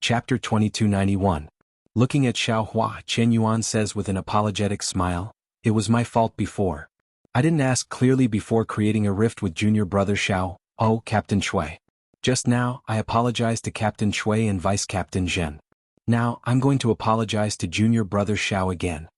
Chapter 2291. Looking at Xiaohua, Chen Yuan says with an apologetic smile, "It was my fault before. I didn't ask clearly before creating a rift with junior brother Xiao, Captain Shui. Just now, I apologized to Captain Shui and Vice Captain Zhen. Now, I'm going to apologize to junior brother Xiao again."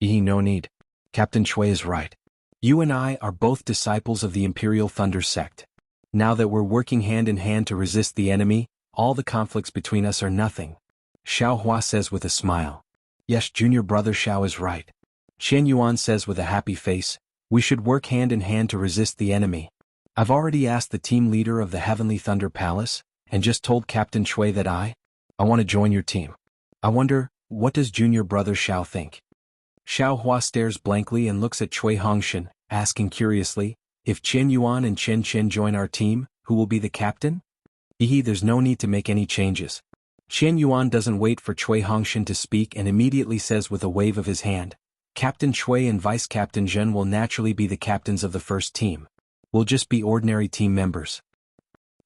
No need. Captain Shui is right. You and I are both disciples of the Imperial Thunder sect. Now that we're working hand in hand to resist the enemy, all the conflicts between us are nothing. Xiaohua says with a smile. Yes, junior brother Xiao is right. Chen Yuan says with a happy face, we should work hand in hand to resist the enemy. I've already asked the team leader of the Heavenly Thunder Palace, and just told Captain Shui that I want to join your team. I wonder, what does junior brother Xiao think? Xiaohua stares blankly and looks at Cui Hongshan, asking curiously, if Chen Yuan and Chen Chen join our team, who will be the captain? There's no need to make any changes. Chen Yuan doesn't wait for Cui Hongshan to speak and immediately says with a wave of his hand, Captain Shui and Vice Captain Zhen will naturally be the captains of the first team. We'll just be ordinary team members.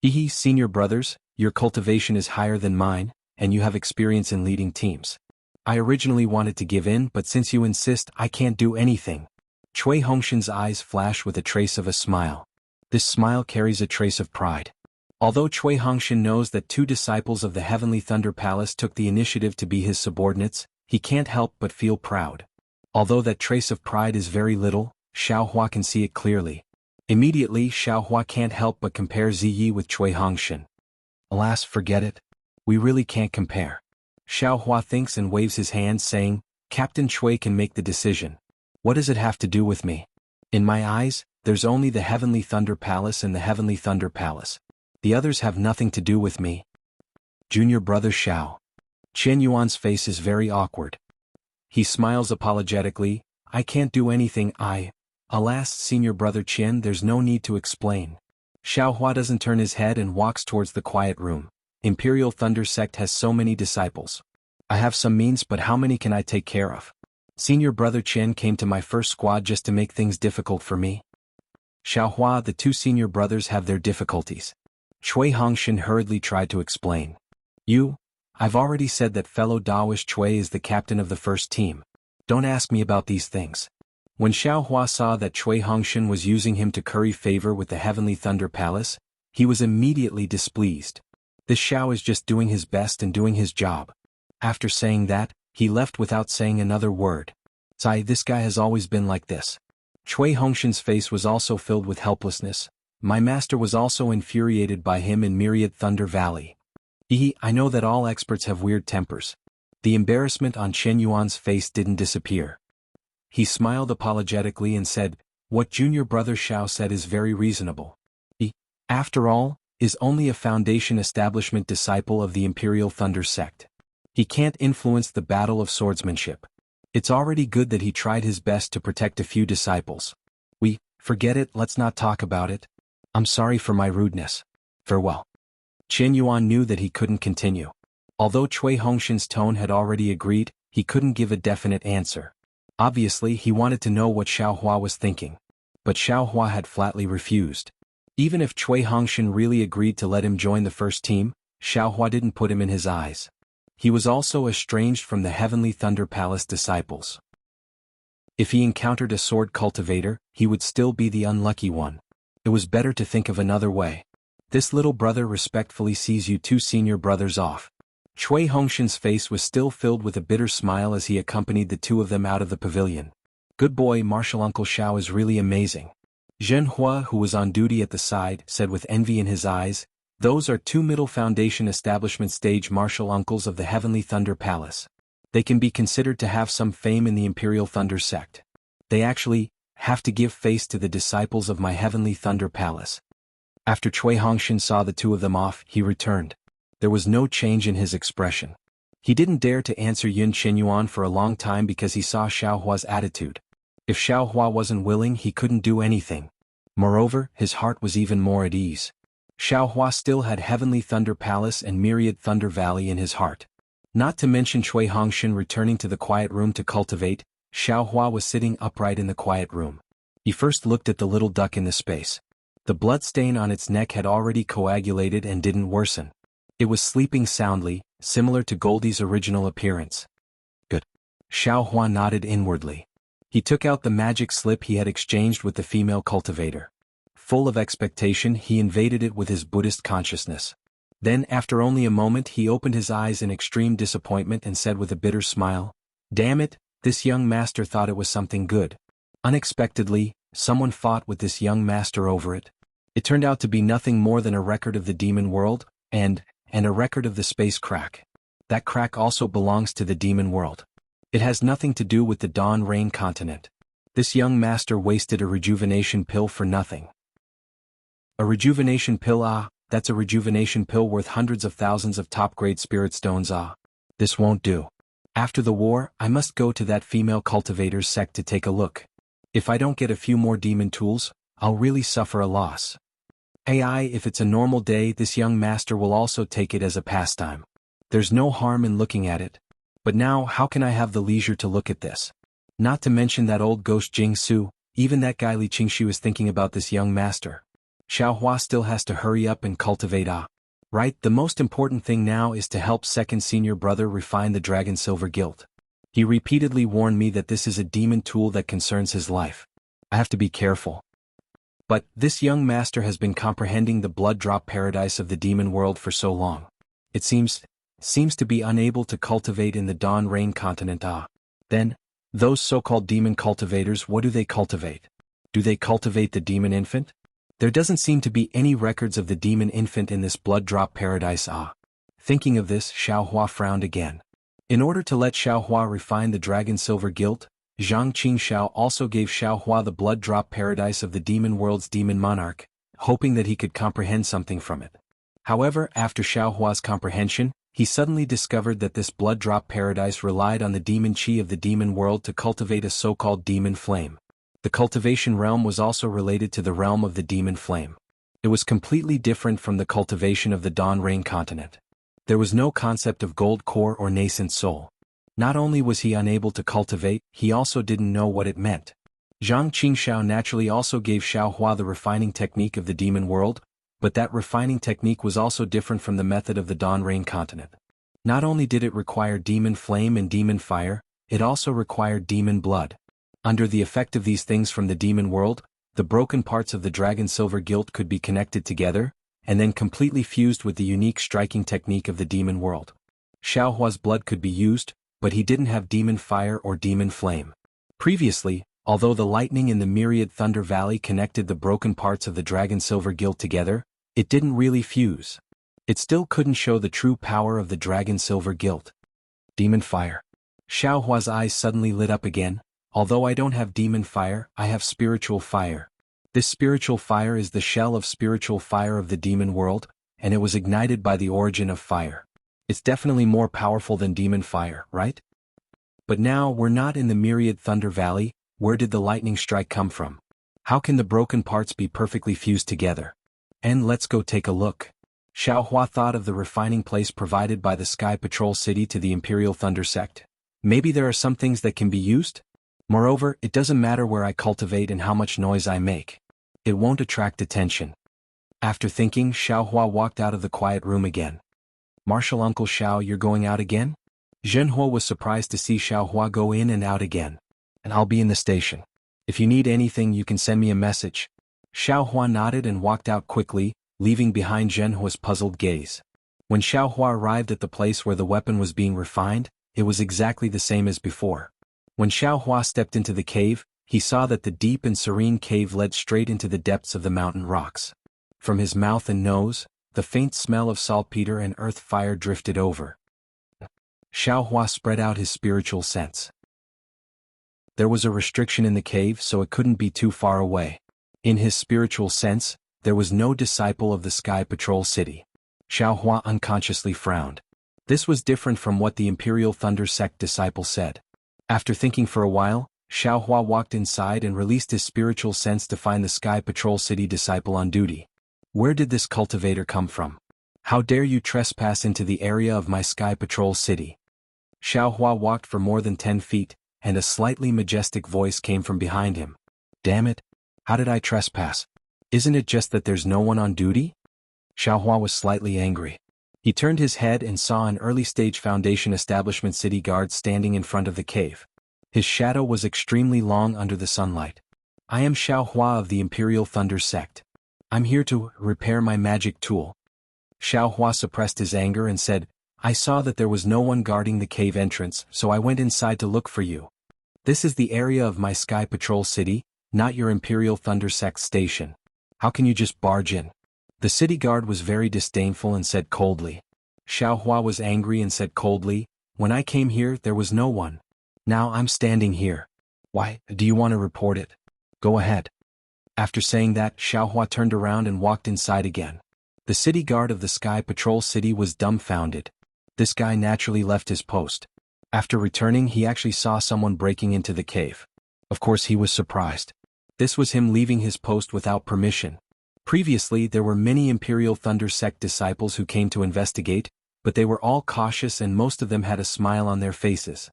Senior brothers, your cultivation is higher than mine, and you have experience in leading teams. I originally wanted to give in, but since you insist, I can't do anything. Cui Hongshan's eyes flash with a trace of a smile. This smile carries a trace of pride. Although Cui Hongshan knows that two disciples of the Heavenly Thunder Palace took the initiative to be his subordinates, he can't help but feel proud. Although that trace of pride is very little, Xiaohua can see it clearly. Immediately, Xiaohua can't help but compare Ziyi with Cui Hongshan. Alas, forget it. We really can't compare. Xiaohua thinks and waves his hand saying, Captain Shui can make the decision. What does it have to do with me? In my eyes, there's only the Heavenly Thunder Palace and the Heavenly Thunder Palace. The others have nothing to do with me. Junior brother Xiao. Chen Yuan's face is very awkward. He smiles apologetically, I can't do anything, Alas, senior brother Chen, there's no need to explain. Xiaohua doesn't turn his head and walks towards the quiet room. Imperial Thunder sect has so many disciples. I have some means, but how many can I take care of? Senior brother Chen came to my first squad just to make things difficult for me. Xiaohua, the two senior brothers have their difficulties. Cui Hongshan hurriedly tried to explain. I've already said that fellow Daoist Cui is the captain of the first team. Don't ask me about these things. When Xiaohua saw that Cui Hongshan was using him to curry favor with the Heavenly Thunder Palace, he was immediately displeased. This Xiao is just doing his best and doing his job. After saying that, he left without saying another word. This guy has always been like this. Cui Hongshan's face was also filled with helplessness. My master was also infuriated by him in Myriad Thunder Valley. I know that all experts have weird tempers. The embarrassment on Chen Yuan's face didn't disappear. He smiled apologetically and said, what junior brother Xiao said is very reasonable. After all, is only a foundation establishment disciple of the Imperial Thunder sect. He can't influence the battle of swordsmanship. It's already good that he tried his best to protect a few disciples. Forget it, let's not talk about it. I'm sorry for my rudeness. Farewell. Chen Yuan knew that he couldn't continue. Although Cui Hongshan's tone had already agreed, he couldn't give a definite answer. Obviously, he wanted to know what Xiaohua was thinking. But Xiaohua had flatly refused. Even if Cui Hongshan really agreed to let him join the first team, Xiaohua didn't put him in his eyes. He was also estranged from the Heavenly Thunder Palace disciples. If he encountered a sword cultivator, he would still be the unlucky one. It was better to think of another way. This little brother respectfully sees you two senior brothers off. Cui Hongshan's face was still filled with a bitter smile as he accompanied the two of them out of the pavilion. Good boy, Martial Uncle Xiao is really amazing. Zhenhua, who was on duty at the side, said with envy in his eyes, those are two middle foundation establishment stage martial uncles of the Heavenly Thunder Palace. They can be considered to have some fame in the Imperial Thunder sect. They actually have to give face to the disciples of my Heavenly Thunder Palace. After Cui Hongshan saw the two of them off, he returned. There was no change in his expression. He didn't dare to answer Chen Yuan for a long time because he saw Xiaohua's attitude. If Xiaohua wasn't willing, he couldn't do anything. Moreover, his heart was even more at ease. Xiaohua still had Heavenly Thunder Palace and Myriad Thunder Valley in his heart. Not to mention Cui Hongshan returning to the quiet room to cultivate, Xiaohua was sitting upright in the quiet room. He first looked at the little duck in the space. The blood stain on its neck had already coagulated and didn't worsen. It was sleeping soundly, similar to Goldie's original appearance. Good. Xiao Hua nodded inwardly. He took out the magic slip he had exchanged with the female cultivator. Full of expectation, he invaded it with his Buddhist consciousness. Then, after only a moment, he opened his eyes in extreme disappointment and said with a bitter smile, "Damn it, this young master thought it was something good." Unexpectedly, someone fought with this young master over it. It turned out to be nothing more than a record of the demon world, and a record of the space crack. That crack also belongs to the demon world. It has nothing to do with the Dawn Rain continent. This young master wasted a rejuvenation pill for nothing. A rejuvenation pill? Ah, that's a rejuvenation pill worth hundreds of thousands of top-grade spirit stones. Ah, this won't do. After the war, I must go to that female cultivator's sect to take a look. If I don't get a few more demon tools, I'll really suffer a loss. If it's a normal day, this young master will also take it as a pastime. There's no harm in looking at it. But now, how can I have the leisure to look at this? Not to mention that old ghost Jingsu, even that guy Li Qingxi was thinking about this young master. Xiao Hua still has to hurry up and cultivate. Right, the most important thing now is to help second senior brother refine the Dragon Silver Guild. He repeatedly warned me that this is a demon tool that concerns his life. I have to be careful. But this young master has been comprehending the blood drop paradise of the demon world for so long. It seems to be unable to cultivate in the Dawn Rain continent. Then, those so-called demon cultivators, what do they cultivate? Do they cultivate the demon infant? There doesn't seem to be any records of the demon infant in this blood drop paradise. Thinking of this, Xiao Hua frowned again. In order to let Xiao Hua refine the Dragon Silver Guild, Zhang Qingxiao also gave Xiao Hua the blood drop paradise of the demon world's demon monarch, hoping that he could comprehend something from it. However, after Xiao Hua's comprehension, he suddenly discovered that this blood drop paradise relied on the demon chi of the demon world to cultivate a so-called demon flame. The cultivation realm was also related to the realm of the demon flame. It was completely different from the cultivation of the Dawn Rain continent. There was no concept of gold core or nascent soul. Not only was he unable to cultivate, he also didn't know what it meant. Zhang Qingxiao naturally also gave Xiao Hua the refining technique of the demon world, but that refining technique was also different from the method of the Dawn Rain continent. Not only did it require demon flame and demon fire, it also required demon blood. Under the effect of these things from the demon world, the broken parts of the Dragon Silver Guild could be connected together, and then completely fused with the unique striking technique of the demon world. Xiao Hua's blood could be used, but he didn't have demon fire or demon flame. Previously, although the lightning in the myriad Thunder Valley connected the broken parts of the Dragon Silver Guild together, it didn't really fuse. It still couldn't show the true power of the Dragon Silver Guild. Demon fire. Xiao Hua's eyes suddenly lit up again. Although I don't have demon fire, I have spiritual fire. This spiritual fire is the shell of spiritual fire of the demon world, and it was ignited by the origin of fire. It's definitely more powerful than demon fire, right? But now we're not in the myriad Thunder Valley. Where did the lightning strike come from? How can the broken parts be perfectly fused together? And let's go take a look. Xiao Hua thought of the refining place provided by the Sky Patrol City to the Imperial Thunder Sect. Maybe there are some things that can be used? Moreover, it doesn't matter where I cultivate and how much noise I make. It won't attract attention. After thinking, Xiao Hua walked out of the quiet room again. Marshal Uncle Xiao, you're going out again? Zhenhuo was surprised to see Xiao Hua go in and out again. And I'll be in the station. If you need anything, you can send me a message. Xiao Hua nodded and walked out quickly, leaving behind Zhenhuo's puzzled gaze. When Xiao Hua arrived at the place where the weapon was being refined, it was exactly the same as before. When Xiao Hua stepped into the cave, he saw that the deep and serene cave led straight into the depths of the mountain rocks. From his mouth and nose, the faint smell of saltpeter and earth fire drifted over. Xiao Hua spread out his spiritual sense. There was a restriction in the cave, so it couldn't be too far away. In his spiritual sense, there was no disciple of the Sky Patrol City. Xiao Hua unconsciously frowned. This was different from what the Imperial Thunder Sect disciple said. After thinking for a while, Xiao Hua walked inside and released his spiritual sense to find the Sky Patrol City disciple on duty. Where did this cultivator come from? How dare you trespass into the area of my Sky Patrol City? Xiao Hua walked for more than 10 feet, and a slightly majestic voice came from behind him. Damn it! How did I trespass? Isn't it just that there's no one on duty? Xiao Hua was slightly angry. He turned his head and saw an early-stage Foundation establishment city guard standing in front of the cave. His shadow was extremely long under the sunlight. I am Xiaohua of the Imperial Thunder Sect. I'm here to repair my magic tool. Xiaohua suppressed his anger and said, I saw that there was no one guarding the cave entrance, so I went inside to look for you. This is the area of my Sky Patrol City, not your Imperial Thunder Sect station. How can you just barge in? The city guard was very disdainful and said coldly. Xiaohua was angry and said coldly, when I came here there was no one. Now I'm standing here. Why, do you want to report it? Go ahead. After saying that, Xiaohua turned around and walked inside again. The city guard of the Sky Patrol City was dumbfounded. This guy naturally left his post. After returning, he actually saw someone breaking into the cave. Of course he was surprised. This was him leaving his post without permission. Previously there were many Imperial Thunder Sect disciples who came to investigate, but they were all cautious and most of them had a smile on their faces.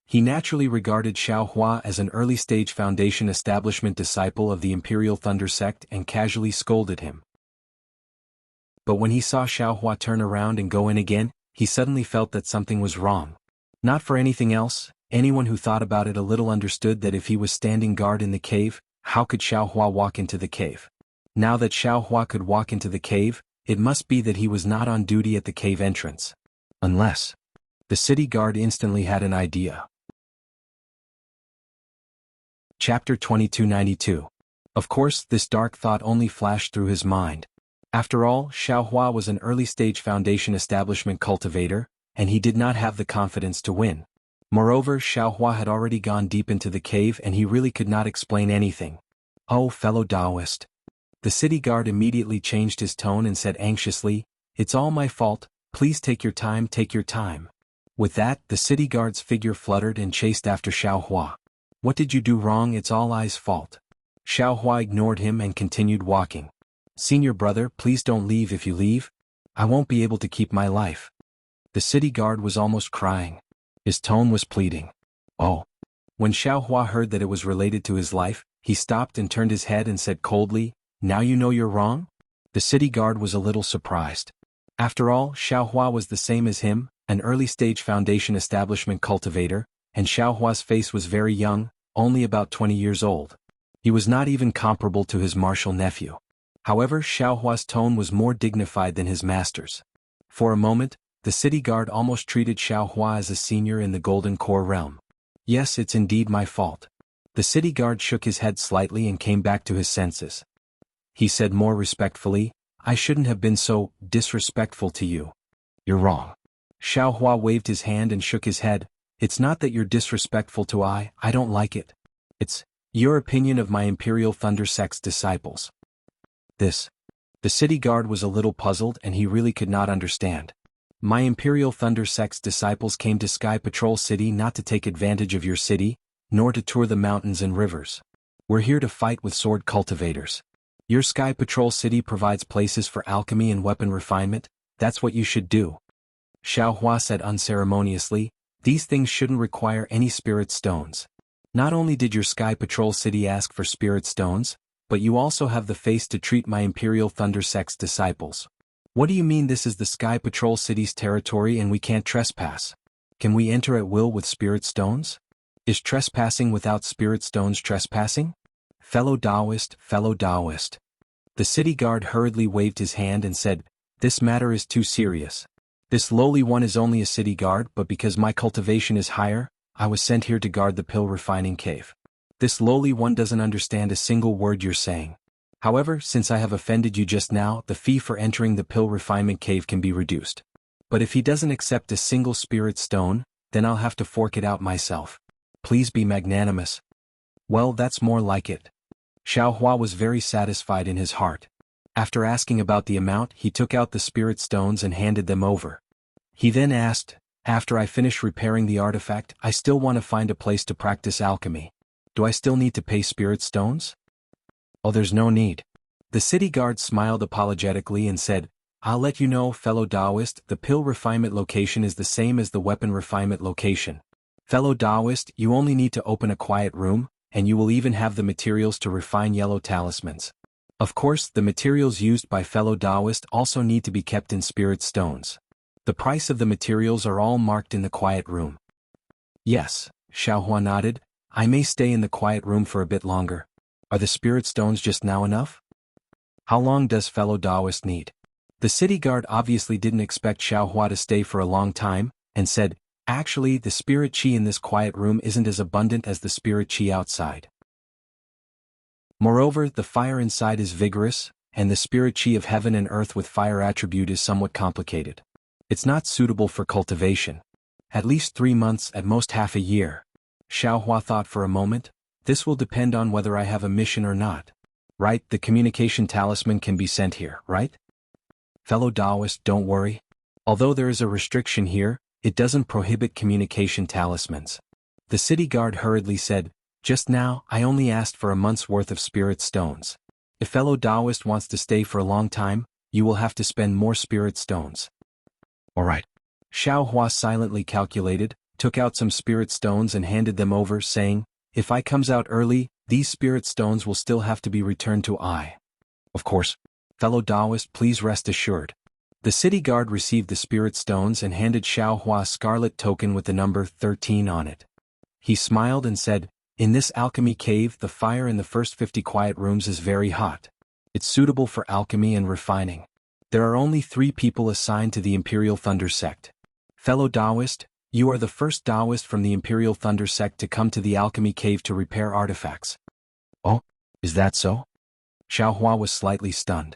He naturally regarded Xiaohua as an early-stage Foundation establishment disciple of the Imperial Thunder Sect and casually scolded him. But when he saw Xiaohua turn around and go in again, he suddenly felt that something was wrong. Not for anything else, anyone who thought about it a little understood that if he was standing guard in the cave, how could Xiaohua walk into the cave? Now that Xiaohua could walk into the cave, it must be that he was not on duty at the cave entrance. Unless. The city guard instantly had an idea. Chapter 2292. Of course, this dark thought only flashed through his mind. After all, Xiaohua was an early-stage Foundation establishment cultivator, and he did not have the confidence to win. Moreover, Xiaohua had already gone deep into the cave and he really could not explain anything. Oh, fellow Taoist. The city guard immediately changed his tone and said anxiously, it's all my fault, please take your time, take your time. With that, the city guard's figure fluttered and chased after Xiaohua. What did you do wrong? It's all I's fault. Xiaohua ignored him and continued walking. Senior brother, please don't leave. If you leave, I won't be able to keep my life. The city guard was almost crying. His tone was pleading. Oh. When Xiaohua heard that it was related to his life, he stopped and turned his head and said coldly, now you know you're wrong? The city guard was a little surprised. After all, Xiaohua was the same as him, an early-stage Foundation establishment cultivator, and Xiaohua's face was very young, only about 20 years old. He was not even comparable to his martial nephew. However, Xiaohua's tone was more dignified than his master's. For a moment, the city guard almost treated Xiaohua as a senior in the Golden Core realm. Yes, it's indeed my fault. The city guard shook his head slightly and came back to his senses. He said more respectfully, I shouldn't have been so disrespectful to you. You're wrong. Xiaohua waved his hand and shook his head. It's not that you're disrespectful to I don't like it. It's your opinion of my Imperial Thunder Sect's disciples. The city guard was a little puzzled and he really could not understand. My Imperial Thunder Sect's disciples came to Sky Patrol City not to take advantage of your city, nor to tour the mountains and rivers. We're here to fight with sword cultivators. Your Sky Patrol City provides places for alchemy and weapon refinement, that's what you should do. Xiaohua said unceremoniously, these things shouldn't require any spirit stones. Not only did your Sky Patrol City ask for spirit stones, but you also have the face to treat my Imperial Thunder Sect's disciples. What do you mean this is the Sky Patrol City's territory and we can't trespass? Can we enter at will with spirit stones? Is trespassing without spirit stones trespassing? Fellow Taoist, fellow Taoist. The city guard hurriedly waved his hand and said, this matter is too serious. This lowly one is only a city guard, but because my cultivation is higher, I was sent here to guard the pill refining cave. This lowly one doesn't understand a single word you're saying. However, since I have offended you just now, the fee for entering the pill refinement cave can be reduced. But if he doesn't accept a single spirit stone, then I'll have to fork it out myself. Please be magnanimous. Well, that's more like it. Xiaohua was very satisfied in his heart. After asking about the amount, he took out the spirit stones and handed them over. He then asked, after I finish repairing the artifact, I still want to find a place to practice alchemy. Do I still need to pay spirit stones? Oh, there's no need. The city guard smiled apologetically and said, I'll let you know, fellow Taoist, the pill refinement location is the same as the weapon refinement location. Fellow Taoist, you only need to open a quiet room, and you will even have the materials to refine yellow talismans. Of course, the materials used by fellow Taoists also need to be kept in spirit stones. The price of the materials are all marked in the quiet room. Yes, Xiaohua nodded. I may stay in the quiet room for a bit longer. Are the spirit stones just now enough? How long does fellow Taoist need? The city guard obviously didn't expect Xiaohua to stay for a long time, and said, actually, the spirit qi in this quiet room isn't as abundant as the spirit qi outside. Moreover, the fire inside is vigorous, and the spirit qi of heaven and earth with fire attribute is somewhat complicated. It's not suitable for cultivation. At least 3 months, at most half a year. Xiaohua thought for a moment. This will depend on whether I have a mission or not. Right, the communication talisman can be sent here, right? Fellow Taoist, don't worry. Although there is a restriction here, it doesn't prohibit communication talismans. The city guard hurriedly said, just now, I only asked for a month's worth of spirit stones. If fellow Taoist wants to stay for a long time, you will have to spend more spirit stones. Alright. Xiaohua silently calculated, took out some spirit stones and handed them over, saying, if I comes out early, these spirit stones will still have to be returned to I. Of course. Fellow Taoist, please rest assured. The city guard received the spirit stones and handed Xiaohua a scarlet token with the number 13 on it. He smiled and said, in this alchemy cave, the fire in the first 50 quiet rooms is very hot. It's suitable for alchemy and refining. There are only 3 people assigned to the Imperial Thunder Sect. Fellow Taoist, you are the first Taoist from the Imperial Thunder Sect to come to the alchemy cave to repair artifacts. Oh, is that so? Xiaohua was slightly stunned.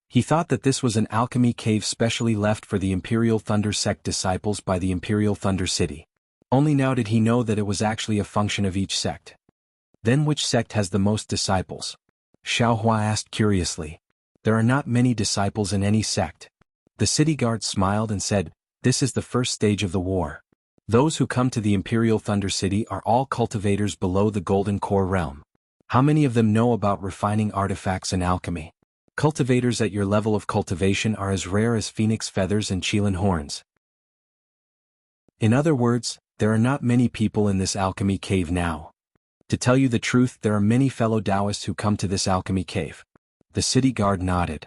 He thought that this was an alchemy cave specially left for the Imperial Thunder Sect disciples by the Imperial Thunder City. Only now did he know that it was actually a function of each sect. Then which sect has the most disciples? Xiaohua asked curiously. There are not many disciples in any sect. The city guard smiled and said, this is the first stage of the war. Those who come to the Imperial Thunder City are all cultivators below the Golden Core realm. How many of them know about refining artifacts and alchemy? Cultivators at your level of cultivation are as rare as phoenix feathers and Qilin horns. In other words, there are not many people in this alchemy cave now. To tell you the truth, there are many fellow Taoists who come to this alchemy cave. The city guard nodded.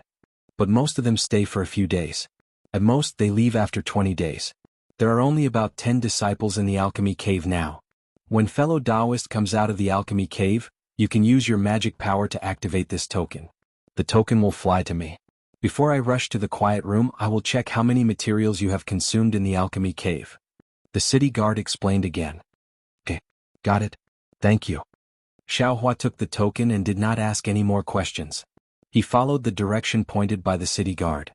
But most of them stay for a few days. At most, they leave after 20 days. There are only about 10 disciples in the alchemy cave now. When fellow Taoist comes out of the alchemy cave, you can use your magic power to activate this token. The token will fly to me. Before I rush to the quiet room, I will check how many materials you have consumed in the alchemy cave. The city guard explained again. Okay, got it. Thank you. Xiaohua took the token and did not ask any more questions. He followed the direction pointed by the city guard.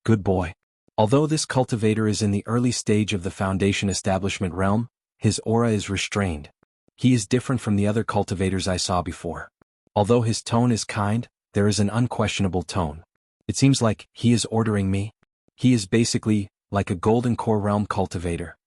Good boy. Although this cultivator is in the early stage of the Foundation establishment realm, his aura is restrained. He is different from the other cultivators I saw before. Although his tone is kind, there is an unquestionable tone. It seems like he is ordering me. He is basically like a Golden Core realm cultivator.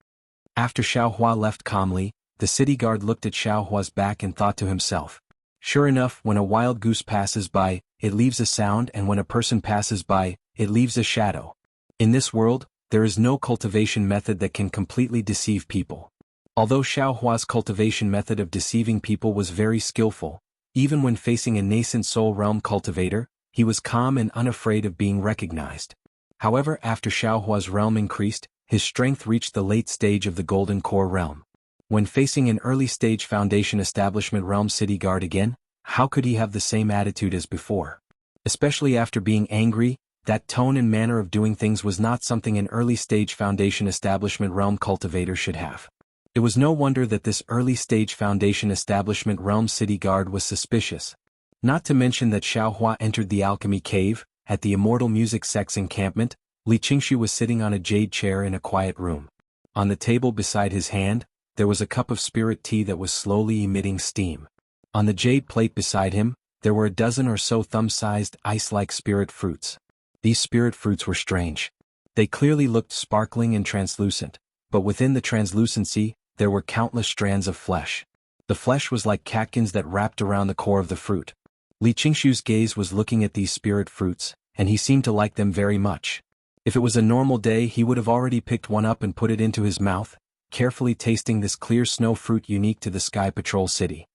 After Xiaohua left calmly, the city guard looked at Xiaohua's back and thought to himself. Sure enough, when a wild goose passes by, it leaves a sound, and when a person passes by, it leaves a shadow. In this world, there is no cultivation method that can completely deceive people. Although Xiaohua's cultivation method of deceiving people was very skillful, even when facing a nascent soul realm cultivator, he was calm and unafraid of being recognized. However, after Xiaohua's realm increased, his strength reached the late stage of the Golden Core realm. When facing an early stage Foundation establishment realm city guard again, how could he have the same attitude as before? Especially after being angry, that tone and manner of doing things was not something an early stage Foundation establishment realm cultivator should have. It was no wonder that this early stage Foundation establishment realm city guard was suspicious. Not to mention that Xiaohua entered the alchemy cave. At the Immortal Music Sect's encampment, Li Qingshu was sitting on a jade chair in a quiet room. On the table beside his hand, there was a cup of spirit tea that was slowly emitting steam. On the jade plate beside him, there were a dozen or so thumb-sized, ice-like spirit fruits. These spirit fruits were strange. They clearly looked sparkling and translucent, but within the translucency, there were countless strands of flesh. The flesh was like catkins that wrapped around the core of the fruit. Li Qingshu's gaze was looking at these spirit fruits, and he seemed to like them very much. If it was a normal day, he would have already picked one up and put it into his mouth, carefully tasting this clear snow fruit unique to the Sky Patrol City.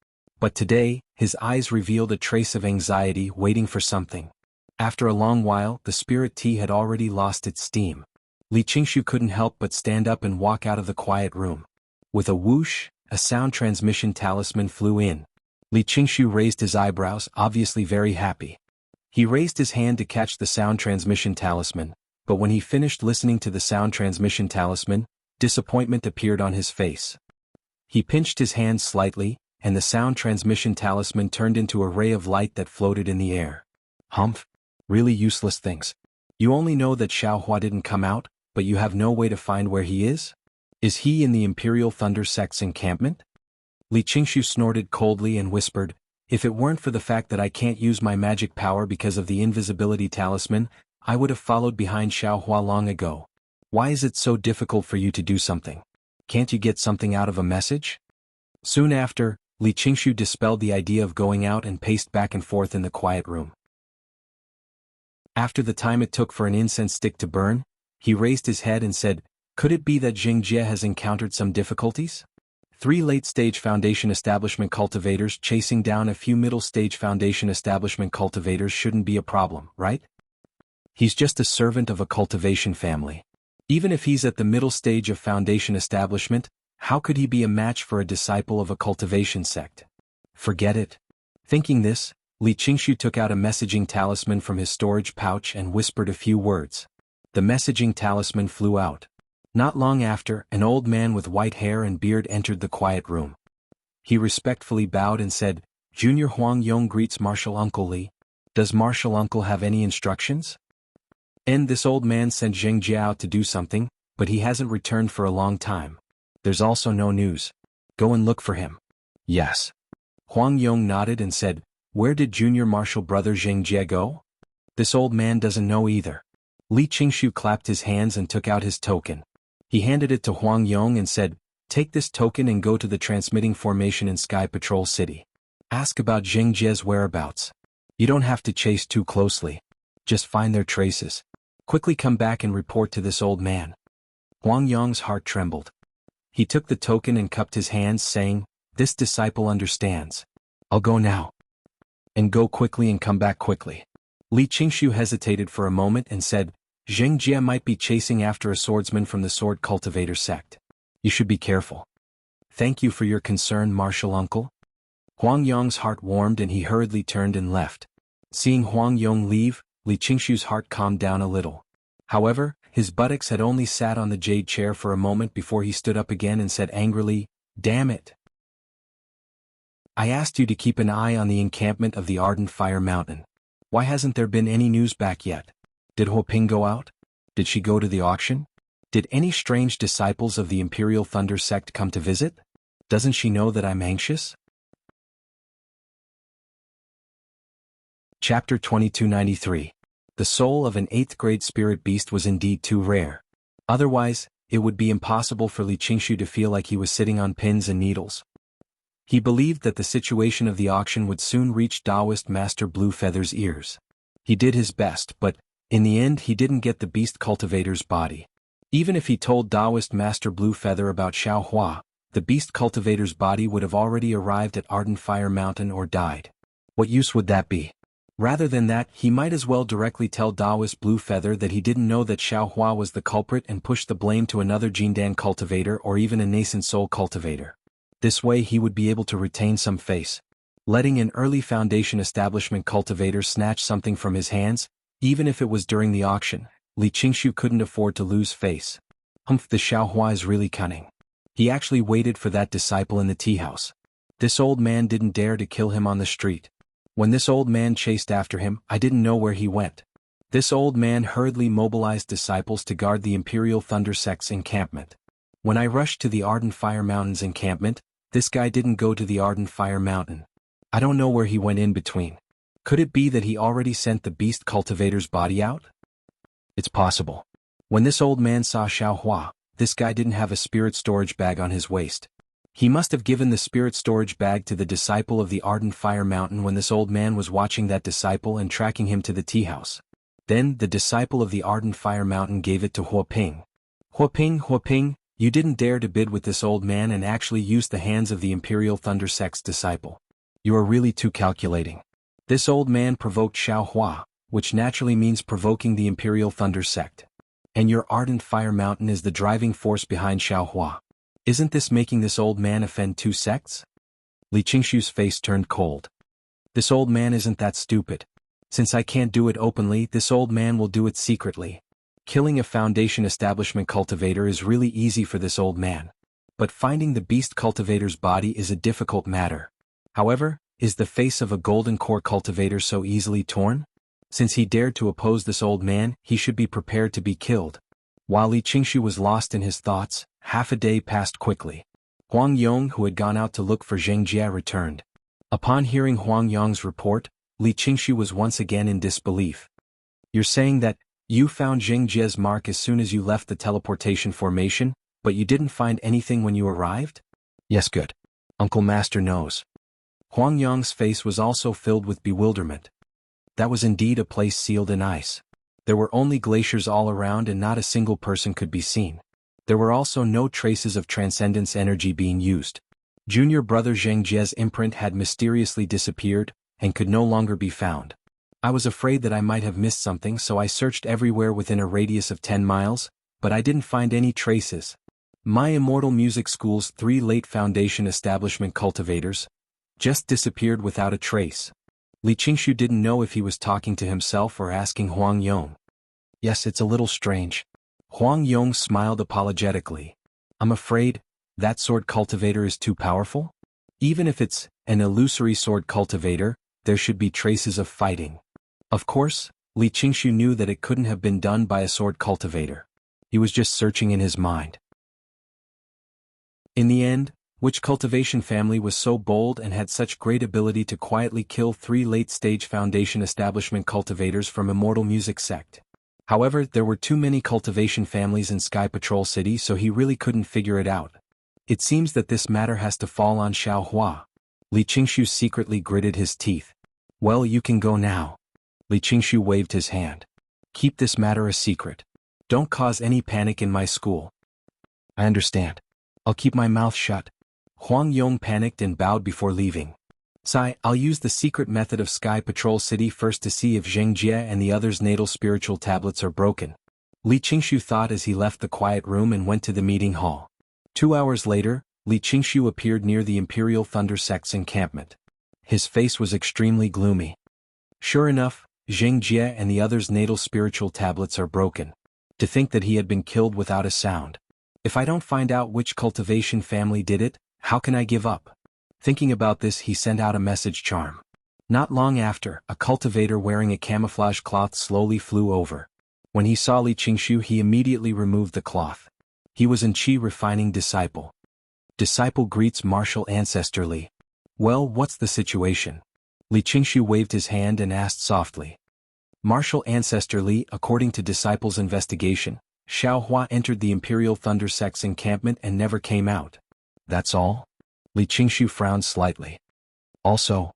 But today, his eyes revealed a trace of anxiety waiting for something. After a long while, the spirit tea had already lost its steam. Li Qingshu couldn't help but stand up and walk out of the quiet room. With a whoosh, a sound transmission talisman flew in. Li Qingshu raised his eyebrows, obviously very happy. He raised his hand to catch the sound transmission talisman, but when he finished listening to the sound transmission talisman, disappointment appeared on his face. He pinched his hand slightly, and the sound transmission talisman turned into a ray of light that floated in the air. Humph. Really useless things. You only know that Xiaohua didn't come out, but you have no way to find where he is? Is he in the Imperial Thunder Sect's encampment? Li Qingshu snorted coldly and whispered, if it weren't for the fact that I can't use my magic power because of the invisibility talisman, I would have followed behind Xiaohua long ago. Why is it so difficult for you to do something? Can't you get something out of a message? Soon after, Li Qingshu dispelled the idea of going out and paced back and forth in the quiet room. After the time it took for an incense stick to burn, he raised his head and said, could it be that Jingjie has encountered some difficulties? 3 late-stage Foundation Establishment cultivators chasing down a few middle-stage Foundation Establishment cultivators shouldn't be a problem, right? He's just a servant of a cultivation family. Even if he's at the middle stage of Foundation Establishment, how could he be a match for a disciple of a cultivation sect? Forget it. Thinking this, Li Qingshu took out a messaging talisman from his storage pouch and whispered a few words. The messaging talisman flew out. Not long after, an old man with white hair and beard entered the quiet room. He respectfully bowed and said, Junior Huang Yong greets Martial Uncle Li. Does Martial Uncle have any instructions? This old man sent Zheng Jie out to do something, but he hasn't returned for a long time. There's also no news. Go and look for him. Yes. Huang Yong nodded and said, where did Junior Martial Brother Zheng Jie go? This old man doesn't know either. Li Qingshu clapped his hands and took out his token. He handed it to Huang Yong and said, take this token and go to the transmitting formation in Sky Patrol City. Ask about Zheng Jie's whereabouts. You don't have to chase too closely. Just find their traces. Quickly come back and report to this old man. Huang Yong's heart trembled. He took the token and cupped his hands, saying, this disciple understands. I'll go now. And go quickly and come back quickly. Li Qingshu hesitated for a moment and said, Zheng Jie might be chasing after a swordsman from the Sword Cultivator sect. You should be careful. Thank you for your concern, Martial Uncle. Huang Yong's heart warmed and he hurriedly turned and left. Seeing Huang Yong leave, Li Qingshu's heart calmed down a little. However, his buttocks had only sat on the jade chair for a moment before he stood up again and said angrily, damn it. I asked you to keep an eye on the encampment of the Ardent Fire Mountain. Why hasn't there been any news back yet? Did Huo Ping go out? Did she go to the auction? Did any strange disciples of the Imperial Thunder sect come to visit? Doesn't she know that I'm anxious? Chapter 2293. The soul of an 8th grade spirit beast was indeed too rare. Otherwise, it would be impossible for Li Qingshu to feel like he was sitting on pins and needles. He believed that the situation of the auction would soon reach Taoist Master Bluefeather's ears. He did his best, but, in the end he didn't get the beast cultivator's body. Even if he told Taoist Master Bluefeather about Xiaohua, the beast cultivator's body would have already arrived at Ardent Fire Mountain or died. What use would that be? Rather than that, he might as well directly tell Taoist Bluefeather that he didn't know that Xiaohua was the culprit and push the blame to another Jindan cultivator or even a nascent soul cultivator. This way he would be able to retain some face. Letting an early Foundation Establishment cultivator snatch something from his hands, even if it was during the auction, Li Qingshu couldn't afford to lose face. The Xiaohua is really cunning. He actually waited for that disciple in the tea house. This old man didn't dare to kill him on the street. When this old man chased after him, I didn't know where he went. This old man hurriedly mobilized disciples to guard the Imperial Thunder Sect's encampment. When I rushed to the Ardent Fire Mountain's encampment, this guy didn't go to the Ardent Fire Mountain. I don't know where he went in between. Could it be that he already sent the beast cultivator's body out? It's possible. When this old man saw Xiaohua, this guy didn't have a spirit storage bag on his waist. He must have given the spirit storage bag to the disciple of the Ardent Fire Mountain when this old man was watching that disciple and tracking him to the tea house. Then, the disciple of the Ardent Fire Mountain gave it to Huo Ping. Huo Ping, you didn't dare to bid with this old man and actually used the hands of the Imperial Thunder Sect's disciple. You are really too calculating. This old man provoked Xiaohua, which naturally means provoking the Imperial Thunder Sect. And your ardent fire mountain is the driving force behind Xiaohua. Isn't this making this old man offend two sects? Li Qingshu's face turned cold. This old man isn't that stupid. Since I can't do it openly, this old man will do it secretly. Killing a Foundation establishment cultivator is really easy for this old man. But finding the beast cultivator's body is a difficult matter. However, is the face of a golden core cultivator so easily torn? Since he dared to oppose this old man, he should be prepared to be killed. While Li Qingshu was lost in his thoughts, half a day passed quickly. Huang Yong, who had gone out to look for Zheng Jie, returned. Upon hearing Huang Yong's report, Li Qingshu was once again in disbelief. You're saying that you found Zheng Jie's mark as soon as you left the teleportation formation, but you didn't find anything when you arrived? Yes, good. Uncle Master knows. Huang Yong's face was also filled with bewilderment. That was indeed a place sealed in ice. There were only glaciers all around and not a single person could be seen. There were also no traces of transcendence energy being used. Junior brother Zheng Jie's imprint had mysteriously disappeared and could no longer be found. I was afraid that I might have missed something, so I searched everywhere within a radius of 10 miles, but I didn't find any traces. My Immortal Music School's 3 late Foundation establishment cultivators just disappeared without a trace. Li Qingshu didn't know if he was talking to himself or asking Huang Yong. Yes, it's a little strange. Huang Yong smiled apologetically. I'm afraid that sword cultivator is too powerful? Even if it's an illusory sword cultivator, there should be traces of fighting. Of course, Li Qingshu knew that it couldn't have been done by a sword cultivator. He was just searching in his mind. In the end, which cultivation family was so bold and had such great ability to quietly kill 3 late-stage Foundation establishment cultivators from Immortal Music Sect? However, there were too many cultivation families in Sky Patrol City, so he really couldn't figure it out. It seems that this matter has to fall on Xiaohua. Li Qingshu secretly gritted his teeth. Well, you can go now. Li Qingshu waved his hand. Keep this matter a secret. Don't cause any panic in my school. I understand. I'll keep my mouth shut. Huang Yong panicked and bowed before leaving. I'll use the secret method of Sky Patrol City first to see if Zheng Jie and the others' natal spiritual tablets are broken. Li Qingshu thought as he left the quiet room and went to the meeting hall. 2 hours later, Li Qingshu appeared near the Imperial Thunder Sect's encampment. His face was extremely gloomy. Sure enough, Zheng Jie and the others' natal spiritual tablets are broken. To think that he had been killed without a sound. If I don't find out which cultivation family did it, how can I give up? Thinking about this, he sent out a message charm. Not long after, a cultivator wearing a camouflage cloth slowly flew over. When he saw Li Qingshu, he immediately removed the cloth. He was an Qi refining disciple. Disciple greets martial ancestor Li. Well, what's the situation? Li Qingshu waved his hand and asked softly. Martial ancestor Li, according to disciple's investigation, Xiaohua entered the Imperial Thunder Sect's encampment and never came out. That's all? Li Qingshu frowned slightly. Also,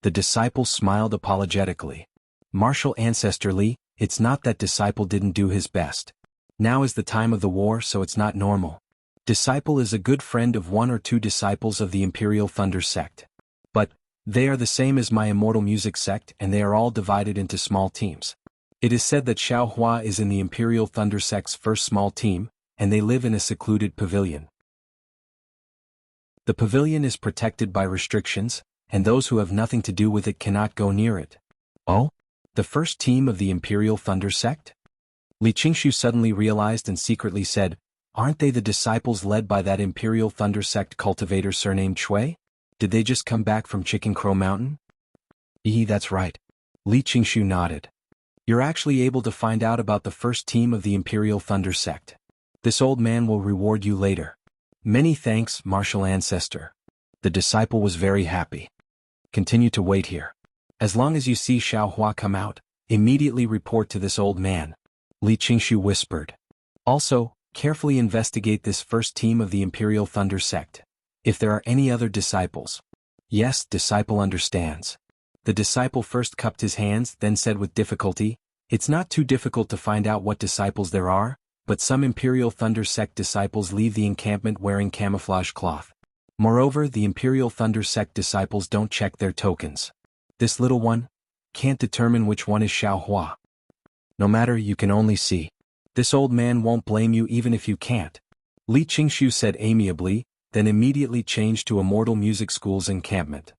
the disciple smiled apologetically. Martial ancestor Li, it's not that disciple didn't do his best. Now is the time of the war, so it's not normal. Disciple is a good friend of 1 or 2 disciples of the Imperial Thunder Sect. But they are the same as my Immortal Music Sect, and they are all divided into small teams. It is said that Xiaohua is in the Imperial Thunder Sect's first small team, and they live in a secluded pavilion. The pavilion is protected by restrictions, and those who have nothing to do with it cannot go near it. Oh? The first team of the Imperial Thunder Sect? Li Qingshu suddenly realized and secretly said, aren't they the disciples led by that Imperial Thunder Sect cultivator surnamed Chui? Did they just come back from Chicken Crow Mountain? That's right. Li Qingshu nodded. You're actually able to find out about the first team of the Imperial Thunder Sect. This old man will reward you later. Many thanks, martial ancestor. The disciple was very happy. Continue to wait here. As long as you see Xiaohua come out, immediately report to this old man. Li Qingshu whispered. Also, carefully investigate this first team of the Imperial Thunder Sect. If there are any other disciples. Yes, disciple understands. The disciple first cupped his hands, then said with difficulty, it's not too difficult to find out what disciples there are, but some Imperial Thunder Sect disciples leave the encampment wearing camouflage cloth. Moreover, the Imperial Thunder Sect disciples don't check their tokens. This little one can't determine which one is Xiaohua. No matter, you can only see. This old man won't blame you even if you can't. Li Qingshu said amiably, then immediately changed to Immortal Music School's encampment.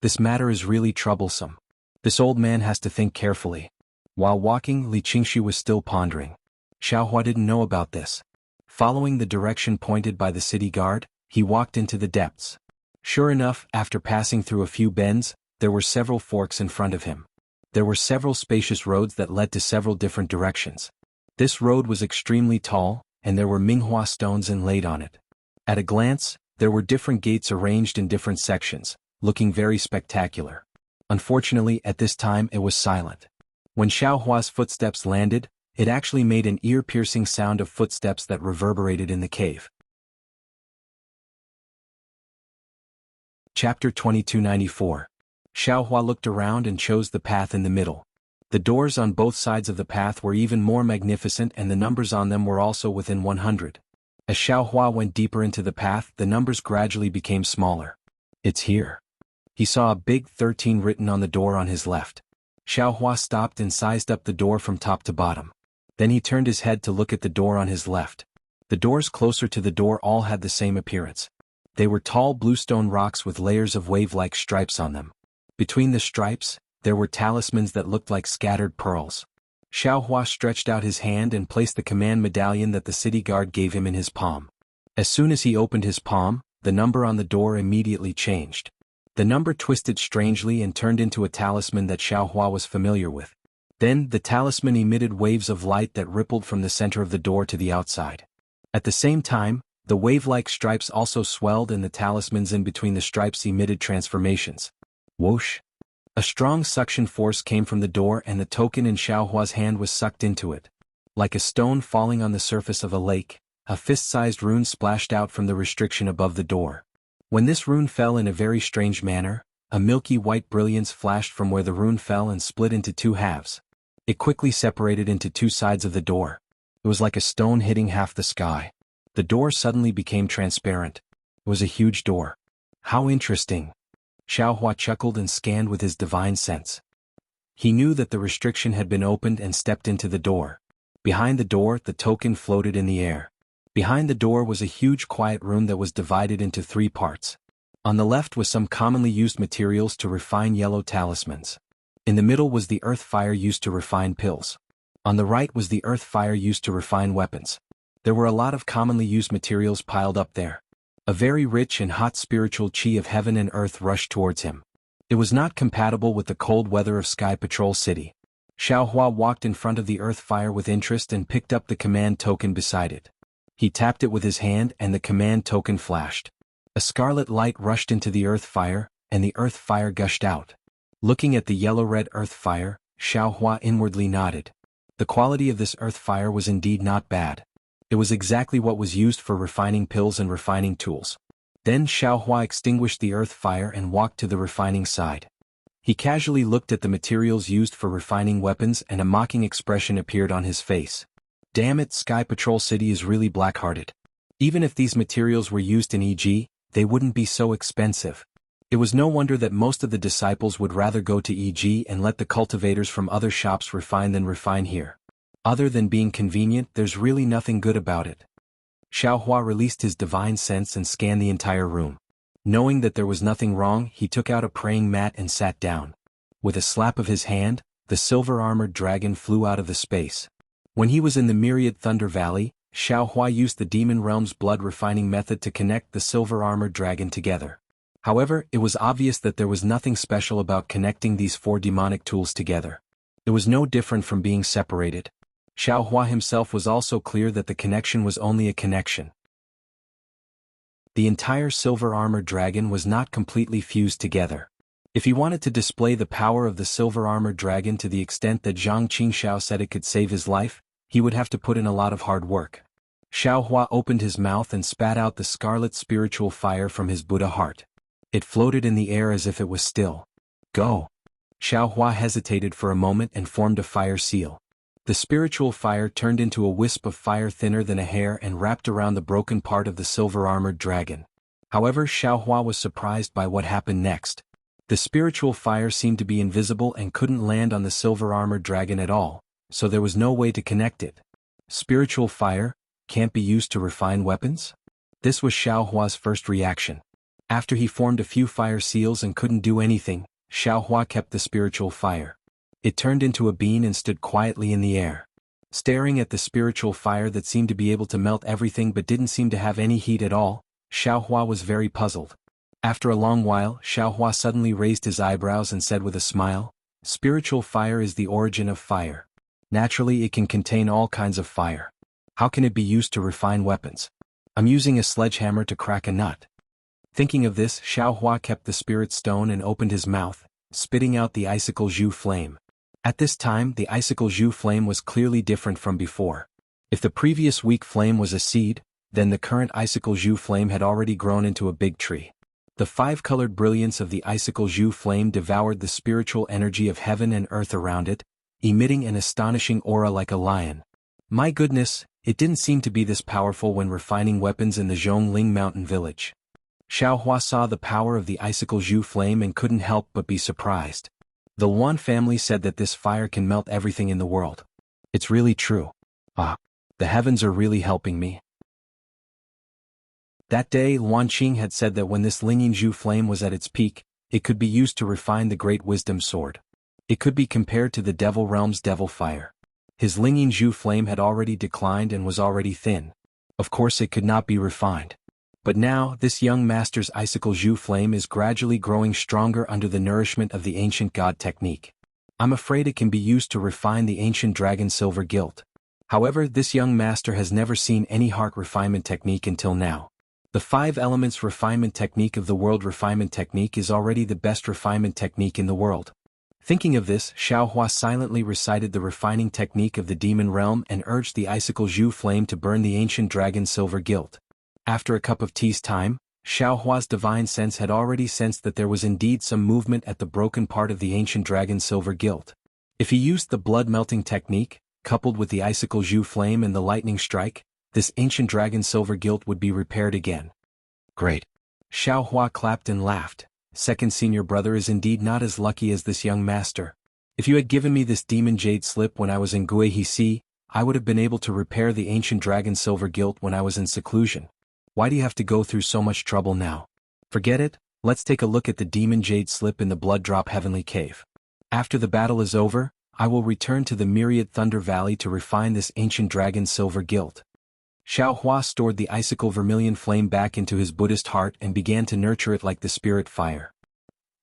This matter is really troublesome. This old man has to think carefully. While walking, Li Qingshu was still pondering. Xiaohua didn't know about this. Following the direction pointed by the city guard, he walked into the depths. Sure enough, after passing through a few bends, there were several forks in front of him. There were several spacious roads that led to several different directions. This road was extremely tall, and there were Minghua stones inlaid on it. At a glance, there were different gates arranged in different sections, looking very spectacular. Unfortunately, at this time it was silent. When Xiaohua's footsteps landed, it actually made an ear-piercing sound of footsteps that reverberated in the cave. Chapter 2294. Xiaohua looked around and chose the path in the middle. The doors on both sides of the path were even more magnificent, and the numbers on them were also within 100. As Xiaohua went deeper into the path, the numbers gradually became smaller. It's here. He saw a big 13 written on the door on his left. Xiaohua stopped and sized up the door from top to bottom. Then he turned his head to look at the door on his left. The doors closer to the door all had the same appearance. They were tall bluestone rocks with layers of wave-like stripes on them. Between the stripes, there were talismans that looked like scattered pearls. Xiaohua stretched out his hand and placed the command medallion that the city guard gave him in his palm. As soon as he opened his palm, the number on the door immediately changed. The number twisted strangely and turned into a talisman that Xiaohua was familiar with. Then, the talisman emitted waves of light that rippled from the center of the door to the outside. At the same time, the wave-like stripes also swelled, and the talismans in between the stripes emitted transformations. Whoosh! A strong suction force came from the door, and the token in Xiaohua's hand was sucked into it. Like a stone falling on the surface of a lake, a fist-sized rune splashed out from the restriction above the door. When this rune fell in a very strange manner, a milky white brilliance flashed from where the rune fell and split into two halves. It quickly separated into two sides of the door. It was like a stone hitting half the sky. The door suddenly became transparent. It was a huge door. How interesting! Xiaohua chuckled and scanned with his divine sense. He knew that the restriction had been opened and stepped into the door. Behind the door, the token floated in the air. Behind the door was a huge quiet room that was divided into three parts. On the left was some commonly used materials to refine yellow talismans. In the middle was the earth fire used to refine pills. On the right was the earth fire used to refine weapons. There were a lot of commonly used materials piled up there. A very rich and hot spiritual chi of heaven and earth rushed towards him. It was not compatible with the cold weather of Sky Patrol City. Xiaohua walked in front of the earth fire with interest and picked up the command token beside it. He tapped it with his hand and the command token flashed. A scarlet light rushed into the earth fire, and the earth fire gushed out. Looking at the yellow-red earth fire, Xiaohua inwardly nodded. The quality of this earth fire was indeed not bad. It was exactly what was used for refining pills and refining tools. Then Xiaohua extinguished the earth fire and walked to the refining side. He casually looked at the materials used for refining weapons, and a mocking expression appeared on his face. Damn it, Sky Patrol City is really black-hearted. Even if these materials were used in EG, they wouldn't be so expensive. It was no wonder that most of the disciples would rather go to EG and let the cultivators from other shops refine than refine here. Other than being convenient, there's really nothing good about it. Xiaohua released his divine sense and scanned the entire room. Knowing that there was nothing wrong, he took out a praying mat and sat down. With a slap of his hand, the silver-armored dragon flew out of the space. When he was in the Myriad Thunder Valley, Xiaohua used the Demon Realm's blood refining method to connect the silver-armored dragon together. However, it was obvious that there was nothing special about connecting these four demonic tools together. It was no different from being separated. Xiaohua himself was also clear that the connection was only a connection. The entire silver-armored dragon was not completely fused together. If he wanted to display the power of the silver-armored dragon to the extent that Zhang Qingxiao said it could save his life, he would have to put in a lot of hard work. Xiaohua opened his mouth and spat out the scarlet spiritual fire from his Buddha heart. It floated in the air as if it was still. Go! Xiaohua hesitated for a moment and formed a fire seal. The spiritual fire turned into a wisp of fire thinner than a hair and wrapped around the broken part of the silver-armored dragon. However, Xiaohua was surprised by what happened next. The spiritual fire seemed to be invisible and couldn't land on the silver-armored dragon at all, so there was no way to connect it. Spiritual fire can't be used to refine weapons? This was Xiaohua's first reaction. After he formed a few fire seals and couldn't do anything, Xiaohua kept the spiritual fire. It turned into a bean and stood quietly in the air. Staring at the spiritual fire that seemed to be able to melt everything but didn't seem to have any heat at all, Xiaohua was very puzzled. After a long while, Xiaohua suddenly raised his eyebrows and said with a smile, "Spiritual fire is the origin of fire. Naturally, it can contain all kinds of fire. How can it be used to refine weapons? I'm using a sledgehammer to crack a nut." Thinking of this, Xiaohua kept the spirit stone and opened his mouth, spitting out the icicle Zhu flame. At this time, the icicle Zhu flame was clearly different from before. If the previous weak flame was a seed, then the current icicle Zhu flame had already grown into a big tree. The five-colored brilliance of the icicle Zhu flame devoured the spiritual energy of heaven and earth around it, emitting an astonishing aura like a lion. My goodness, it didn't seem to be this powerful when refining weapons in the Zhongling mountain village. Xiaohua saw the power of the icicle Zhu flame and couldn't help but be surprised. The Luan family said that this fire can melt everything in the world. It's really true. The heavens are really helping me. That day, Luan Qing had said that when this Lingyin Zhu flame was at its peak, it could be used to refine the Great Wisdom Sword. It could be compared to the Devil Realm's Devil Fire. His Lingyin Zhu flame had already declined and was already thin. Of course it could not be refined. But now, this young master's icicle Zhu flame is gradually growing stronger under the nourishment of the ancient god technique. I'm afraid it can be used to refine the ancient dragon silver gilt. However, this young master has never seen any heart refinement technique until now. The 5 elements refinement technique of the world refinement technique is already the best refinement technique in the world. Thinking of this, Xiaohua silently recited the refining technique of the demon realm and urged the icicle Zhu flame to burn the ancient dragon silver gilt. After a cup of tea's time, Xiaohua's divine sense had already sensed that there was indeed some movement at the broken part of the ancient dragon silver gilt. If he used the blood-melting technique, coupled with the icicle Zhu flame and the lightning strike, this ancient dragon silver gilt would be repaired again. Great. Xiaohua clapped and laughed. Second senior brother is indeed not as lucky as this young master. If you had given me this demon jade slip when I was in Guihisi, I would have been able to repair the ancient dragon silver gilt when I was in seclusion. Why do you have to go through so much trouble now? Forget it, let's take a look at the demon jade slip in the blood drop heavenly cave. After the battle is over, I will return to the myriad thunder valley to refine this ancient dragon silver gilt. Xiaohua stored the icicle vermilion flame back into his Buddhist heart and began to nurture it like the spirit fire.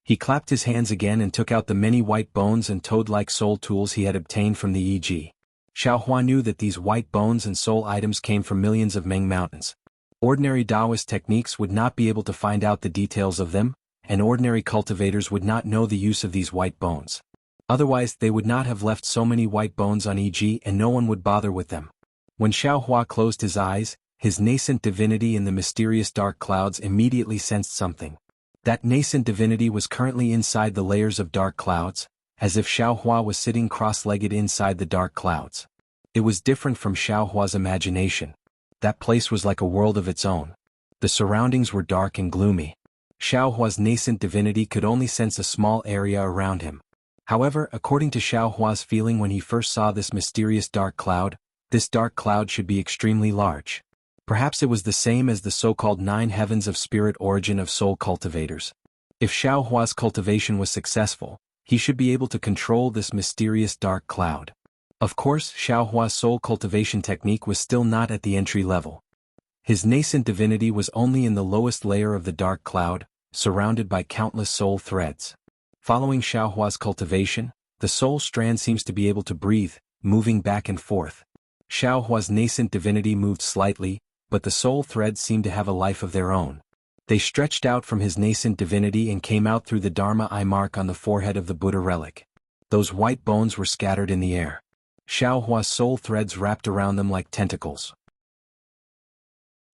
He clapped his hands again and took out the many white bones and toad-like soul tools he had obtained from the Yi. Xiaohua knew that these white bones and soul items came from millions of Meng mountains. Ordinary Taoist techniques would not be able to find out the details of them, and ordinary cultivators would not know the use of these white bones. Otherwise they would not have left so many white bones on Yi and no one would bother with them. When Xiaohua closed his eyes, his nascent divinity in the mysterious dark clouds immediately sensed something. That nascent divinity was currently inside the layers of dark clouds, as if Xiaohua was sitting cross-legged inside the dark clouds. It was different from Xiaohua's imagination. That place was like a world of its own. The surroundings were dark and gloomy. Xiaohua's nascent divinity could only sense a small area around him. However, according to Xiaohua's feeling when he first saw this mysterious dark cloud, this dark cloud should be extremely large. Perhaps it was the same as the so-called 9 heavens of spirit origin of soul cultivators. If Xiaohua's cultivation was successful, he should be able to control this mysterious dark cloud. Of course, Xiaohua's soul cultivation technique was still not at the entry level. His nascent divinity was only in the lowest layer of the dark cloud, surrounded by countless soul threads. Following Xiaohua's cultivation, the soul strand seems to be able to breathe, moving back and forth. Xiaohua's nascent divinity moved slightly, but the soul threads seemed to have a life of their own. They stretched out from his nascent divinity and came out through the Dharma eye mark on the forehead of the Buddha relic. Those white bones were scattered in the air. Xiaohua's soul threads wrapped around them like tentacles.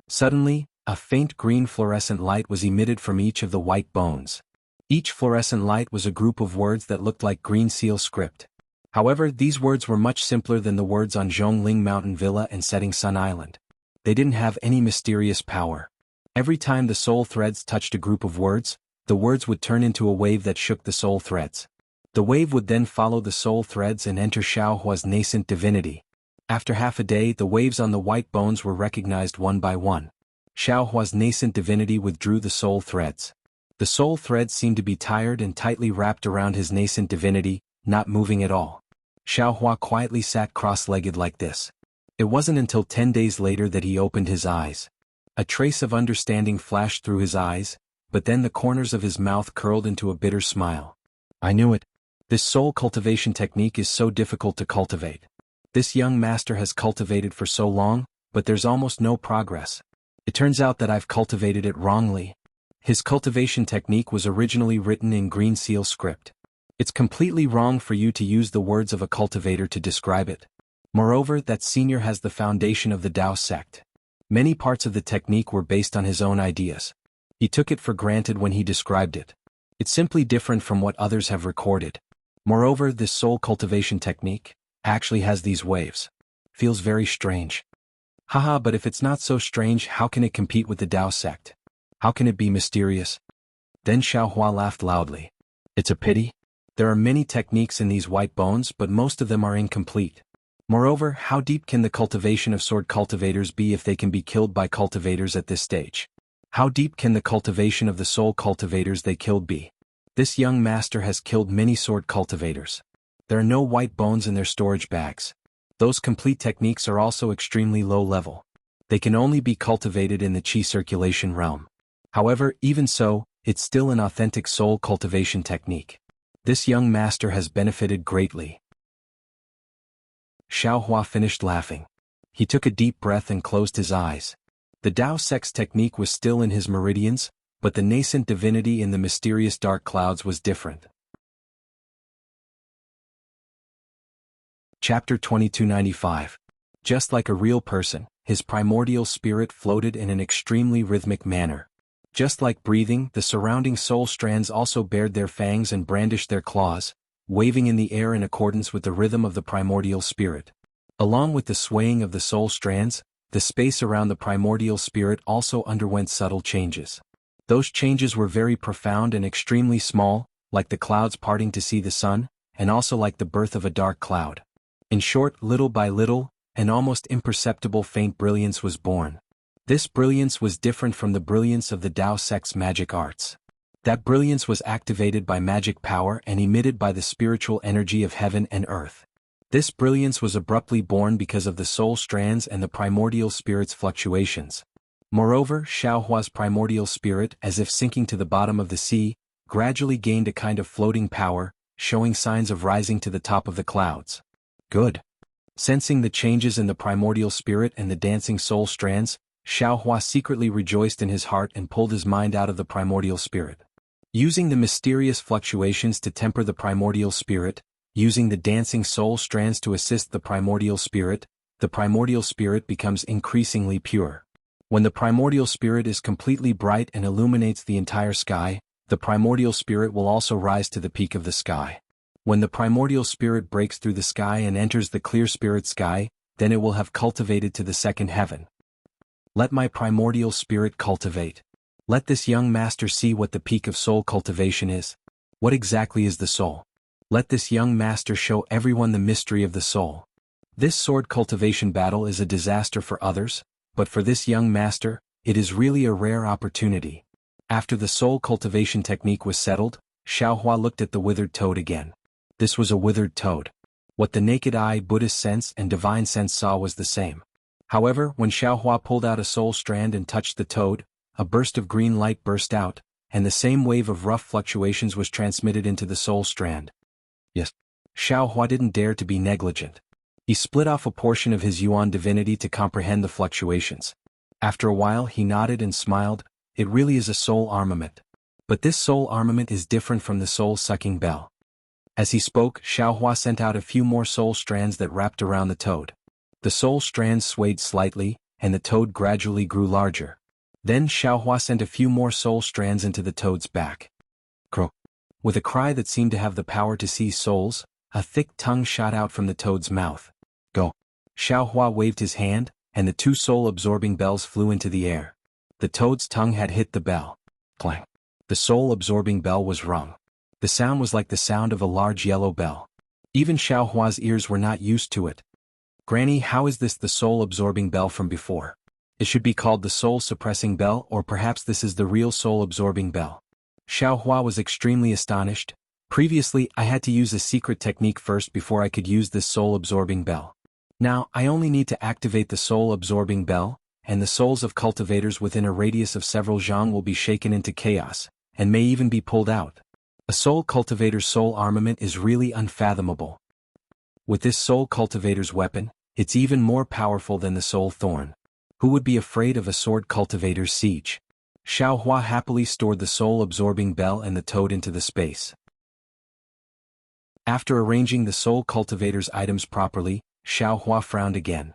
Suddenly, a faint green fluorescent light was emitted from each of the white bones. Each fluorescent light was a group of words that looked like green seal script. However, these words were much simpler than the words on Zhongling Mountain Villa and Setting Sun Island. They didn't have any mysterious power. Every time the soul threads touched a group of words, the words would turn into a wave that shook the soul threads. The wave would then follow the soul threads and enter Xiaohua's nascent divinity. After half a day, the waves on the white bones were recognized one by one. Xiaohua's nascent divinity withdrew the soul threads. The soul threads seemed to be tired and tightly wrapped around his nascent divinity, not moving at all. Xiaohua quietly sat cross-legged like this. It wasn't until 10 days later that he opened his eyes. A trace of understanding flashed through his eyes, but then the corners of his mouth curled into a bitter smile. I knew it. This soul cultivation technique is so difficult to cultivate. This young master has cultivated for so long, but there's almost no progress. It turns out that I've cultivated it wrongly. His cultivation technique was originally written in green seal script. It's completely wrong for you to use the words of a cultivator to describe it. Moreover, that senior has the foundation of the Tao sect. Many parts of the technique were based on his own ideas. He took it for granted when he described it. It's simply different from what others have recorded. Moreover, this soul cultivation technique actually has these waves. Feels very strange. Haha, but if it's not so strange, how can it compete with the Tao sect? How can it be mysterious? Then Xiaohua laughed loudly. It's a pity. There are many techniques in these white bones, but most of them are incomplete. Moreover, how deep can the cultivation of sword cultivators be if they can be killed by cultivators at this stage? How deep can the cultivation of the soul cultivators they killed be? This young master has killed many sword cultivators. There are no white bones in their storage bags. Those complete techniques are also extremely low level. They can only be cultivated in the qi circulation realm. However, even so, it's still an authentic soul cultivation technique. This young master has benefited greatly. Xiaohua finished laughing. He took a deep breath and closed his eyes. The Tao sect's technique was still in his meridians, but the nascent divinity in the mysterious dark clouds was different. Chapter 2295. Just like a real person, his primordial spirit floated in an extremely rhythmic manner. Just like breathing, the surrounding soul strands also bared their fangs and brandished their claws, waving in the air in accordance with the rhythm of the primordial spirit. Along with the swaying of the soul strands, the space around the primordial spirit also underwent subtle changes. Those changes were very profound and extremely small, like the clouds parting to see the sun, and also like the birth of a dark cloud. In short, little by little, an almost imperceptible faint brilliance was born. This brilliance was different from the brilliance of the Tao sect's magic arts. That brilliance was activated by magic power and emitted by the spiritual energy of heaven and earth. This brilliance was abruptly born because of the soul strands and the primordial spirit's fluctuations. Moreover, Xiaohua's primordial spirit, as if sinking to the bottom of the sea, gradually gained a kind of floating power, showing signs of rising to the top of the clouds. Good. Sensing the changes in the primordial spirit and the dancing soul strands, Xiaohua secretly rejoiced in his heart and pulled his mind out of the primordial spirit. Using the mysterious fluctuations to temper the primordial spirit, using the dancing soul strands to assist the primordial spirit becomes increasingly pure. When the primordial spirit is completely bright and illuminates the entire sky, the primordial spirit will also rise to the peak of the sky. When the primordial spirit breaks through the sky and enters the clear spirit sky, then it will have cultivated to the second heaven. Let my primordial spirit cultivate. Let this young master see what the peak of soul cultivation is. What exactly is the soul? Let this young master show everyone the mystery of the soul. This sword cultivation battle is a disaster for others, but for this young master, it is really a rare opportunity. After the soul cultivation technique was settled, Xiaohua looked at the withered toad again. This was a withered toad. What the naked eye, Buddhist sense and divine sense saw was the same. However, when Xiaohua pulled out a soul strand and touched the toad, a burst of green light burst out, and the same wave of rough fluctuations was transmitted into the soul strand. Yes. Xiaohua didn't dare to be negligent. He split off a portion of his yuan divinity to comprehend the fluctuations. After a while he nodded and smiled. It really is a soul armament. But this soul armament is different from the soul-sucking bell. As he spoke, Xiaohua sent out a few more soul strands that wrapped around the toad. The soul strands swayed slightly, and the toad gradually grew larger. Then Xiaohua sent a few more soul strands into the toad's back. Croak. With a cry that seemed to have the power to seize souls, a thick tongue shot out from the toad's mouth. Go. Xiaohua waved his hand, and the two soul-absorbing bells flew into the air. The toad's tongue had hit the bell. Clang. The soul-absorbing bell was rung. The sound was like the sound of a large yellow bell. Even Xiaohua's ears were not used to it. Granny, how is this the soul-absorbing bell from before? It should be called the soul-suppressing bell, or perhaps this is the real soul-absorbing bell. Xiaohua was extremely astonished. Previously, I had to use a secret technique first before I could use this soul-absorbing bell. Now, I only need to activate the soul-absorbing bell, and the souls of cultivators within a radius of several zhang will be shaken into chaos, and may even be pulled out. A soul cultivator's soul armament is really unfathomable. With this soul cultivator's weapon, it's even more powerful than the soul thorn. Who would be afraid of a sword cultivator's siege? Xiaohua happily stored the soul-absorbing bell and the toad into the space. After arranging the soul cultivator's items properly, Xiaohua frowned again.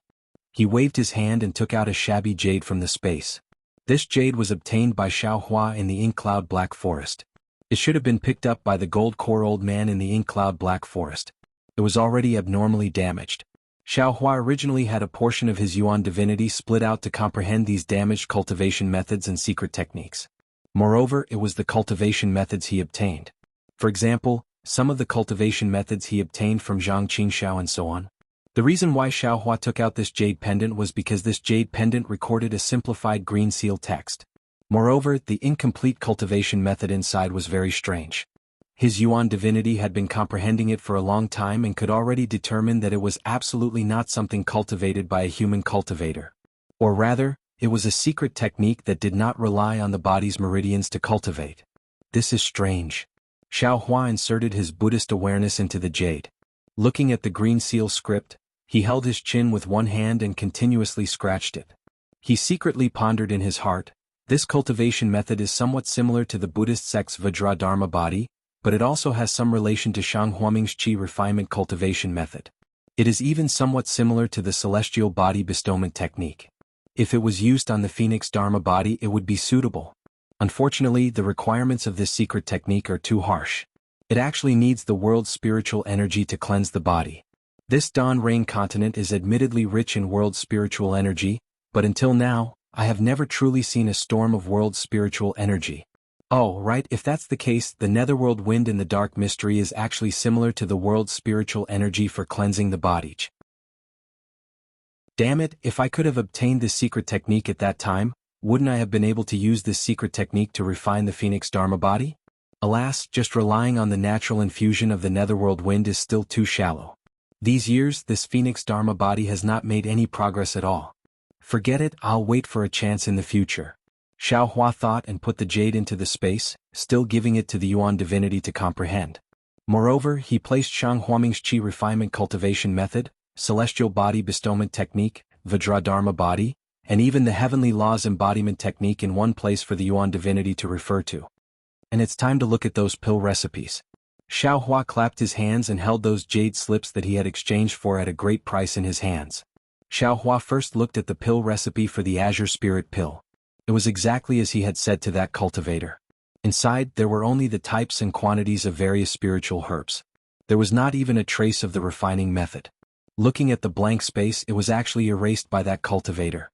He waved his hand and took out a shabby jade from the space. This jade was obtained by Xiaohua in the Ink Cloud Black Forest. It should have been picked up by the gold core old man in the Ink Cloud Black Forest. It was already abnormally damaged. Xiaohua originally had a portion of his Yuan divinity split out to comprehend these damaged cultivation methods and secret techniques. Moreover, it was the cultivation methods he obtained. For example, some of the cultivation methods he obtained from Zhang Qingxiao and so on. The reason why Xiaohua took out this jade pendant was because this jade pendant recorded a simplified green seal text. Moreover, the incomplete cultivation method inside was very strange. His Yuan divinity had been comprehending it for a long time and could already determine that it was absolutely not something cultivated by a human cultivator. Or rather, it was a secret technique that did not rely on the body's meridians to cultivate. This is strange. Xiaohua inserted his Buddhist awareness into the jade. Looking at the green seal script, he held his chin with one hand and continuously scratched it. He secretly pondered in his heart, this cultivation method is somewhat similar to the Buddhist sect's Vajradharma body, but it also has some relation to Shang Huaming's Qi refinement cultivation method. It is even somewhat similar to the celestial body bestowment technique. If it was used on the Phoenix Dharma body, it would be suitable. Unfortunately, the requirements of this secret technique are too harsh. It actually needs the world's spiritual energy to cleanse the body. This Dawn Rain continent is admittedly rich in world spiritual energy, but until now, I have never truly seen a storm of world spiritual energy. Oh, right, if that's the case, the netherworld wind in the dark mystery is actually similar to the world's spiritual energy for cleansing the body. Damn it, if I could have obtained this secret technique at that time, wouldn't I have been able to use this secret technique to refine the Phoenix Dharma body? Alas, just relying on the natural infusion of the netherworld wind is still too shallow. These years, this Phoenix Dharma body has not made any progress at all. Forget it, I'll wait for a chance in the future. Xiaohua thought and put the jade into the space, still giving it to the Yuan divinity to comprehend. Moreover, he placed Shang Huaming's Qi refinement cultivation method, celestial body bestowment technique, Vajradharma body, and even the heavenly laws embodiment technique in one place for the Yuan divinity to refer to. And it's time to look at those pill recipes. Xiaohua clapped his hands and held those jade slips that he had exchanged for at a great price in his hands. Xiaohua first looked at the pill recipe for the Azure Spirit pill. It was exactly as he had said to that cultivator. Inside, there were only the types and quantities of various spiritual herbs. There was not even a trace of the refining method. Looking at the blank space, it was actually erased by that cultivator.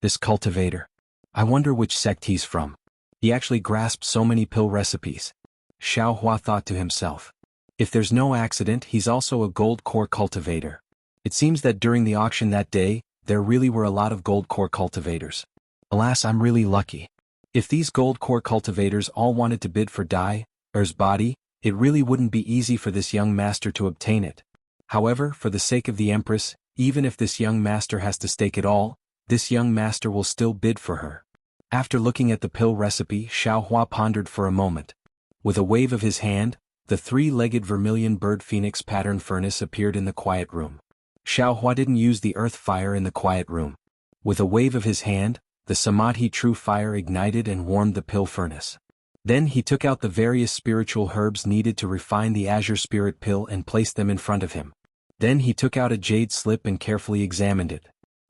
This cultivator. I wonder which sect he's from. He actually grasped so many pill recipes. Xiaohua thought to himself. If there's no accident, he's also a gold core cultivator. It seems that during the auction that day, there really were a lot of gold core cultivators. Alas, I'm really lucky. If these gold core cultivators all wanted to bid for Dai Er's body, it really wouldn't be easy for this young master to obtain it. However, for the sake of the Empress, even if this young master has to stake it all, this young master will still bid for her. After looking at the pill recipe, Xiaohua pondered for a moment. With a wave of his hand, the three-legged vermilion bird phoenix pattern furnace appeared in the quiet room. Xiaohua didn't use the earth fire in the quiet room. With a wave of his hand, the Samadhi true fire ignited and warmed the pill furnace. Then he took out the various spiritual herbs needed to refine the Azure Spirit pill and placed them in front of him. Then he took out a jade slip and carefully examined it.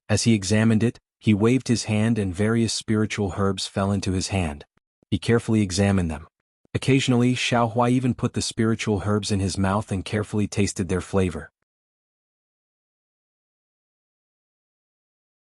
As he examined it, he waved his hand and various spiritual herbs fell into his hand. He carefully examined them. Occasionally, Xiaohua even put the spiritual herbs in his mouth and carefully tasted their flavor.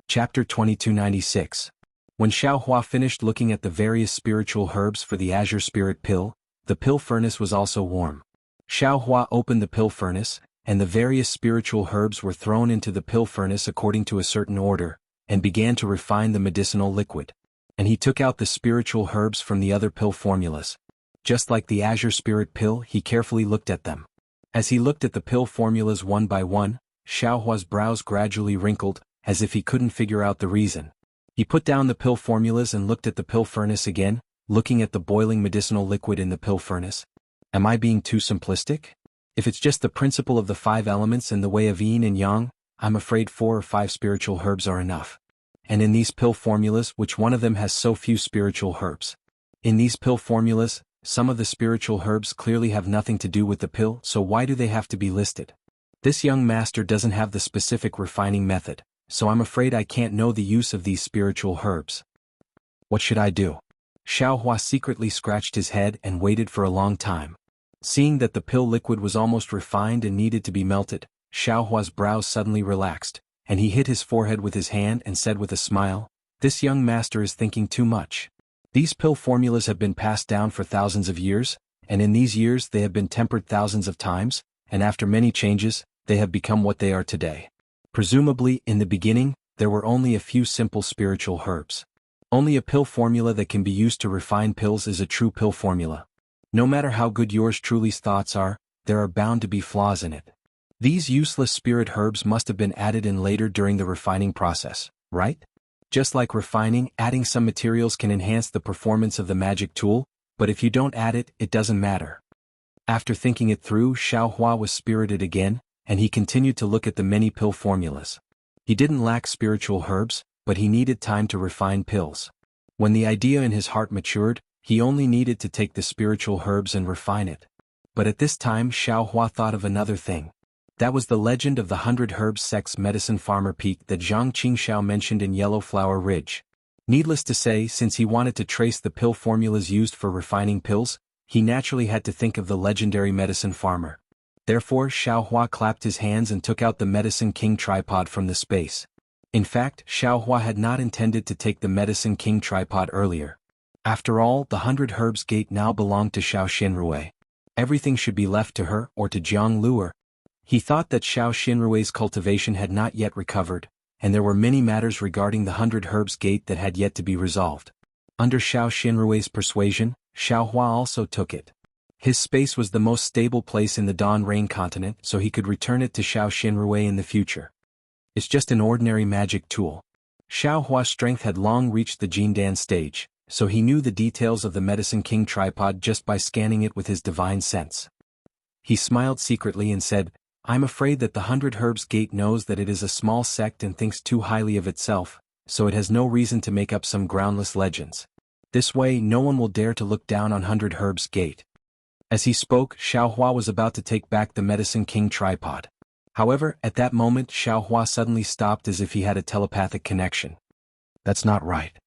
Chapter 2296. When Xiao Hua finished looking at the various spiritual herbs for the Azure Spirit Pill, the pill furnace was also warm. Xiao Hua opened the pill furnace, and the various spiritual herbs were thrown into the pill furnace according to a certain order, and began to refine the medicinal liquid. And he took out the spiritual herbs from the other pill formulas. Just like the Azure Spirit Pill, he carefully looked at them. As he looked at the pill formulas one by one, Xiao Hua's brows gradually wrinkled, as if he couldn't figure out the reason. He put down the pill formulas and looked at the pill furnace again, looking at the boiling medicinal liquid in the pill furnace. Am I being too simplistic? If it's just the principle of the 5 elements and the way of yin and yang, I'm afraid 4 or 5 spiritual herbs are enough. And in these pill formulas, which one of them has so few spiritual herbs? In these pill formulas, some of the spiritual herbs clearly have nothing to do with the pill, so why do they have to be listed? This young master doesn't have the specific refining method, so I'm afraid I can't know the use of these spiritual herbs. What should I do? Xiao Hua secretly scratched his head and waited for a long time. Seeing that the pill liquid was almost refined and needed to be melted, Xiao Hua's brows suddenly relaxed, and he hit his forehead with his hand and said with a smile, "This young master is thinking too much. These pill formulas have been passed down for thousands of years, and in these years they have been tempered thousands of times, and after many changes, they have become what they are today. Presumably, in the beginning, there were only a few simple spiritual herbs. Only a pill formula that can be used to refine pills is a true pill formula. No matter how good yours truly's thoughts are, there are bound to be flaws in it. These useless spirit herbs must have been added in later during the refining process, right? Just like refining, adding some materials can enhance the performance of the magic tool, but if you don't add it, it doesn't matter." After thinking it through, Xiao Hua was spirited again, and he continued to look at the many pill formulas. He didn't lack spiritual herbs, but he needed time to refine pills. When the idea in his heart matured, he only needed to take the spiritual herbs and refine it. But at this time Xiao Hua thought of another thing. That was the legend of the 100 Herbs Sect's Medicine Farmer Peak that Zhang Qingxiao mentioned in Yellow Flower Ridge. Needless to say, since he wanted to trace the pill formulas used for refining pills, he naturally had to think of the legendary medicine farmer. Therefore Xiao Hua clapped his hands and took out the Medicine King tripod from the space. In fact, Xiao Hua had not intended to take the Medicine King tripod earlier. After all, the 100 Herbs Gate now belonged to Xiao Xinruei. Everything should be left to her or to Jianghu. He thought that Xiao Xinrui's cultivation had not yet recovered, and there were many matters regarding the 100 Herbs Gate that had yet to be resolved. Under Xiao Xinrui's persuasion, Xiao Hua also took it. His space was the most stable place in the Dawn Rain continent, so he could return it to Xiao Xinrui in the future. It's just an ordinary magic tool. Xiao Hua's strength had long reached the Jindan stage, so he knew the details of the Medicine King tripod just by scanning it with his divine sense. He smiled secretly and said, "I'm afraid that the 100 Herbs Gate knows that it is a small sect and thinks too highly of itself, so it has no reason to make up some groundless legends. This way no one will dare to look down on 100 Herbs Gate." As he spoke, Xiao Hua was about to take back the Medicine King tripod. However, at that moment Xiao Hua suddenly stopped as if he had a telepathic connection. That's not right.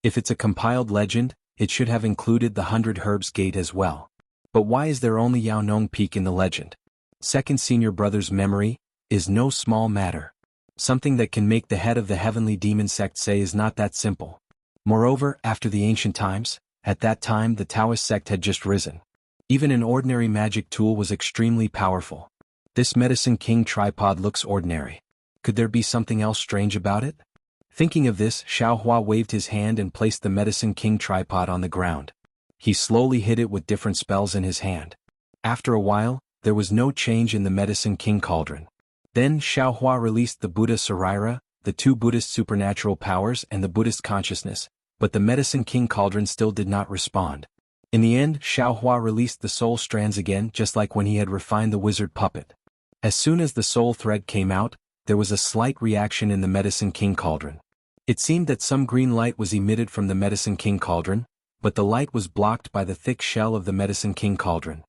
If it's a compiled legend, it should have included the 100 Herbs Gate as well. But why is there only Yaonong Peak in the legend? Second senior brother's memory is no small matter. Something that can make the head of the heavenly demon sect say is not that simple. Moreover, after the ancient times, at that time the Taoist sect had just risen. Even an ordinary magic tool was extremely powerful. This Medicine King tripod looks ordinary. Could there be something else strange about it? Thinking of this, Xiao Hua waved his hand and placed the Medicine King tripod on the ground. He slowly hit it with different spells in his hand. After a while, there was no change in the Medicine King cauldron. Then Xiao Hua released the Buddha Sarira, the 2 Buddhist supernatural powers and the Buddhist consciousness, but the Medicine King cauldron still did not respond. In the end, Xiao Hua released the soul strands again, just like when he had refined the wizard puppet. As soon as the soul thread came out, there was a slight reaction in the Medicine King cauldron. It seemed that some green light was emitted from the Medicine King cauldron, but the light was blocked by the thick shell of the Medicine King cauldron.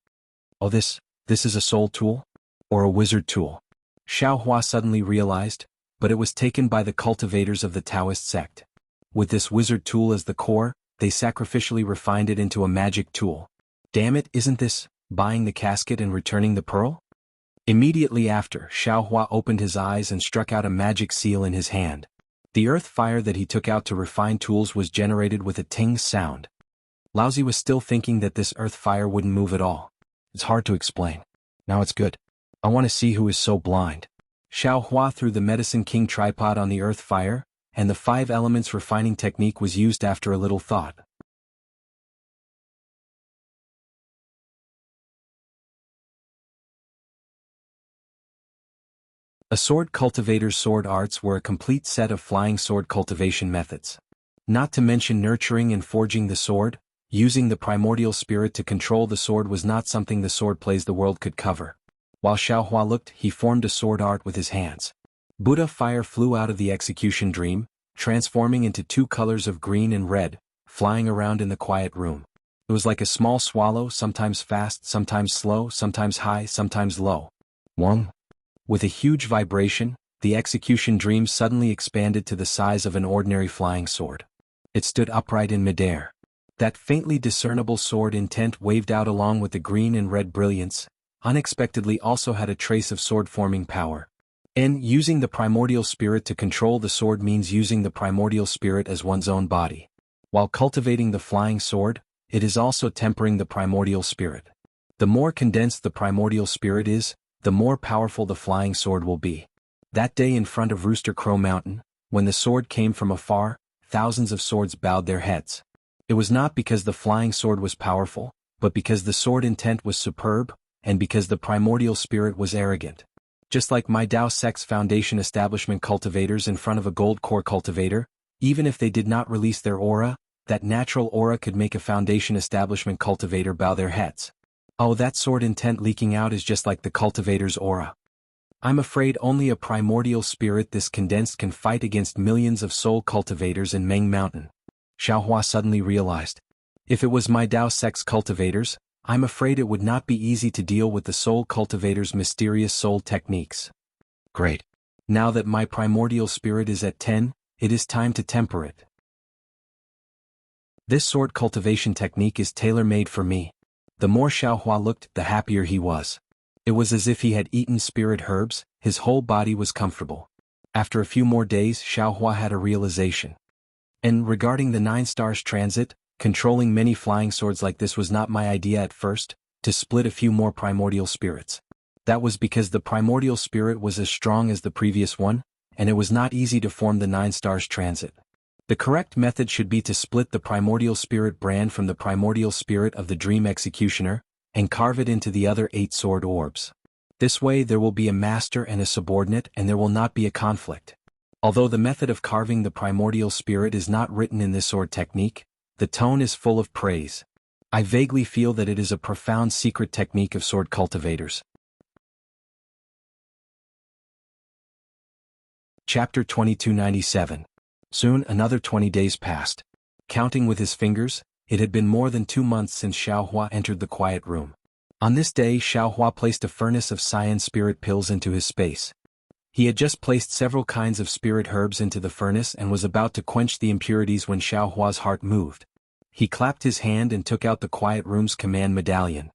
Oh, this is a soul tool? Or a wizard tool? Xiao Hua suddenly realized, but it was taken by the cultivators of the Taoist sect. With this wizard tool as the core, they sacrificially refined it into a magic tool. Damn it, isn't this buying the casket and returning the pearl? Immediately after, Xiao Hua opened his eyes and struck out a magic seal in his hand. The earth fire that he took out to refine tools was generated with a ting sound. Laozi was still thinking that this earth fire wouldn't move at all. It's hard to explain. Now it's good. I want to see who is so blind. Xiao Hua threw the Medicine King tripod on the earth fire, and the 5 elements refining technique was used after a little thought. A sword cultivator's sword arts were a complete set of flying sword cultivation methods. Not to mention nurturing and forging the sword, using the primordial spirit to control the sword was not something the sword plays the world could cover. While Xiao Hua looked, he formed a sword art with his hands. Buddha fire flew out of the execution dream, transforming into 2 colors of green and red, flying around in the quiet room. It was like a small swallow, sometimes fast, sometimes slow, sometimes high, sometimes low. Wong. With a huge vibration, the execution dream suddenly expanded to the size of an ordinary flying sword. It stood upright in midair. That faintly discernible sword intent waved out along with the green and red brilliance, unexpectedly also had a trace of sword-forming power. Using the primordial spirit to control the sword means using the primordial spirit as one's own body. While cultivating the flying sword, it is also tempering the primordial spirit. The more condensed the primordial spirit is, the more powerful the flying sword will be. That day in front of Rooster Crow Mountain, when the sword came from afar, thousands of swords bowed their heads. It was not because the flying sword was powerful, but because the sword intent was superb, and because the primordial spirit was arrogant. Just like my Dao Sect's Foundation establishment cultivators in front of a gold core cultivator, even if they did not release their aura, that natural aura could make a Foundation establishment cultivator bow their heads. Oh, that sword intent leaking out is just like the cultivator's aura. I'm afraid only a primordial spirit this condensed can fight against millions of soul cultivators in Meng Mountain. Xiao Hua suddenly realized. If it was my Dao Sect's cultivators, I'm afraid it would not be easy to deal with the soul cultivator's mysterious soul techniques. Great. Now that my primordial spirit is at 10, it is time to temper it. This sword cultivation technique is tailor-made for me. The more Xiao Hua looked, the happier he was. It was as if he had eaten spirit herbs, his whole body was comfortable. After a few more days, Xiao Hua had a realization. And regarding the 9 stars transit, controlling many flying swords like this was not my idea at first, to split a few more primordial spirits. That was because the primordial spirit was as strong as the previous one, and it was not easy to form the 9 stars transit. The correct method should be to split the primordial spirit brand from the primordial spirit of the dream executioner, and carve it into the other 8 sword orbs. This way there will be a master and a subordinate and there will not be a conflict. Although the method of carving the primordial spirit is not written in this sword technique, the tone is full of praise. I vaguely feel that it is a profound secret technique of sword cultivators. Chapter 2297. Soon another 20 days passed. Counting with his fingers, it had been more than 2 months since Xiao Hua entered the quiet room. On this day Xiao Hua placed a furnace of cyan spirit pills into his space. He had just placed several kinds of spirit herbs into the furnace and was about to quench the impurities when Xiao Hua's heart moved. He clapped his hand and took out the quiet room's command medallion.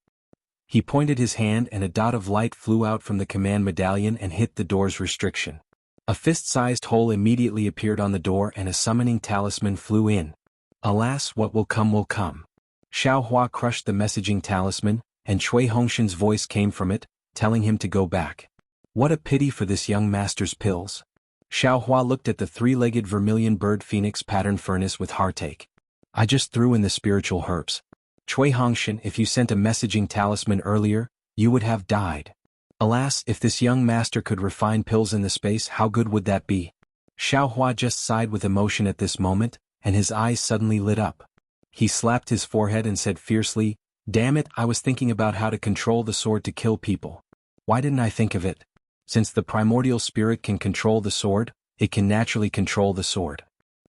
He pointed his hand and a dot of light flew out from the command medallion and hit the door's restriction. A fist-sized hole immediately appeared on the door and a summoning talisman flew in. Alas, what will come will come. Xiao Hua crushed the messaging talisman, and Cui Hongshan's voice came from it, telling him to go back. What a pity for this young master's pills. Xiao Hua looked at the 3-legged vermilion bird phoenix pattern furnace with heartache. I just threw in the spiritual herbs. Cui Hongshan, if you sent a messaging talisman earlier, you would have died. Alas, if this young master could refine pills in the space, how good would that be? Xiao Hua just sighed with emotion at this moment, and his eyes suddenly lit up. He slapped his forehead and said fiercely, "Damn it, I was thinking about how to control the sword to kill people. Why didn't I think of it? Since the primordial spirit can control the sword, it can naturally control the sword.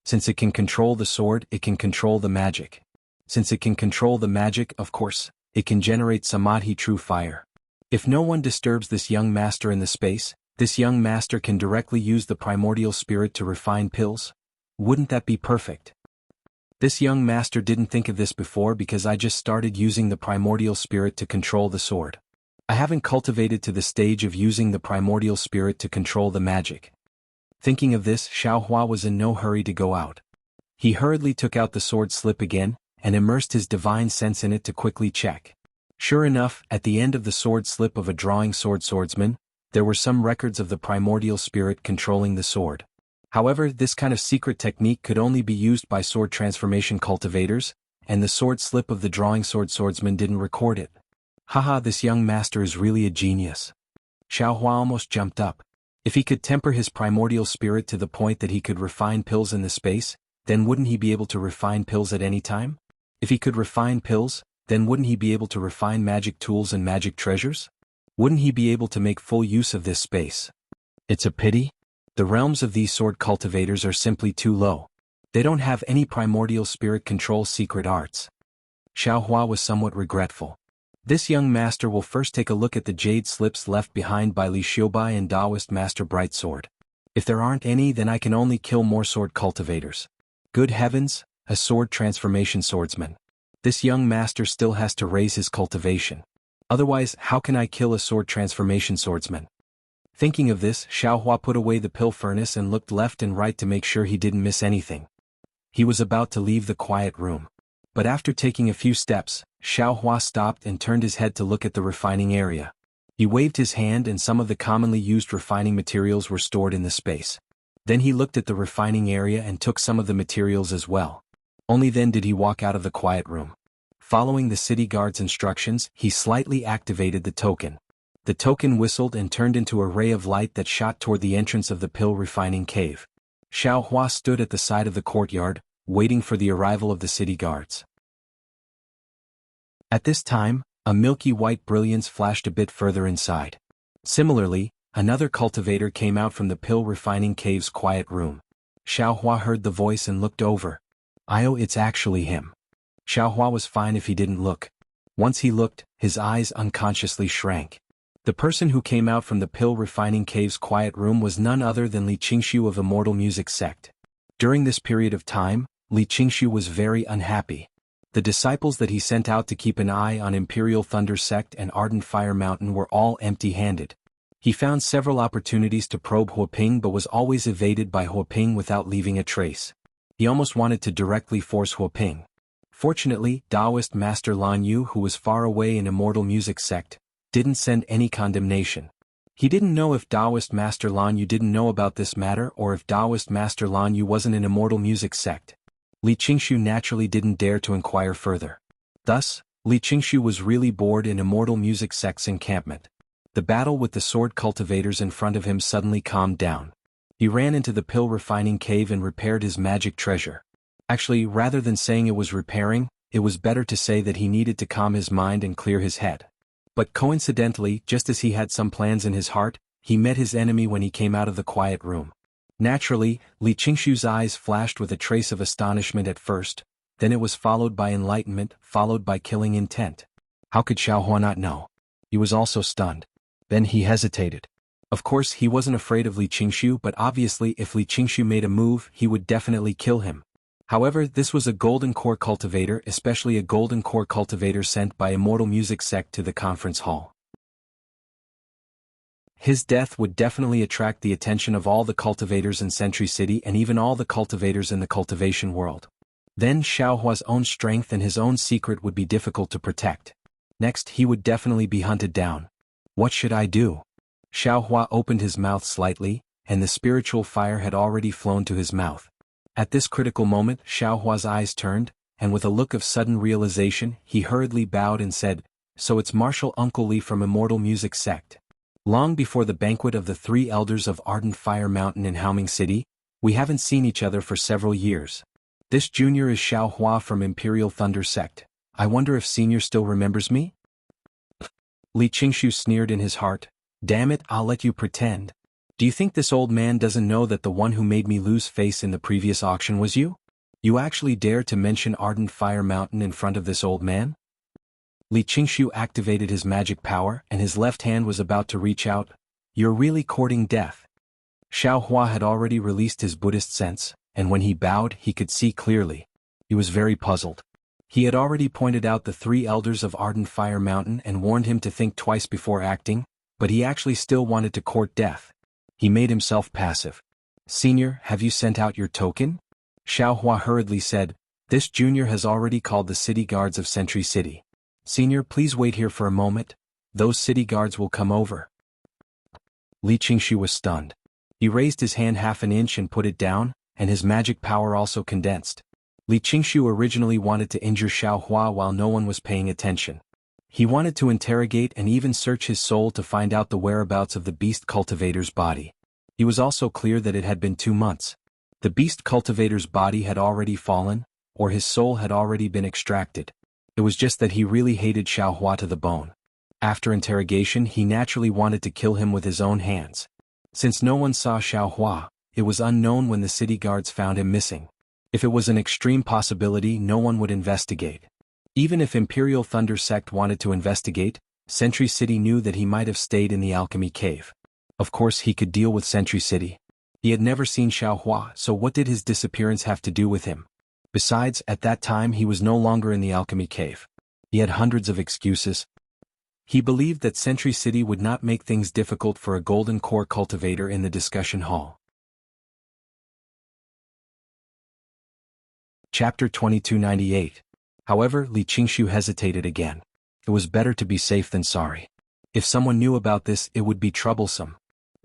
Since it can control the sword, it can control the magic. Since it can control the magic, of course, it can generate samadhi true fire. If no one disturbs this young master in the space, this young master can directly use the primordial spirit to refine pills. Wouldn't that be perfect? This young master didn't think of this before because I just started using the primordial spirit to control the sword. I haven't cultivated to the stage of using the primordial spirit to control the magic. Thinking of this, Xiaohua was in no hurry to go out. He hurriedly took out the sword slip again, and immersed his divine sense in it to quickly check. Sure enough, at the end of the sword slip of a drawing swordsman, there were some records of the primordial spirit controlling the sword. However, this kind of secret technique could only be used by sword transformation cultivators, and the sword slip of the drawing swordsman didn't record it. Haha, this young master is really a genius. Xiaohua almost jumped up. If he could temper his primordial spirit to the point that he could refine pills in the space, then wouldn't he be able to refine pills at any time? If he could refine pills, then wouldn't he be able to refine magic tools and magic treasures? Wouldn't he be able to make full use of this space? It's a pity. The realms of these sword cultivators are simply too low. They don't have any primordial spirit control secret arts. Xiaohua was somewhat regretful. This young master will first take a look at the jade slips left behind by Li Xiubai and Taoist Master Brightsword. If there aren't any, then I can only kill more sword cultivators. Good heavens, a sword transformation swordsman. This young master still has to raise his cultivation. Otherwise, how can I kill a sword transformation swordsman? Thinking of this, Xiaohua put away the pill furnace and looked left and right to make sure he didn't miss anything. He was about to leave the quiet room. But after taking a few steps, Xiaohua stopped and turned his head to look at the refining area. He waved his hand and some of the commonly used refining materials were stored in the space. Then he looked at the refining area and took some of the materials as well. Only then did he walk out of the quiet room. Following the city guard's instructions, he slightly activated the token. The token whistled and turned into a ray of light that shot toward the entrance of the pill refining cave. Xiaohua stood at the side of the courtyard, waiting for the arrival of the city guards. At this time, a milky white brilliance flashed a bit further inside. Similarly, another cultivator came out from the pill refining cave's quiet room. Xiaohua heard the voice and looked over. It's actually him. Xiaohua was fine if he didn't look. Once he looked, his eyes unconsciously shrank. The person who came out from the pill refining cave's quiet room was none other than Li Qingshu of Immortal Music Sect. During this period of time, Li Qingshu was very unhappy. The disciples that he sent out to keep an eye on Imperial Thunder Sect and Ardent Fire Mountain were all empty-handed. He found several opportunities to probe Huoping but was always evaded by Huoping without leaving a trace. He almost wanted to directly force Huoping. Fortunately, Taoist Master Lan Yu, who was far away in Immortal Music Sect, didn't send any condemnation. He didn't know if Taoist Master Lan Yu didn't know about this matter or if Taoist Master Lan Yu wasn't in Immortal Music Sect. Li Qingshu naturally didn't dare to inquire further. Thus, Li Qingshu was really bored in Immortal Music Sect's encampment. The battle with the sword cultivators in front of him suddenly calmed down. He ran into the pill refining cave and repaired his magic treasure. Actually, rather than saying it was repairing, it was better to say that he needed to calm his mind and clear his head. But coincidentally, just as he had some plans in his heart, he met his enemy when he came out of the quiet room. Naturally, Li Qingshu's eyes flashed with a trace of astonishment at first, then it was followed by enlightenment, followed by killing intent. How could Xiaohua not know? He was also stunned. Then he hesitated. Of course, he wasn't afraid of Li Qingshu, but obviously if Li Qingshu made a move, he would definitely kill him. However, this was a golden core cultivator, especially a golden core cultivator sent by Immortal Music Sect to the conference hall. His death would definitely attract the attention of all the cultivators in Sentry City and even all the cultivators in the cultivation world. Then Xiaohua's own strength and his own secret would be difficult to protect. Next, he would definitely be hunted down. What should I do? Xiaohua opened his mouth slightly, and the spiritual fire had already flown to his mouth. At this critical moment, Xiaohua's eyes turned, and with a look of sudden realization, he hurriedly bowed and said, "So it's Marshal Uncle Li from Immortal Music Sect. Long before the banquet of the three elders of Ardent Fire Mountain in Haoming City, we haven't seen each other for several years. This junior is Xiaohua from Imperial Thunder Sect. I wonder if senior still remembers me?" Li Qingshu sneered in his heart. "Damn it, I'll let you pretend. Do you think this old man doesn't know that the one who made me lose face in the previous auction was you? You actually dare to mention Ardent Fire Mountain in front of this old man?" Li Qingshu activated his magic power and his left hand was about to reach out. "You're really courting death." Xiaohua had already released his Buddhist sense, and when he bowed he could see clearly. He was very puzzled. He had already pointed out the three elders of Ardent Fire Mountain and warned him to think twice before acting, but he actually still wanted to court death. He made himself passive. Senior, have you sent out your token? Xiaohua hurriedly said, this junior has already called the city guards of Sentry City. Senior, please wait here for a moment. Those city guards will come over. Li Qingshu was stunned. He raised his hand half an inch and put it down, and his magic power also condensed. Li Qingshu originally wanted to injure Xiaohua while no one was paying attention. He wanted to interrogate and even search his soul to find out the whereabouts of the beast cultivator's body. He was also clear that it had been 2 months. The beast cultivator's body had already fallen, or his soul had already been extracted. It was just that he really hated Xiaohua to the bone. After interrogation, he naturally wanted to kill him with his own hands. Since no one saw Xiaohua, it was unknown when the city guards found him missing. If it was an extreme possibility, no one would investigate. Even if Imperial Thunder Sect wanted to investigate, Sentry City knew that he might have stayed in the alchemy cave. Of course he could deal with Sentry City. He had never seen Xiaohua, so what did his disappearance have to do with him? Besides, at that time he was no longer in the alchemy cave. He had hundreds of excuses. He believed that Sentry City would not make things difficult for a golden core cultivator in the discussion hall. Chapter 2298. However, Li Qingshu hesitated again. It was better to be safe than sorry. If someone knew about this, it would be troublesome.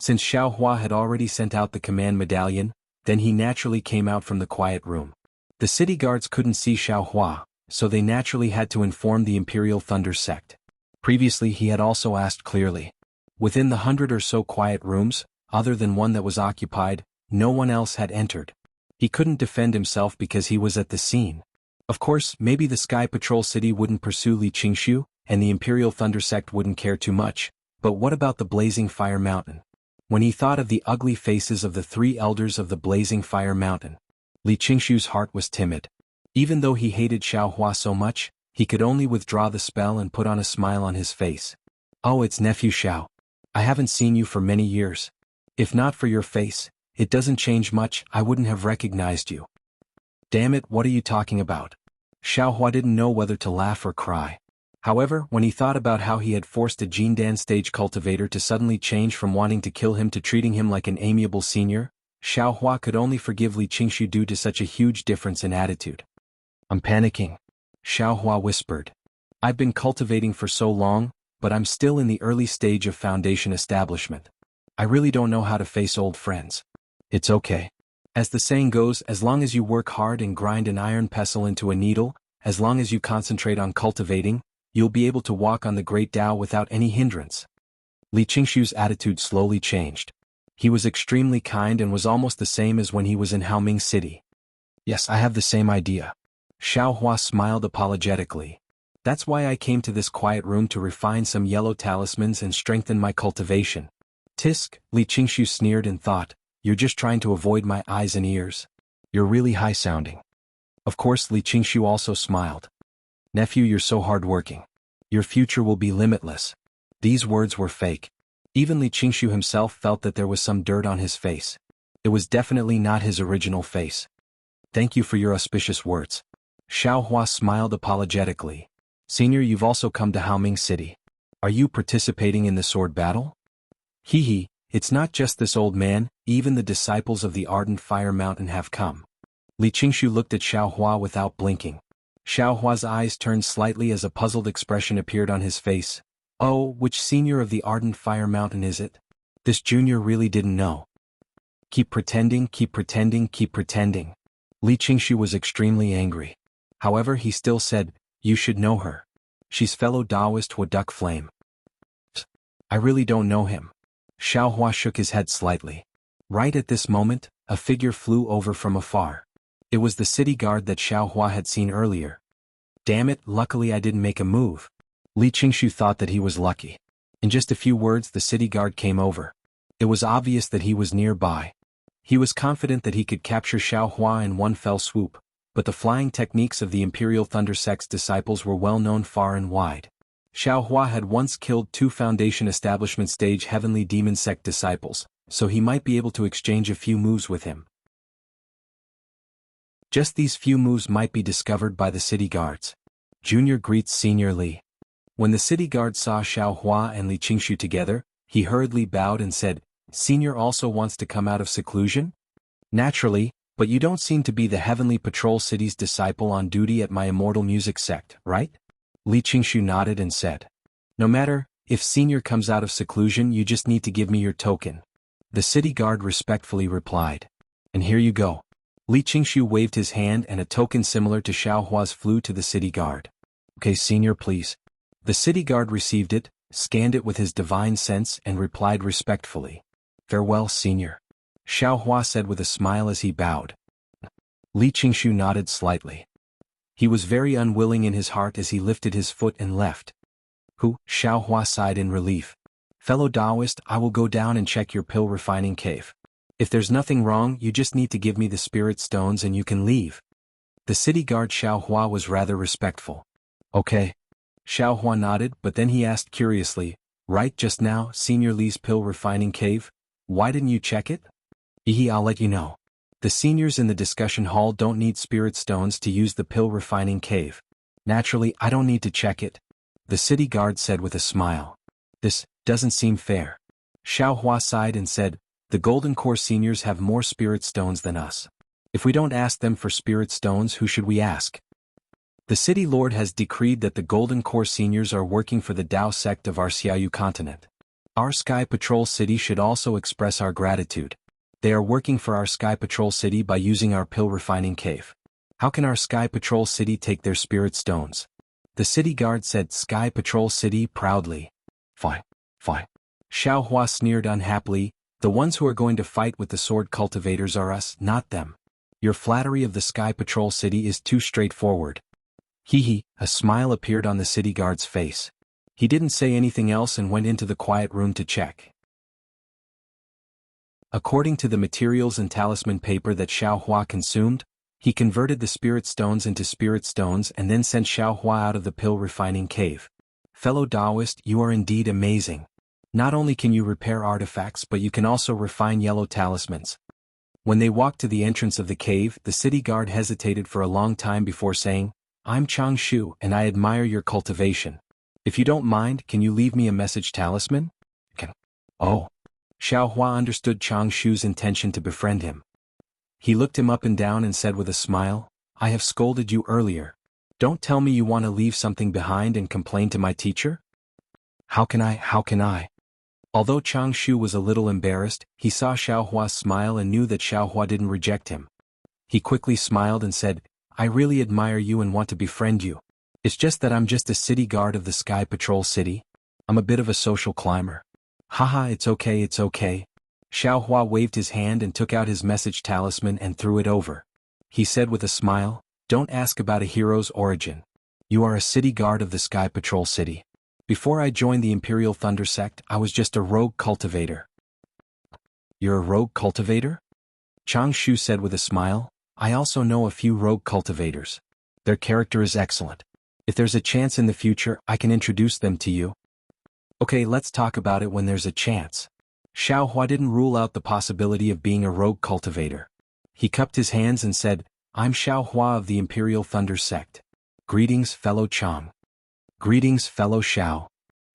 Since Xiaohua had already sent out the command medallion, then he naturally came out from the quiet room. The city guards couldn't see Xiaohua, so they naturally had to inform the Imperial Thunder Sect. Previously he had also asked clearly. Within the 100 or so quiet rooms, other than one that was occupied, no one else had entered. He couldn't defend himself because he was at the scene. Of course, maybe the Sky Patrol City wouldn't pursue Li Qingshu, and the Imperial Thunder Sect wouldn't care too much, but what about the Blazing Fire Mountain? When he thought of the ugly faces of the 3 elders of the Blazing Fire Mountain, Li Qingshu's heart was timid. Even though he hated Xiaohua so much, he could only withdraw the spell and put on a smile on his face. Oh, it's Nephew Xiao. I haven't seen you for many years. If not for your face, it doesn't change much, I wouldn't have recognized you. Damn it, what are you talking about? Xiaohua didn't know whether to laugh or cry. However, when he thought about how he had forced a Jindan stage cultivator to suddenly change from wanting to kill him to treating him like an amiable senior, Xiaohua could only forgive Li Qingshu due to such a huge difference in attitude. I'm panicking. Xiaohua whispered. I've been cultivating for so long, but I'm still in the early stage of foundation establishment. I really don't know how to face old friends. It's okay. As the saying goes, as long as you work hard and grind an iron pestle into a needle, as long as you concentrate on cultivating, you'll be able to walk on the Great Tao without any hindrance. Li Qingshu's attitude slowly changed. He was extremely kind and was almost the same as when he was in Haoming City. Yes, I have the same idea. Xiaohua smiled apologetically. That's why I came to this quiet room to refine some yellow talismans and strengthen my cultivation. Tisk, Li Qingshu sneered and thought, you're just trying to avoid my eyes and ears. You're really high-sounding. Of course, Li Qingshu also smiled. Nephew, you're so hard-working. Your future will be limitless. These words were fake. Even Li Qingshu himself felt that there was some dirt on his face. It was definitely not his original face. Thank you for your auspicious words. Xiaohua smiled apologetically. Senior, you've also come to Haoming City. Are you participating in the sword battle? Hee, it's not just this old man, even the disciples of the Ardent Fire Mountain have come. Li Qingshu looked at Xiaohua without blinking. Xiaohua's eyes turned slightly as a puzzled expression appeared on his face. Oh, which senior of the Ardent Fire Mountain is it? This junior really didn't know. Keep pretending, keep pretending, keep pretending. Li Qingshu was extremely angry. However, he still said, you should know her. She's fellow Taoist Waduk Flame. I really don't know him. Xiaohua shook his head slightly. Right at this moment, a figure flew over from afar. It was the city guard that Xiaohua had seen earlier. Damn it, luckily I didn't make a move. Li Qingshu thought that he was lucky. In just a few words the city guard came over. It was obvious that he was nearby. He was confident that he could capture Xiaohua in one fell swoop, but the flying techniques of the Imperial Thunder Sect's disciples were well known far and wide. Xiaohua had once killed 2 Foundation Establishment stage Heavenly Demon Sect disciples, so he might be able to exchange a few moves with him. Just these few moves might be discovered by the city guards. Junior greets Senior Li. When the city guard saw Xiaohua and Li Qingshu together, he hurriedly bowed and said, Senior also wants to come out of seclusion? Naturally, but you don't seem to be the Heavenly Patrol City's disciple on duty at my immortal music sect, right? Li Qingshu nodded and said. No matter, if Senior comes out of seclusion you just need to give me your token. The city guard respectfully replied. And here you go. Li Qingshu waved his hand and a token similar to Xiaohua's flew to the city guard. Okay, Senior, please. The city guard received it, scanned it with his divine sense and replied respectfully. Farewell, Senior. Xiaohua said with a smile as he bowed. Li Qingshu nodded slightly. He was very unwilling in his heart as he lifted his foot and left. Xiaohua sighed in relief. Fellow Taoist, I will go down and check your pill refining cave. If there's nothing wrong you just need to give me the spirit stones and you can leave. The city guard Xiaohua was rather respectful. Okay. Xiaohua nodded, but then he asked curiously, right just now, Senior Li's pill refining cave? Why didn't you check it? I'll let you know. The seniors in the discussion hall don't need spirit stones to use the pill refining cave. Naturally, I don't need to check it. The city guard said with a smile. This doesn't seem fair. Xiaohua sighed and said, the Golden Core seniors have more spirit stones than us. If we don't ask them for spirit stones, who should we ask? The city lord has decreed that the Golden Core seniors are working for the Dao sect of our Xiaoyu continent. Our Sky Patrol City should also express our gratitude. They are working for our Sky Patrol City by using our pill refining cave. How can our Sky Patrol City take their spirit stones? The city guard said Sky Patrol City proudly. Fine. Xiaohua sneered unhappily, the ones who are going to fight with the sword cultivators are us, not them. Your flattery of the Sky Patrol City is too straightforward. A smile appeared on the city guard's face. He didn't say anything else and went into the quiet room to check. According to the materials and talisman paper that Xiaohua consumed, he converted the spirit stones into spirit stones and then sent Xiaohua out of the pill refining cave. Fellow Taoist, you are indeed amazing. Not only can you repair artifacts but you can also refine yellow talismans. When they walked to the entrance of the cave, the city guard hesitated for a long time before saying, I'm Chang Shu and I admire your cultivation. If you don't mind, can you leave me a message talisman? Oh. Xiaohua understood Chang Shu's intention to befriend him. He looked him up and down and said with a smile, I have scolded you earlier. Don't tell me you want to leave something behind and complain to my teacher? How can I? Although Chang Shu was a little embarrassed, he saw Xiaohua's smile and knew that Xiaohua didn't reject him. He quickly smiled and said, I really admire you and want to befriend you. It's just that I'm just a city guard of the Sky Patrol City. I'm a bit of a social climber. Haha, it's okay. Xiaohua waved his hand and took out his message talisman and threw it over. He said with a smile, don't ask about a hero's origin. You are a city guard of the Sky Patrol City. Before I joined the Imperial Thunder Sect, I was just a rogue cultivator. You're a rogue cultivator? Chang Shu said with a smile, I also know a few rogue cultivators. Their character is excellent. If there's a chance in the future, I can introduce them to you. Okay, let's talk about it when there's a chance. Xiaohua didn't rule out the possibility of being a rogue cultivator. He cupped his hands and said, I'm Xiaohua of the Imperial Thunder Sect. Greetings, fellow Chang. Greetings, fellow Xiao.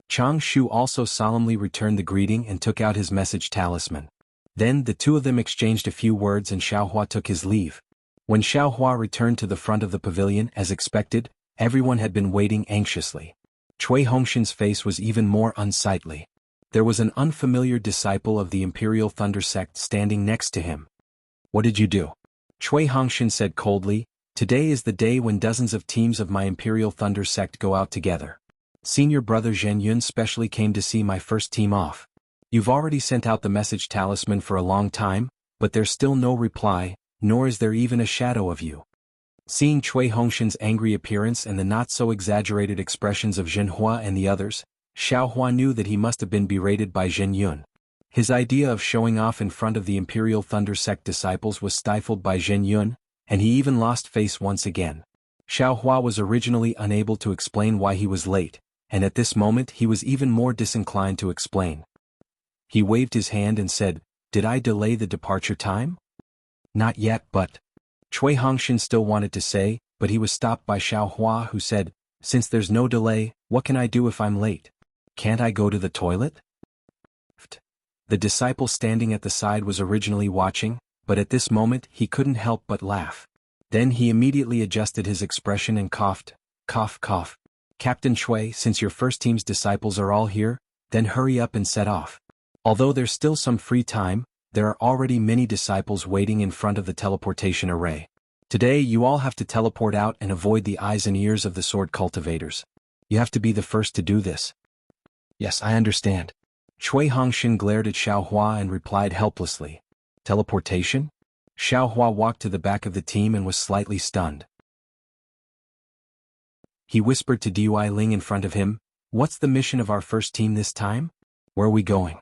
Chang Shu also solemnly returned the greeting and took out his message talisman. Then the two of them exchanged a few words and Xiaohua took his leave. When Xiaohua returned to the front of the pavilion as expected, everyone had been waiting anxiously. Cui Hongshan's face was even more unsightly. There was an unfamiliar disciple of the Imperial Thunder Sect standing next to him. What did you do? Cui Hongshan said coldly, today is the day when dozens of teams of my Imperial Thunder Sect go out together. Senior brother Zhen Yun specially came to see my first team off. You've already sent out the message talisman for a long time, but there's still no reply, nor is there even a shadow of you. Seeing Cui Hongshan's angry appearance and the not-so-exaggerated expressions of Zhenhua and the others, Xiaohua knew that he must have been berated by Zhen Yun. His idea of showing off in front of the Imperial Thunder Sect disciples was stifled by Zhen Yun, and he even lost face once again. Xiaohua was originally unable to explain why he was late, and at this moment he was even more disinclined to explain. He waved his hand and said, did I delay the departure time? Not yet, but... Cui Hongshan still wanted to say, but he was stopped by Xiaohua who said, since there's no delay, what can I do if I'm late? Can't I go to the toilet? The disciple standing at the side was originally watching, but at this moment he couldn't help but laugh. Then he immediately adjusted his expression and coughed. Cough, cough. Captain Shui, since your first team's disciples are all here, then hurry up and set off. Although there's still some free time, there are already many disciples waiting in front of the teleportation array. Today you all have to teleport out and avoid the eyes and ears of the sword cultivators. You have to be the first to do this. Yes, I understand. Cui Hongxin glared at Xiaohua and replied helplessly. Teleportation? Xiaohua walked to the back of the team and was slightly stunned. He whispered to Dui Ling in front of him, "What's the mission of our first team this time? Where are we going?"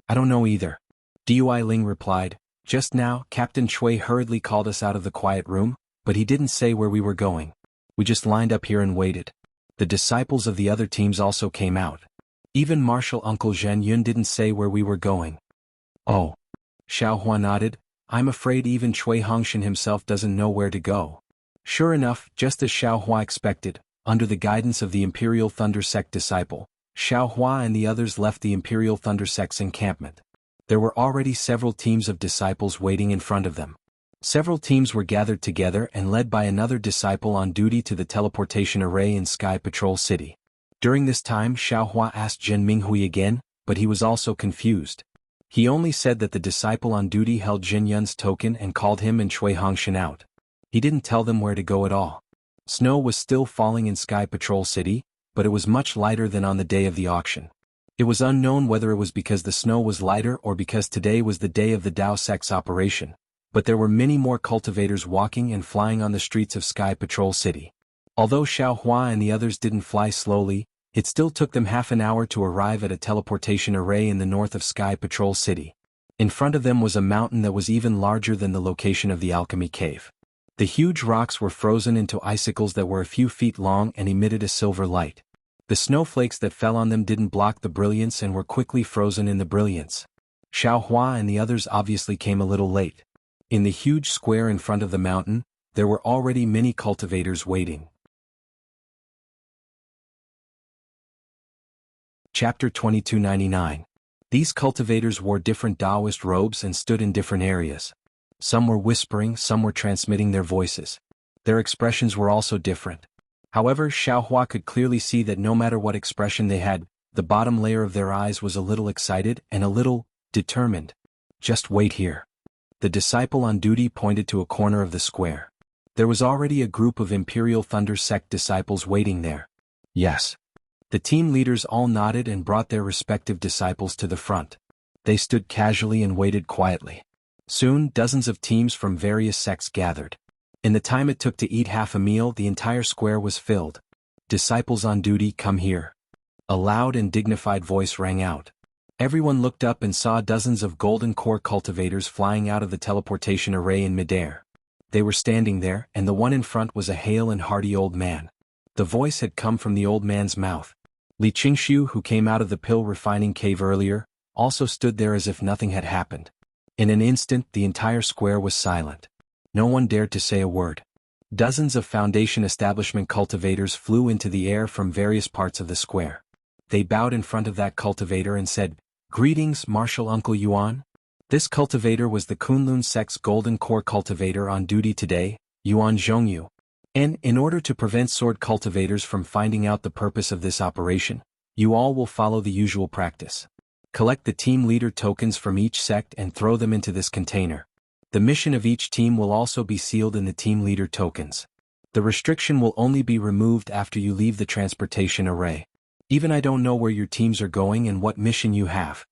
I don't know either. Dui Ling replied. Just now, Captain Cui hurriedly called us out of the quiet room, but he didn't say where we were going. We just lined up here and waited. The disciples of the other teams also came out. Even Martial Uncle Zhen Yun didn't say where we were going. Oh. Xiaohua nodded. I'm afraid even Cui Hongxin himself doesn't know where to go. Sure enough, just as Xiaohua expected, under the guidance of the Imperial Thunder Sect disciple, Xiaohua and the others left the Imperial Thunder Sect's encampment. There were already several teams of disciples waiting in front of them. Several teams were gathered together and led by another disciple on duty to the teleportation array in Sky Patrol City. During this time Xiaohua asked Zhen Minghui again, but he was also confused. He only said that the disciple on duty held Jin Yun's token and called him and Cui Hongxin out. He didn't tell them where to go at all. Snow was still falling in Sky Patrol City, but it was much lighter than on the day of the auction. It was unknown whether it was because the snow was lighter or because today was the day of the Dao Sect's operation, but there were many more cultivators walking and flying on the streets of Sky Patrol City. Although Xiaohua and the others didn't fly slowly, it still took them half an hour to arrive at a teleportation array in the north of Sky Patrol City. In front of them was a mountain that was even larger than the location of the alchemy cave. The huge rocks were frozen into icicles that were a few feet long and emitted a silver light. The snowflakes that fell on them didn't block the brilliance and were quickly frozen in the brilliance. Xiaohua and the others obviously came a little late. In the huge square in front of the mountain, there were already many cultivators waiting. Chapter 2299. These cultivators wore different Taoist robes and stood in different areas. Some were whispering, some were transmitting their voices. Their expressions were also different. However, Xiaohua could clearly see that no matter what expression they had, the bottom layer of their eyes was a little excited and a little determined. Just wait here. The disciple on duty pointed to a corner of the square. There was already a group of Imperial Thunder Sect disciples waiting there. Yes. The team leaders all nodded and brought their respective disciples to the front. They stood casually and waited quietly. Soon, dozens of teams from various sects gathered. In the time it took to eat half a meal, the entire square was filled. Disciples on duty, come here. A loud and dignified voice rang out. Everyone looked up and saw dozens of golden core cultivators flying out of the teleportation array in midair. They were standing there, and the one in front was a hale and hearty old man. The voice had come from the old man's mouth. Li Qingxiu, who came out of the pill refining cave earlier, also stood there as if nothing had happened. In an instant, the entire square was silent. No one dared to say a word. Dozens of Foundation establishment cultivators flew into the air from various parts of the square. They bowed in front of that cultivator and said, "Greetings, Martial Uncle Yuan." This cultivator was the Kunlun Sect's golden core cultivator on duty today, Yuan Zhongyu. And, in order to prevent sword cultivators from finding out the purpose of this operation, you all will follow the usual practice. Collect the team leader tokens from each sect and throw them into this container. The mission of each team will also be sealed in the team leader tokens. The restriction will only be removed after you leave the transportation array. Even I don't know where your teams are going and what mission you have.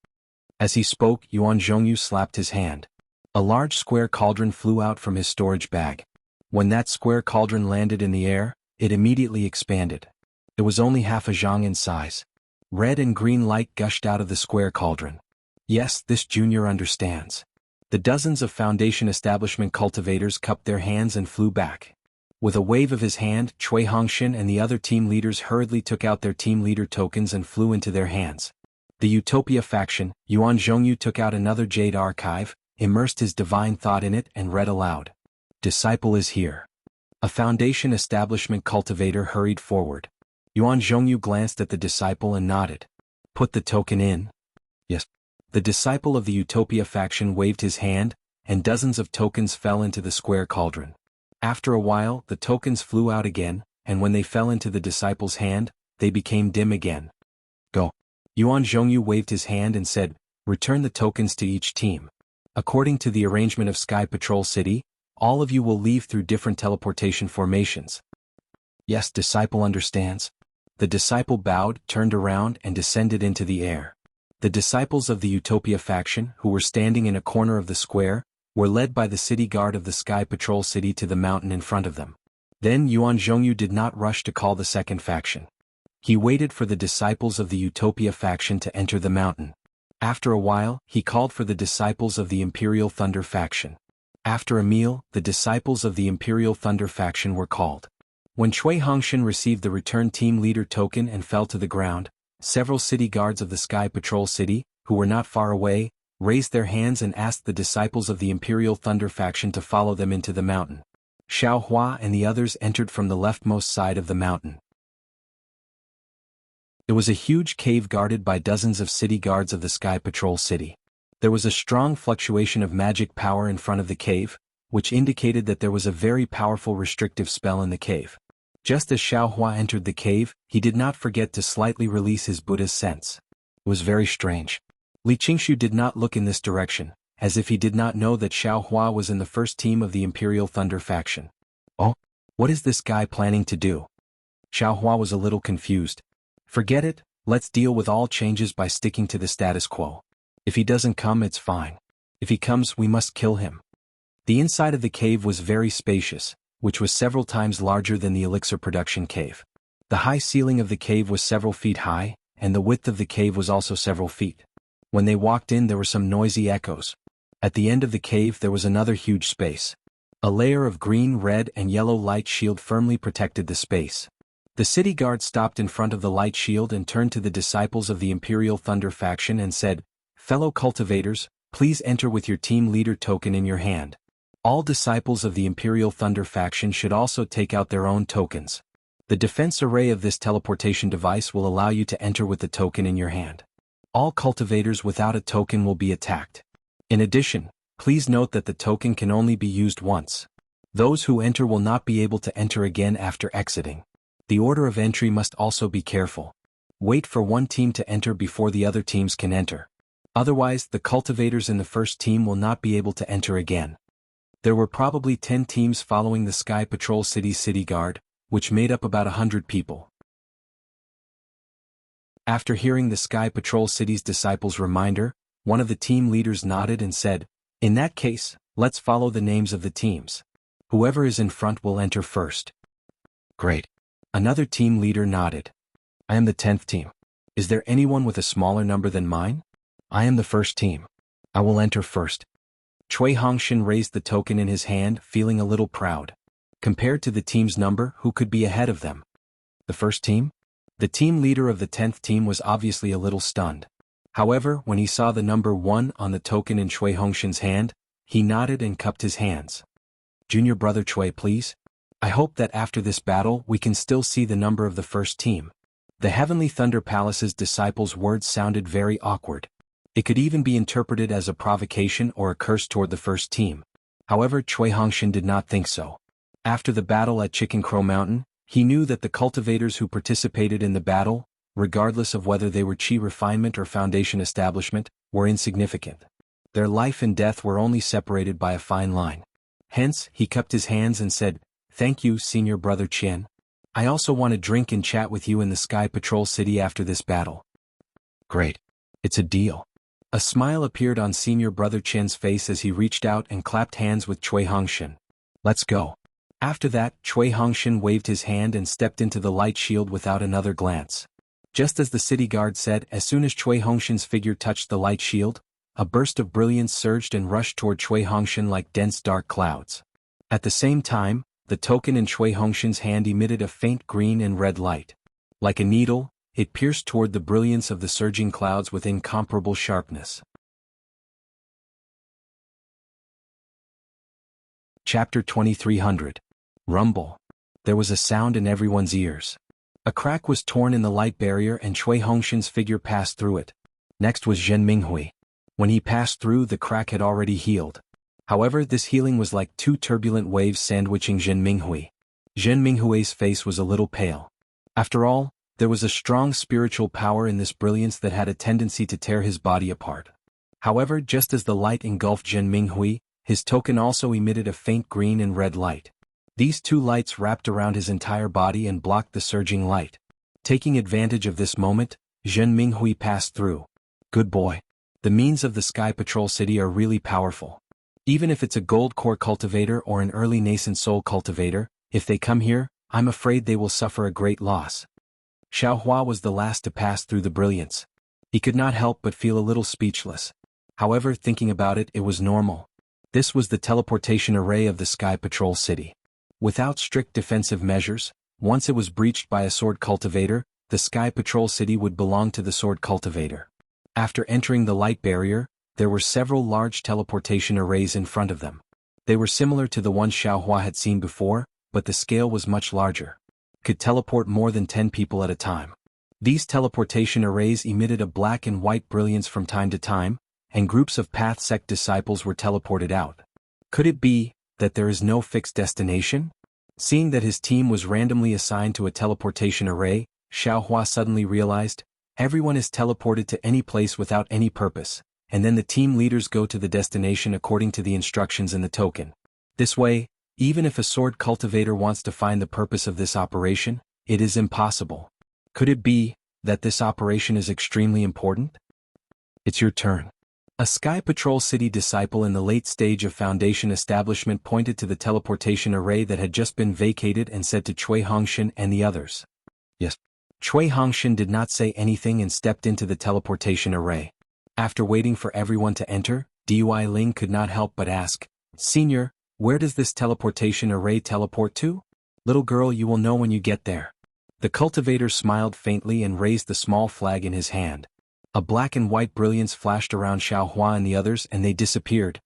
As he spoke, Yuan Zhongyu slapped his hand. A large square cauldron flew out from his storage bag. When that square cauldron landed in the air, it immediately expanded. It was only half a zhang in size. Red and green light gushed out of the square cauldron. Yes, this junior understands. The dozens of Foundation establishment cultivators cupped their hands and flew back. With a wave of his hand, Cui Hongxin and the other team leaders hurriedly took out their team leader tokens and flew into their hands. The Utopia faction, Yuan Zhongyu took out another Jade Archive, immersed his divine thought in it and read aloud. Disciple is here. A Foundation establishment cultivator hurried forward. Yuan Zhongyu glanced at the disciple and nodded. Put the token in. Yes. The disciple of the Utopia faction waved his hand, and dozens of tokens fell into the square cauldron. After a while, the tokens flew out again, and when they fell into the disciple's hand, they became dim again. Go. Yuan Zhongyu waved his hand and said, return the tokens to each team. According to the arrangement of Sky Patrol City, all of you will leave through different teleportation formations. Yes, disciple understands. The disciple bowed, turned around and descended into the air. The disciples of the Utopia faction, who were standing in a corner of the square, were led by the city guard of the Sky Patrol City to the mountain in front of them. Then Yuan Zhongyu did not rush to call the second faction. He waited for the disciples of the Utopia faction to enter the mountain. After a while, he called for the disciples of the Imperial Thunder faction. After a meal, the disciples of the Imperial Thunder faction were called. When Cui Hongshan received the return team leader token and fell to the ground, several city guards of the Sky Patrol City, who were not far away, raised their hands and asked the disciples of the Imperial Thunder faction to follow them into the mountain. Xiao Hua and the others entered from the leftmost side of the mountain. It was a huge cave guarded by dozens of city guards of the Sky Patrol City. There was a strong fluctuation of magic power in front of the cave, which indicated that there was a very powerful restrictive spell in the cave. Just as Xiao Hua entered the cave, he did not forget to slightly release his Buddha's sense. It was very strange. Li Qingshu did not look in this direction, as if he did not know that Xiao Hua was in the first team of the Imperial Thunder faction. Oh, what is this guy planning to do? Xiao Hua was a little confused. Forget it, let's deal with all changes by sticking to the status quo. If he doesn't come, it's fine. If he comes, we must kill him. The inside of the cave was very spacious, which was several times larger than the elixir production cave. The high ceiling of the cave was several feet high, and the width of the cave was also several feet. When they walked in, there were some noisy echoes. At the end of the cave there was another huge space. A layer of green, red, and yellow light shield firmly protected the space. The city guard stopped in front of the light shield and turned to the disciples of the Imperial Thunder faction and said, "Fellow cultivators, please enter with your team leader token in your hand. All disciples of the Imperial Thunder faction should also take out their own tokens. The defense array of this teleportation device will allow you to enter with the token in your hand. All cultivators without a token will be attacked. In addition, please note that the token can only be used once. Those who enter will not be able to enter again after exiting. The order of entry must also be careful. Wait for one team to enter before the other teams can enter. Otherwise, the cultivators in the first team will not be able to enter again." There were probably 10 teams following the Sky Patrol City's city guard, which made up about 100 people. After hearing the Sky Patrol City's disciples' reminder, one of the team leaders nodded and said, "In that case, let's follow the names of the teams. Whoever is in front will enter first." "Great." Another team leader nodded. "I am the 10th team. Is there anyone with a smaller number than mine? I am the first team. I will enter first." Cui Hongshan raised the token in his hand, feeling a little proud. Compared to the team's number, who could be ahead of them? The first team? The team leader of the 10th team was obviously a little stunned. However, when he saw the number 1 on the token in Cui Hongshan's hand, he nodded and cupped his hands. "Junior brother Cui, please. I hope that after this battle we can still see the number of the first team." The Heavenly Thunder Palace's disciples' words sounded very awkward. It could even be interpreted as a provocation or a curse toward the first team. However, Cui Hongshan did not think so. After the battle at Chicken Crow Mountain, he knew that the cultivators who participated in the battle, regardless of whether they were Qi Refinement or Foundation Establishment, were insignificant. Their life and death were only separated by a fine line. Hence, he cupped his hands and said, "Thank you, Senior Brother Qian. I also want to drink and chat with you in the Sky Patrol City after this battle." "Great. It's a deal." A smile appeared on Senior Brother Qian's face as he reached out and clapped hands with Cui Hongshan. "Let's go." After that, Cui Hongshan waved his hand and stepped into the light shield without another glance. Just as the city guard said, as soon as Cui Hongshan's figure touched the light shield, a burst of brilliance surged and rushed toward Cui Hongshan like dense dark clouds. At the same time, the token in Cui Hongshan's hand emitted a faint green and red light. Like a needle, it pierced toward the brilliance of the surging clouds with incomparable sharpness. Chapter 2300. Rumble. There was a sound in everyone's ears. A crack was torn in the light barrier and Cui Hongshan's figure passed through it. Next was Zhen Minghui. When he passed through, the crack had already healed. However, this healing was like two turbulent waves sandwiching Zhen Minghui. Zhen Minghui's face was a little pale. After all, there was a strong spiritual power in this brilliance that had a tendency to tear his body apart. However, just as the light engulfed Zhen Minghui, his token also emitted a faint green and red light. These two lights wrapped around his entire body and blocked the surging light. Taking advantage of this moment, Zhen Minghui passed through. Good boy. The means of the Sky Patrol City are really powerful. Even if it's a gold core cultivator or an early nascent soul cultivator, if they come here, I'm afraid they will suffer a great loss. Xiaohua was the last to pass through the brilliance. He could not help but feel a little speechless. However, thinking about it, it was normal. This was the teleportation array of the Sky Patrol City. Without strict defensive measures, once it was breached by a sword cultivator, the Sky Patrol City would belong to the sword cultivator. After entering the light barrier, there were several large teleportation arrays in front of them. They were similar to the ones Xiaohua had seen before, but the scale was much larger. Could teleport more than 10 people at a time. These teleportation arrays emitted a black and white brilliance from time to time, and groups of Path Sect disciples were teleported out. Could it be that there is no fixed destination? Seeing that his team was randomly assigned to a teleportation array, Xiaohua suddenly realized, everyone is teleported to any place without any purpose, and then the team leaders go to the destination according to the instructions in the token. This way, even if a sword cultivator wants to find the purpose of this operation, it is impossible. Could it be that this operation is extremely important? It's your turn. A Sky Patrol City disciple in the late stage of Foundation establishment pointed to the teleportation array that had just been vacated and said to Cui Hongshan and the others. Yes. Cui Hongshan did not say anything and stepped into the teleportation array. After waiting for everyone to enter, Dui Ling could not help but ask, Senior, where does this teleportation array teleport to? Little girl, you will know when you get there. The cultivator smiled faintly and raised the small flag in his hand. A black and white brilliance flashed around Xiaohua and the others and they disappeared.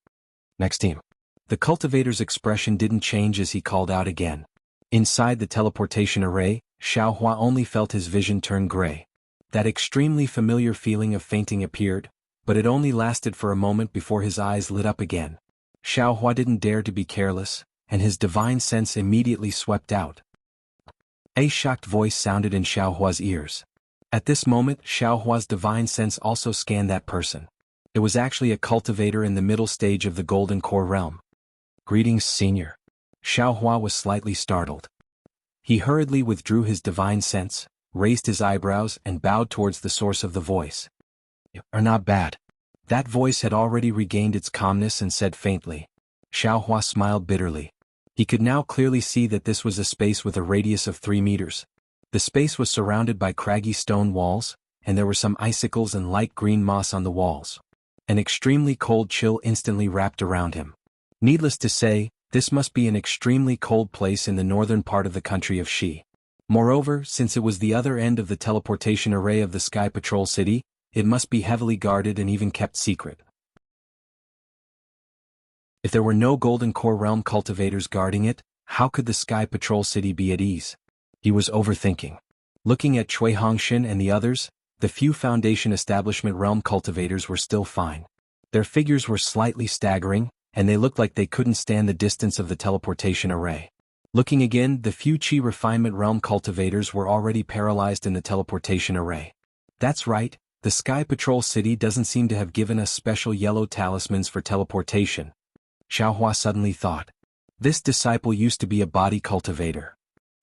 Next team. The cultivator's expression didn't change as he called out again. Inside the teleportation array, Xiaohua only felt his vision turn gray. That extremely familiar feeling of fainting appeared, but it only lasted for a moment before his eyes lit up again. Xiaohua didn't dare to be careless, and his divine sense immediately swept out. A shocked voice sounded in Xiaohua's ears. At this moment, Xiaohua's divine sense also scanned that person. It was actually a cultivator in the middle stage of the Golden Core realm. Greetings, Senior. Xiaohua was slightly startled. He hurriedly withdrew his divine sense, raised his eyebrows and bowed towards the source of the voice. Are not bad. That voice had already regained its calmness and said faintly. Xiaohua smiled bitterly. He could now clearly see that this was a space with a radius of 3 meters. The space was surrounded by craggy stone walls, and there were some icicles and light green moss on the walls. An extremely cold chill instantly wrapped around him. Needless to say, this must be an extremely cold place in the northern part of the country of Shi. Moreover, since it was the other end of the teleportation array of the Sky Patrol City, it must be heavily guarded and even kept secret. If there were no Golden Core Realm cultivators guarding it, how could the Sky Patrol City be at ease? He was overthinking. Looking at Cui Hongshan and the others, the few Foundation Establishment Realm cultivators were still fine. Their figures were slightly staggering, and they looked like they couldn't stand the distance of the teleportation array. Looking again, the few Qi Refinement Realm cultivators were already paralyzed in the teleportation array. That's right, the Sky Patrol City doesn't seem to have given us special yellow talismans for teleportation. Xiaohua suddenly thought. This disciple used to be a body cultivator.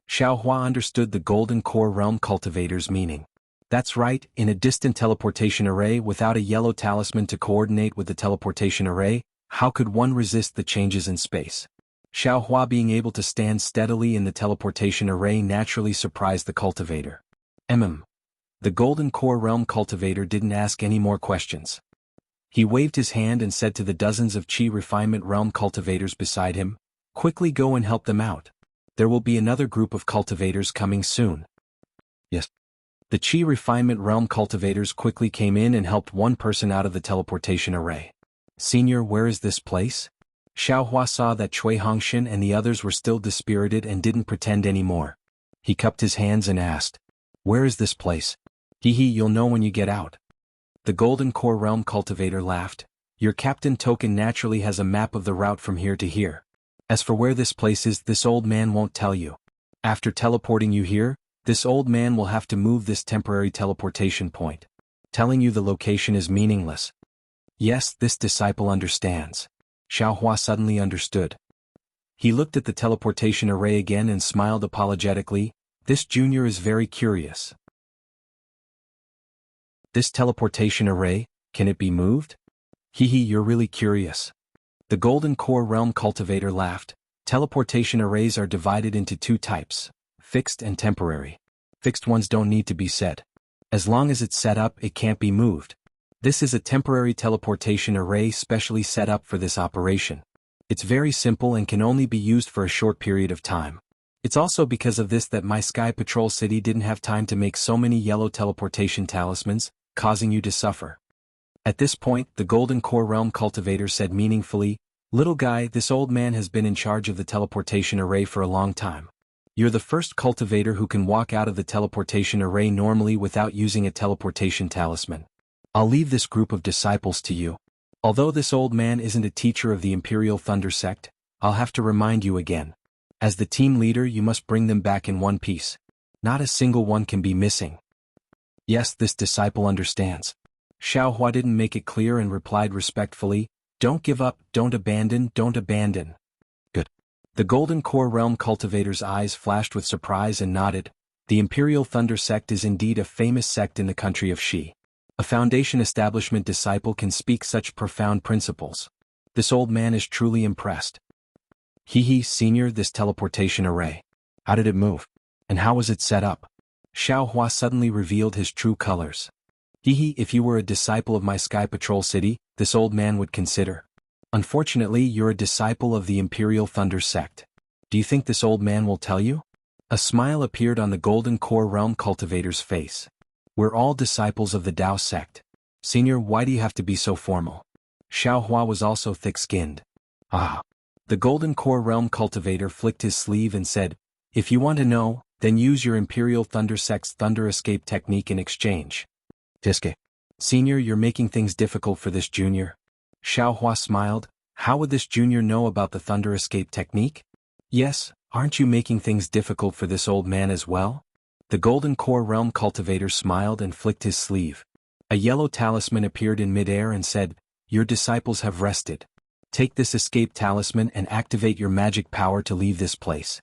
Xiaohua understood the Golden Core Realm cultivator's meaning. That's right, in a distant teleportation array without a yellow talisman to coordinate with the teleportation array, how could one resist the changes in space? Xiaohua being able to stand steadily in the teleportation array naturally surprised the cultivator. The Golden Core Realm cultivator didn't ask any more questions. He waved his hand and said to the dozens of Qi Refinement Realm cultivators beside him, quickly go and help them out. There will be another group of cultivators coming soon. Yes. The Qi Refinement Realm cultivators quickly came in and helped one person out of the teleportation array. Senior, where is this place? Xiaohua saw that Cui Hongshan and the others were still dispirited and didn't pretend anymore. He cupped his hands and asked, where is this place? Hee hee, you'll know when you get out. The Golden Core Realm cultivator laughed. Your captain token naturally has a map of the route from here to here. As for where this place is, this old man won't tell you. After teleporting you here, this old man will have to move this temporary teleportation point. Telling you the location is meaningless. Yes, this disciple understands. Xiaohua suddenly understood. He looked at the teleportation array again and smiled apologetically. This junior is very curious. This teleportation array, can it be moved? Hehe, you're really curious. The Golden Core Realm Cultivator laughed. Teleportation arrays are divided into two types, fixed and temporary. Fixed ones don't need to be set. As long as it's set up, it can't be moved. This is a temporary teleportation array specially set up for this operation. It's very simple and can only be used for a short period of time. It's also because of this that my Sky Patrol City didn't have time to make so many yellow teleportation talismans, causing you to suffer. At this point, the Golden Core Realm Cultivator said meaningfully, "Little guy, this old man has been in charge of the teleportation array for a long time. You're the first cultivator who can walk out of the teleportation array normally without using a teleportation talisman. I'll leave this group of disciples to you. Although this old man isn't a teacher of the Imperial Thunder Sect, I'll have to remind you again. As the team leader, you must bring them back in one piece. Not a single one can be missing." Yes, this disciple understands. Xiaohua didn't make it clear and replied respectfully, "Don't give up, don't abandon, don't abandon." Good. The Golden Core Realm Cultivator's eyes flashed with surprise and nodded. The Imperial Thunder Sect is indeed a famous sect in the country of Shi. A Foundation establishment disciple can speak such profound principles. This old man is truly impressed. Hehe, senior, this teleportation array. How did it move? And how was it set up? Xiaohua suddenly revealed his true colors. Hehe, if you were a disciple of my Sky Patrol City, this old man would consider. Unfortunately, you're a disciple of the Imperial Thunder Sect. Do you think this old man will tell you? A smile appeared on the Golden Core Realm Cultivator's face. We're all disciples of the Dao Sect. Senior, why do you have to be so formal? Xiaohua was also thick-skinned. Ah. The Golden Core Realm Cultivator flicked his sleeve and said, "If you want to know, then use your Imperial Thunder Sect's Thunder Escape technique in exchange." Tiske. Senior, you're making things difficult for this junior. Xiaohua smiled. How would this junior know about the Thunder Escape technique? Yes, aren't you making things difficult for this old man as well? The Golden Core Realm Cultivator smiled and flicked his sleeve. A yellow talisman appeared in midair and said, "Your disciples have rested. Take this escape talisman and activate your magic power to leave this place."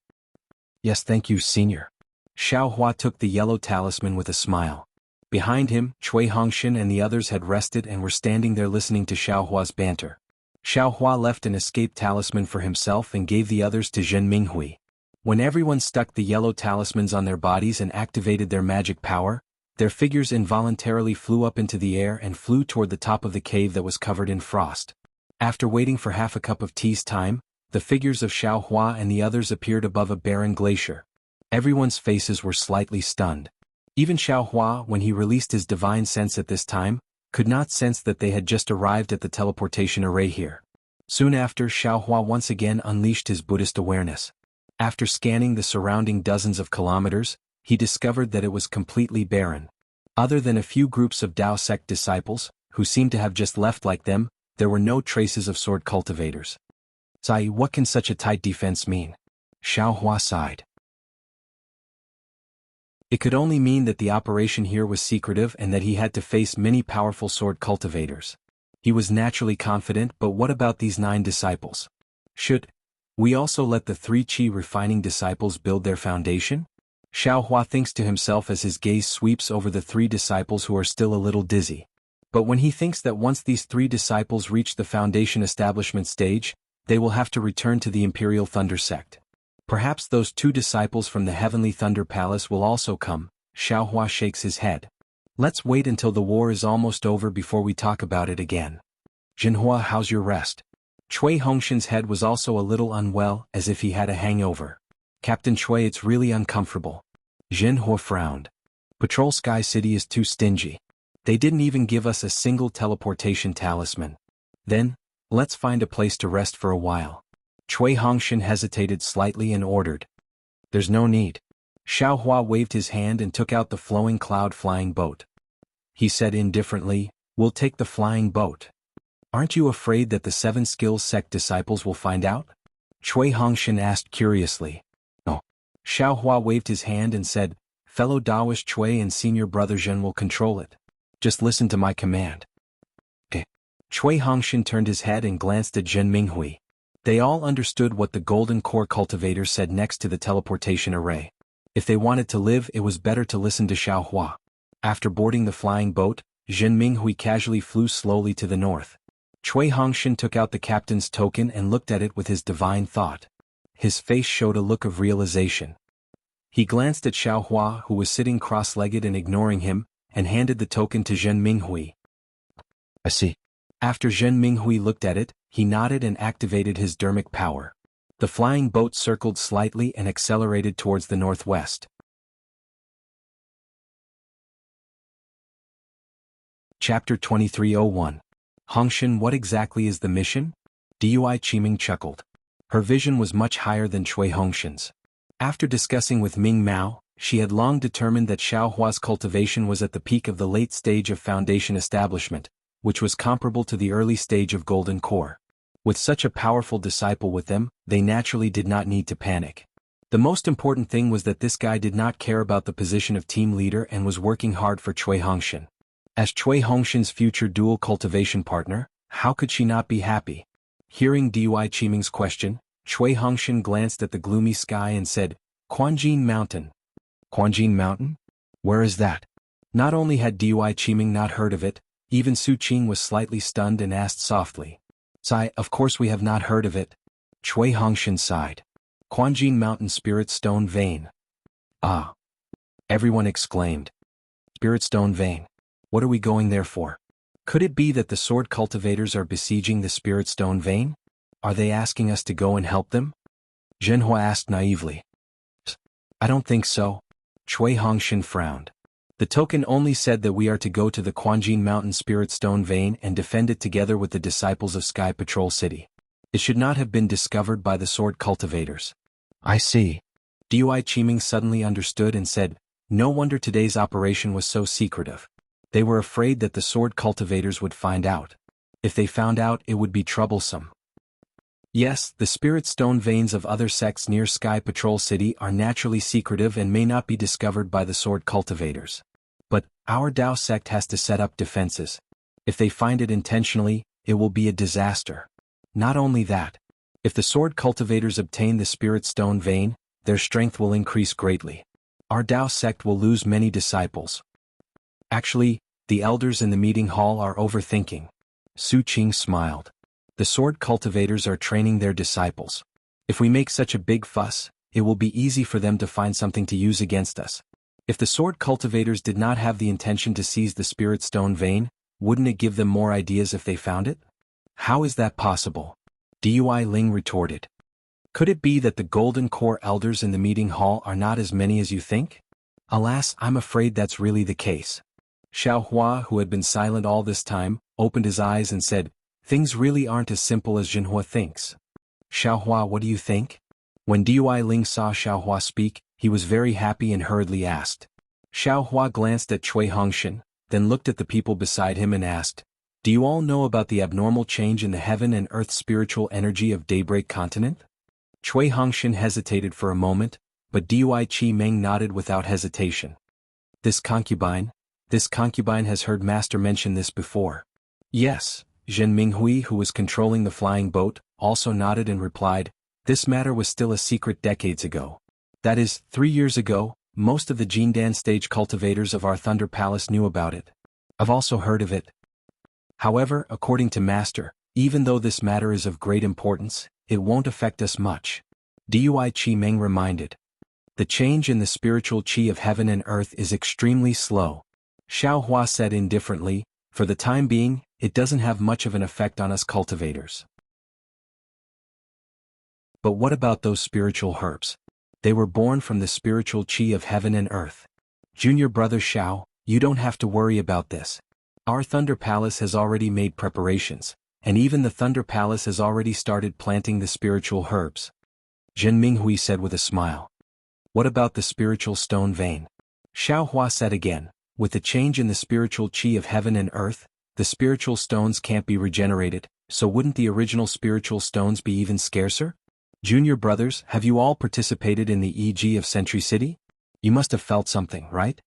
Yes, thank you, senior. Xiaohua took the yellow talisman with a smile. Behind him, Cui Hongshan and the others had rested and were standing there listening to Xiaohua's banter. Xiaohua left an escape talisman for himself and gave the others to Zhen Minghui. When everyone stuck the yellow talismans on their bodies and activated their magic power, their figures involuntarily flew up into the air and flew toward the top of the cave that was covered in frost. After waiting for half a cup of tea's time, the figures of Xiaohua and the others appeared above a barren glacier. Everyone's faces were slightly stunned. Even Xiaohua, when he released his divine sense at this time, could not sense that they had just arrived at the teleportation array here. Soon after, Xiaohua once again unleashed his Buddhist awareness. After scanning the surrounding dozens of kilometers, he discovered that it was completely barren. Other than a few groups of Dao sect disciples, who seemed to have just left like them, there were no traces of sword cultivators. Sai, what can such a tight defense mean? Xiaohua sighed. It could only mean that the operation here was secretive and that he had to face many powerful sword cultivators. He was naturally confident, but what about these 9 disciples? Should we also let the 3 Qi refining disciples build their foundation? Xiaohua thinks to himself as his gaze sweeps over the 3 disciples who are still a little dizzy. But when he thinks that once these 3 disciples reach the foundation establishment stage, they will have to return to the Imperial Thunder Sect. Perhaps those 2 disciples from the Heavenly Thunder Palace will also come. Xiaohua shakes his head. Let's wait until the war is almost over before we talk about it again. Jinhua, how's your rest? Cui Hongshan's head was also a little unwell, as if he had a hangover. Captain Cui, it's really uncomfortable. Jinhua frowned. Patrol Sky City is too stingy. They didn't even give us a single teleportation talisman. Then, let's find a place to rest for a while. Cui Hongshan hesitated slightly and ordered. There's no need. Xiaohua waved his hand and took out the flowing cloud flying boat. He said indifferently, we'll take the flying boat. Aren't you afraid that the 7 skills sect disciples will find out? Cui Hongshan asked curiously. No. Xiao Hua waved his hand and said, fellow Daoist Cui and senior brother Zhen will control it. Just listen to my command. Cui Hongshan turned his head and glanced at Zhen Minghui. They all understood what the Golden Core Cultivator said next to the teleportation array. If they wanted to live, it was better to listen to Xiao Hua. After boarding the flying boat, Zhen Minghui casually flew slowly to the north. Cui Hongshan took out the captain's token and looked at it with his divine thought. His face showed a look of realization. He glanced at Xiao Hua, who was sitting cross-legged and ignoring him, and handed the token to Zhen Minghui. I see. After Zhen Minghui looked at it, he nodded and activated his dermic power. The flying boat circled slightly and accelerated towards the northwest. Chapter 2301. Hongshan, what exactly is the mission? Dui Qiming chuckled. Her vision was much higher than Cui Hongshan's. After discussing with Ming Mao, she had long determined that Xiao Hua's cultivation was at the peak of the late stage of foundation establishment, which was comparable to the early stage of Golden Core. With such a powerful disciple with them, they naturally did not need to panic. The most important thing was that this guy did not care about the position of team leader and was working hard for Cui Hongshan. As Cui Hongshan's future dual cultivation partner, how could she not be happy? Hearing Dui Qiming's question, Cui Hongshan glanced at the gloomy sky and said, Quanjin Mountain. Quanjin Mountain? Where is that? Not only had Dui Qiming not heard of it, even Su Qing was slightly stunned and asked softly. Sigh, of course we have not heard of it. Cui Hongshan sighed. Quanjin Mountain Spirit Stone Vein. Ah. Everyone exclaimed. Spirit Stone Vein. What are we going there for? Could it be that the sword cultivators are besieging the Spirit Stone Vein? Are they asking us to go and help them? Zhenhua asked naively. I don't think so. Cui Hongshan frowned. The token only said that we are to go to the Quanjin Mountain Spirit Stone Vein and defend it together with the disciples of Sky Patrol City. It should not have been discovered by the sword cultivators. I see. Dui Qiming suddenly understood and said, no wonder today's operation was so secretive. They were afraid that the sword cultivators would find out. If they found out, it would be troublesome. Yes, the spirit stone veins of other sects near Sky Patrol City are naturally secretive and may not be discovered by the sword cultivators. But, our Dao sect has to set up defenses. If they find it intentionally, it will be a disaster. Not only that, if the sword cultivators obtain the spirit stone vein, their strength will increase greatly. Our Dao sect will lose many disciples. Actually, the elders in the meeting hall are overthinking. Su Qing smiled. The sword cultivators are training their disciples. If we make such a big fuss, it will be easy for them to find something to use against us. If the sword cultivators did not have the intention to seize the spirit stone vein, wouldn't it give them more ideas if they found it? How is that possible? Dui Ling retorted. Could it be that the Golden Core elders in the meeting hall are not as many as you think? Alas, I'm afraid that's really the case. Xiao Hua, who had been silent all this time, opened his eyes and said, things really aren't as simple as Zhenhua thinks. Xiao Hua, what do you think? When Dui Ling saw Xiao Hua speak, he was very happy and hurriedly asked. Xiao Hua glanced at Cui Hongshan, then looked at the people beside him and asked, do you all know about the abnormal change in the heaven and earth spiritual energy of Daybreak Continent? Cui Hongshan hesitated for a moment, but Dui Qiming nodded without hesitation. This concubine has heard Master mention this before. Yes, Zhen Minghui, who was controlling the flying boat, also nodded and replied, this matter was still a secret decades ago. That is, 3 years ago, most of the Jindan stage cultivators of our Thunder Palace knew about it. I've also heard of it. However, according to Master, even though this matter is of great importance, it won't affect us much. Dui Qiming reminded. The change in the spiritual qi of heaven and earth is extremely slow. Xiao Hua said indifferently, for the time being, it doesn't have much of an effect on us cultivators. But what about those spiritual herbs? They were born from the spiritual qi of heaven and earth. Junior brother Xiao, you don't have to worry about this. Our Thunder Palace has already made preparations, and even the Thunder Palace has already started planting the spiritual herbs. Zhen Minghui said with a smile. What about the spiritual stone vein? Xiao Hua said again, with the change in the spiritual qi of heaven and earth, The spiritual stones can't be regenerated, so wouldn't the original spiritual stones be even scarcer? Junior brothers, have you all participated in the EG of Century City? You must have felt something, right?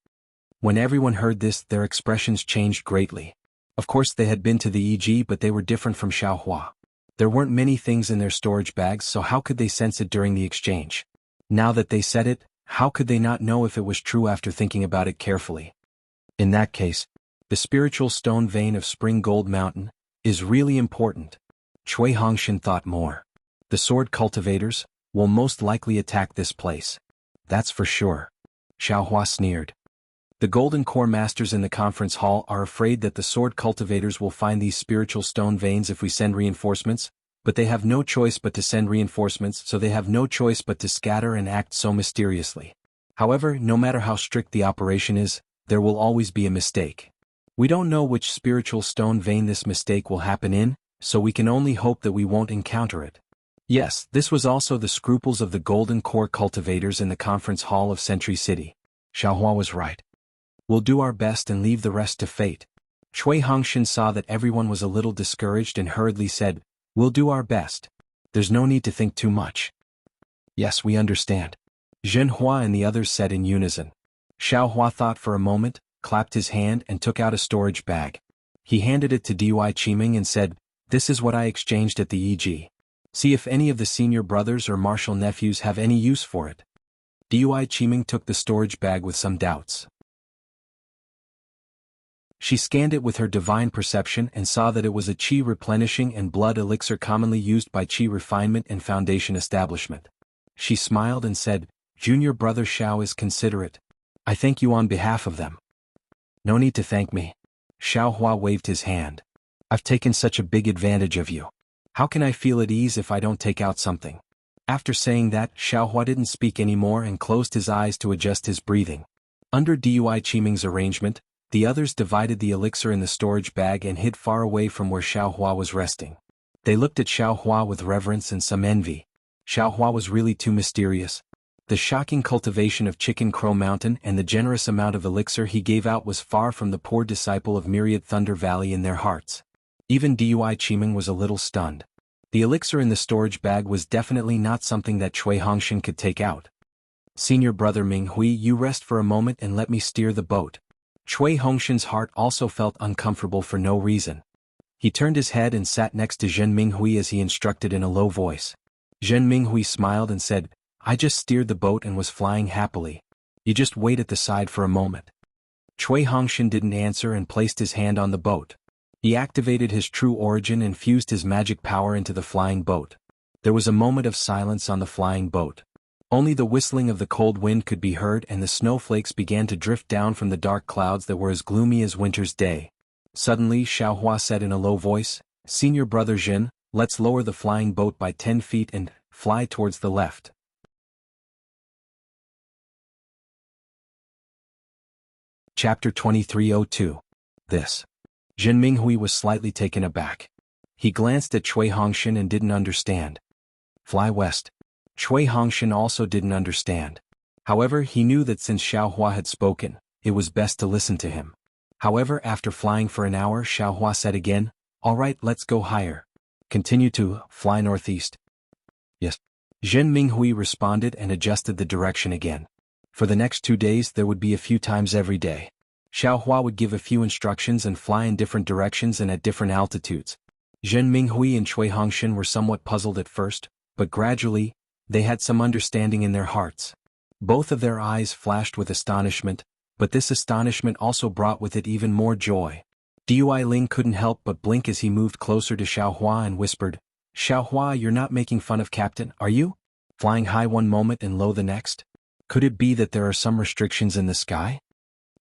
When everyone heard this, their expressions changed greatly. Of course they had been to the EG, but they were different from Xiaohua. There weren't many things in their storage bags, so how could they sense it during the exchange? Now that they said it, how could they not know if it was true after thinking about it carefully? In that case, the spiritual stone vein of Spring Gold Mountain is really important. Cui Hongshan thought more. The sword cultivators will most likely attack this place. That's for sure. Xiaohua sneered. The Golden Core Masters in the conference hall are afraid that the sword cultivators will find these spiritual stone veins if we send reinforcements, but they have no choice but to send reinforcements, so they have no choice but to scatter and act so mysteriously. However, no matter how strict the operation is, there will always be a mistake. We don't know which spiritual stone vein this mistake will happen in, so we can only hope that we won't encounter it. Yes, this was also the scruples of the Golden Core cultivators in the conference hall of Century City. Xiaohua was right. We'll do our best and leave the rest to fate. Cui Hongshan saw that everyone was a little discouraged and hurriedly said, "We'll do our best. There's no need to think too much." "Yes, we understand," Zhenhua and the others said in unison. Xiaohua thought for a moment, clapped his hand and took out a storage bag. He handed it to Dui Qiming and said, "This is what I exchanged at the EG. See if any of the senior brothers or martial nephews have any use for it." Dui Qiming took the storage bag with some doubts. She scanned it with her divine perception and saw that it was a qi replenishing and blood elixir commonly used by qi refinement and foundation establishment. She smiled and said, "Junior brother Xiao is considerate. I thank you on behalf of them." "No need to thank me." Xiaohua waved his hand. "I've taken such a big advantage of you. How can I feel at ease if I don't take out something?" After saying that, Xiaohua didn't speak anymore and closed his eyes to adjust his breathing. Under Dui Qiming's arrangement, the others divided the elixir in the storage bag and hid far away from where Xiaohua was resting. They looked at Xiaohua with reverence and some envy. Xiaohua was really too mysterious. The shocking cultivation of Chicken Crow Mountain and the generous amount of elixir he gave out was far from the poor disciple of Myriad Thunder Valley in their hearts. Even Dui Qiming was a little stunned. The elixir in the storage bag was definitely not something that Cui Hongshan could take out. "Senior brother Minghui, you rest for a moment and let me steer the boat." Cui Hongshan's heart also felt uncomfortable for no reason. He turned his head and sat next to Zhen Minghui as he instructed in a low voice. Zhen Minghui smiled and said, "I just steered the boat and was flying happily. You just wait at the side for a moment." Cui Hongshan didn't answer and placed his hand on the boat. He activated his true origin and fused his magic power into the flying boat. There was a moment of silence on the flying boat. Only the whistling of the cold wind could be heard, and the snowflakes began to drift down from the dark clouds that were as gloomy as winter's day. Suddenly Xiaohua said in a low voice, "Senior brother Jin, let's lower the flying boat by 10 feet and fly towards the left." Chapter 2302. This. Zhen Minghui was slightly taken aback. He glanced at Cui Hongshan and didn't understand. "Fly west." Cui Hongshan also didn't understand. However, he knew that since Xiaohua had spoken, it was best to listen to him. However, after flying for an hour, Xiaohua said again, "All right, let's go higher. Continue to fly northeast." "Yes." Zhen Minghui responded and adjusted the direction again. For the next 2 days there would be a few times every day. Xiaohua would give a few instructions and fly in different directions and at different altitudes. Zhen Minghui and Cui Hongshan were somewhat puzzled at first, but gradually, they had some understanding in their hearts. Both of their eyes flashed with astonishment, but this astonishment also brought with it even more joy. Dui Ling couldn't help but blink as he moved closer to Xiaohua and whispered, "Xiaohua, you're not making fun of Captain, are you? Flying high one moment and low the next? Could it be that there are some restrictions in the sky?"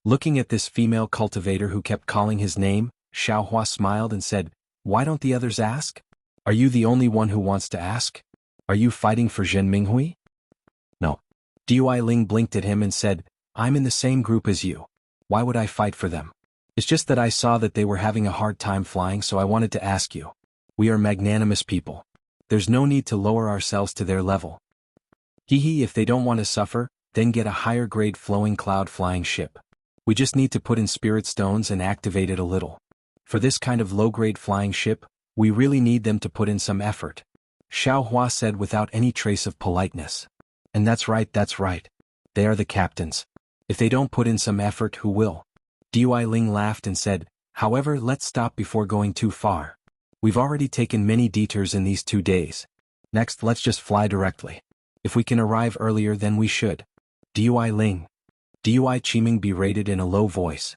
Looking at this female cultivator who kept calling his name, Xiaohua smiled and said, "Why don't the others ask? Are you the only one who wants to ask? Are you fighting for Zhen Minghui?" "No." Dui Ling blinked at him and said, "I'm in the same group as you. Why would I fight for them? It's just that I saw that they were having a hard time flying, so I wanted to ask you. We are magnanimous people. There's no need to lower ourselves to their level. Hee, if they don't want to suffer, then get a higher grade flowing cloud flying ship. We just need to put in spirit stones and activate it a little." For this kind of low-grade flying ship, we really need them to put in some effort. Xiao Hua said without any trace of politeness. And that's right. They are the captains. If they don't put in some effort, who will? Dui Ling laughed and said, however, let's stop before going too far. We've already taken many detours in these 2 days. Next, let's just fly directly. If we can arrive earlier, then we should. Dui Ling. Dui Qiming berated in a low voice.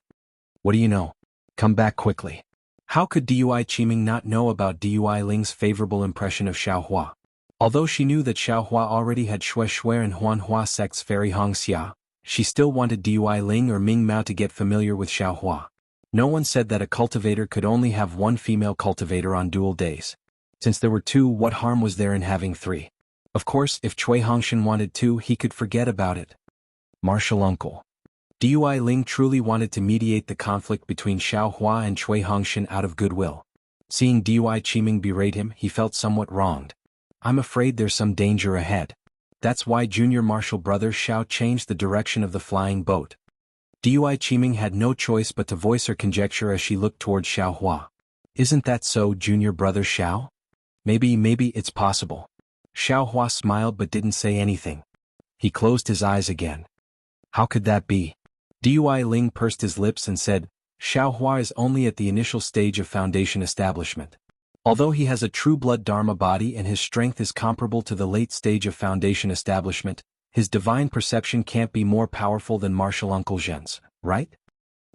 What do you know? Come back quickly. How could Dui Qiming not know about Dui Ling's favorable impression of Xiao Hua? Although she knew that Xiao Hua already had Shui Shui and Huan Hua sect's fairy Hongxia, she still wanted Dui Ling or Ming Mao to get familiar with Xiao Hua. No one said that a cultivator could only have one female cultivator on dual days. Since there were 2, what harm was there in having 3? Of course, if Cui Hongshan wanted 2, he could forget about it. Martial uncle. Dui Ling truly wanted to mediate the conflict between Xiao Hua and Cui Hongshan out of goodwill. Seeing Dui Qiming berate him, he felt somewhat wronged. I'm afraid there's some danger ahead. That's why junior martial brother Xiao changed the direction of the flying boat. Dui Qiming had no choice but to voice her conjecture as she looked towards Xiao Hua. Isn't that so, junior brother Xiao? Maybe it's possible. Xiao Hua smiled but didn't say anything. He closed his eyes again. How could that be? Dui Ling pursed his lips and said, Xiao Hua is only at the initial stage of foundation establishment. Although he has a true-blood Dharma body and his strength is comparable to the late stage of foundation establishment, his divine perception can't be more powerful than martial uncle Zhen's, right?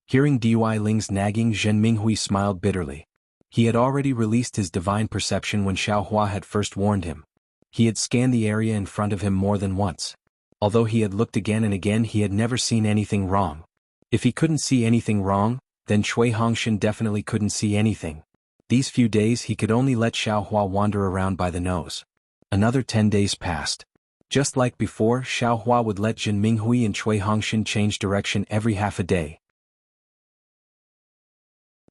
Hearing Dui Ling's nagging, Zhen Minghui smiled bitterly. He had already released his divine perception when Xiao Hua had first warned him. He had scanned the area in front of him more than once. Although he had looked again and again, he had never seen anything wrong. If he couldn't see anything wrong, then Cui Hongshan definitely couldn't see anything. These few days he could only let Xiao Hua wander around by the nose. Another 10 days passed. Just like before, Xiao Hua would let Zhen Minghui and Cui Hongshan change direction every half a day.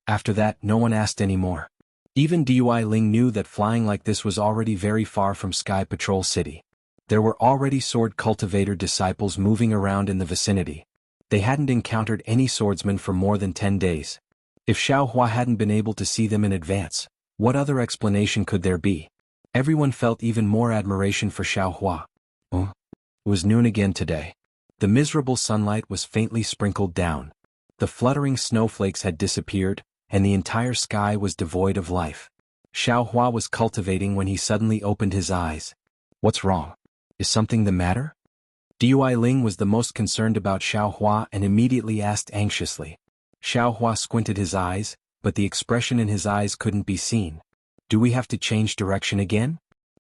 After that, no one asked any more. Even Dui Ling knew that flying like this was already very far from Sky Patrol City. There were already sword cultivator disciples moving around in the vicinity. They hadn't encountered any swordsmen for more than 10 days. If Xiao Hua hadn't been able to see them in advance, what other explanation could there be? Everyone felt even more admiration for Xiao Hua. It was noon again today. The miserable sunlight was faintly sprinkled down. The fluttering snowflakes had disappeared, and the entire sky was devoid of life. Xiao Hua was cultivating when he suddenly opened his eyes. What's wrong? Is something the matter? Dui Ling was the most concerned about Xiao Hua and immediately asked anxiously. Xiao Hua squinted his eyes, but the expression in his eyes couldn't be seen. Do we have to change direction again?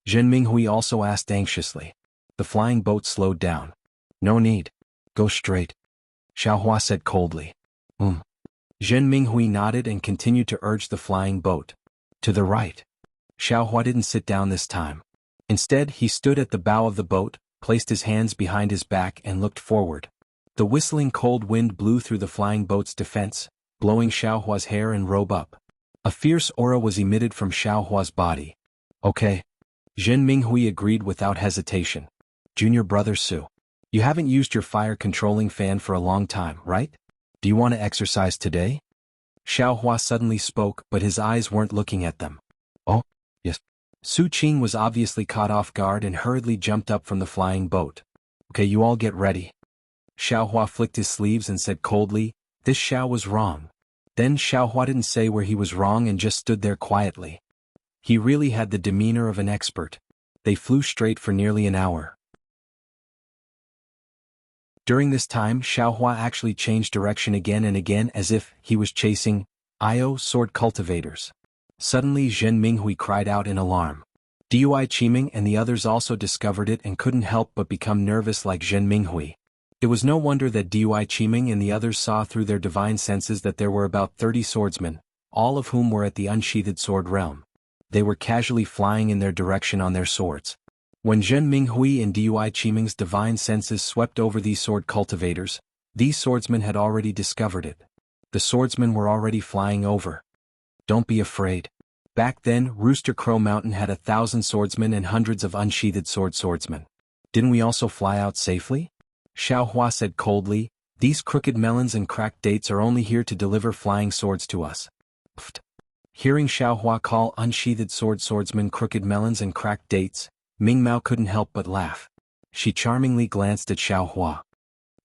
Zhen Minghui also asked anxiously. The flying boat slowed down. No need. Go straight. Xiao Hua said coldly. Zhen Minghui nodded and continued to urge the flying boat. To the right. Xiao Hua didn't sit down this time. Instead, he stood at the bow of the boat, placed his hands behind his back and looked forward. The whistling cold wind blew through the flying boat's defense, blowing Xiao Hua's hair and robe up. A fierce aura was emitted from Xiao Hua's body. Okay. Zhen Minghui agreed without hesitation. Junior brother Su. You haven't used your fire-controlling fan for a long time, right? Do you want to exercise today? Xiao Hua suddenly spoke, but his eyes weren't looking at them. Oh, yes. Su Qing was obviously caught off guard and hurriedly jumped up from the flying boat. Okay, you all get ready. Xiao Hua flicked his sleeves and said coldly, this Xiao was wrong. Then Xiao Hua didn't say where he was wrong and just stood there quietly. He really had the demeanor of an expert. They flew straight for nearly an hour. During this time, Xiao Hua actually changed direction again and again as if he was chasing sword cultivators. Suddenly Zhen Minghui cried out in alarm. Dui Qiming and the others also discovered it and couldn't help but become nervous like Zhen Minghui. It was no wonder that Dui Qiming and the others saw through their divine senses that there were about 30 swordsmen, all of whom were at the unsheathed sword realm. They were casually flying in their direction on their swords. When Zhen Minghui and Dui Qiming's divine senses swept over these sword cultivators, these swordsmen had already discovered it. The swordsmen were already flying over. Don't be afraid. Back then, Rooster Crow Mountain had 1,000 swordsmen and hundreds of unsheathed swordsmen. Didn't we also fly out safely? Xiao Hua said coldly, these crooked melons and cracked dates are only here to deliver flying swords to us. Hearing Xiaohua call unsheathed swordsman crooked melons and cracked dates, Ming Mao couldn't help but laugh. She charmingly glanced at Xiaohua.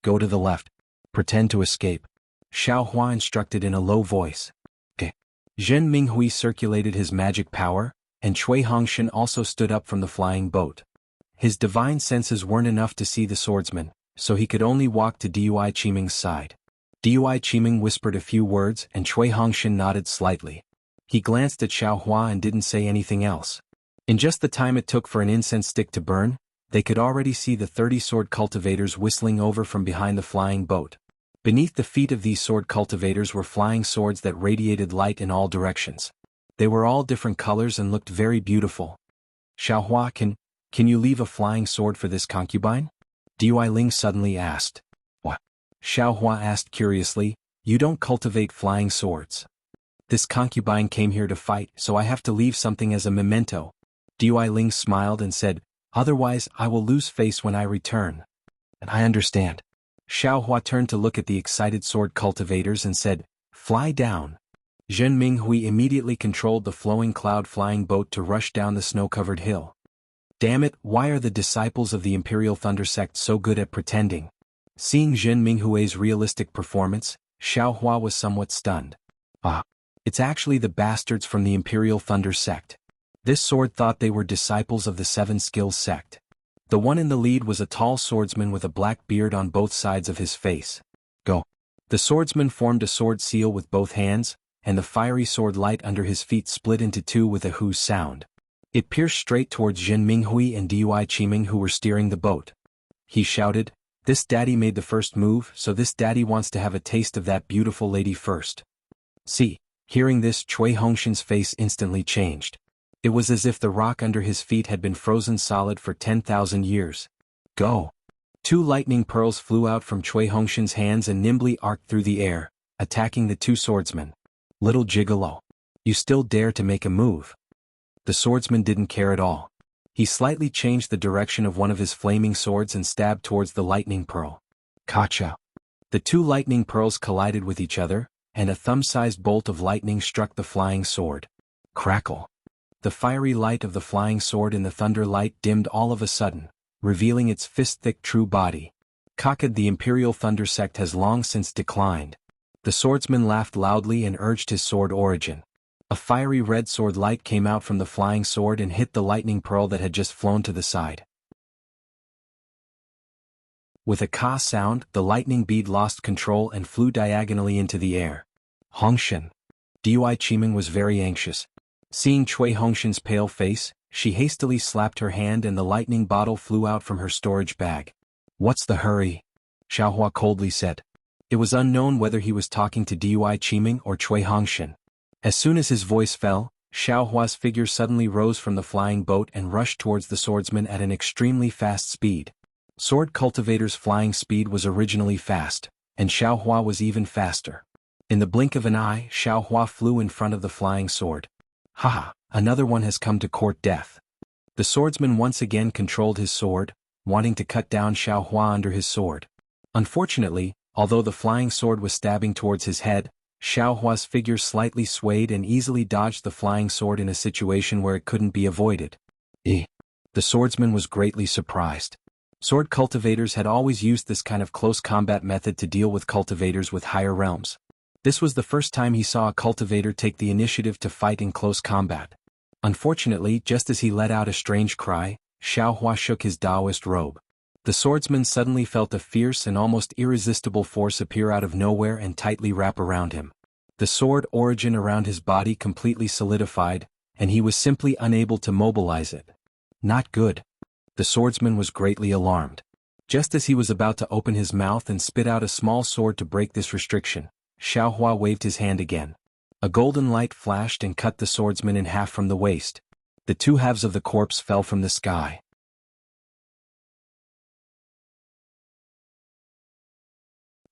Go to the left. Pretend to escape. Xiaohua instructed in a low voice. Zhen Minghui circulated his magic power, and Cui Hongshan also stood up from the flying boat. His divine senses weren't enough to see the swordsman, so he could only walk to Dui Qiming's side. Dui Qiming whispered a few words and Cui Hongshan nodded slightly. He glanced at Xiaohua and didn't say anything else. In just the time it took for an incense stick to burn, they could already see the 30 sword cultivators whistling over from behind the flying boat. Beneath the feet of these sword cultivators were flying swords that radiated light in all directions. They were all different colors and looked very beautiful. Xiaohua, can you leave a flying sword for this concubine? Dui Ling suddenly asked. What? Xiaohua asked curiously, you don't cultivate flying swords. This concubine came here to fight, so I have to leave something as a memento. Dui Ling smiled and said, otherwise I will lose face when I return. And I understand. Xiaohua turned to look at the excited sword cultivators and said, fly down. Zhen Minghui immediately controlled the flowing cloud-flying boat to rush down the snow-covered hill. Damn it, why are the disciples of the Imperial Thunder Sect so good at pretending? Seeing Zhen Minghui's realistic performance, Xiaohua was somewhat stunned. It's actually the bastards from the Imperial Thunder Sect. This sword thought they were disciples of the Seven Skills Sect. The one in the lead was a tall swordsman with a black beard on both sides of his face. Go. The swordsman formed a sword seal with both hands, and the fiery sword light under his feet split into two with a hoo sound. It pierced straight towards Zhen Minghui and Dui Qiming who were steering the boat. He shouted, this daddy made the first move, so this daddy wants to have a taste of that beautiful lady first. See, hearing this, Cui Hongshan's face instantly changed. It was as if the rock under his feet had been frozen solid for 10,000 years. Go! 2 lightning pearls flew out from Cui Hongshan's hands and nimbly arced through the air, attacking the 2 swordsmen. Little gigolo. You still dare to make a move? The swordsman didn't care at all. He slightly changed the direction of one of his flaming swords and stabbed towards the lightning pearl. Kacha! The 2 lightning pearls collided with each other, and a thumb-sized bolt of lightning struck the flying sword. Crackle! The fiery light of the flying sword in the thunder light dimmed all of a sudden, revealing its fist-thick true body. Kakad, the Imperial Thunder Sect has long since declined. The swordsman laughed loudly and urged his sword origin. A fiery red sword light came out from the flying sword and hit the lightning pearl that had just flown to the side. With a ka sound, the lightning bead lost control and flew diagonally into the air. Hongshan. Dui Qiming was very anxious. Seeing Cui Hongshan's pale face, she hastily slapped her hand and the lightning bottle flew out from her storage bag. What's the hurry? Xiaohua coldly said. It was unknown whether he was talking to Dui Qiming or Cui Hongshan. As soon as his voice fell, Xiaohua's figure suddenly rose from the flying boat and rushed towards the swordsman at an extremely fast speed. Sword Cultivator's flying speed was originally fast, and Xiaohua was even faster. In the blink of an eye, Xiaohua flew in front of the flying sword. Haha, another one has come to court death. The swordsman once again controlled his sword, wanting to cut down Xiaohua under his sword. Unfortunately, although the flying sword was stabbing towards his head, Xiaohua's figure slightly swayed and easily dodged the flying sword in a situation where it couldn't be avoided. The swordsman was greatly surprised. Sword cultivators had always used this kind of close combat method to deal with cultivators with higher realms. This was the first time he saw a cultivator take the initiative to fight in close combat. Unfortunately, just as he let out a strange cry, Xiaohua shook his Taoist robe. The swordsman suddenly felt a fierce and almost irresistible force appear out of nowhere and tightly wrap around him. The sword origin around his body completely solidified, and he was simply unable to mobilize it. Not good. The swordsman was greatly alarmed. Just as he was about to open his mouth and spit out a small sword to break this restriction, Xiaohua waved his hand again. A golden light flashed and cut the swordsman in half from the waist. The 2 halves of the corpse fell from the sky.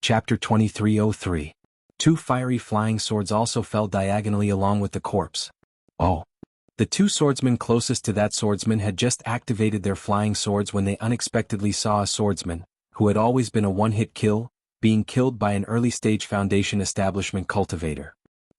Chapter 2303. 2 fiery flying swords also fell diagonally along with the corpse. Oh! The 2 swordsmen closest to that swordsman had just activated their flying swords when they unexpectedly saw a swordsman, who had always been a one-hit kill, being killed by an early-stage Foundation establishment cultivator.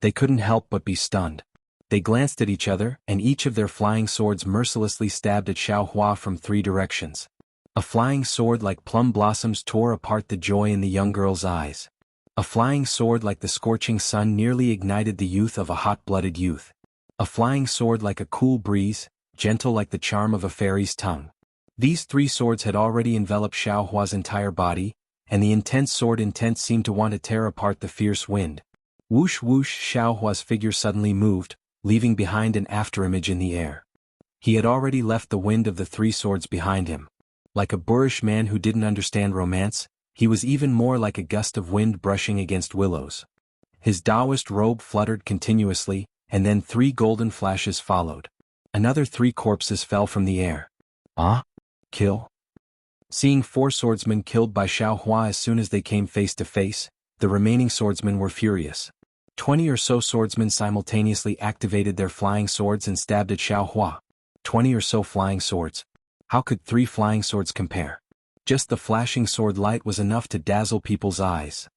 They couldn't help but be stunned. They glanced at each other, and each of their flying swords mercilessly stabbed at Xiaohua from 3 directions. A flying sword like plum blossoms tore apart the joy in the young girl's eyes. A flying sword like the scorching sun nearly ignited the youth of a hot-blooded youth. A flying sword like a cool breeze, gentle like the charm of a fairy's tongue. These 3 swords had already enveloped Xiaohua's entire body, and the intense sword intent seemed to want to tear apart the fierce wind. Whoosh whoosh, Xiaohua's figure suddenly moved, leaving behind an afterimage in the air. He had already left the wind of the 3 swords behind him. Like a boorish man who didn't understand romance, he was even more like a gust of wind brushing against willows. His Taoist robe fluttered continuously, and then 3 golden flashes followed. Another 3 corpses fell from the air. Ah? Kill? Seeing 4 swordsmen killed by Xiaohua as soon as they came face to face, the remaining swordsmen were furious. 20 or so swordsmen simultaneously activated their flying swords and stabbed at Xiaohua. 20 or so flying swords. How could 3 flying swords compare? Just the flashing sword light was enough to dazzle people's eyes.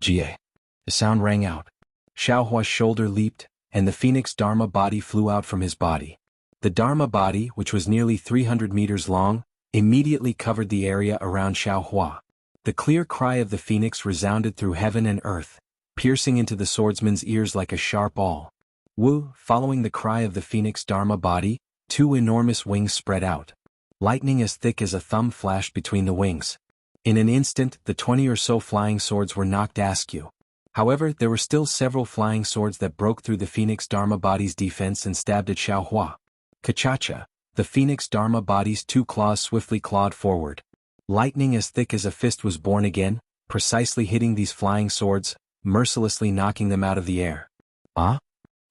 Jie. The sound rang out. Xiaohua's shoulder leaped, and the phoenix Dharma body flew out from his body. The Dharma body, which was nearly 300 meters long, immediately covered the area around Xiaohua. The clear cry of the phoenix resounded through heaven and earth, piercing into the swordsman's ears like a sharp awl. Wu, following the cry of the phoenix Dharma body, 2 enormous wings spread out. Lightning as thick as a thumb flashed between the wings. In an instant, the 20 or so flying swords were knocked askew. However, there were still several flying swords that broke through the phoenix Dharma body's defense and stabbed at Xiaohua. Kachacha, the phoenix Dharma body's 2 claws swiftly clawed forward. Lightning as thick as a fist was born again, precisely hitting these flying swords, mercilessly knocking them out of the air. Ah?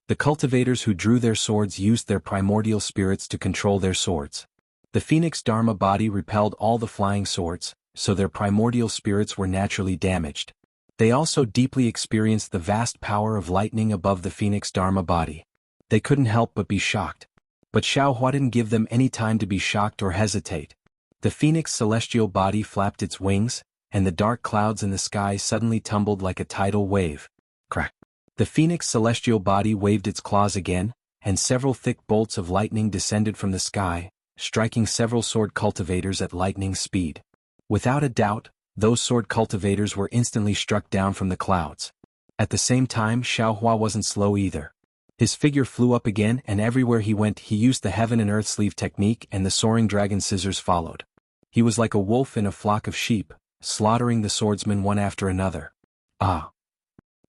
The cultivators who drew their swords used their primordial spirits to control their swords. The phoenix Dharma body repelled all the flying swords, so their primordial spirits were naturally damaged. They also deeply experienced the vast power of lightning above the phoenix Dharma body. They couldn't help but be shocked. But Xiaohua didn't give them any time to be shocked or hesitate. The phoenix celestial body flapped its wings, and the dark clouds in the sky suddenly tumbled like a tidal wave. Crack! The phoenix celestial body waved its claws again, and several thick bolts of lightning descended from the sky, striking several sword cultivators at lightning speed. Without a doubt, those sword cultivators were instantly struck down from the clouds. At the same time, Xiaohua wasn't slow either. His figure flew up again, and everywhere he went he used the heaven and earth sleeve technique, and the soaring dragon scissors followed. He was like a wolf in a flock of sheep, slaughtering the swordsmen one after another. Ah!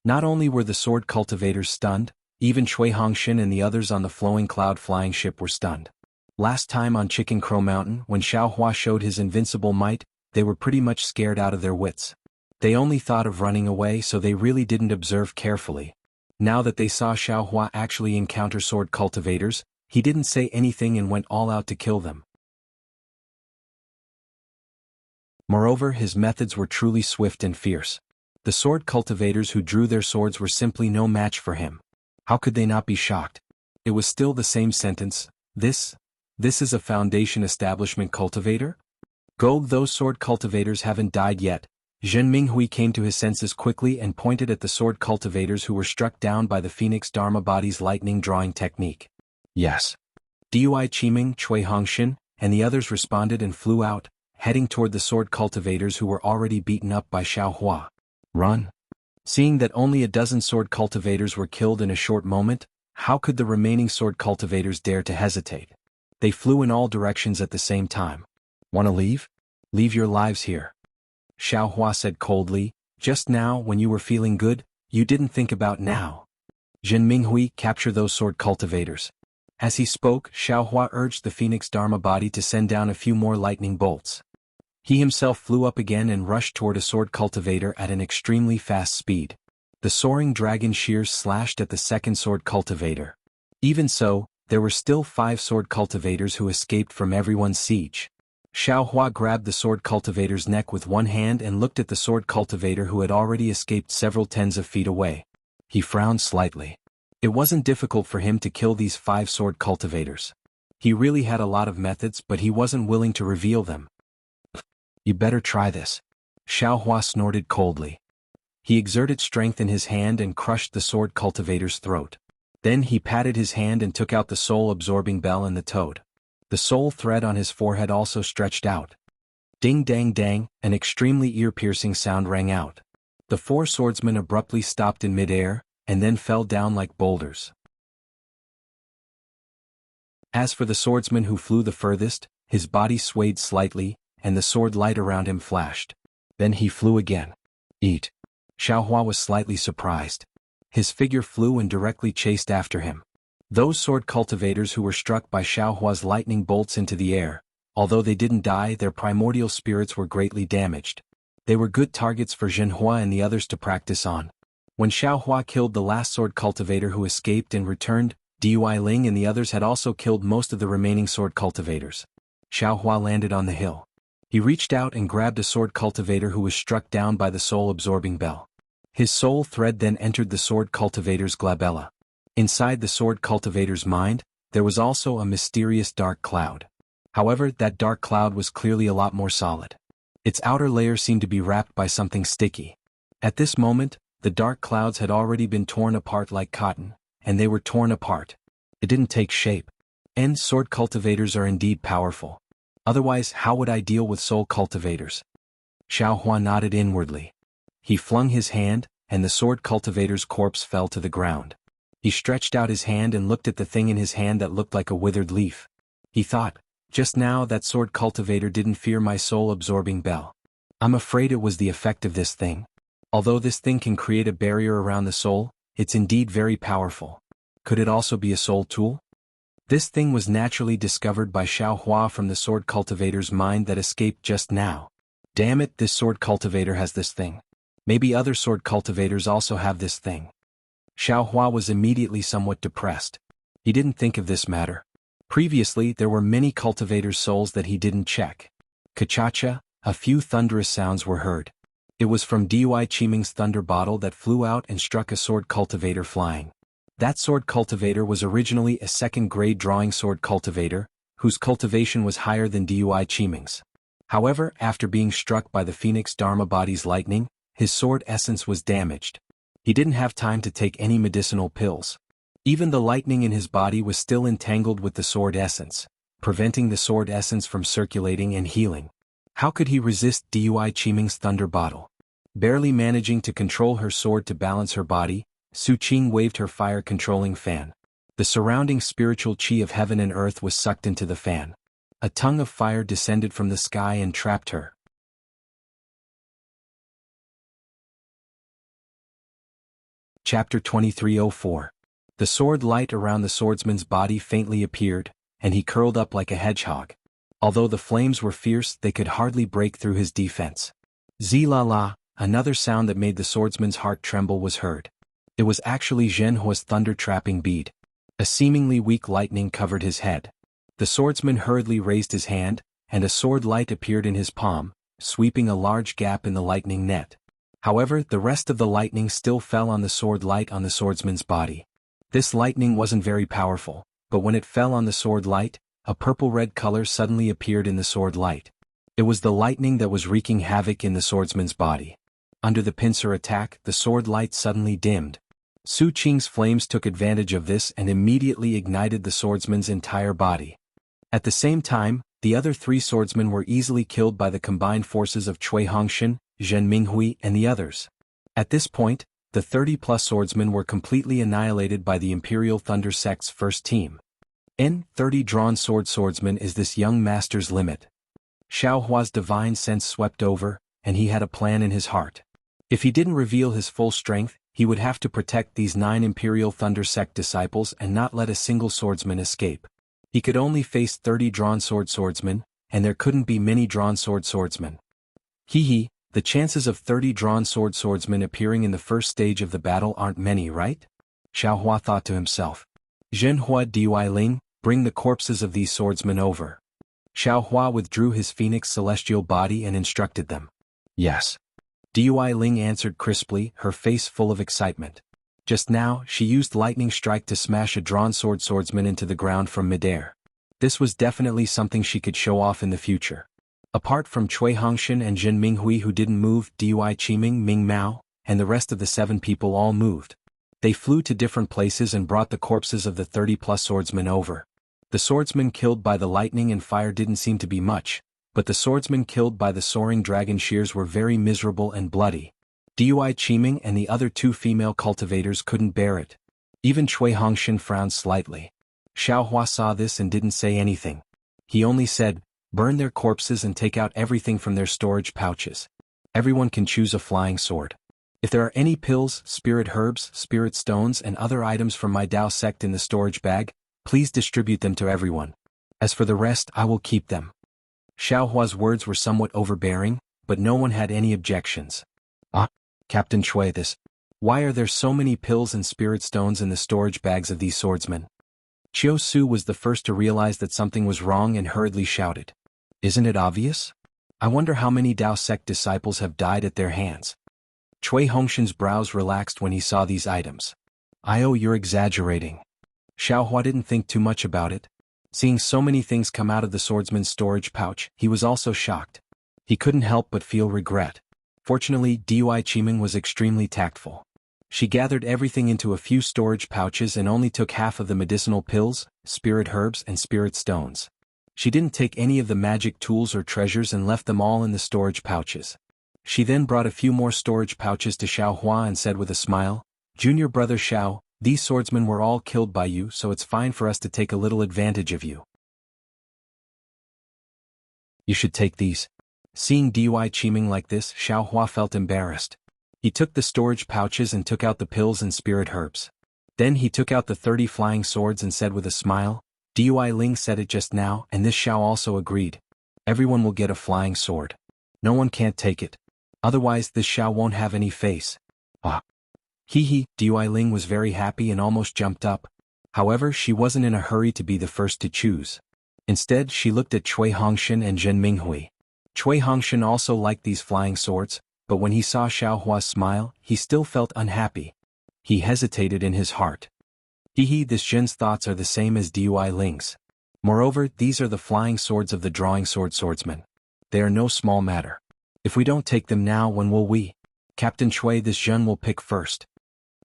Not only were the sword cultivators stunned, even Cui Hongshin and the others on the flowing cloud flying ship were stunned. Last time on Chicken Crow Mountain, when Xiaohua showed his invincible might, they were pretty much scared out of their wits. They only thought of running away, so they really didn't observe carefully. Now that they saw Xiaohua actually encounter sword cultivators, he didn't say anything and went all out to kill them. Moreover, his methods were truly swift and fierce. The sword cultivators who drew their swords were simply no match for him. How could they not be shocked? It was still the same sentence. This is a Foundation establishment cultivator? Go, those sword cultivators haven't died yet. Zhen Minghui came to his senses quickly and pointed at the sword cultivators who were struck down by the phoenix Dharma body's lightning drawing technique. Yes. Dui Qiming, Cui Hongshin, and the others responded and flew out, heading toward the sword cultivators who were already beaten up by Xiaohua. Run. Seeing that only a dozen sword cultivators were killed in a short moment, how could the remaining sword cultivators dare to hesitate? They flew in all directions at the same time. Wanna leave? Leave your lives here. Xiaohua said coldly, just now when you were feeling good, you didn't think about now. Zhen Minghui, capture those sword cultivators. As he spoke, Xiaohua urged the phoenix Dharma body to send down a few more lightning bolts. He himself flew up again and rushed toward a sword cultivator at an extremely fast speed. The soaring dragon shears slashed at the second sword cultivator. Even so, there were still 5 sword cultivators who escaped from everyone's siege. Xiaohua grabbed the sword cultivator's neck with one hand and looked at the sword cultivator who had already escaped several tens of feet away. He frowned slightly. It wasn't difficult for him to kill these 5 sword cultivators. He really had a lot of methods, but he wasn't willing to reveal them. You better try this. Xiaohua snorted coldly. He exerted strength in his hand and crushed the sword cultivator's throat. Then he patted his hand and took out the soul-absorbing bell and the toad. The soul thread on his forehead also stretched out. Ding dang dang, an extremely ear-piercing sound rang out. The four swordsmen abruptly stopped in mid-air, and then fell down like boulders. As for the swordsman who flew the furthest, his body swayed slightly, and the sword light around him flashed. Then he flew again. Eat. Xiaohua was slightly surprised. His figure flew and directly chased after him. Those sword cultivators who were struck by Xiaohua's lightning bolts into the air, although they didn't die, their primordial spirits were greatly damaged. They were good targets for Zhenhua and the others to practice on. When Xiaohua killed the last sword cultivator who escaped and returned, Dui Ling and the others had also killed most of the remaining sword cultivators. Xiaohua landed on the hill. He reached out and grabbed a sword cultivator who was struck down by the soul-absorbing bell. His soul thread then entered the sword cultivator's glabella. Inside the sword cultivator's mind, there was also a mysterious dark cloud. However, that dark cloud was clearly a lot more solid. Its outer layer seemed to be wrapped by something sticky. At this moment, the dark clouds had already been torn apart like cotton, and they were torn apart. It didn't take shape. And sword cultivators are indeed powerful. Otherwise, how would I deal with soul cultivators? Xiaohua nodded inwardly. He flung his hand, and the sword cultivator's corpse fell to the ground. He stretched out his hand and looked at the thing in his hand that looked like a withered leaf. He thought, just now that sword cultivator didn't fear my soul-absorbing bell. I'm afraid it was the effect of this thing. Although this thing can create a barrier around the soul, it's indeed very powerful. Could it also be a soul tool? This thing was naturally discovered by Xiaohua from the sword cultivator's mind that escaped just now. Damn it, this sword cultivator has this thing. Maybe other sword cultivators also have this thing. Xiaohua was immediately somewhat depressed. He didn't think of this matter. Previously, there were many cultivators' souls that he didn't check. Kachacha, a few thunderous sounds were heard. It was from Dui Qiming's thunder bottle that flew out and struck a sword cultivator flying. That sword cultivator was originally a second-grade drawing sword cultivator, whose cultivation was higher than Dui Qiming's. However, after being struck by the Phoenix Dharma body's lightning, his sword essence was damaged. He didn't have time to take any medicinal pills. Even the lightning in his body was still entangled with the sword essence, preventing the sword essence from circulating and healing. How could he resist Dui Qiming's thunder bottle? Barely managing to control her sword to balance her body, Su Qing waved her fire-controlling fan. The surrounding spiritual qi of heaven and earth was sucked into the fan. A tongue of fire descended from the sky and trapped her. Chapter 2304. The sword light around the swordsman's body faintly appeared, and he curled up like a hedgehog. Although the flames were fierce, they could hardly break through his defense. Zi-la-la, another sound that made the swordsman's heart tremble was heard. It was actually Zhenhua's thunder-trapping bead. A seemingly weak lightning covered his head. The swordsman hurriedly raised his hand, and a sword light appeared in his palm, sweeping a large gap in the lightning net. However, the rest of the lightning still fell on the sword light on the swordsman's body. This lightning wasn't very powerful, but when it fell on the sword light, a purple-red color suddenly appeared in the sword light. It was the lightning that was wreaking havoc in the swordsman's body. Under the pincer attack, the sword light suddenly dimmed. Su Qing's flames took advantage of this and immediately ignited the swordsman's entire body. At the same time, the other three swordsmen were easily killed by the combined forces of Cui Hongshan, Zhen Minghui and the others. At this point, the 30-plus swordsmen were completely annihilated by the Imperial Thunder Sect's first team. 30 drawn swordsman is this young master's limit. Xiaohua's divine sense swept over, and he had a plan in his heart. If he didn't reveal his full strength, he would have to protect these 9 Imperial Thunder Sect disciples and not let a single swordsman escape. He could only face 30 drawn swordsmen, and there couldn't be many drawn swordsmen. The chances of 30 drawn swordsmen appearing in the first stage of the battle aren't many, right? Xiaohua thought to himself. Zhenhua Dui Ling, bring the corpses of these swordsmen over. Xiaohua withdrew his phoenix celestial body and instructed them. Yes. Dui Ling answered crisply, her face full of excitement. Just now, she used lightning strike to smash a drawn swordsman into the ground from midair. This was definitely something she could show off in the future. Apart from Cui Hongshan and Zhen Minghui who didn't move, Dui Qiming, Ming Mao, and the rest of the 7 people all moved. They flew to different places and brought the corpses of the 30-plus swordsmen over. The swordsmen killed by the lightning and fire didn't seem to be much, but the swordsmen killed by the soaring dragon shears were very miserable and bloody. Dui Qiming and the other 2 female cultivators couldn't bear it. Even Cui Hongshan frowned slightly. Xiao Hua saw this and didn't say anything. He only said, "Burn their corpses and take out everything from their storage pouches. Everyone can choose a flying sword. If there are any pills, spirit herbs, spirit stones and other items from my Dao sect in the storage bag, please distribute them to everyone. As for the rest, I will keep them." Xiao Hua's words were somewhat overbearing, but no one had any objections. "Ah, Captain Chui, why are there so many pills and spirit stones in the storage bags of these swordsmen?" Chiu Su was the first to realize that something was wrong and hurriedly shouted, "Isn't it obvious? I wonder how many Dao sect disciples have died at their hands." Cui Hongshan's brows relaxed when he saw these items. You're exaggerating." Xiao Hua didn't think too much about it. Seeing so many things come out of the swordsman's storage pouch, he was also shocked. He couldn't help but feel regret. Fortunately, Dui Qiming was extremely tactful. She gathered everything into a few storage pouches and only took half of the medicinal pills, spirit herbs and spirit stones. She didn't take any of the magic tools or treasures and left them all in the storage pouches. She then brought a few more storage pouches to Xiao Hua and said with a smile, "Junior brother Xiao, these swordsmen were all killed by you, so it's fine for us to take a little advantage of you. You should take these." Seeing Dui Qiming like this, Xiao Hua felt embarrassed. He took the storage pouches and took out the pills and spirit herbs. Then he took out the 30 flying swords and said with a smile, "Dui Ling said it just now, and this Xiao also agreed. Everyone will get a flying sword. No one can't take it. Otherwise this Xiao won't have any face." "Ah." Hee. Dui Ling was very happy and almost jumped up. However, she wasn't in a hurry to be the first to choose. Instead, she looked at Cui Hongshan and Zhen Minghui. Cui Hongshan also liked these flying swords, but when he saw Xiao Hua's smile, he still felt unhappy. He hesitated in his heart. This Zhen's thoughts are the same as Dui Ling's. Moreover, these are the flying swords of the drawing sword swordsmen. They are no small matter. If we don't take them now, when will we? Captain Chui, this Zhen will pick first."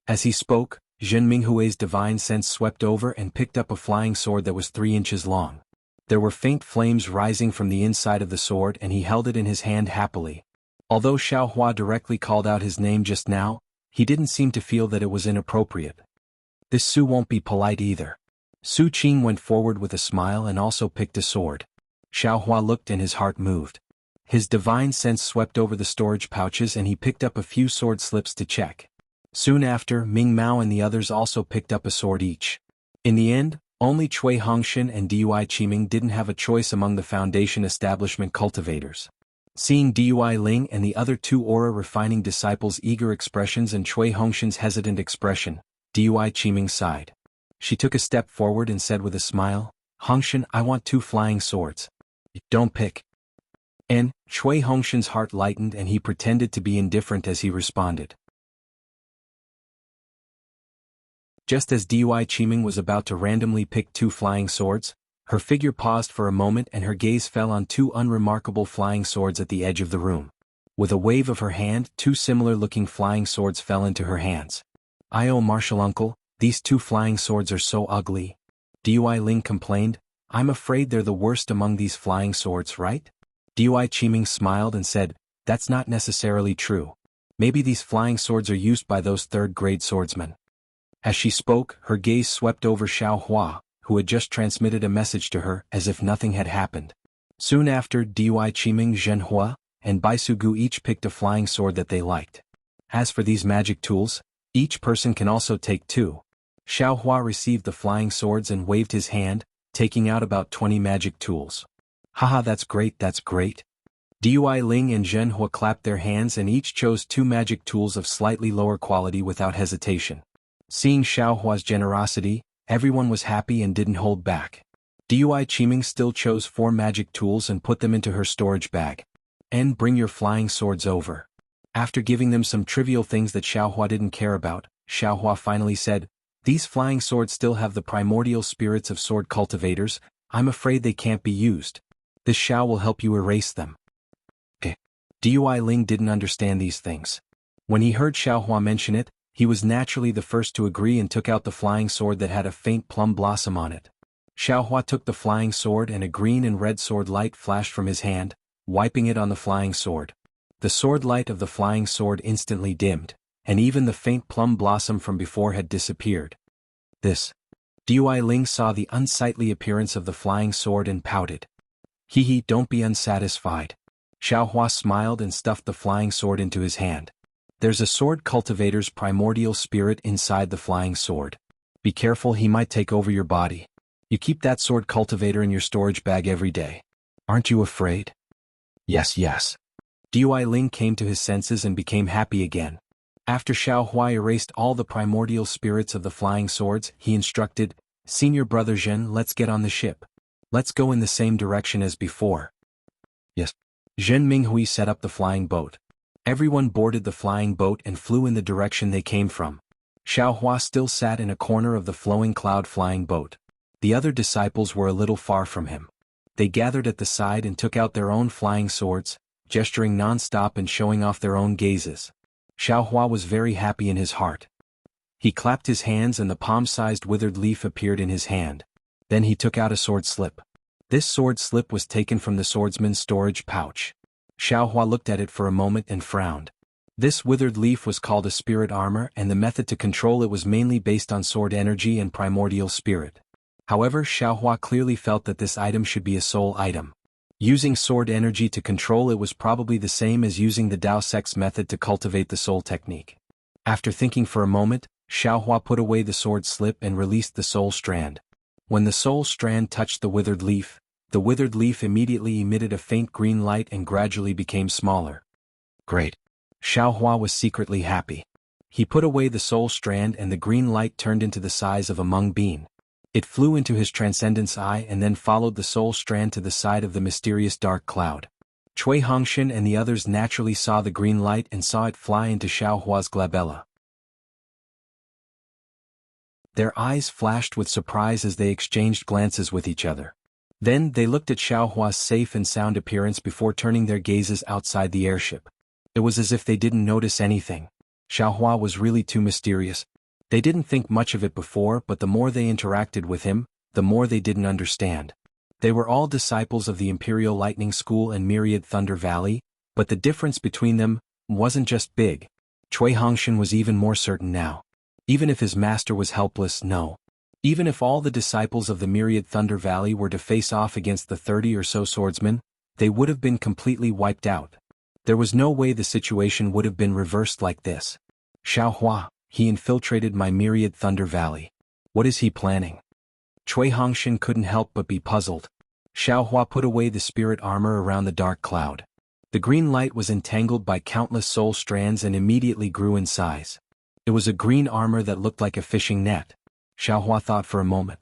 As he spoke, Zhen Minghui's divine sense swept over and picked up a flying sword that was 3 inches long. There were faint flames rising from the inside of the sword and he held it in his hand happily. Although Xiao Hua directly called out his name just now, he didn't seem to feel that it was inappropriate. "This Su won't be polite either." Su Qing went forward with a smile and also picked a sword. Xiao Hua looked and his heart moved. His divine sense swept over the storage pouches and he picked up a few sword slips to check. Soon after, Ming Mao and the others also picked up a sword each. In the end, only Cui Hongshan and Dui Qiming didn't have a choice among the Foundation establishment cultivators. Seeing Dui Ling and the other 2 aura-refining disciples' eager expressions and Cui Hongshan's hesitant expression, Dui Qiming sighed. She took a step forward and said with a smile, "Hongshan, I want 2 flying swords. Don't pick." And Cui Hongshan's heart lightened and he pretended to be indifferent as he responded. Just as Dui Qiming was about to randomly pick 2 flying swords, her figure paused for a moment and her gaze fell on 2 unremarkable flying swords at the edge of the room. With a wave of her hand, 2 similar-looking flying swords fell into her hands. Martial uncle, these 2 flying swords are so ugly." Dui Ling complained, "I'm afraid they're the worst among these flying swords, right?" Dui Qiming smiled and said, "That's not necessarily true. Maybe these flying swords are used by those 3rd-grade swordsmen." As she spoke, her gaze swept over Xiao Hua, who had just transmitted a message to her as if nothing had happened. Soon after, Dui Qiming, Zhen Hua, and Baisugu each picked a flying sword that they liked. As for these magic tools, each person can also take 2. Xiao Hua received the flying swords and waved his hand, taking out about 20 magic tools. "Haha, that's great, that's great." Dui Ling and Zhen Hua clapped their hands and each chose 2 magic tools of slightly lower quality without hesitation. Seeing Xiao Hua's generosity, everyone was happy and didn't hold back. Dui Qiming still chose 4 magic tools and put them into her storage bag. "And bring your flying swords over." After giving them some trivial things that Xiao Hua didn't care about, Xiao Hua finally said, "These flying swords still have the primordial spirits of sword cultivators. I'm afraid they can't be used. This Xiao will help you erase them." Dui Ling didn't understand these things. When he heard Xiaohua mention it, he was naturally the first to agree and took out the flying sword that had a faint plum blossom on it. Xiaohua took the flying sword and a green and red sword light flashed from his hand, wiping it on the flying sword. The sword light of the flying sword instantly dimmed, and even the faint plum blossom from before had disappeared. This. Dui Ling saw the unsightly appearance of the flying sword and pouted. Hee, don't be unsatisfied. Xiaohua smiled and stuffed the flying sword into his hand. There's a sword cultivator's primordial spirit inside the flying sword. Be careful, he might take over your body. You keep that sword cultivator in your storage bag every day. Aren't you afraid? Yes. Dui Ling came to his senses and became happy again. After Xiaohua erased all the primordial spirits of the flying swords, he instructed, Senior Brother Zhen, let's get on the ship. Let's go in the same direction as before. Yes. Zhen Minghui set up the flying boat. Everyone boarded the flying boat and flew in the direction they came from. Xiaohua still sat in a corner of the flowing cloud flying boat. The other disciples were a little far from him. They gathered at the side and took out their own flying swords, gesturing non-stop and showing off their own gazes. Xiaohua was very happy in his heart. He clapped his hands and the palm-sized withered leaf appeared in his hand. Then he took out a sword slip. This sword slip was taken from the swordsman's storage pouch. Xiaohua looked at it for a moment and frowned. This withered leaf was called a spirit armor, and the method to control it was mainly based on sword energy and primordial spirit. However, Xiaohua clearly felt that this item should be a soul item. Using sword energy to control it was probably the same as using the Dao Sex method to cultivate the soul technique. After thinking for a moment, Xiaohua put away the sword slip and released the soul strand. When the soul strand touched the withered leaf immediately emitted a faint green light and gradually became smaller. Great. Xiaohua was secretly happy. He put away the soul strand and the green light turned into the size of a mung bean. It flew into his transcendence eye and then followed the soul strand to the side of the mysterious dark cloud. Cui Hongshan and the others naturally saw the green light and saw it fly into Xiaohua's glabella. Their eyes flashed with surprise as they exchanged glances with each other. Then they looked at Xiaohua's safe and sound appearance before turning their gazes outside the airship. It was as if they didn't notice anything. Xiaohua was really too mysterious. They didn't think much of it before, but the more they interacted with him, the more they didn't understand. They were all disciples of the Imperial Lightning School and Myriad Thunder Valley, but the difference between them wasn't just big. Cui Hongshan was even more certain now. Even if his master was helpless, no. Even if all the disciples of the Myriad Thunder Valley were to face off against the 30 or so swordsmen, they would have been completely wiped out. There was no way the situation would have been reversed like this. Xiaohua, he infiltrated my Myriad Thunder Valley. What is he planning? Cui Hongshan couldn't help but be puzzled. Xiaohua put away the spirit armor around the dark cloud. The green light was entangled by countless soul strands and immediately grew in size. It was a green armor that looked like a fishing net. Xiaohua thought for a moment.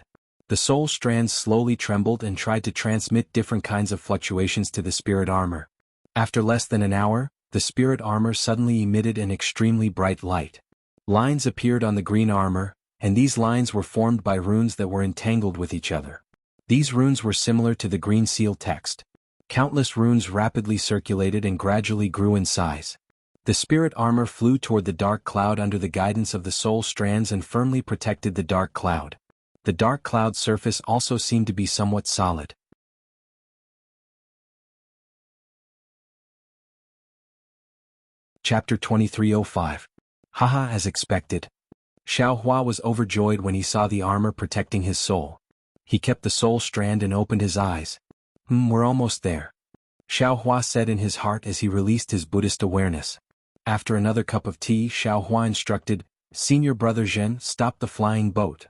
The soul strands slowly trembled and tried to transmit different kinds of fluctuations to the spirit armor. After less than an hour, the spirit armor suddenly emitted an extremely bright light. Lines appeared on the green armor, and these lines were formed by runes that were entangled with each other. These runes were similar to the green seal text. Countless runes rapidly circulated and gradually grew in size. The spirit armor flew toward the dark cloud under the guidance of the soul strands and firmly protected the dark cloud. The dark cloud surface also seemed to be somewhat solid. Chapter 2305. Haha, as expected. Xiaohua was overjoyed when he saw the armor protecting his soul. He kept the soul strand and opened his eyes. We're almost there. Xiaohua said in his heart as he released his Buddhist awareness. After another cup of tea, Xiaohua instructed, Senior Brother Zhen, stop the flying boat.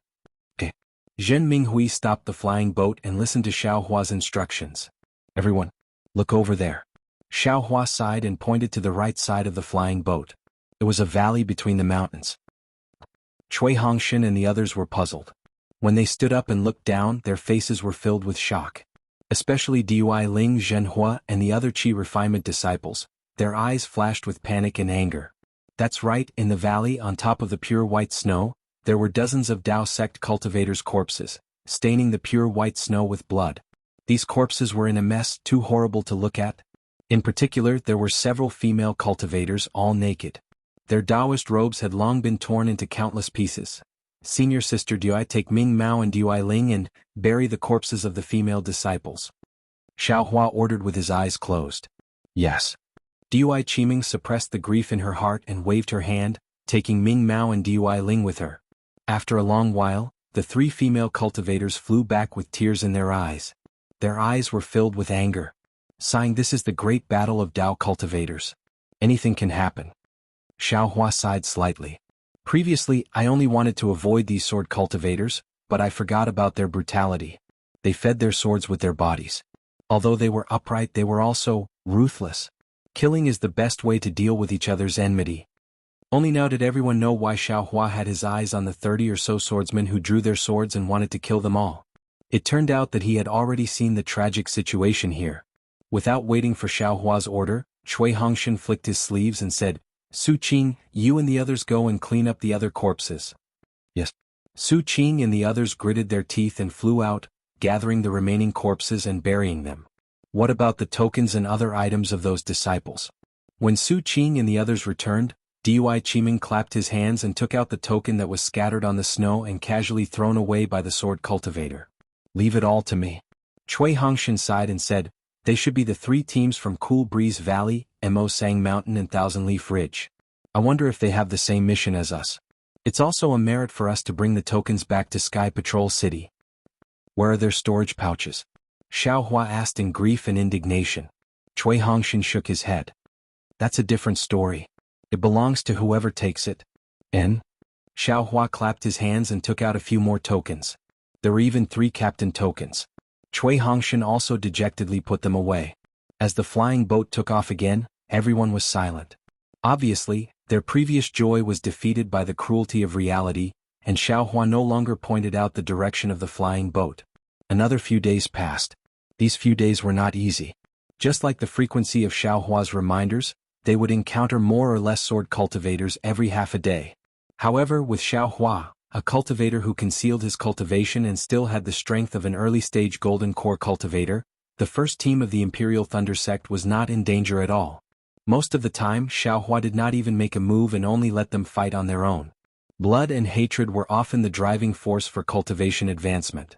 Okay. Zhen Minghui stopped the flying boat and listened to Xiaohua's instructions. Everyone, look over there. Xiaohua sighed and pointed to the right side of the flying boat. It was a valley between the mountains. Cui Hongshan and the others were puzzled. When they stood up and looked down, their faces were filled with shock. Especially Dui Ling, Zhenhua, and the other Qi refinement disciples. Their eyes flashed with panic and anger. That's right, in the valley on top of the pure white snow, there were dozens of Dao sect cultivators' corpses, staining the pure white snow with blood. These corpses were in a mess too horrible to look at. In particular, there were several female cultivators, all naked. Their Taoist robes had long been torn into countless pieces. Senior sister, do I take Ming Mao and Dui Ling and bury the corpses of the female disciples? Xiaohua ordered with his eyes closed. Yes. Dui Qiming suppressed the grief in her heart and waved her hand, taking Ming Mao and Dui Ling with her. After a long while, the three female cultivators flew back with tears in their eyes. Their eyes were filled with anger. Sighing, this is the great battle of Dao cultivators. Anything can happen. Xiaohua sighed slightly. Previously, I only wanted to avoid these sword cultivators, but I forgot about their brutality. They fed their swords with their bodies. Although they were upright, they were also ruthless. Killing is the best way to deal with each other's enmity. Only now did everyone know why Xiaohua had his eyes on the 30 or so swordsmen who drew their swords and wanted to kill them all. It turned out that he had already seen the tragic situation here. Without waiting for Xiaohua's order, Cui Hongshan flicked his sleeves and said, Su Qing, you and the others go and clean up the other corpses. Yes. Su Qing and the others gritted their teeth and flew out, gathering the remaining corpses and burying them. What about the tokens and other items of those disciples? When Su Qing and the others returned, Dui Qiming clapped his hands and took out the token that was scattered on the snow and casually thrown away by the sword cultivator. Leave it all to me. Cui Hongshan sighed and said, they should be the three teams from Cool Breeze Valley, Mo Sang Mountain and Thousand Leaf Ridge. I wonder if they have the same mission as us. It's also a merit for us to bring the tokens back to Sky Patrol City. Where are their storage pouches? Xiaohua asked in grief and indignation. Cui Hongshan shook his head. That's a different story. It belongs to whoever takes it. And? Xiaohua clapped his hands and took out a few more tokens. There were even 3 captain tokens. Cui Hongshan also dejectedly put them away. As the flying boat took off again, everyone was silent. Obviously, their previous joy was defeated by the cruelty of reality, and Xiaohua no longer pointed out the direction of the flying boat. Another few days passed. These few days were not easy. Just like the frequency of Xiaohua's reminders, they would encounter more or less sword cultivators every half a day. However, with Xiaohua, a cultivator who concealed his cultivation and still had the strength of an early-stage golden core cultivator, the first team of the Imperial Thunder Sect was not in danger at all. Most of the time, Xiaohua did not even make a move and only let them fight on their own. Blood and hatred were often the driving force for cultivation advancement.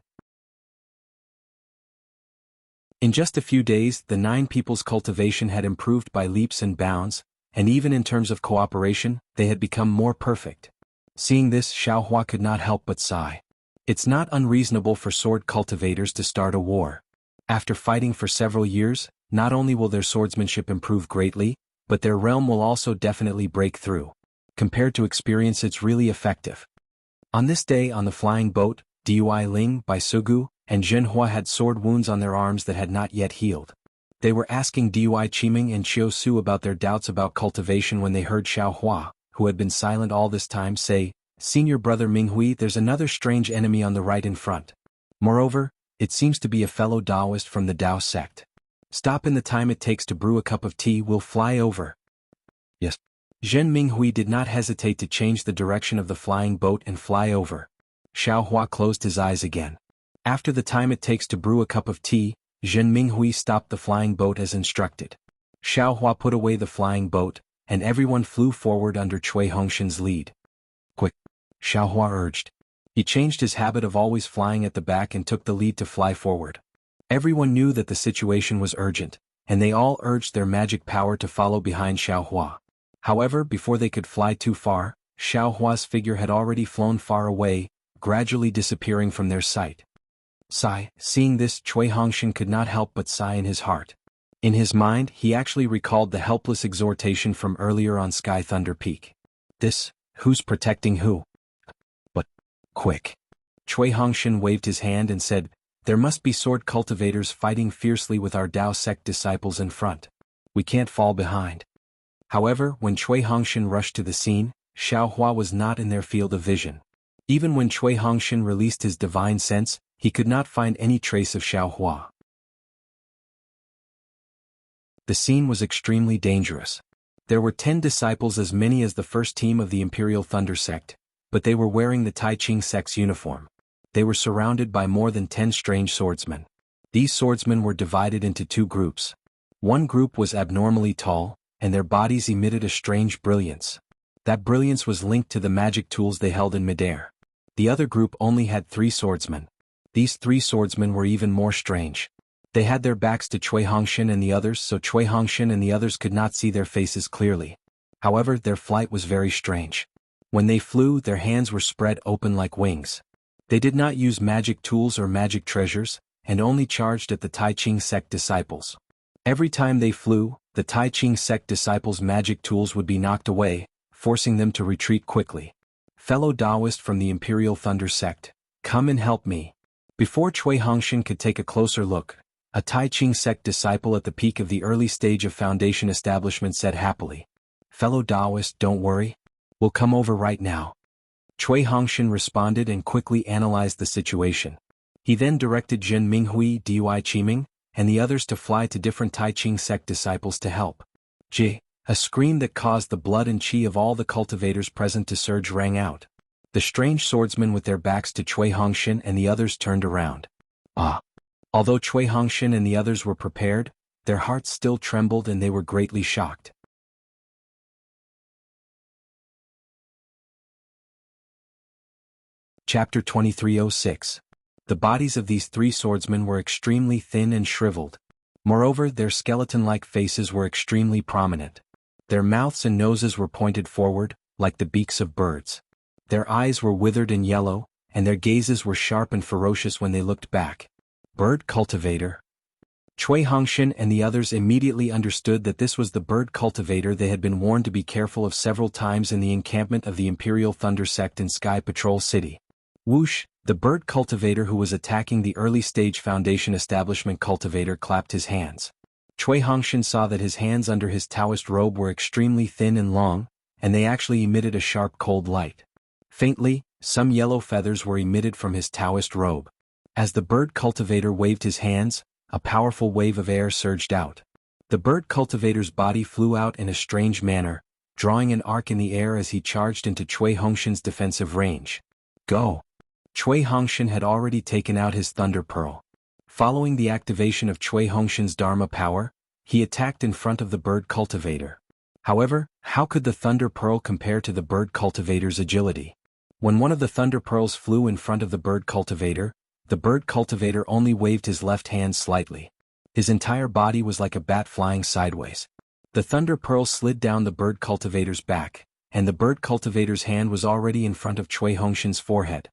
In just a few days, the 9 people's cultivation had improved by leaps and bounds, and even in terms of cooperation, they had become more perfect. Seeing this, Xiaohua could not help but sigh. It's not unreasonable for sword cultivators to start a war. After fighting for several years, not only will their swordsmanship improve greatly, but their realm will also definitely break through. Compared to experience, it's really effective. On this day on the flying boat, Dui Ling, Bai Sugu, and Zhenhua had sword wounds on their arms that had not yet healed. They were asking Dui Qiming and Qiu Su about their doubts about cultivation when they heard Xiaohua, who had been silent all this time, say, Senior brother Minghui, there's another strange enemy on the right in front. Moreover, it seems to be a fellow Taoist from the Tao sect. Stop in the time it takes to brew a cup of tea, we'll fly over. Yes. Zhen Minghui did not hesitate to change the direction of the flying boat and fly over. Xiaohua closed his eyes again. After the time it takes to brew a cup of tea, Zhen Minghui stopped the flying boat as instructed. Xiaohua put away the flying boat, and everyone flew forward under Cui Hongshan's lead. Quick! Xiaohua urged. He changed his habit of always flying at the back and took the lead to fly forward. Everyone knew that the situation was urgent, and they all urged their magic power to follow behind Xiaohua. However, before they could fly too far, Xiaohua's figure had already flown far away, gradually disappearing from their sight. Sigh, seeing this, Cui Hongshan could not help but sigh in his heart. In his mind, he actually recalled the helpless exhortation from earlier on Sky Thunder Peak. Who's protecting who? But, quick. Cui Hongshan waved his hand and said, there must be sword cultivators fighting fiercely with our Tao sect disciples in front. We can't fall behind. However, when Cui Hongshan rushed to the scene, Xiaohua was not in their field of vision. Even when Cui Hongshan released his divine sense, he could not find any trace of Xiaohua. The scene was extremely dangerous. There were 10 disciples, as many as the first team of the Imperial Thunder Sect, but they were wearing the Tai Ching sect's uniform. They were surrounded by more than 10 strange swordsmen. These swordsmen were divided into 2 groups. One group was abnormally tall, and their bodies emitted a strange brilliance. That brilliance was linked to the magic tools they held in midair. The other group only had 3 swordsmen. These 3 swordsmen were even more strange. They had their backs to Cui Hongshan and the others, so Cui Hongshan and the others could not see their faces clearly. However, their flight was very strange. When they flew, their hands were spread open like wings. They did not use magic tools or magic treasures, and only charged at the Tai Ching sect disciples. Every time they flew, the Tai Ching sect disciples' magic tools would be knocked away, forcing them to retreat quickly. Fellow Taoist from the Imperial Thunder sect, come and help me. Before Cui Hongshan could take a closer look, a Tai Ching sect disciple at the peak of the early stage of Foundation establishment said happily, "Fellow Taoist, don't worry. We'll come over right now." Cui Hongshan responded and quickly analyzed the situation. He then directed Jin Minghui Dui Qiming and the others to fly to different Tai Ching sect disciples to help. A scream that caused the blood and chi of all the cultivators present to surge rang out. The strange swordsmen with their backs to Cui Hongshan and the others turned around. Although Cui Hongshan and the others were prepared, their hearts still trembled and they were greatly shocked. Chapter 2306. The bodies of these 3 swordsmen were extremely thin and shriveled. Moreover, their skeleton-like faces were extremely prominent. Their mouths and noses were pointed forward, like the beaks of birds. Their eyes were withered and yellow, and their gazes were sharp and ferocious when they looked back. Bird Cultivator. Cui Hongshan and the others immediately understood that this was the Bird Cultivator they had been warned to be careful of several times in the encampment of the Imperial Thunder sect in Sky Patrol City. Whoosh, the Bird Cultivator who was attacking the early stage Foundation establishment cultivator clapped his hands. Cui Hongshan saw that his hands under his Taoist robe were extremely thin and long, and they actually emitted a sharp cold light. Faintly, some yellow feathers were emitted from his Taoist robe. As the Bird Cultivator waved his hands, a powerful wave of air surged out. The Bird Cultivator's body flew out in a strange manner, drawing an arc in the air as he charged into Cui Hongshan's defensive range. Go! Cui Hongshan had already taken out his Thunder Pearl. Following the activation of Cui Hongshan's Dharma power, he attacked in front of the Bird Cultivator. However, how could the Thunder Pearl compare to the Bird Cultivator's agility? When one of the Thunder Pearls flew in front of the Bird Cultivator only waved his left hand slightly. His entire body was like a bat flying sideways. The Thunder Pearl slid down the Bird Cultivator's back, and the Bird Cultivator's hand was already in front of Cui Hongshan's forehead.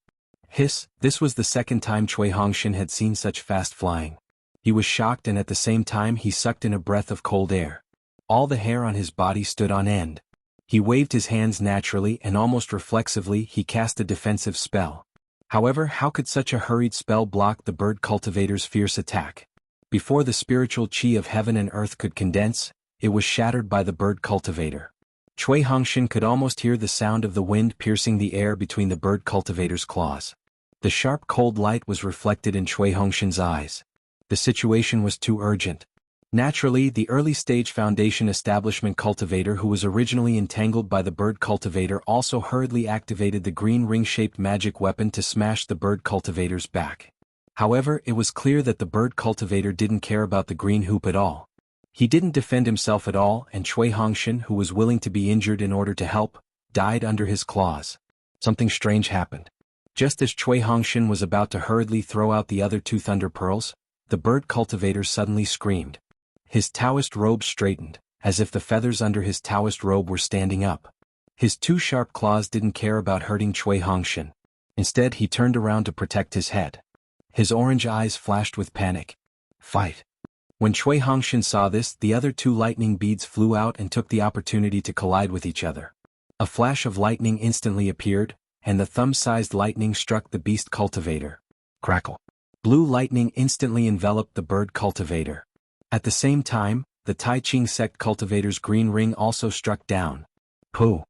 Hiss, this was the second time Cui Hongshan had seen such fast flying. He was shocked and at the same time he sucked in a breath of cold air. All the hair on his body stood on end. He waved his hands naturally and almost reflexively he cast a defensive spell. However, how could such a hurried spell block the Bird Cultivator's fierce attack? Before the spiritual chi of heaven and earth could condense, it was shattered by the Bird Cultivator. Cui Hongshan could almost hear the sound of the wind piercing the air between the Bird Cultivator's claws. The sharp cold light was reflected in Cui Hongshan's eyes. The situation was too urgent. Naturally, the early-stage Foundation establishment cultivator who was originally entangled by the Bird Cultivator also hurriedly activated the green ring-shaped magic weapon to smash the Bird Cultivator's back. However, it was clear that the Bird Cultivator didn't care about the green hoop at all. He didn't defend himself at all and Cui Hongshan, who was willing to be injured in order to help, died under his claws. Something strange happened. Just as Cui Hongshan was about to hurriedly throw out the other 2 Thunder Pearls, the Bird Cultivator suddenly screamed. His Taoist robe straightened, as if the feathers under his Taoist robe were standing up. His 2 sharp claws didn't care about hurting Cui Hongshan. Instead he turned around to protect his head. His orange eyes flashed with panic. Fight! When Cui Hongshan saw this, the other 2 lightning beads flew out and took the opportunity to collide with each other. A flash of lightning instantly appeared, and the thumb-sized lightning struck the Beast Cultivator. Crackle! Blue lightning instantly enveloped the Bird Cultivator. At the same time, the Tai Ching sect cultivator's green ring also struck down. Pooh!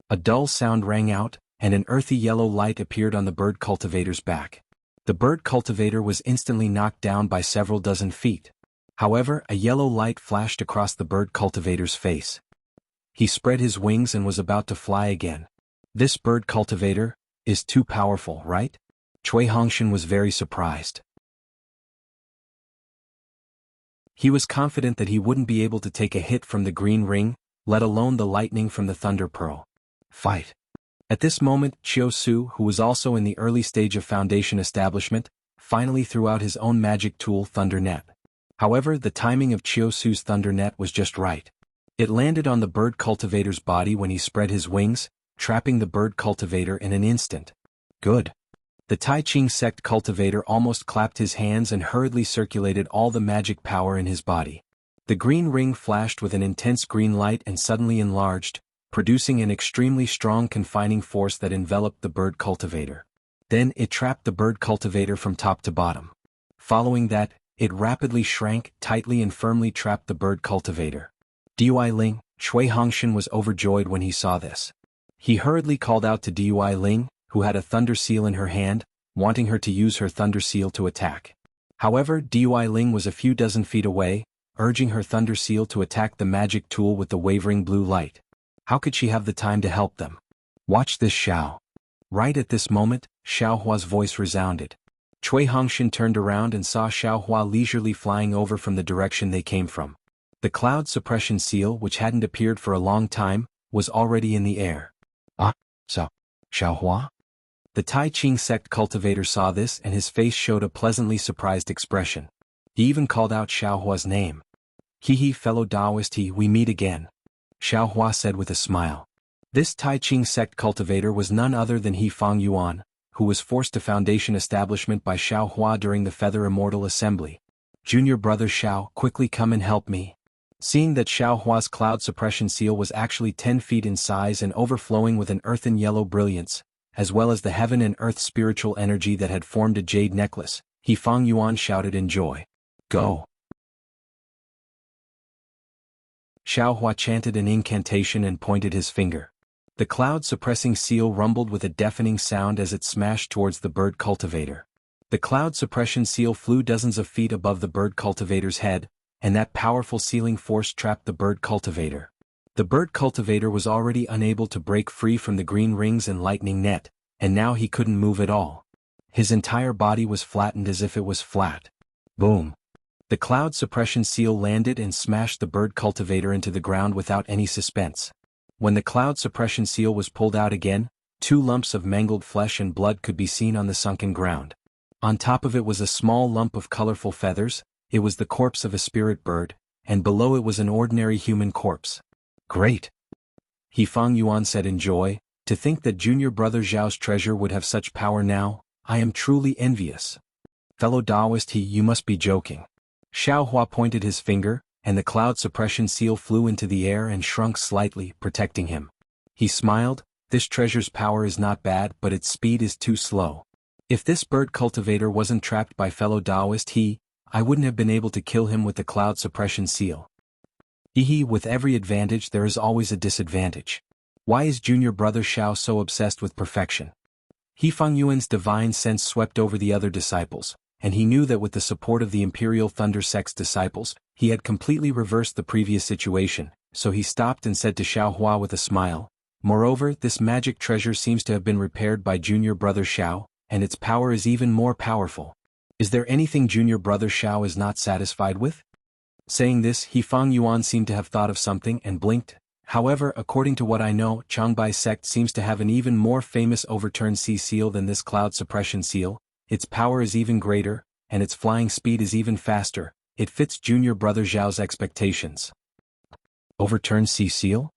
A dull sound rang out, and an earthy yellow light appeared on the Bird Cultivator's back. The Bird Cultivator was instantly knocked down by several dozen feet. However, a yellow light flashed across the Bird Cultivator's face. He spread his wings and was about to fly again. This Bird Cultivator is too powerful, right? Cui Hongshan was very surprised. He was confident that he wouldn't be able to take a hit from the green ring, let alone the lightning from the Thunder Pearl. Fight. At this moment, Chiu Su, who was also in the early stage of Foundation establishment, finally threw out his own magic tool Thunder Net. However, the timing of Chiu Su's Thunder Net was just right. It landed on the bird cultivator's body when he spread his wings, trapping the bird cultivator in an instant. Good. The Tai Ching sect cultivator almost clapped his hands and hurriedly circulated all the magic power in his body. The green ring flashed with an intense green light and suddenly enlarged, producing an extremely strong confining force that enveloped the bird cultivator. Then it trapped the bird cultivator from top to bottom. Following that, it rapidly shrank, tightly and firmly trapped the bird cultivator. Dui Ling, Cui Hongshan was overjoyed when he saw this. He hurriedly called out to Dui Ling, who had a thunder seal in her hand, wanting her to use her thunder seal to attack. However, Dui Ling was a few dozen feet away, urging her thunder seal to attack the magic tool with the wavering blue light. How could she have the time to help them? Watch this, Xiao. Right at this moment, Xiao Hua's voice resounded. Cui Hongshan turned around and saw Xiao Hua leisurely flying over from the direction they came from. The cloud suppression seal, which hadn't appeared for a long time, was already in the air. So, Xiao Hua? The Tai Ching sect cultivator saw this and his face showed a pleasantly surprised expression. He even called out Xiao Hua's name. He, fellow Taoist, we meet again. Xiao Hua said with a smile. This Tai Ching sect cultivator was none other than He Fang Yuan, who was forced to Foundation establishment by Xiao Hua during the Feather Immortal Assembly. Junior brother Xiao, quickly come and help me. Seeing that Xiao Hua's cloud suppression seal was actually 10 feet in size and overflowing with an earthen yellow brilliance, as well as the heaven and earth spiritual energy that had formed a jade necklace, He Fang Yuan shouted in joy. Go! Xiao Hua chanted an incantation and pointed his finger. The cloud-suppressing seal rumbled with a deafening sound as it smashed towards the bird cultivator. The cloud suppression seal flew dozens of feet above the bird cultivator's head, and that powerful sealing force trapped the bird cultivator. The bird cultivator was already unable to break free from the green rings and lightning net, and now he couldn't move at all. His entire body was flattened as if it was flat. Boom! The cloud suppression seal landed and smashed the bird cultivator into the ground without any suspense. When the cloud suppression seal was pulled out again, 2 lumps of mangled flesh and blood could be seen on the sunken ground. On top of it was a small lump of colorful feathers. It was the corpse of a spirit bird, and below it was an ordinary human corpse. Great! He Fang Yuan said in joy, to think that junior brother Zhao's treasure would have such power now, I am truly envious. Fellow Taoist, you must be joking. Xiao Hua pointed his finger, and the cloud suppression seal flew into the air and shrunk slightly, protecting him. He smiled, this treasure's power is not bad but its speed is too slow. If this bird cultivator wasn't trapped by fellow Taoist I wouldn't have been able to kill him with the cloud suppression seal. With every advantage there is always a disadvantage. Why is junior brother Xiao so obsessed with perfection? He Fang Yuan's divine sense swept over the other disciples, and he knew that with the support of the Imperial Thunder Sect's disciples, he had completely reversed the previous situation, so he stopped and said to Xiao Hua with a smile, moreover, this magic treasure seems to have been repaired by junior brother Xiao, and its power is even more powerful. Is there anything junior brother Xiao is not satisfied with? Saying this, He Fang Yuan seemed to have thought of something and blinked. However, according to what I know, Changbai sect seems to have an even more famous overturned sea seal than this cloud suppression seal. Its power is even greater, and its flying speed is even faster. It fits junior brother Zhao's expectations. Overturned sea seal?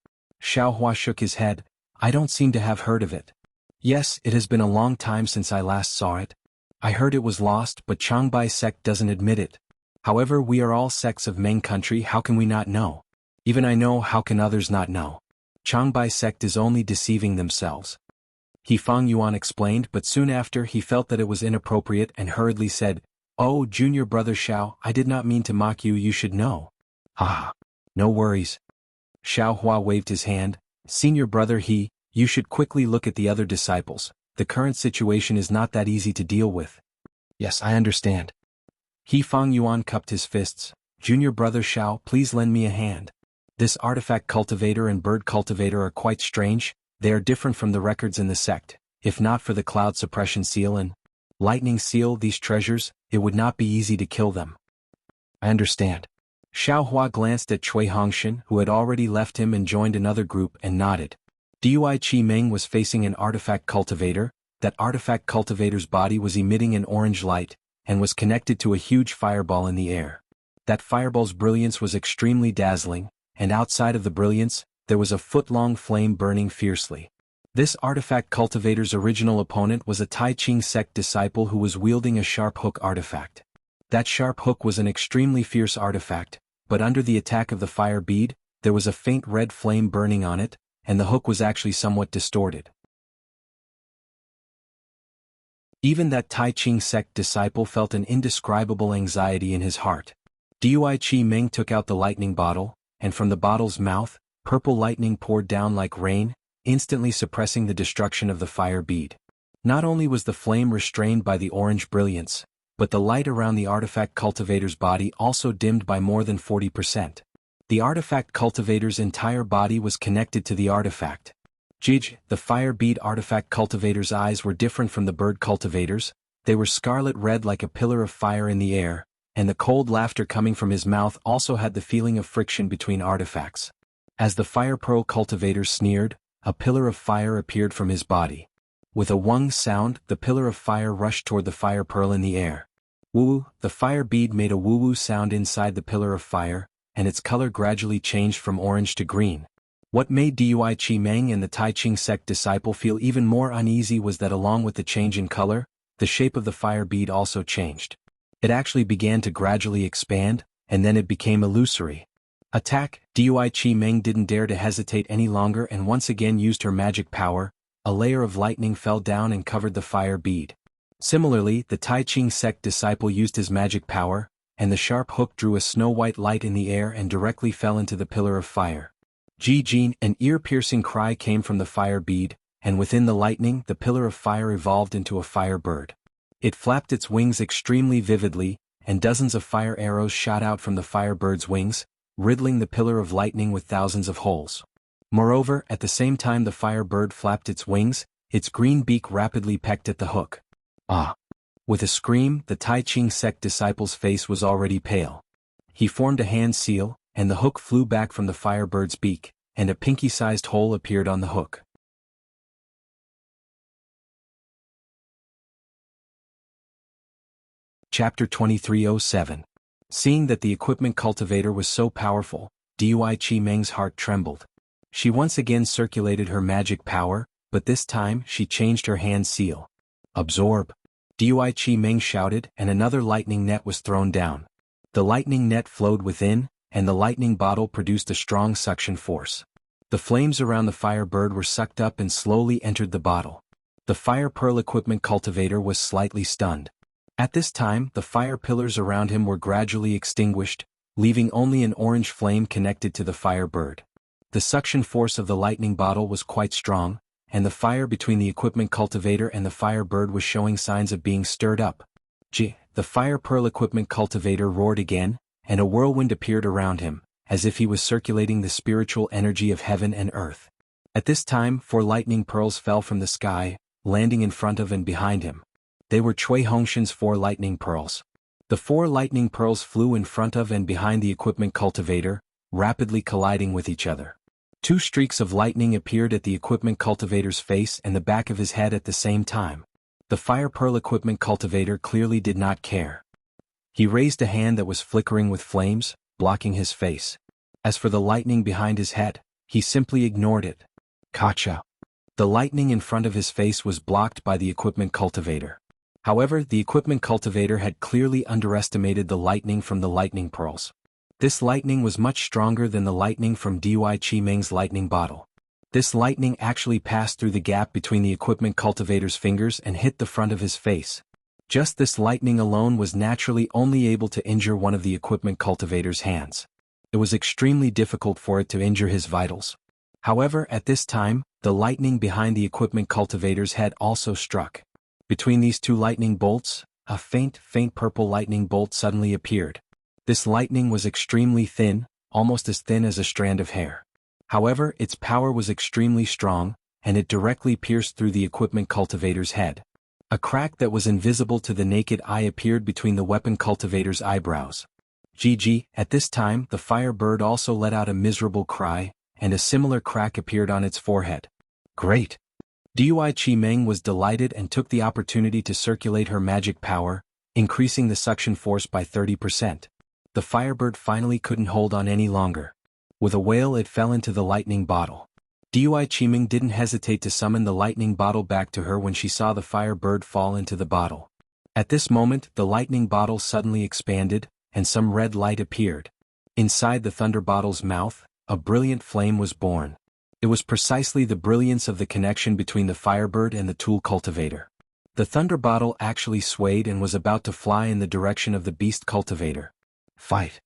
Xiao Hua shook his head. I don't seem to have heard of it. Yes, it has been a long time since I last saw it. I heard it was lost, but Changbai sect doesn't admit it. However, we are all sects of Meng country, how can we not know? Even I know, how can others not know? Changbai sect is only deceiving themselves. He Fang Yuan explained, but soon after he felt that it was inappropriate and hurriedly said, Oh, junior brother Xiao, I did not mean to mock you, you should know. No worries. Xiao Hua waved his hand, senior brother you should quickly look at the other disciples, the current situation is not that easy to deal with. Yes, I understand. He Fang Yuan cupped his fists, junior brother Xiao, please lend me a hand. This artifact cultivator and bird cultivator are quite strange, they are different from the records in the sect. If not for the cloud suppression seal and lightning seal, these treasures, it would not be easy to kill them. I understand. Xiao Hua glanced at Cui Hongshan, who had already left him and joined another group, and nodded. Dui Chi Meng was facing an artifact cultivator. That artifact cultivator's body was emitting an orange light, and was connected to a huge fireball in the air. That fireball's brilliance was extremely dazzling, and outside of the brilliance, there was a foot-long flame burning fiercely. This artifact cultivator's original opponent was a Tai Ching sect disciple who was wielding a sharp hook artifact. That sharp hook was an extremely fierce artifact, but under the attack of the fire bead, there was a faint red flame burning on it, and the hook was actually somewhat distorted. Even that Tai Ching sect disciple felt an indescribable anxiety in his heart. Dui Chi Meng took out the lightning bottle, and from the bottle's mouth, purple lightning poured down like rain, instantly suppressing the destruction of the fire bead. Not only was the flame restrained by the orange brilliance, but the light around the artifact cultivator's body also dimmed by more than 40%. The artifact cultivator's entire body was connected to the artifact. The fire bead artifact cultivator's eyes were different from the bird cultivator's. They were scarlet red like a pillar of fire in the air, and the cold laughter coming from his mouth also had the feeling of friction between artifacts. As the fire pearl cultivator sneered, a pillar of fire appeared from his body. With a wung sound, the pillar of fire rushed toward the fire pearl in the air. Woo! The fire bead made a woo-woo sound inside the pillar of fire, and its color gradually changed from orange to green. What made Dui Chi Meng and the Tai Ching sect disciple feel even more uneasy was that along with the change in color, the shape of the fire bead also changed. It actually began to gradually expand, and then it became illusory. Attack! Dui Chi Meng didn't dare to hesitate any longer and once again used her magic power. A layer of lightning fell down and covered the fire bead. Similarly, the Tai Ching sect disciple used his magic power, and the sharp hook drew a snow-white light in the air and directly fell into the pillar of fire. An ear-piercing cry came from the fire bead, and within the lightning the pillar of fire evolved into a fire bird. It flapped its wings extremely vividly, and dozens of fire arrows shot out from the fire bird's wings, riddling the pillar of lightning with thousands of holes. Moreover, at the same time the fire bird flapped its wings, its green beak rapidly pecked at the hook. Ah! With a scream, the Tai Ching sect disciple's face was already pale. He formed a hand seal, and the hook flew back from the firebird's beak, and a pinky-sized hole appeared on the hook. Chapter 2307. Seeing that the equipment cultivator was so powerful, Dui Chi Meng's heart trembled. She once again circulated her magic power, but this time she changed her hand seal. Absorb! Dui Chi Meng shouted, and another lightning net was thrown down. The lightning net flowed within, and the lightning bottle produced a strong suction force. The flames around the firebird were sucked up and slowly entered the bottle. The fire pearl equipment cultivator was slightly stunned. At this time, the fire pillars around him were gradually extinguished, leaving only an orange flame connected to the firebird. The suction force of the lightning bottle was quite strong, and the fire between the equipment cultivator and the firebird was showing signs of being stirred up. The fire pearl equipment cultivator roared again, and a whirlwind appeared around him, as if he was circulating the spiritual energy of heaven and earth. At this time 4 lightning pearls fell from the sky, landing in front of and behind him. They were Cui Hongshan's 4 lightning pearls. The 4 lightning pearls flew in front of and behind the equipment cultivator, rapidly colliding with each other. 2 streaks of lightning appeared at the equipment cultivator's face and the back of his head at the same time. The fire pearl equipment cultivator clearly did not care. He raised a hand that was flickering with flames, blocking his face. As for the lightning behind his head, he simply ignored it. Kacha! The lightning in front of his face was blocked by the equipment cultivator. However, the equipment cultivator had clearly underestimated the lightning from the lightning pearls. This lightning was much stronger than the lightning from Dui Chi Meng's lightning bottle. This lightning actually passed through the gap between the equipment cultivator's fingers and hit the front of his face. Just this lightning alone was naturally only able to injure one of the equipment cultivator's hands. It was extremely difficult for it to injure his vitals. However, at this time, the lightning behind the equipment cultivator's head also struck. Between these 2 lightning bolts, a faint purple lightning bolt suddenly appeared. This lightning was extremely thin, almost as thin as a strand of hair. However, its power was extremely strong, and it directly pierced through the equipment cultivator's head. A crack that was invisible to the naked eye appeared between the weapon cultivator's eyebrows. At this time, the firebird also let out a miserable cry, and a similar crack appeared on its forehead. Great. Dui Chi-Meng was delighted and took the opportunity to circulate her magic power, increasing the suction force by 30%. The Firebird finally couldn't hold on any longer. With a wail, it fell into the lightning bottle. Dui Chi-Meng didn't hesitate to summon the lightning bottle back to her when she saw the Firebird fall into the bottle. At this moment, the lightning bottle suddenly expanded, and some red light appeared. Inside the thunder bottle's mouth, a brilliant flame was born. It was precisely the brilliance of the connection between the Firebird and the tool Cultivator. The thunder bottle actually swayed and was about to fly in the direction of the beast Cultivator. Fight!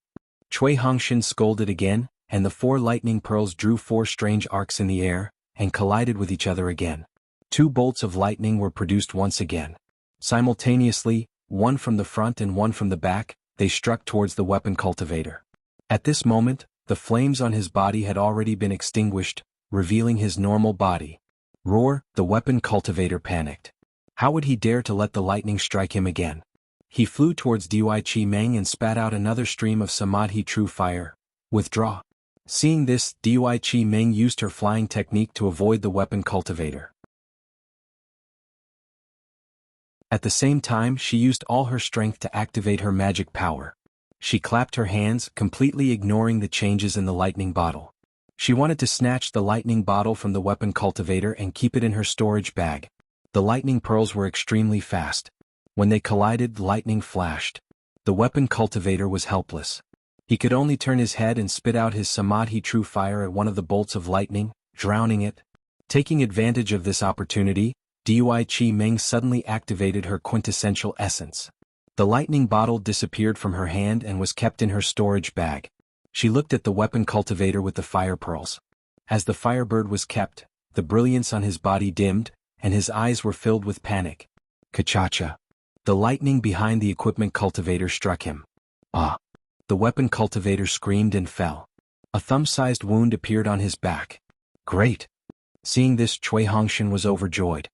Cui Hongshan scolded again, and the 4 lightning pearls drew 4 strange arcs in the air, and collided with each other again. 2 bolts of lightning were produced once again. Simultaneously, one from the front and one from the back, they struck towards the weapon Cultivator. At this moment, the flames on his body had already been extinguished, revealing his normal body. Roar! The weapon Cultivator panicked. How would he dare to let the lightning strike him again? He flew towards Dui Chi-Meng and spat out another stream of Samadhi True Fire. Withdraw. Seeing this, Dui Chi-Meng used her flying technique to avoid the weapon Cultivator. At the same time, she used all her strength to activate her magic power. She clapped her hands, completely ignoring the changes in the lightning bottle. She wanted to snatch the lightning bottle from the weapon Cultivator and keep it in her storage bag. The lightning pearls were extremely fast. When they collided, lightning flashed. The weapon Cultivator was helpless. He could only turn his head and spit out his Samadhi True Fire at one of the bolts of lightning, drowning it. Taking advantage of this opportunity, Dui Chi-Meng suddenly activated her quintessential essence. The lightning bottle disappeared from her hand and was kept in her storage bag. She looked at the weapon Cultivator with the fire pearls. As the Firebird was kept, the brilliance on his body dimmed, and his eyes were filled with panic. Ka-cha-cha. The lightning behind the equipment Cultivator struck him. Ah! The weapon Cultivator screamed and fell. A thumb-sized wound appeared on his back. Great! Seeing this, Cui Hongshan was overjoyed.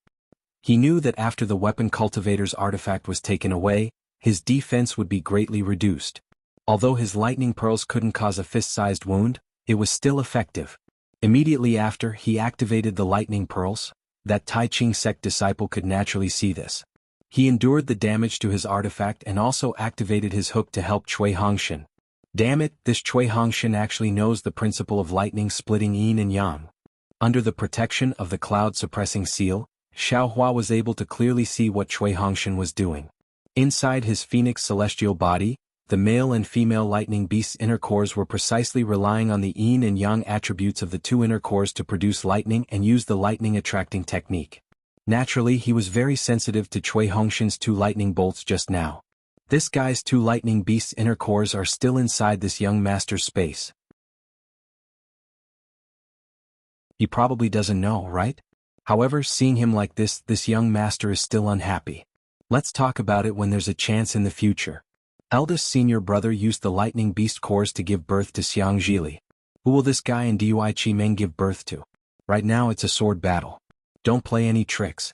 He knew that after the weapon Cultivator's artifact was taken away, his defense would be greatly reduced. Although his lightning pearls couldn't cause a fist-sized wound, it was still effective. Immediately after he activated the lightning pearls, that Tai Ching sect disciple could naturally see this. He endured the damage to his artifact and also activated his hook to help Cui Hongshan. Damn it, this Cui Hongshan actually knows the principle of lightning splitting yin and yang. Under the protection of the cloud-suppressing seal, Xiaohua was able to clearly see what Cui Hongshan was doing. Inside his phoenix celestial body, the male and female lightning beast's inner cores were precisely relying on the yin and yang attributes of the 2 inner cores to produce lightning and use the lightning attracting technique. Naturally, he was very sensitive to Cui Hongshan's 2 lightning bolts just now. This guy's 2 lightning beast's inner cores are still inside this young master's space. He probably doesn't know, right? However, seeing him like this young master is still unhappy. Let's talk about it when there's a chance in the future. Eldest senior brother used the lightning beast cores to give birth to Xiang Zhili. Who will this guy and Dui Chi-Meng give birth to? Right now it's a sword battle. Don't play any tricks.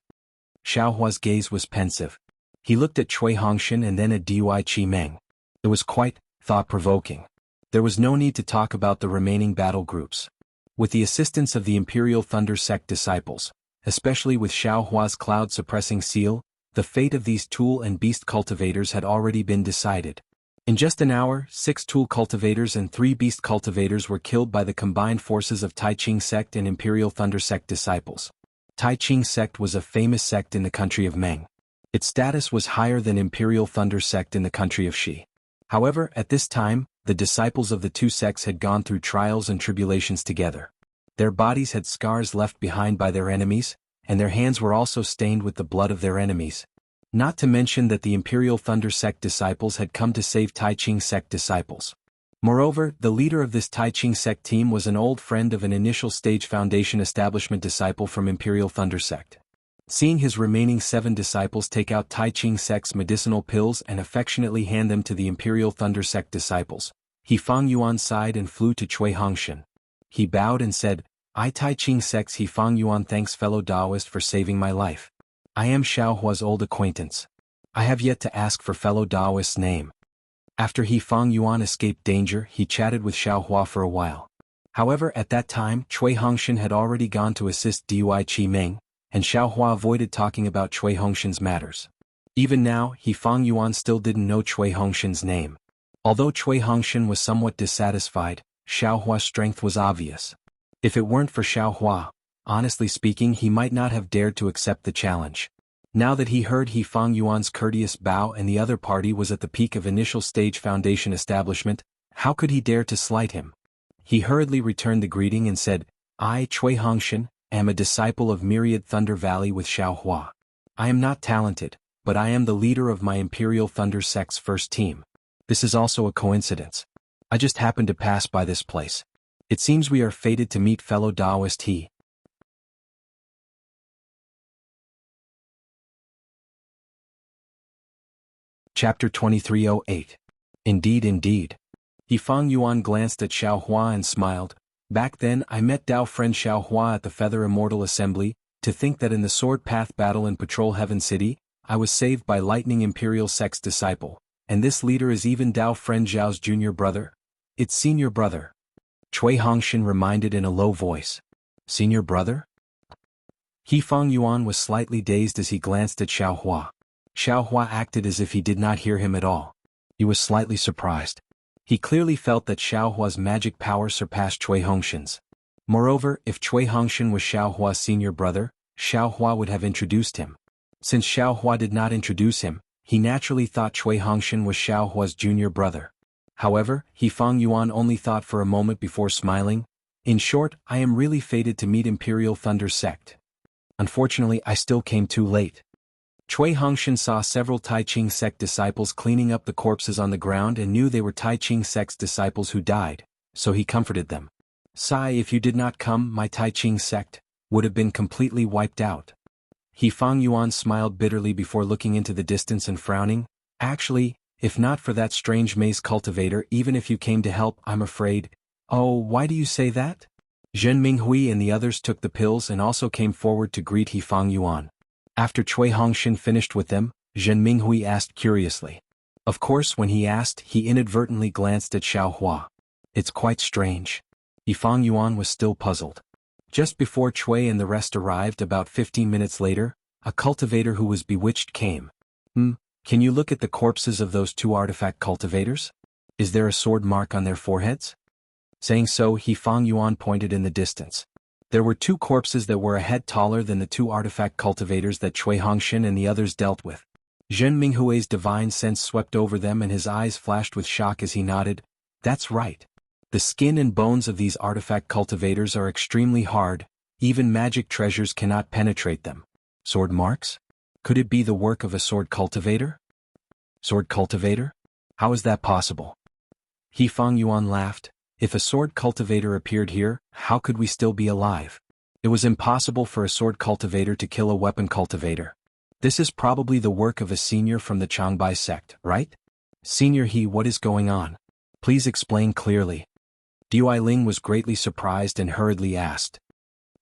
Xiaohua's gaze was pensive. He looked at Cui Hongshan and then at Dui Chi-Meng. It was quite thought-provoking. There was no need to talk about the remaining battle groups. With the assistance of the Imperial Thunder Sect disciples, especially with Xiaohua's cloud-suppressing seal, the fate of these tool and beast cultivators had already been decided. In just an hour, 6 tool cultivators and 3 beast cultivators were killed by the combined forces of Tai Ching sect and Imperial Thunder Sect disciples. Tai Ching sect was a famous sect in the country of Meng. Its status was higher than Imperial Thunder sect in the country of Shi. However, at this time, the disciples of the 2 sects had gone through trials and tribulations together. Their bodies had scars left behind by their enemies, and their hands were also stained with the blood of their enemies. Not to mention that the Imperial Thunder Sect disciples had come to save Tai Ching Sect disciples. Moreover, the leader of this Tai Ching Sect team was an old friend of an initial stage Foundation establishment disciple from Imperial Thunder Sect. Seeing his remaining 7 disciples take out Tai Ching Sect's medicinal pills and affectionately hand them to the Imperial Thunder Sect disciples, he Fang Yuan sighed and flew to Cui Hongshan. He bowed and said, I Tai Ching Sect's He Fang Yuan thanks fellow Taoist for saving my life. I am Xiaohua's old acquaintance. I have yet to ask for fellow Taoist's name. After He Fang Yuan escaped danger, he chatted with Xiaohua for a while. However, at that time, Cui Hongshan had already gone to assist Dui Qi Ming, and Xiaohua avoided talking about Cui Hongshan's matters. Even now, Fang Yuan still didn't know Cui Hongshan's name. Although Cui Hongshan was somewhat dissatisfied, Xiaohua's strength was obvious. If it weren't for Xiaohua, honestly speaking, he might not have dared to accept the challenge. Now that he heard Fang Yuan's courteous bow and the other party was at the peak of initial stage foundation establishment, how could he dare to slight him? He hurriedly returned the greeting and said, I, Cui Hongshan, am a disciple of Myriad Thunder Valley with Xiaohua. I am not talented, but I am the leader of my Imperial Thunder Sect's first team. This is also a coincidence. I just happened to pass by this place. It seems we are fated to meet fellow Taoist he. Chapter 2308. Indeed, indeed. Fang Yuan glanced at Xiaohua and smiled. Back then I met Dao friend Xiaohua at the Feather Immortal Assembly. To think that in the Sword Path battle in Patrol Heaven City, I was saved by Lightning Imperial Sect's disciple, and this leader is even Dao friend Zhao's junior brother? It's senior brother. Cui Hongshan reminded in a low voice. Senior brother? Fang Yuan was slightly dazed as he glanced at Xiaohua. Xiaohua acted as if he did not hear him at all. He was slightly surprised. He clearly felt that Xiaohua's magic power surpassed Cui Hongshan's. Moreover, if Cui Hongshan was Xiaohua's senior brother, Xiaohua would have introduced him. Since Xiaohua did not introduce him, he naturally thought Cui Hongshan was Xiaohua's junior brother. However, Fang Yuan only thought for a moment before smiling. In short, I am really fated to meet Imperial Thunder Sect. Unfortunately, I still came too late. Cui Hongshan saw several Tai Ching sect disciples cleaning up the corpses on the ground and knew they were Tai Ching sect's disciples who died, so he comforted them. Sai, if you did not come, my Tai Ching sect would have been completely wiped out. Fang Yuan smiled bitterly before looking into the distance and frowning. Actually, if not for that strange maze cultivator, even if you came to help, I'm afraid. Oh, why do you say that? Zhen Minghui and the others took the pills and also came forward to greet Fang Yuan. After Cui Hongshan finished with them, Zhen Minghui asked curiously. Of course, when he asked, he inadvertently glanced at Xiaohua. It's quite strange. Fang Yuan was still puzzled. Just before Cui and the rest arrived about 15 minutes later, a cultivator who was bewitched came. Can you look at the corpses of those two artifact cultivators? Is there a sword mark on their foreheads? Saying so, Fang Yuan pointed in the distance. There were two corpses that were a head taller than the two artifact cultivators that Cui Hongshan and the others dealt with. Zhen Minghui's divine sense swept over them and his eyes flashed with shock as he nodded. That's right. The skin and bones of these artifact cultivators are extremely hard, even magic treasures cannot penetrate them. Sword marks? Could it be the work of a sword cultivator? Sword cultivator? How is that possible? Fang Yuan laughed. If a sword cultivator appeared here, how could we still be alive? It was impossible for a sword cultivator to kill a weapon cultivator. This is probably the work of a senior from the Changbai sect, right? Senior what is going on? Please explain clearly. Dui Ling was greatly surprised and hurriedly asked.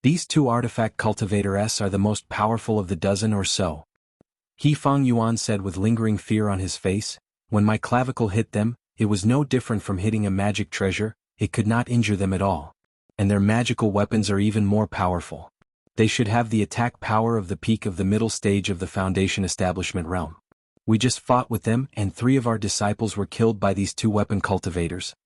These two artifact cultivators are the most powerful of the dozen or so. Fang Yuan said with lingering fear on his face. When my clavicle hit them, it was no different from hitting a magic treasure. It could not injure them at all. And their magical weapons are even more powerful. They should have the attack power of the peak of the middle stage of the Foundation Establishment realm. We just fought with them and 3 of our disciples were killed by these 2 weapon cultivators.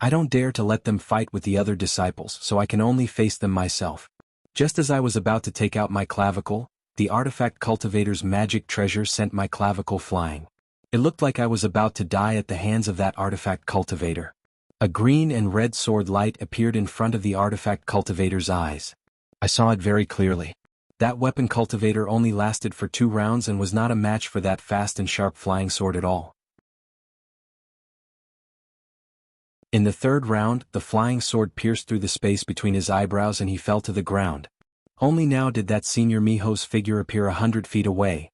I don't dare to let them fight with the other disciples, so I can only face them myself. Just as I was about to take out my clavicle, the artifact cultivator's magic treasure sent my clavicle flying. It looked like I was about to die at the hands of that artifact cultivator. A green and red sword light appeared in front of the artifact cultivator's eyes. I saw it very clearly. That weapon cultivator only lasted for 2 rounds and was not a match for that fast and sharp flying sword at all. In the 3rd round, the flying sword pierced through the space between his eyebrows and he fell to the ground. Only now did that senior Miho's figure appear 100 feet away.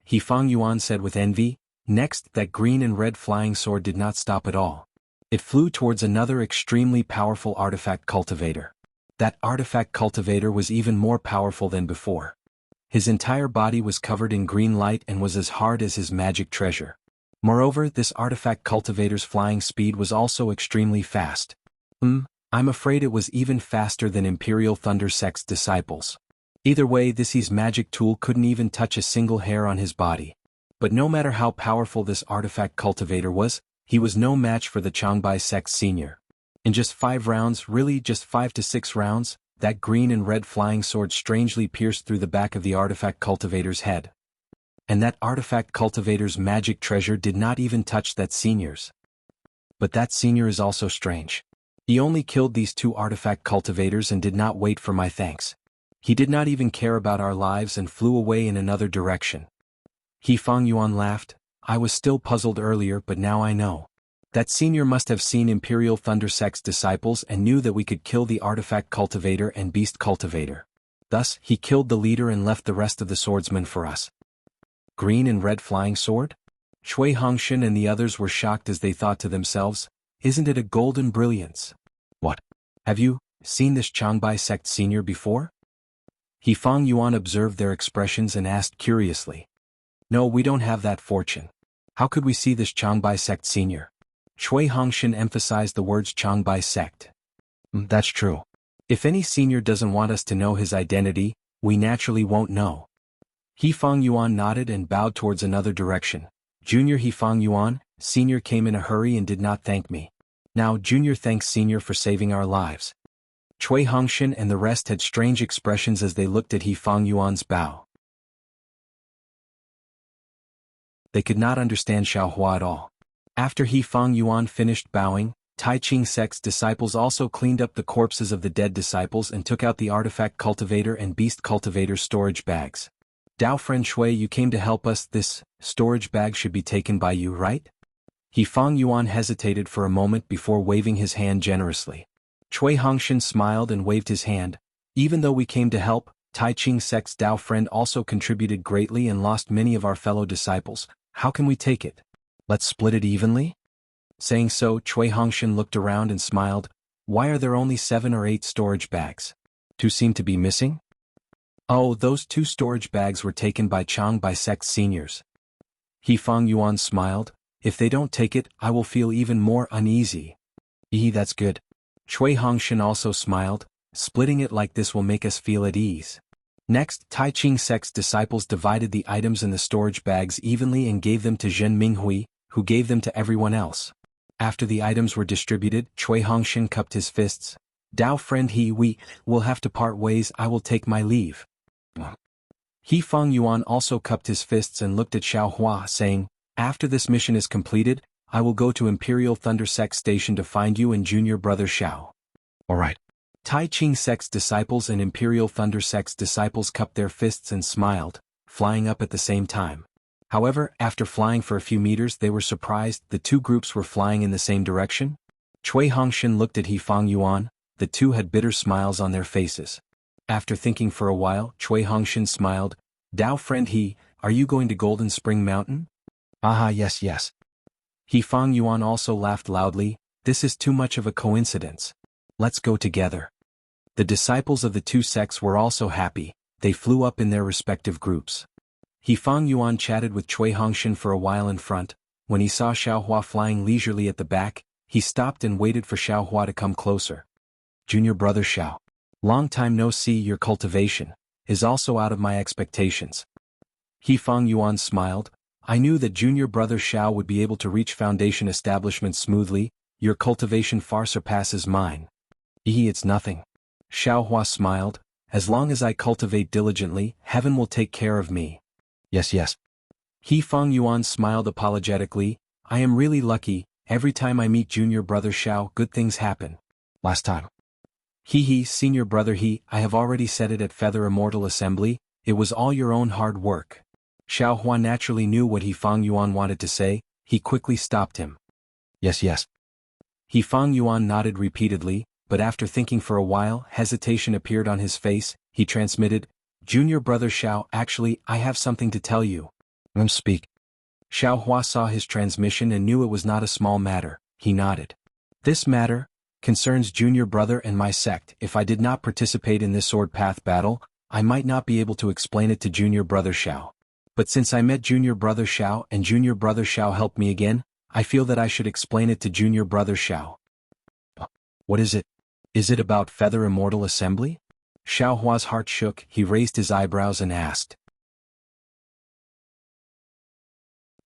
Fang Yuan said with envy. Next, that green and red flying sword did not stop at all. It flew towards another extremely powerful artifact cultivator. That artifact cultivator was even more powerful than before. His entire body was covered in green light and was as hard as his magic treasure. Moreover, this artifact cultivator's flying speed was also extremely fast. I'm afraid it was even faster than Imperial Thunder Sect's disciples. Either way, this magic tool couldn't even touch a single hair on his body. But no matter how powerful this artifact cultivator was, he was no match for the Changbai Sect's senior. In just 5 rounds, really just 5 to 6 rounds, that green and red flying sword strangely pierced through the back of the artifact cultivator's head. And that artifact cultivator's magic treasure did not even touch that senior's. But that senior is also strange. He only killed these 2 artifact cultivators and did not wait for my thanks. He did not even care about our lives and flew away in another direction. He Fang Yuan laughed. I was still puzzled earlier, but now I know. That senior must have seen Imperial Thunder Sect's disciples and knew that we could kill the artifact cultivator and beast cultivator. Thus, he killed the leader and left the rest of the swordsmen for us. Green and red flying sword? Shui Hongshan and the others were shocked as they thought to themselves, isn't it a golden brilliance? What? Have you seen this Changbai Sect senior before? He Fang Yuan observed their expressions and asked curiously. No, we don't have that fortune. How could we see this Changbai Sect senior? Shui Hongshan emphasized the words Changbai Sect. That's true. If any senior doesn't want us to know his identity, we naturally won't know. He Fang Yuan nodded and bowed towards another direction. Junior He Fang Yuan, senior came in a hurry and did not thank me. Now junior thanks senior for saving our lives. Shui Hongshan and the rest had strange expressions as they looked at He Fang Yuan's bow. They could not understand Xiaohua at all. After He Fang Yuan finished bowing, Tai Ching Sect's disciples also cleaned up the corpses of the dead disciples and took out the artifact cultivator and beast cultivator storage bags. Dao friend Shui, you came to help us. This storage bag should be taken by you, right? He Fang Yuan hesitated for a moment before waving his hand generously. Shui Hongshan smiled and waved his hand. Even though we came to help, Tai Ching Sect's Dao friend also contributed greatly and lost many of our fellow disciples. How can we take it? Let's split it evenly? Saying so, Shui Hongshan looked around and smiled. Why are there only 7 or 8 storage bags? 2 seem to be missing? Oh, those 2 storage bags were taken by Changbai Sect seniors. He Fang Yuan smiled. If they don't take it, I will feel even more uneasy. That's good. Shui Hongshan also smiled. Splitting it like this will make us feel at ease. Next, Tai Ching Sect's disciples divided the items in the storage bags evenly and gave them to Zhen Minghui, who gave them to everyone else. After the items were distributed, Shui Hongshan cupped his fists. Dao friend He, we will have to part ways. I will take my leave. He Fang Yuan also cupped his fists and looked at Xiaohua, saying, after this mission is completed, I will go to Imperial Thunder Sect Station to find you and junior brother Xiao. Alright. Tai Ching Sect's disciples and Imperial Thunder Sect's disciples cupped their fists and smiled, flying up at the same time. However, after flying for a few meters they were surprised the 2 groups were flying in the same direction. Shui Hongshan looked at He Fang Yuan, the 2 had bitter smiles on their faces. After thinking for a while, Shui Hongshan smiled. Dao friend He, are you going to Golden Spring Mountain? Aha, yes. He Fang Yuan also laughed loudly. This is too much of a coincidence. Let's go together. The disciples of the 2 sects were also happy. They flew up in their respective groups. He Fang Yuan chatted with Shui Hongshan for a while in front. When he saw Xiaohua flying leisurely at the back, he stopped and waited for Xiaohua to come closer. Junior brother Xiao. Long time no see. Your cultivation is also out of my expectations. He Fang Yuan smiled. I knew that junior brother Xiao would be able to reach foundation establishment smoothly. Your cultivation far surpasses mine. It's nothing. Xiaohua smiled. As long as I cultivate diligently, heaven will take care of me. Yes. He Fang Yuan smiled apologetically. I am really lucky. Every time I meet junior brother Xiao, good things happen. Last time. Senior brother He, I have already said it at Feather Immortal Assembly, it was all your own hard work. Xiaohua naturally knew what He Fang Yuan wanted to say. He quickly stopped him. Yes. He Fang Yuan nodded repeatedly, but after thinking for a while, hesitation appeared on his face. He transmitted, Junior brother Xiao, actually, I have something to tell you. Speak. Xiaohua saw his transmission and knew it was not a small matter. He nodded. This matter concerns junior brother and my sect. If I did not participate in this sword path battle, I might not be able to explain it to junior brother Xiao. But since I met junior brother Xiao and junior brother Xiao helped me again, I feel that I should explain it to junior brother Xiao. What is it? Is it about Feather Immortal Assembly? Xiaohua's heart shook, he raised his eyebrows and asked.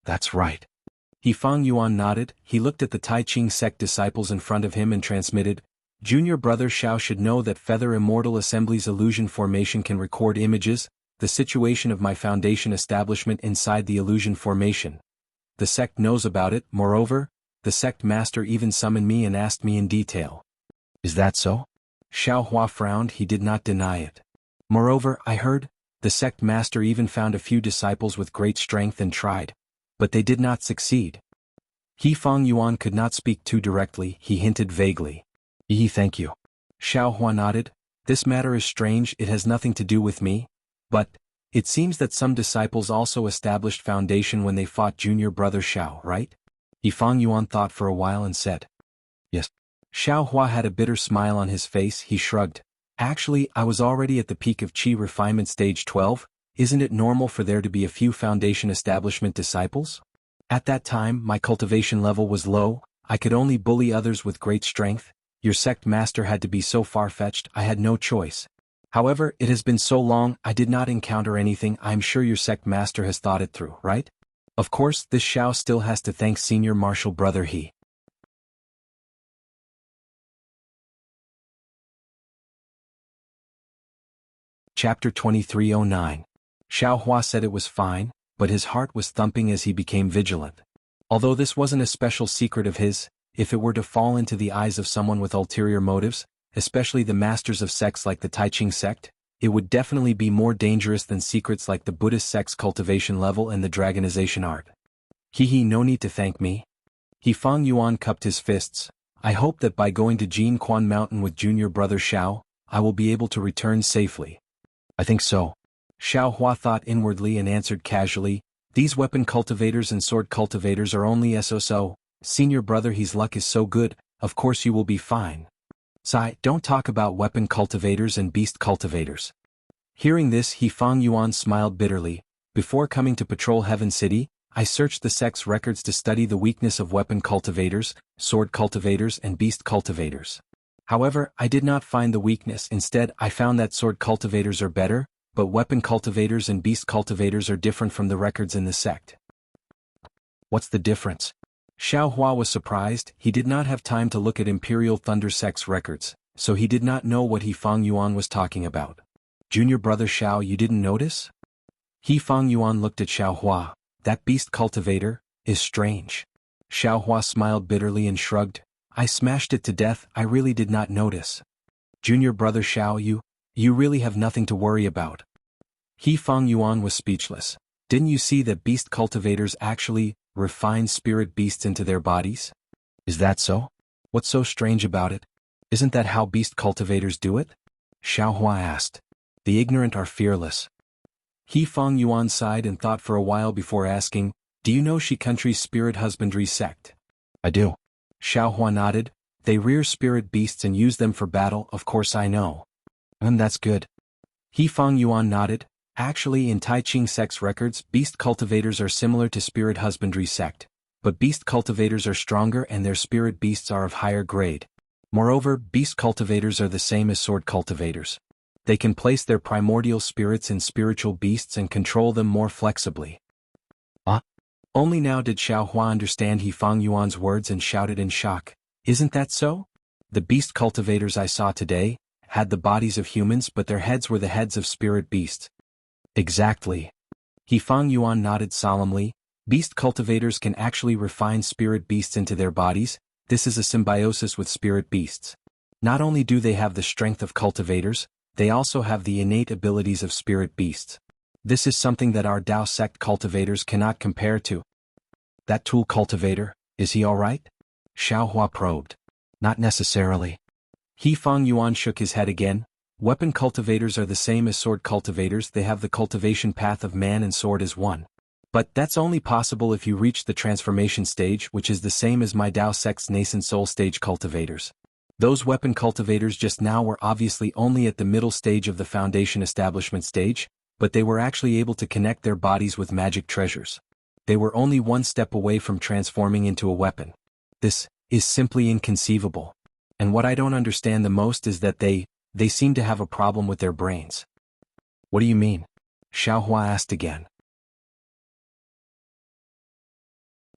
That's right. Fang Yuan nodded, he looked at the Tai Ching sect disciples in front of him and transmitted, Junior Brother Xiao should know that Feather Immortal Assembly's illusion formation can record images, the situation of my foundation establishment inside the illusion formation. The sect knows about it, moreover, the sect master even summoned me and asked me in detail. Is that so? Xiaohua frowned, he did not deny it. Moreover, I heard, the sect master even found a few disciples with great strength and tried. But they did not succeed. Fang Yuan could not speak too directly, he hinted vaguely. Thank you. Xiaohua nodded, this matter is strange, it has nothing to do with me. But, it seems that some disciples also established foundation when they fought Junior Brother Xiao, right? Fang Yuan thought for a while and said. Yes. Xiaohua had a bitter smile on his face, he shrugged. Actually, I was already at the peak of Qi refinement stage 12, isn't it normal for there to be a few foundation establishment disciples? At that time, my cultivation level was low, I could only bully others with great strength, your sect master had to be so far-fetched, I had no choice. However, it has been so long, I did not encounter anything, I am sure your sect master has thought it through, right? Of course, this Xiao still has to thank Senior Martial Brother He. Chapter 2309. Xiaohua said it was fine, but his heart was thumping as he became vigilant. Although this wasn't a special secret of his, if it were to fall into the eyes of someone with ulterior motives, especially the masters of sects like the Tai Ching sect, it would definitely be more dangerous than secrets like the Buddhist sect's cultivation level and the dragonization art. No need to thank me. Fang Yuan cupped his fists, I hope that by going to Jinquan Mountain with Junior Brother Xiao, I will be able to return safely. I think so. Xiaohua thought inwardly and answered casually, these weapon cultivators and sword cultivators are only so. Senior Brother He's luck is so good, of course you will be fine. Sai, don't talk about weapon cultivators and beast cultivators. Hearing this, Fang Yuan smiled bitterly, before coming to patrol Heaven City, I searched the sect's records to study the weakness of weapon cultivators, sword cultivators and beast cultivators. However, I did not find the weakness, instead I found that sword cultivators are better, but weapon cultivators and beast cultivators are different from the records in the sect. What's the difference? Xiaohua was surprised, he did not have time to look at Imperial Thunder Sect's records, so he did not know what Fang Yuan was talking about. Junior Brother Xiao, you didn't notice? Fang Yuan looked at Xiaohua, that beast cultivator, is strange. Xiaohua smiled bitterly and shrugged, I smashed it to death, I really did not notice. Junior Brother Xiao, you really have nothing to worry about. Fang Yuan was speechless. Didn't you see that beast cultivators actually refine spirit beasts into their bodies? Is that so? What's so strange about it? Isn't that how beast cultivators do it? Xiaohua asked. The ignorant are fearless. Fang Yuan sighed and thought for a while before asking, do you know Shi Country's spirit husbandry sect? I do. Xiaohua nodded, they rear spirit beasts and use them for battle, of course I know. That's good. Fang Yuan nodded, actually in Tai Ching sect's records, beast cultivators are similar to spirit husbandry sect, but beast cultivators are stronger and their spirit beasts are of higher grade. Moreover, beast cultivators are the same as sword cultivators. They can place their primordial spirits in spiritual beasts and control them more flexibly. Only now did Xiaohua understand Fang Yuan's words and shouted in shock, isn't that so? The beast cultivators I saw today had the bodies of humans but their heads were the heads of spirit beasts. Exactly. Fang Yuan nodded solemnly, beast cultivators can actually refine spirit beasts into their bodies, this is a symbiosis with spirit beasts. Not only do they have the strength of cultivators, they also have the innate abilities of spirit beasts. This is something that our Dao sect cultivators cannot compare to. That tool cultivator, is he alright? Xiaohua probed. Not necessarily. Fang Yuan shook his head again, weapon cultivators are the same as sword cultivators, they have the cultivation path of man and sword as one. But that's only possible if you reach the transformation stage, which is the same as my Dao sect's nascent soul stage cultivators. Those weapon cultivators just now were obviously only at the middle stage of the foundation establishment stage, but they were actually able to connect their bodies with magic treasures. They were only one step away from transforming into a weapon. This is simply inconceivable. And what I don't understand the most is that they seem to have a problem with their brains. What do you mean? Xiaohua asked again.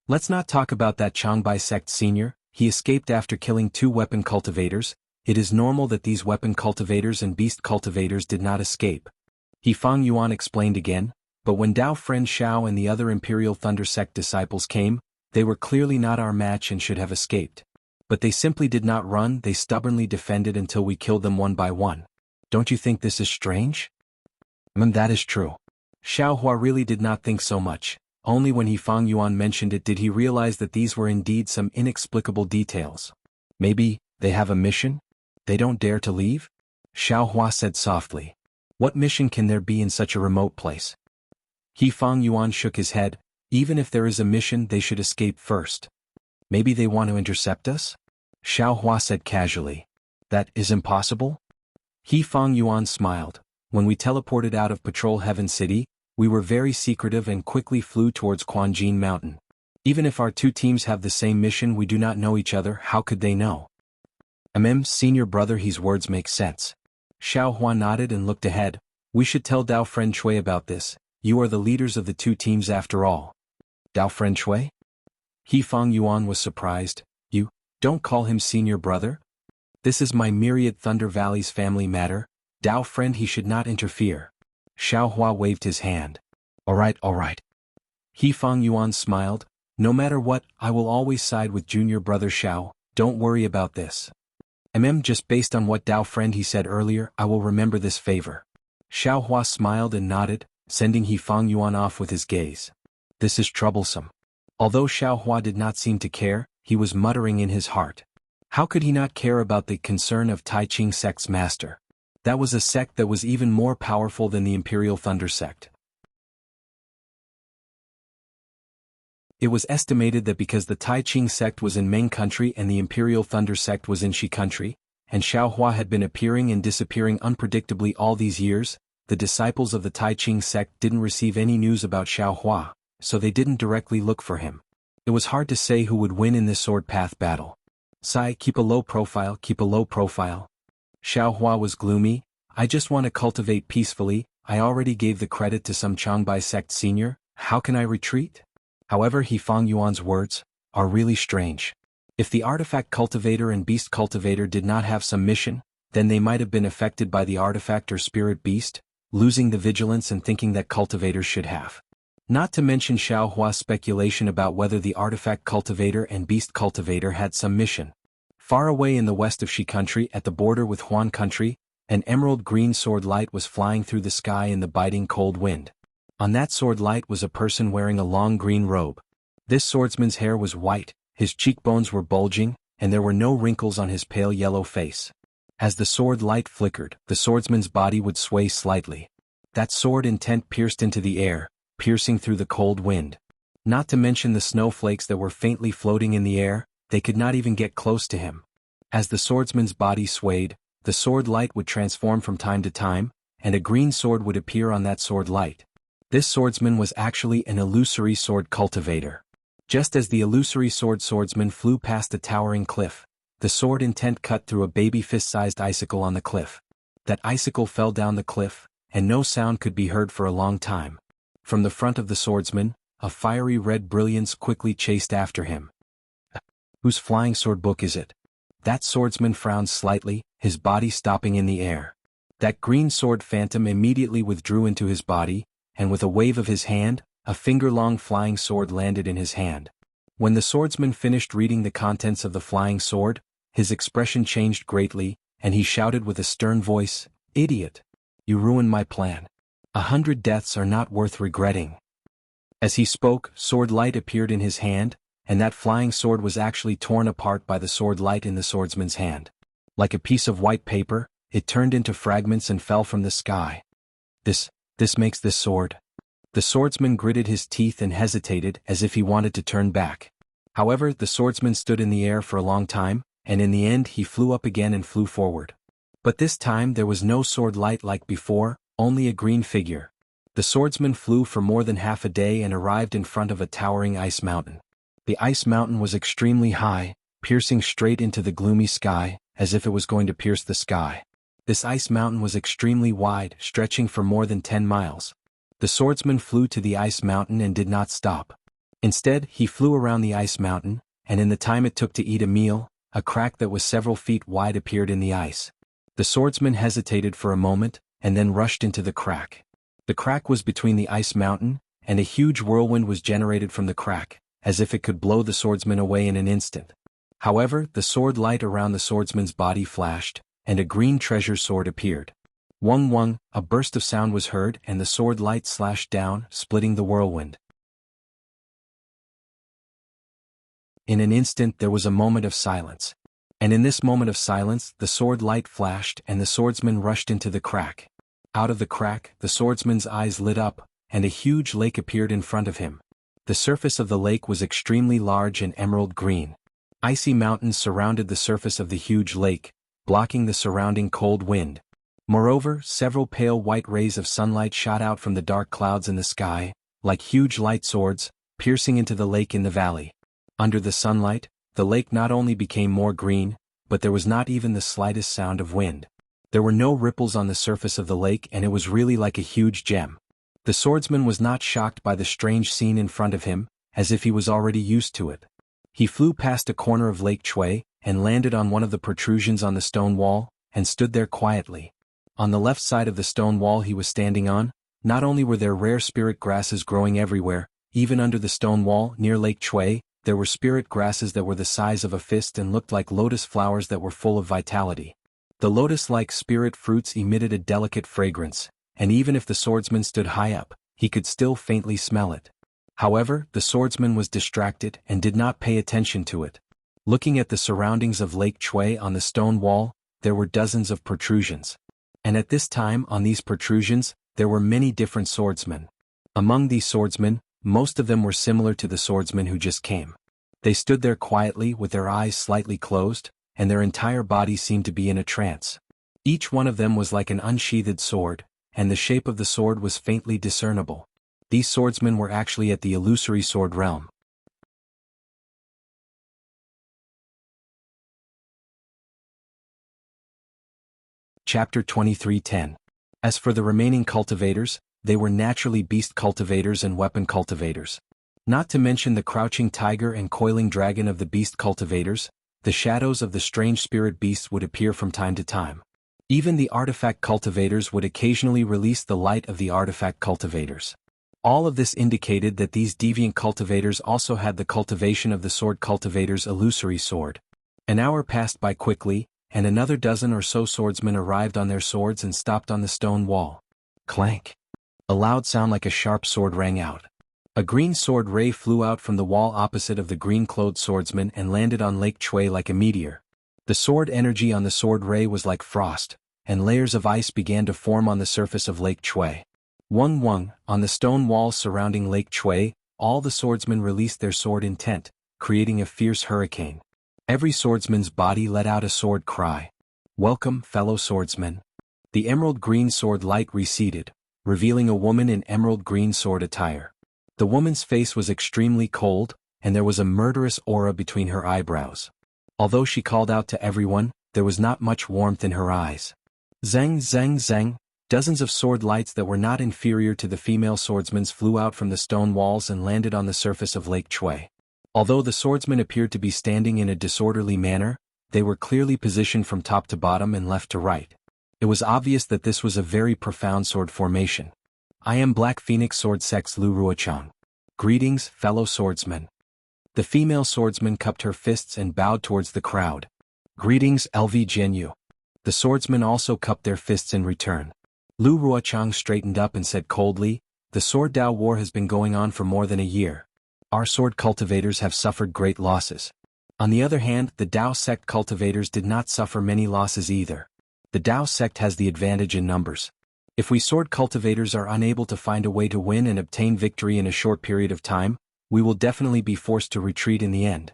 Let's not talk about that Changbai sect senior. He escaped after killing 2 weapon cultivators. It is normal that these weapon cultivators and beast cultivators did not escape. He Fang Yuan explained again, but when Dao friend Xiao and the other Imperial Thunder sect disciples came, they were clearly not our match and should have escaped. But they simply did not run, they stubbornly defended until we killed them one by one. Don't you think this is strange? That is true. Xiaohua really did not think so much. Only when Fang Yuan mentioned it did he realize that these were indeed some inexplicable details. Maybe they have a mission? They don't dare to leave? Xiaohua said softly. What mission can there be in such a remote place? Fang Yuan shook his head. Even if there is a mission, they should escape first. Maybe they want to intercept us? Xiaohua said casually. That is impossible? Fang Yuan smiled. When we teleported out of Patrol Heaven City, we were very secretive and quickly flew towards Quanjin Mountain. Even if our 2 teams have the same mission, we do not know each other, how could they know? Senior brother, his words make sense. Xiaohua nodded and looked ahead. We should tell Dao friend Chui about this. You are the leaders of the 2 teams after all. Dao friend Chui? Fang Yuan was surprised. You don't call him senior brother? This is my Myriad Thunder Valley's family matter. Dao friend, he should not interfere. Xiaohua waved his hand. All right. Fang Yuan smiled. No matter what, I will always side with junior brother Xiao. Don't worry about this. Just based on what Dao friend he said earlier, I will remember this favor. Xiaohua smiled and nodded, sending Fang Yuan off with his gaze. This is troublesome. Although Xiaohua did not seem to care, he was muttering in his heart. How could he not care about the concern of Tai Ching sect's master? That was a sect that was even more powerful than the Imperial Thunder sect. It was estimated that because the Tai Ching sect was in Meng country and the Imperial Thunder sect was in Shi country, and Xiaohua had been appearing and disappearing unpredictably all these years, the disciples of the Tai Ching sect didn't receive any news about Xiaohua, so they didn't directly look for him. It was hard to say who would win in this sword path battle. Sai, keep a low profile, keep a low profile. Xiaohua was gloomy. I just want to cultivate peacefully. I already gave the credit to some Changbai sect senior. How can I retreat? However, Fang Yuan's words are really strange. If the artifact cultivator and beast cultivator did not have some mission, then they might have been affected by the artifact or spirit beast, losing the vigilance and thinking that cultivators should have. Not to mention Xiaohua's speculation about whether the artifact cultivator and beast cultivator had some mission. Far away in the west of Shi country at the border with Huan country, an emerald green sword light was flying through the sky in the biting cold wind. On that sword light was a person wearing a long green robe. This swordsman's hair was white, his cheekbones were bulging, and there were no wrinkles on his pale yellow face. As the sword light flickered, the swordsman's body would sway slightly. That sword intent pierced into the air, piercing through the cold wind. Not to mention the snowflakes that were faintly floating in the air, they could not even get close to him. As the swordsman's body swayed, the sword light would transform from time to time, and a green sword would appear on that sword light. This swordsman was actually an illusory sword cultivator. Just as the illusory swordsman flew past a towering cliff, the sword intent cut through a baby fist-sized icicle on the cliff. That icicle fell down the cliff, and no sound could be heard for a long time. From the front of the swordsman, a fiery red brilliance quickly chased after him. Whose flying sword book is it? That swordsman frowned slightly, his body stopping in the air. That green sword phantom immediately withdrew into his body, and with a wave of his hand, a finger-long flying sword landed in his hand. When the swordsman finished reading the contents of the flying sword, his expression changed greatly, and he shouted with a stern voice, "Idiot! You ruined my plan. 100 deaths are not worth regretting." As he spoke, sword light appeared in his hand, and that flying sword was actually torn apart by the sword light in the swordsman's hand. Like a piece of white paper, it turned into fragments and fell from the sky. This makes this sword. The swordsman gritted his teeth and hesitated as if he wanted to turn back. However, the swordsman stood in the air for a long time, and in the end he flew up again and flew forward. But this time there was no sword light like before, only a green figure. The swordsman flew for more than half a day and arrived in front of a towering ice mountain. The ice mountain was extremely high, piercing straight into the gloomy sky, as if it was going to pierce the sky. This ice mountain was extremely wide, stretching for more than 10 miles. The swordsman flew to the ice mountain and did not stop. Instead, he flew around the ice mountain, and in the time it took to eat a meal, a crack that was several feet wide appeared in the ice. The swordsman hesitated for a moment, and then rushed into the crack. The crack was between the ice mountain, and a huge whirlwind was generated from the crack, as if it could blow the swordsman away in an instant. However, the sword light around the swordsman's body flashed, and a green treasure sword appeared. Wung wung, a burst of sound was heard and the sword light slashed down, splitting the whirlwind. In an instant there was a moment of silence. And in this moment of silence, the sword light flashed and the swordsman rushed into the crack. Out of the crack, the swordsman's eyes lit up, and a huge lake appeared in front of him. The surface of the lake was extremely large and emerald green. Icy mountains surrounded the surface of the huge lake, blocking the surrounding cold wind. Moreover, several pale white rays of sunlight shot out from the dark clouds in the sky, like huge light swords, piercing into the lake in the valley. Under the sunlight, the lake not only became more green, but there was not even the slightest sound of wind. There were no ripples on the surface of the lake and it was really like a huge gem. The swordsman was not shocked by the strange scene in front of him, as if he was already used to it. He flew past a corner of Lake Chui, and landed on one of the protrusions on the stone wall, and stood there quietly. On the left side of the stone wall he was standing on, not only were there rare spirit grasses growing everywhere, even under the stone wall near Lake Chui, there were spirit grasses that were the size of a fist and looked like lotus flowers that were full of vitality. The lotus-like spirit fruits emitted a delicate fragrance, and even if the swordsman stood high up, he could still faintly smell it. However, the swordsman was distracted and did not pay attention to it. Looking at the surroundings of Lake Chui on the stone wall, there were dozens of protrusions. And at this time on these protrusions, there were many different swordsmen. Among these swordsmen, most of them were similar to the swordsman who just came. They stood there quietly with their eyes slightly closed, and their entire body seemed to be in a trance. Each one of them was like an unsheathed sword, and the shape of the sword was faintly discernible. These swordsmen were actually at the illusory sword realm. Chapter 23:10. As for the remaining cultivators, they were naturally beast cultivators and weapon cultivators. Not to mention the crouching tiger and coiling dragon of the beast cultivators, the shadows of the strange spirit beasts would appear from time to time. Even the artifact cultivators would occasionally release the light of the artifact cultivators. All of this indicated that these deviant cultivators also had the cultivation of the sword cultivator's illusory sword. An hour passed by quickly, and another dozen or so swordsmen arrived on their swords and stopped on the stone wall. Clank! A loud sound like a sharp sword rang out. A green sword ray flew out from the wall opposite of the green-clothed swordsman and landed on Lake Chui like a meteor. The sword energy on the sword ray was like frost, and layers of ice began to form on the surface of Lake Chui. Wung wung, on the stone walls surrounding Lake Chui, all the swordsmen released their sword intent, creating a fierce hurricane. Every swordsman's body let out a sword cry. Welcome, fellow swordsmen. The emerald green sword light receded, revealing a woman in emerald green sword attire. The woman's face was extremely cold, and there was a murderous aura between her eyebrows. Although she called out to everyone, there was not much warmth in her eyes. Zeng zeng zeng, dozens of sword lights that were not inferior to the female swordsman's flew out from the stone walls and landed on the surface of Lake Chui. Although the swordsmen appeared to be standing in a disorderly manner, they were clearly positioned from top to bottom and left to right. It was obvious that this was a very profound sword formation. I am Black Phoenix Sword Sex Lu Ruochang. Greetings, fellow swordsmen. The female swordsman cupped her fists and bowed towards the crowd. Greetings, LV Jianghu. The swordsmen also cupped their fists in return. Lu Ruochang straightened up and said coldly, "The Sword Dao War has been going on for more than a year. Our sword cultivators have suffered great losses. On the other hand, the Dao sect cultivators did not suffer many losses either. The Dao sect has the advantage in numbers. If we sword cultivators are unable to find a way to win and obtain victory in a short period of time, we will definitely be forced to retreat in the end."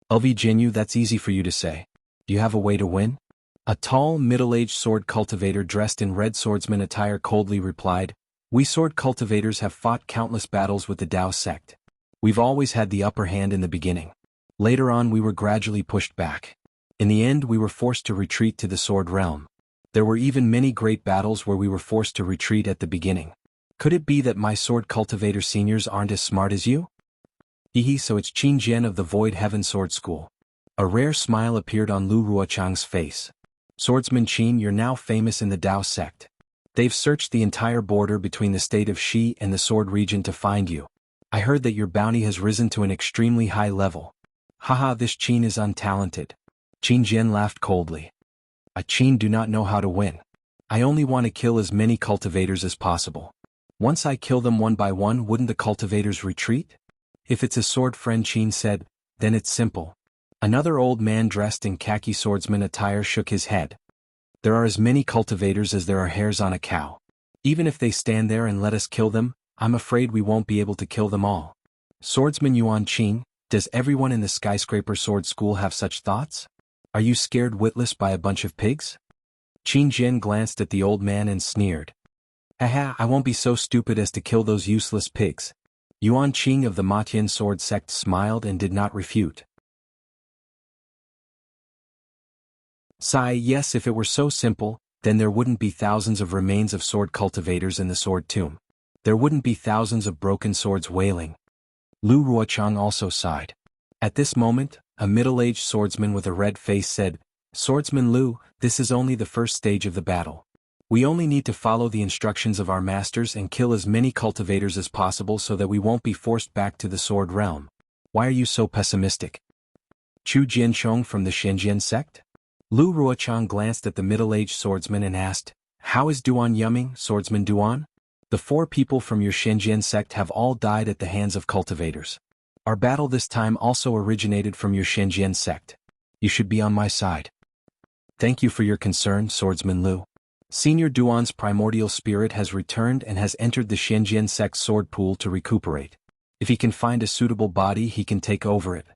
LV Jianghu, that's easy for you to say. Do you have a way to win? A tall, middle-aged sword cultivator dressed in red swordsman attire coldly replied, "We sword cultivators have fought countless battles with the Dao sect. We've always had the upper hand in the beginning. Later on we were gradually pushed back. In the end we were forced to retreat to the sword realm. There were even many great battles where we were forced to retreat at the beginning. Could it be that my sword cultivator seniors aren't as smart as you? Hehe, so it's Qin Jian of the Void Heaven Sword School. A rare smile appeared on Lu Ruochang's face. Swordsman Qin, you're now famous in the Dao sect. They've searched the entire border between the state of Shi and the Sword region to find you. I heard that your bounty has risen to an extremely high level. Haha, this Qin is untalented. Qin Jian laughed coldly. A Qin do not know how to win. I only want to kill as many cultivators as possible. Once I kill them one by one, wouldn't the cultivators retreat? If it's a sword friend, Qin said, then it's simple. Another old man dressed in khaki swordsman attire shook his head. There are as many cultivators as there are hairs on a cow. Even if they stand there and let us kill them, I'm afraid we won't be able to kill them all. Swordsman Yuan Qin, does everyone in the skyscraper sword school have such thoughts? Are you scared witless by a bunch of pigs? Qin Jian glanced at the old man and sneered. Haha, I won't be so stupid as to kill those useless pigs. Yuan Qing of the Matian sword sect smiled and did not refute. Sigh, yes, if it were so simple, then there wouldn't be thousands of remains of sword cultivators in the sword tomb. There wouldn't be thousands of broken swords wailing. Lu Ruochang also sighed. At this moment, a middle-aged swordsman with a red face said, Swordsman Lu, this is only the first stage of the battle. We only need to follow the instructions of our masters and kill as many cultivators as possible so that we won't be forced back to the sword realm. Why are you so pessimistic? Chu Jianchong from the Shenzhen sect? Lu Ruochang glanced at the middle-aged swordsman and asked, How is Duan Yuming, Swordsman Duan? The 4 people from your Shenzhen sect have all died at the hands of cultivators. Our battle this time also originated from your Shenzhen sect. You should be on my side. Thank you for your concern, Swordsman Lu. Senior Duan's primordial spirit has returned and has entered the Shenzhen sect sword pool to recuperate. If he can find a suitable body, he can take over it.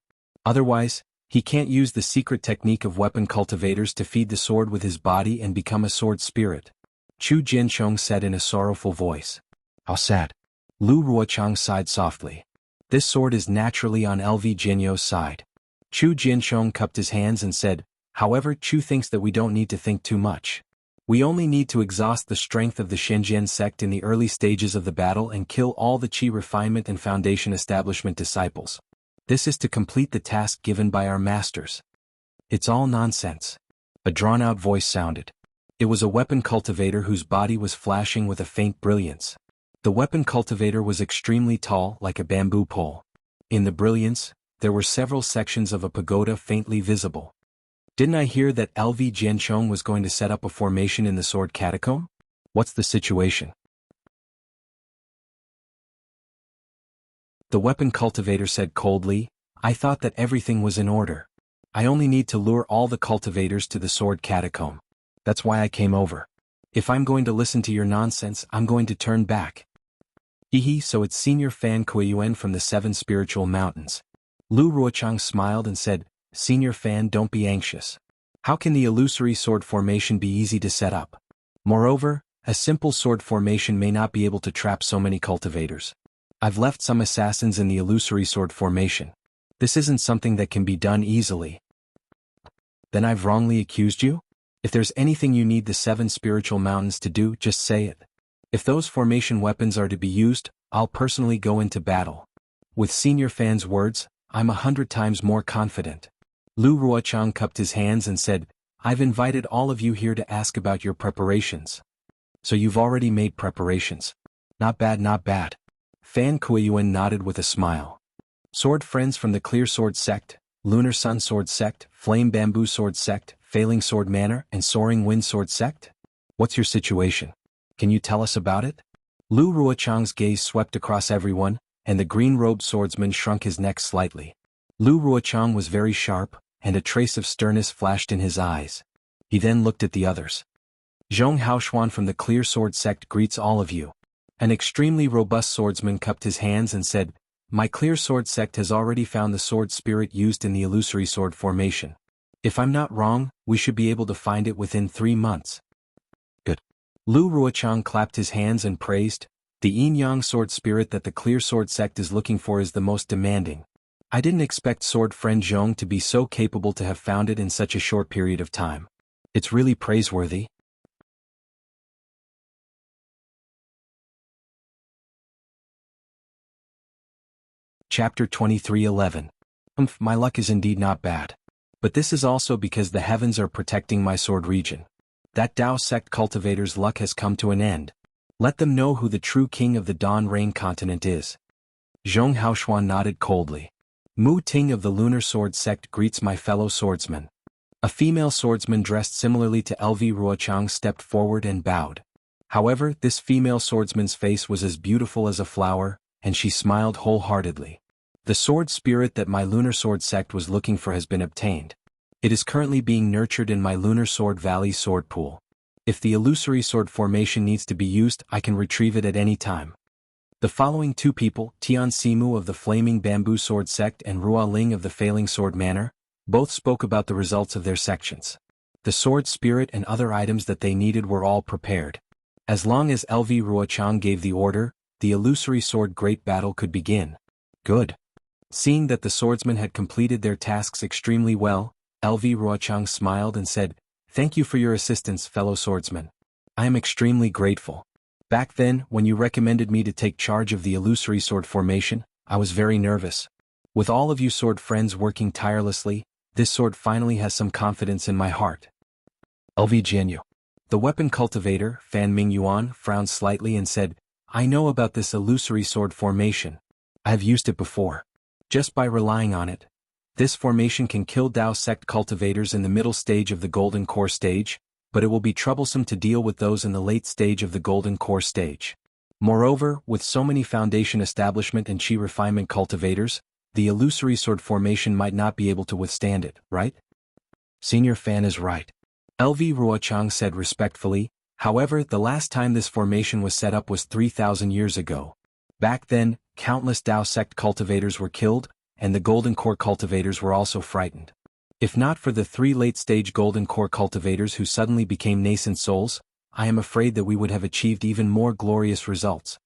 Otherwise, he can't use the secret technique of weapon cultivators to feed the sword with his body and become a sword spirit. Chu Jianchong said in a sorrowful voice. How sad. Lu Ruochang sighed softly. This sword is naturally on LV Jianyo's side. Chu Jianchong cupped his hands and said, However, Chu thinks that we don't need to think too much. We only need to exhaust the strength of the Shenzhen sect in the early stages of the battle and kill all the Qi refinement and foundation establishment disciples. This is to complete the task given by our masters. It's all nonsense. A drawn-out voice sounded. It was a weapon cultivator whose body was flashing with a faint brilliance. The weapon cultivator was extremely tall, like a bamboo pole. In the brilliance, there were several sections of a pagoda faintly visible. Didn't I hear that LV Jianchong was going to set up a formation in the sword catacomb? What's the situation? The weapon cultivator said coldly, I thought that everything was in order. I only need to lure all the cultivators to the sword catacomb. That's why I came over. If I'm going to listen to your nonsense, I'm going to turn back. Hehe, so it's Senior Fan Kuiyuan from the 7 Spiritual Mountains. Lu Ruochang smiled and said, Senior Fan, don't be anxious. How can the illusory sword formation be easy to set up? Moreover, a simple sword formation may not be able to trap so many cultivators. I've left some assassins in the illusory sword formation. This isn't something that can be done easily. Then I've wrongly accused you? If there's anything you need the 7 Spiritual Mountains to do, just say it. If those formation weapons are to be used, I'll personally go into battle. With Senior Fan's words, I'm 100 times more confident. Lu Ruochang cupped his hands and said, I've invited all of you here to ask about your preparations. So you've already made preparations. Not bad, not bad. Fan Kuiyuan nodded with a smile. Sword friends from the Clear Sword Sect, Lunar Sun Sword Sect, Flame Bamboo Sword Sect, Failing Sword Manor, and Soaring Wind Sword Sect? What's your situation? Can you tell us about it? Lu Ruochang's gaze swept across everyone, and the green-robed swordsman shrunk his neck slightly. Lu Ruochang was very sharp, and a trace of sternness flashed in his eyes. He then looked at the others. Zhong Haoshuan from the Clear Sword Sect greets all of you. An extremely robust swordsman cupped his hands and said, My Clear Sword Sect has already found the sword spirit used in the illusory sword formation. If I'm not wrong, we should be able to find it within 3 months. Good. Lu Ruochang clapped his hands and praised, The yin-yang sword spirit that the Clear Sword Sect is looking for is the most demanding. I didn't expect sword friend Zhong to be so capable to have found it in such a short period of time. It's really praiseworthy. Chapter 23:11. My luck is indeed not bad. But this is also because the heavens are protecting my sword region. That Dao sect cultivator's luck has come to an end. Let them know who the true king of the Dawn Rain continent is. Zhong Haoshuan nodded coldly. Mu Ting of the Lunar Sword sect greets my fellow swordsman. A female swordsman dressed similarly to LV Ruochang stepped forward and bowed. However, this female swordsman's face was as beautiful as a flower, and she smiled wholeheartedly. The sword spirit that my Lunar Sword sect was looking for has been obtained. It is currently being nurtured in my Lunar Sword Valley sword pool. If the illusory sword formation needs to be used, I can retrieve it at any time. The following two people, Tian Simu of the Flaming Bamboo Sword sect and Rua Ling of the Failing Sword Manor, both spoke about the results of their sections. The sword spirit and other items that they needed were all prepared. As long as LV Ruochang gave the order, the illusory sword great battle could begin. Good. Seeing that the swordsmen had completed their tasks extremely well, LV Ruochang smiled and said, "Thank you for your assistance, fellow swordsmen. I am extremely grateful. Back then, when you recommended me to take charge of the illusory sword formation, I was very nervous. With all of you sword friends working tirelessly, this sword finally has some confidence in my heart." LV Jianghu. The weapon cultivator, Fan Mingyuan, frowned slightly and said, "I know about this illusory sword formation. I have used it before. Just by relying on it, this formation can kill Dao sect cultivators in the middle stage of the Golden Core stage, but it will be troublesome to deal with those in the late stage of the Golden Core stage. Moreover, with so many foundation establishment and chi refinement cultivators, the illusory sword formation might not be able to withstand it, right?" Senior Fan is right. LV Ruochang said respectfully. However, the last time this formation was set up was 3,000 years ago. Back then, countless Dao sect cultivators were killed, and the Golden Core cultivators were also frightened. If not for the 3 late-stage Golden Core cultivators who suddenly became nascent souls, I am afraid that we would have achieved even more glorious results.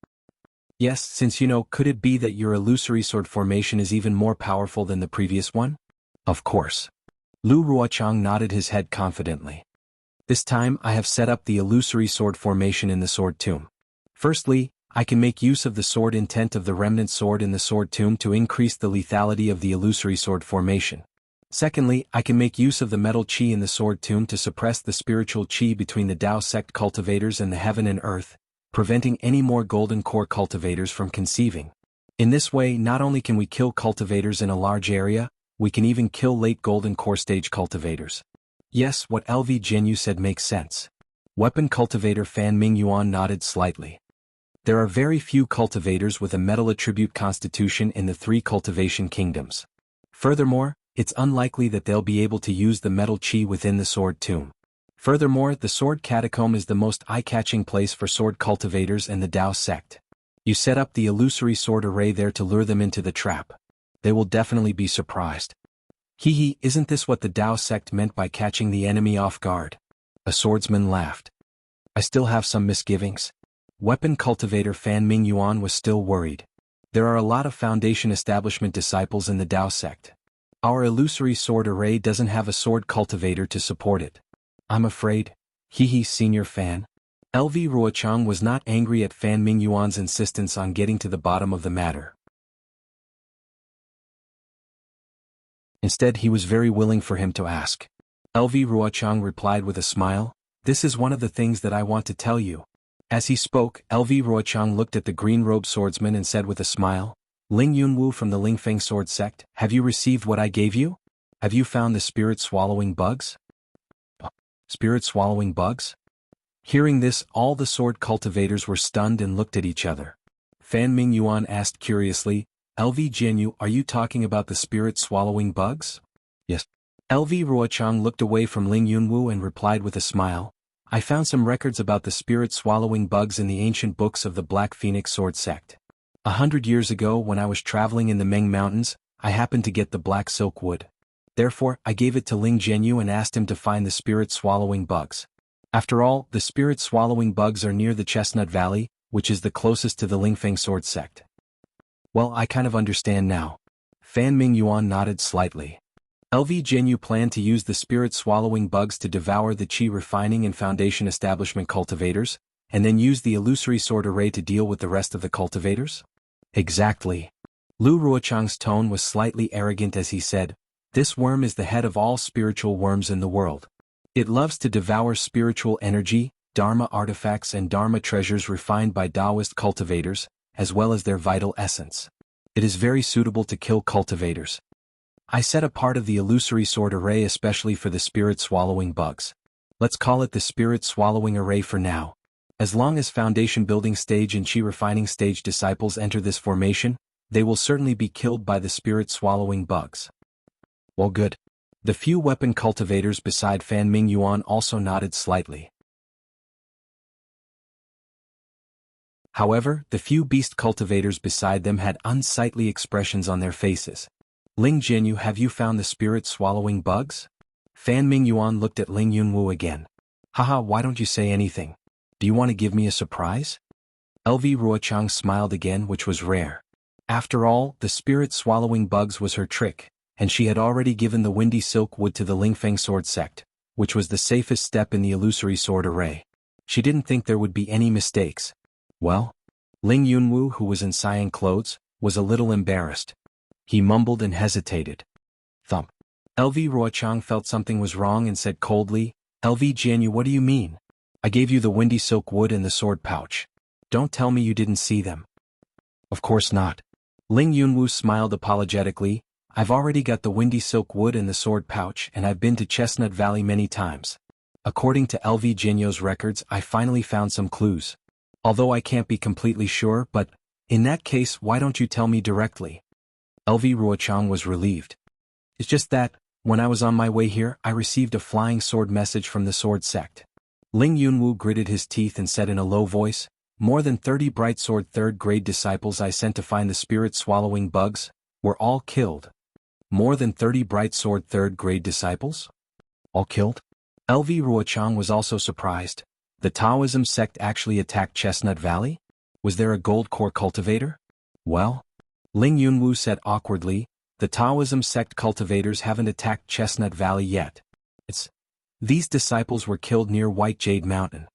Yes, since could it be that your illusory sword formation is even more powerful than the previous one? Of course. Lu Ruochang nodded his head confidently. This time I have set up the illusory sword formation in the sword tomb. Firstly, I can make use of the sword intent of the remnant sword in the sword tomb to increase the lethality of the illusory sword formation. Secondly, I can make use of the metal chi in the sword tomb to suppress the spiritual chi between the Dao sect cultivators and the heaven and earth, preventing any more Golden Core cultivators from conceiving. In this way, not only can we kill cultivators in a large area, we can even kill late Golden Core stage cultivators. Yes, what LV Jianghu said makes sense. Weapon cultivator Fan Mingyuan nodded slightly. There are very few cultivators with a metal attribute constitution in the 3 cultivation kingdoms. Furthermore, it's unlikely that they'll be able to use the metal chi within the sword tomb. Furthermore, the sword catacomb is the most eye-catching place for sword cultivators and the Dao sect. You set up the illusory sword array there to lure them into the trap. They will definitely be surprised. Hee, isn't this what the Dao sect meant by catching the enemy off guard? A swordsman laughed. I still have some misgivings. Weapon cultivator Fan Mingyuan was still worried. There are a lot of foundation establishment disciples in the Dao sect. Our illusory sword array doesn't have a sword cultivator to support it. I'm afraid. Senior Fan. LV Ruochang was not angry at Fan Mingyuan's insistence on getting to the bottom of the matter. Instead, he was very willing for him to ask. LV Ruochang replied with a smile, "This is one of the things that I want to tell you." As he spoke, LV Ruochang looked at the green-robed swordsman and said with a smile, "Ling Yunwu from the Lingfeng sword sect, have you received what I gave you? Have you found the spirit-swallowing bugs?" Spirit-swallowing bugs? Hearing this, all the sword cultivators were stunned and looked at each other. Fan Mingyuan asked curiously, "LV Jianghu, are you talking about the spirit-swallowing bugs?" "Yes." LV Ruochang looked away from Ling Yunwu and replied with a smile, "I found some records about the spirit-swallowing bugs in the ancient books of the Black Phoenix Sword sect. 100 years ago when I was traveling in the Meng Mountains, I happened to get the black silk wood. Therefore, I gave it to Ling Jianghu and asked him to find the spirit-swallowing bugs. After all, the spirit-swallowing bugs are near the Chestnut Valley, which is the closest to the Lingfeng Sword sect." "Well, I kind of understand now." Fan Mingyuan nodded slightly. LV Jianghu planned to use the spirit-swallowing bugs to devour the Qi refining and foundation establishment cultivators, and then use the illusory sword array to deal with the rest of the cultivators? Exactly. Lu Ruochang's tone was slightly arrogant as he said, "This worm is the head of all spiritual worms in the world. It loves to devour spiritual energy, Dharma artifacts and Dharma treasures refined by Taoist cultivators, as well as their vital essence. It is very suitable to kill cultivators. I set a part of the illusory sword array especially for the spirit-swallowing bugs. Let's call it the spirit-swallowing array for now. As long as foundation building stage and Qi refining stage disciples enter this formation, they will certainly be killed by the spirit-swallowing bugs." Well, good. The few weapon cultivators beside Fan Mingyuan also nodded slightly. However, the few beast cultivators beside them had unsightly expressions on their faces. "Ling Jianyu, have you found the spirit-swallowing bugs?" Fan Mingyuan looked at Ling Yunwu again. "Haha, why don't you say anything? Do you want to give me a surprise?" LV Ruochang smiled again, which was rare. After all, the spirit-swallowing bugs was her trick, and she had already given the windy silk wood to the Lingfeng sword sect, which was the safest step in the illusory sword array. She didn't think there would be any mistakes. Well? Ling Yunwu, who was in cyan clothes, was a little embarrassed. He mumbled and hesitated. Thump. LV Ruochang felt something was wrong and said coldly, "LV Jianyu, what do you mean? I gave you the windy silk wood and the sword pouch. Don't tell me you didn't see them." "Of course not." Ling Yunwu smiled apologetically. "I've already got the windy silk wood and the sword pouch, and I've been to Chestnut Valley many times. According to LV Jianyu's records, I finally found some clues. Although I can't be completely sure, but in that case, why don't you tell me directly?" LV Ruochang was relieved. "It's just that, when I was on my way here, I received a flying sword message from the sword sect." Ling Yunwu gritted his teeth and said in a low voice, "More than 30 bright sword third-grade disciples I sent to find the spirit-swallowing bugs, were all killed." More than 30 bright sword third-grade disciples? All killed? LV Ruochang was also surprised. The Taoism sect actually attacked Chestnut Valley? Was there a gold core cultivator? Well? Ling Yunwu said awkwardly, "The Taoism sect cultivators haven't attacked Chestnut Valley yet. These disciples were killed near White Jade Mountain."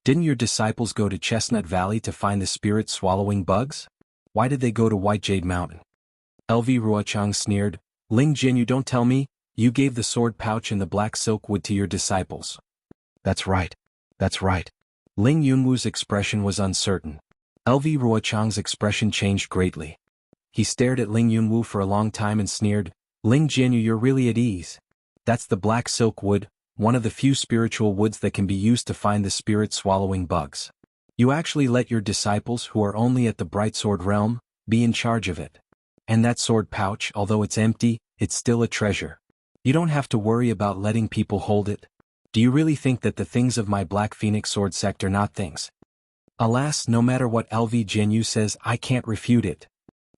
"Didn't your disciples go to Chestnut Valley to find the spirit-swallowing bugs? Why did they go to White Jade Mountain?" LV Ruochang sneered, "Ling Jin, you don't tell me, you gave the sword pouch and the black silk wood to your disciples." That's right. That's right." Ling Yunwu's expression was uncertain. LV Ruochang's expression changed greatly. He stared at Ling Yunwu for a long time and sneered, "Ling Jianyu, you're really at ease. That's the black silk wood, one of the few spiritual woods that can be used to find the spirit-swallowing bugs. You actually let your disciples, who are only at the bright sword realm, be in charge of it. And that sword pouch, although it's empty, it's still a treasure. You don't have to worry about letting people hold it. Do you really think that the things of my Black Phoenix sword sect are not things?" Alas, no matter what LV Jianyu says, I can't refute it.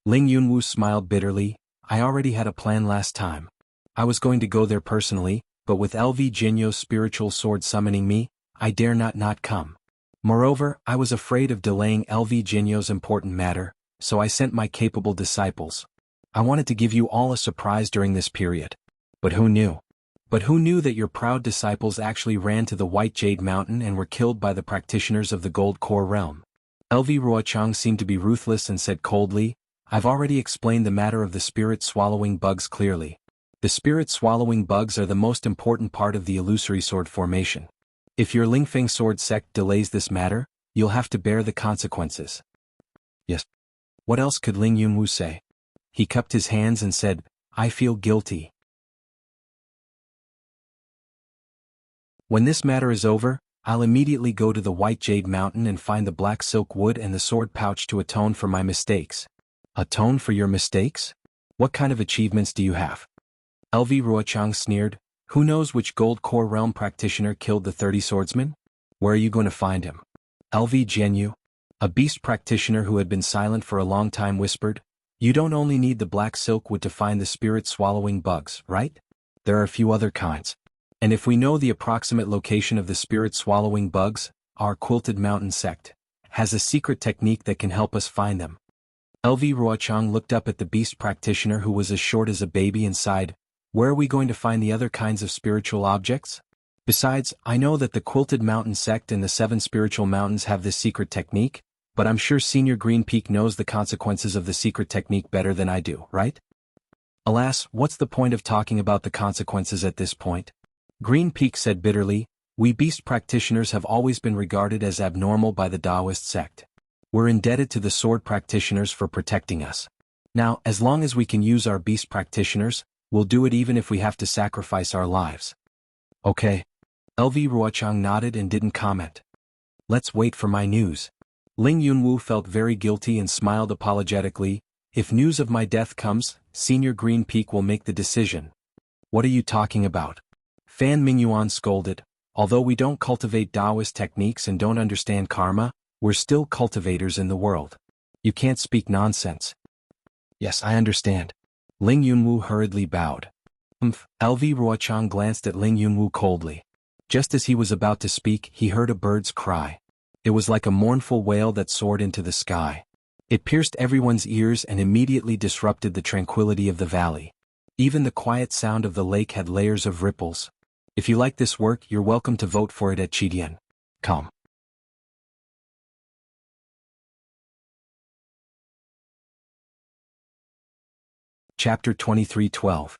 Ling Yunwu smiled bitterly. "I already had a plan last time. I was going to go there personally, but with LV Jianyu's spiritual sword summoning me, I dare not come. Moreover, I was afraid of delaying LV Jianyu's important matter, so I sent my capable disciples. I wanted to give you all a surprise during this period. But who knew? That your proud disciples actually ran to the White Jade Mountain and were killed by the practitioners of the Gold Core realm?" LV Ruochang seemed to be ruthless and said coldly, "I've already explained the matter of the spirit-swallowing bugs clearly. The spirit-swallowing bugs are the most important part of the illusory sword formation. If your Lingfeng sword sect delays this matter, you'll have to bear the consequences." Yes. What else could Ling Yunwu say? He cupped his hands and said, "I feel guilty. When this matter is over, I'll immediately go to the White Jade Mountain and find the black silk wood and the sword pouch to atone for my mistakes." "Atone for your mistakes? What kind of achievements do you have?" LV Ruochang sneered, "Who knows which Gold Core realm practitioner killed the 30 swordsmen? Where are you going to find him?" LV Jianyu, a beast practitioner who had been silent for a long time, whispered, "You don't only need the black silk wood to find the spirit-swallowing bugs, right? There are a few other kinds. And if we know the approximate location of the spirit-swallowing bugs, our Quilted Mountain sect has a secret technique that can help us find them." LV Ruochang looked up at the beast practitioner who was as short as a baby and sighed, "Where are we going to find the other kinds of spiritual objects? Besides, I know that the Quilted Mountain sect and the 7 spiritual mountains have this secret technique, but I'm sure Senior Green Peak knows the consequences of the secret technique better than I do, right?" "Alas, what's the point of talking about the consequences at this point?" Green Peak said bitterly, "We beast practitioners have always been regarded as abnormal by the Taoist sect. We're indebted to the sword practitioners for protecting us. Now, as long as we can use our beast practitioners, we'll do it even if we have to sacrifice our lives." "Okay." LV Ruochang nodded and didn't comment. "Let's wait for my news." Ling Yunwu felt very guilty and smiled apologetically. "If news of my death comes, Senior Green Peak will make the decision." "What are you talking about?" Fan Mingyuan scolded. "Although we don't cultivate Taoist techniques and don't understand karma, we're still cultivators in the world. You can't speak nonsense." "Yes, I understand." Ling Yunwu hurriedly bowed. LV Ruochang glanced at Ling Yunwu coldly. Just as he was about to speak, he heard a bird's cry. It was like a mournful wail that soared into the sky. It pierced everyone's ears and immediately disrupted the tranquility of the valley. Even the quiet sound of the lake had layers of ripples. If you like this work, you're welcome to vote for it at Chidian.com. Chapter 23:12.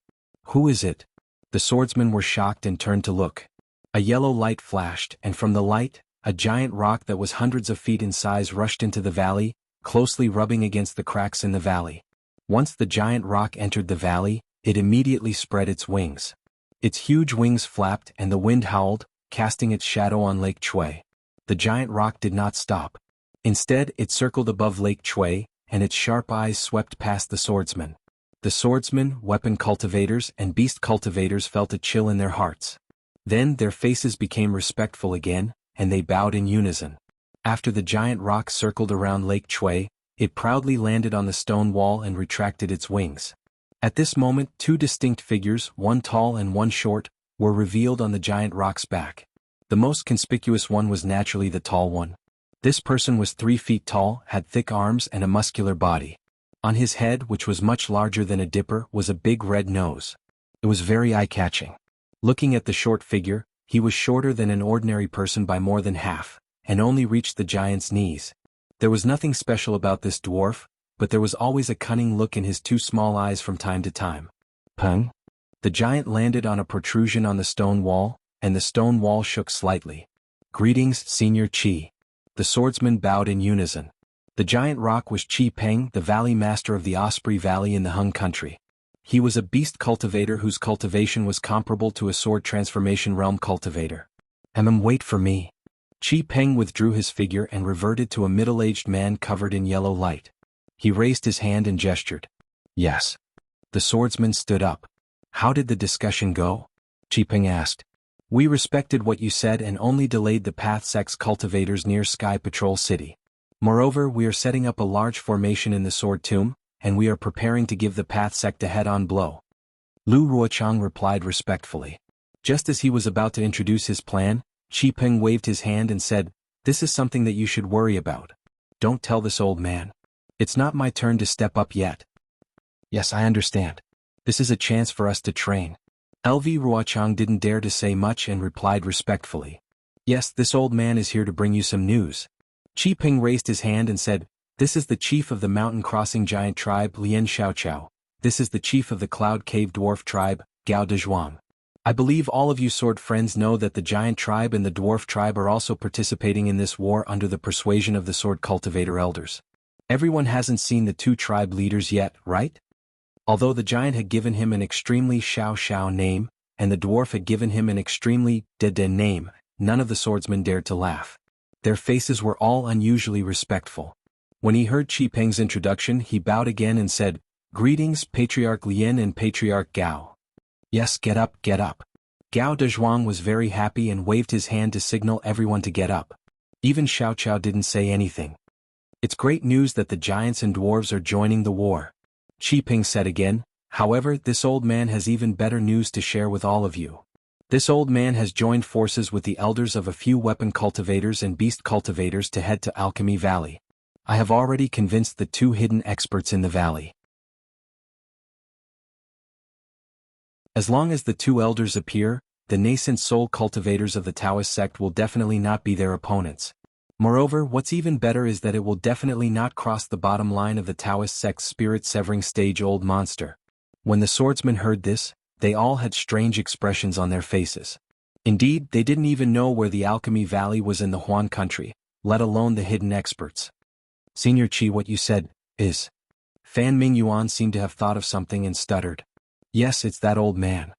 Who is it? The swordsmen were shocked and turned to look. A yellow light flashed, and from the light, a giant rock that was hundreds of feet in size rushed into the valley, closely rubbing against the cracks in the valley. Once the giant rock entered the valley, it immediately spread its wings. Its huge wings flapped and the wind howled, casting its shadow on Lake Chui. The giant rock did not stop. Instead, it circled above Lake Chui, and its sharp eyes swept past the swordsmen. The swordsmen, weapon cultivators, and beast cultivators felt a chill in their hearts. Then their faces became respectful again, and they bowed in unison. After the giant rock circled around Lake Chui, it proudly landed on the stone wall and retracted its wings. At this moment, 2 distinct figures, one tall and one short, were revealed on the giant rock's back. The most conspicuous one was naturally the tall one. This person was 3 feet tall, had thick arms and a muscular body. On his head, which was much larger than a dipper, was a big red nose. It was very eye-catching. Looking at the short figure, he was shorter than an ordinary person by more than half, and only reached the giant's knees. There was nothing special about this dwarf, but there was always a cunning look in his 2 small eyes from time to time. Peng! The giant landed on a protrusion on the stone wall, and the stone wall shook slightly. "Greetings, Senior Qi." The swordsmen bowed in unison. The giant rock was Qi Peng, the valley master of the Osprey Valley in the Hung country. He was a beast cultivator whose cultivation was comparable to a sword transformation realm cultivator. Wait for me." Qi Peng withdrew his figure and reverted to a middle-aged man covered in yellow light. He raised his hand and gestured. "Yes." The swordsman stood up. "How did the discussion go?" Qi Peng asked. "We respected what you said and only delayed the Path Sect's cultivators near Sky Patrol City. Moreover, we are setting up a large formation in the Sword Tomb, and we are preparing to give the Path Sect a head-on blow." Lu Ruochang replied respectfully. Just as he was about to introduce his plan, Qi Peng waved his hand and said, "This is something that you should worry about. Don't tell this old man. It's not my turn to step up yet." "Yes, I understand. This is a chance for us to train." LV Ruochang didn't dare to say much and replied respectfully. "Yes, this old man is here to bring you some news." Qi Peng raised his hand and said, "This is the chief of the mountain-crossing giant tribe, Lian Xiaoqiao. This is the chief of the Cloud Cave dwarf tribe, Gao Dezhuang. I believe all of you sword friends know that the giant tribe and the dwarf tribe are also participating in this war under the persuasion of the sword cultivator elders. Everyone hasn't seen the 2 tribe leaders yet, right?" Although the giant had given him an extremely Xiao name, and the dwarf had given him an extremely De name, none of the swordsmen dared to laugh. Their faces were all unusually respectful. When he heard Qi Peng's introduction, he bowed again and said, "Greetings, Patriarch Lian and Patriarch Gao." "Yes, get up, get up." Gao Dezhuang was very happy and waved his hand to signal everyone to get up. Even Xiaoqiao didn't say anything. "It's great news that the giants and dwarves are joining the war," Qi Peng said again. "However, this old man has even better news to share with all of you. This old man has joined forces with the elders of a few weapon cultivators and beast cultivators to head to Alchemy Valley. I have already convinced the 2 hidden experts in the valley. As long as the 2 elders appear, the nascent soul cultivators of the Taoist sect will definitely not be their opponents. Moreover, what's even better is that it will definitely not cross the bottom line of the Taoist sect's spirit-severing stage-old monster. When the swordsmen heard this, they all had strange expressions on their faces. Indeed, they didn't even know where the Alchemy Valley was in the Huan country, let alone the hidden experts. Senior Qi, what you said is... Fan Mingyuan seemed to have thought of something and stuttered. Yes, it's that old man.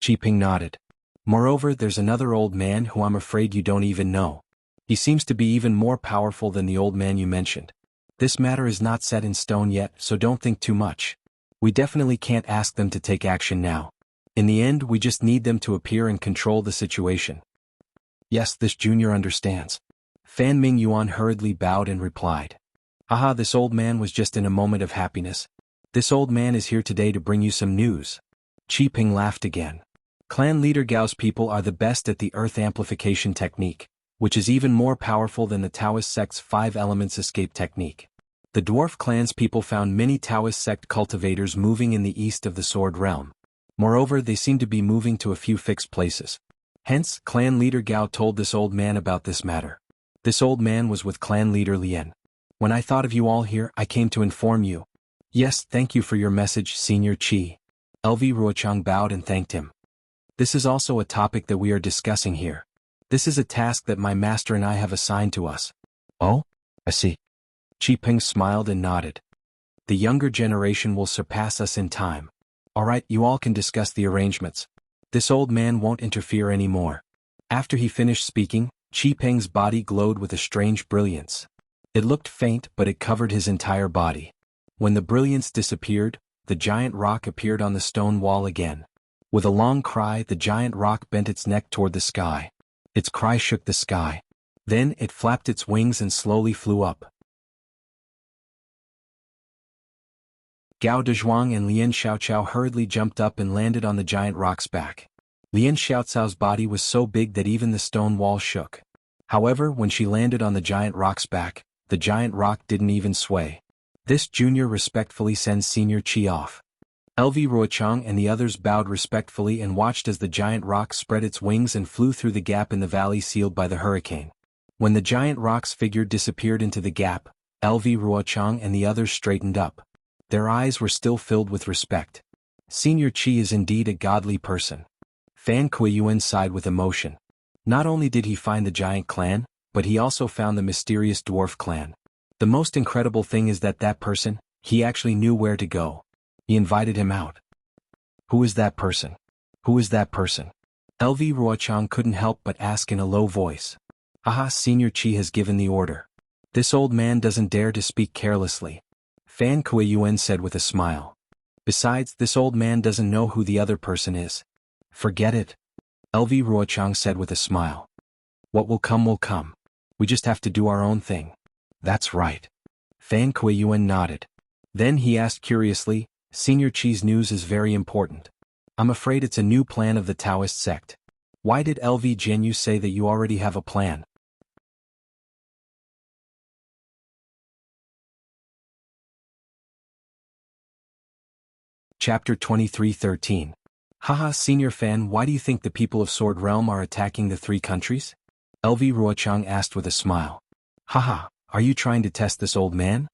Qi Ping nodded. Moreover, there's another old man who I'm afraid you don't even know. He seems to be even more powerful than the old man you mentioned. This matter is not set in stone yet, so don't think too much. We definitely can't ask them to take action now. In the end, we just need them to appear and control the situation. Yes, this junior understands. Fan Mingyuan hurriedly bowed and replied. Haha, this old man was just in a moment of happiness. This old man is here today to bring you some news. Qi Ping laughed again. Clan leader Gao's people are the best at the earth amplification technique, which is even more powerful than the Taoist sect's 5 elements escape technique. The dwarf clan's people found many Taoist sect cultivators moving in the east of the Sword Realm. Moreover, they seem to be moving to a few fixed places. Hence, clan leader Gao told this old man about this matter. This old man was with clan leader Lien. When I thought of you all here, I came to inform you. Yes, thank you for your message, Senior Qi. LV Ruochang bowed and thanked him. This is also a topic that we are discussing here. This is a task that my master and I have assigned to us. Oh? I see. Qi Ping smiled and nodded. The younger generation will surpass us in time. Alright, you all can discuss the arrangements. This old man won't interfere anymore. After he finished speaking, Qi Ping's body glowed with a strange brilliance. It looked faint, but it covered his entire body. When the brilliance disappeared, the giant rock appeared on the stone wall again. With a long cry, the giant rock bent its neck toward the sky. Its cry shook the sky. Then it flapped its wings and slowly flew up. Gao Dezhuang and Lien Xiaochao hurriedly jumped up and landed on the giant rock's back. Lien Xiaocao's body was so big that even the stone wall shook. However, when she landed on the giant rock's back, the giant rock didn't even sway. This junior respectfully sends Senior Qi off. LV Ruochang and the others bowed respectfully and watched as the giant rock spread its wings and flew through the gap in the valley sealed by the hurricane. When the giant rock's figure disappeared into the gap, LV Ruochang and the others straightened up. Their eyes were still filled with respect. Senior Qi is indeed a godly person. Fan Kuiyuan sighed with emotion. Not only did he find the giant clan, but he also found the mysterious dwarf clan. The most incredible thing is that person, he actually knew where to go. He invited him out. Who is that person? Who is that person? LV Ruochang couldn't help but ask in a low voice. Haha, Senior Qi has given the order. This old man doesn't dare to speak carelessly. Fan Kuiyuan said with a smile. Besides, this old man doesn't know who the other person is. Forget it. LV Ruochang said with a smile. What will come will come. We just have to do our own thing. That's right. Fan Kuiyuan nodded. Then he asked curiously, Senior Qi's news is very important. I'm afraid it's a new plan of the Taoist sect. Why did LV Jianghu say that you already have a plan? Chapter 23:13. Haha, Senior Fan, why do you think the people of Sword Realm are attacking the 3 countries? LV Ruochang asked with a smile. Haha, are you trying to test this old man?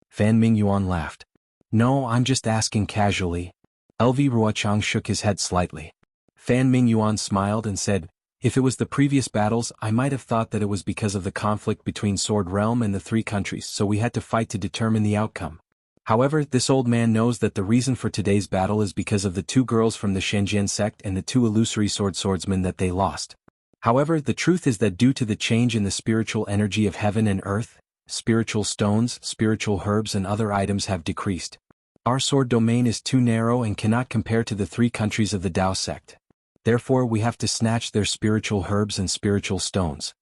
Fan Mingyuan laughed. No, I'm just asking casually. LV Ruochang shook his head slightly. Fan Mingyuan smiled and said, if it was the previous battles, I might have thought that it was because of the conflict between Sword Realm and the 3 countries, so we had to fight to determine the outcome. However, this old man knows that the reason for today's battle is because of the 2 girls from the Shenzhen sect and the 2 illusory swordsmen that they lost. However, the truth is that due to the change in the spiritual energy of heaven and earth, spiritual stones, spiritual herbs and other items have decreased. Our sword domain is too narrow and cannot compare to the 3 countries of the Dao sect. Therefore, we have to snatch their spiritual herbs and spiritual stones.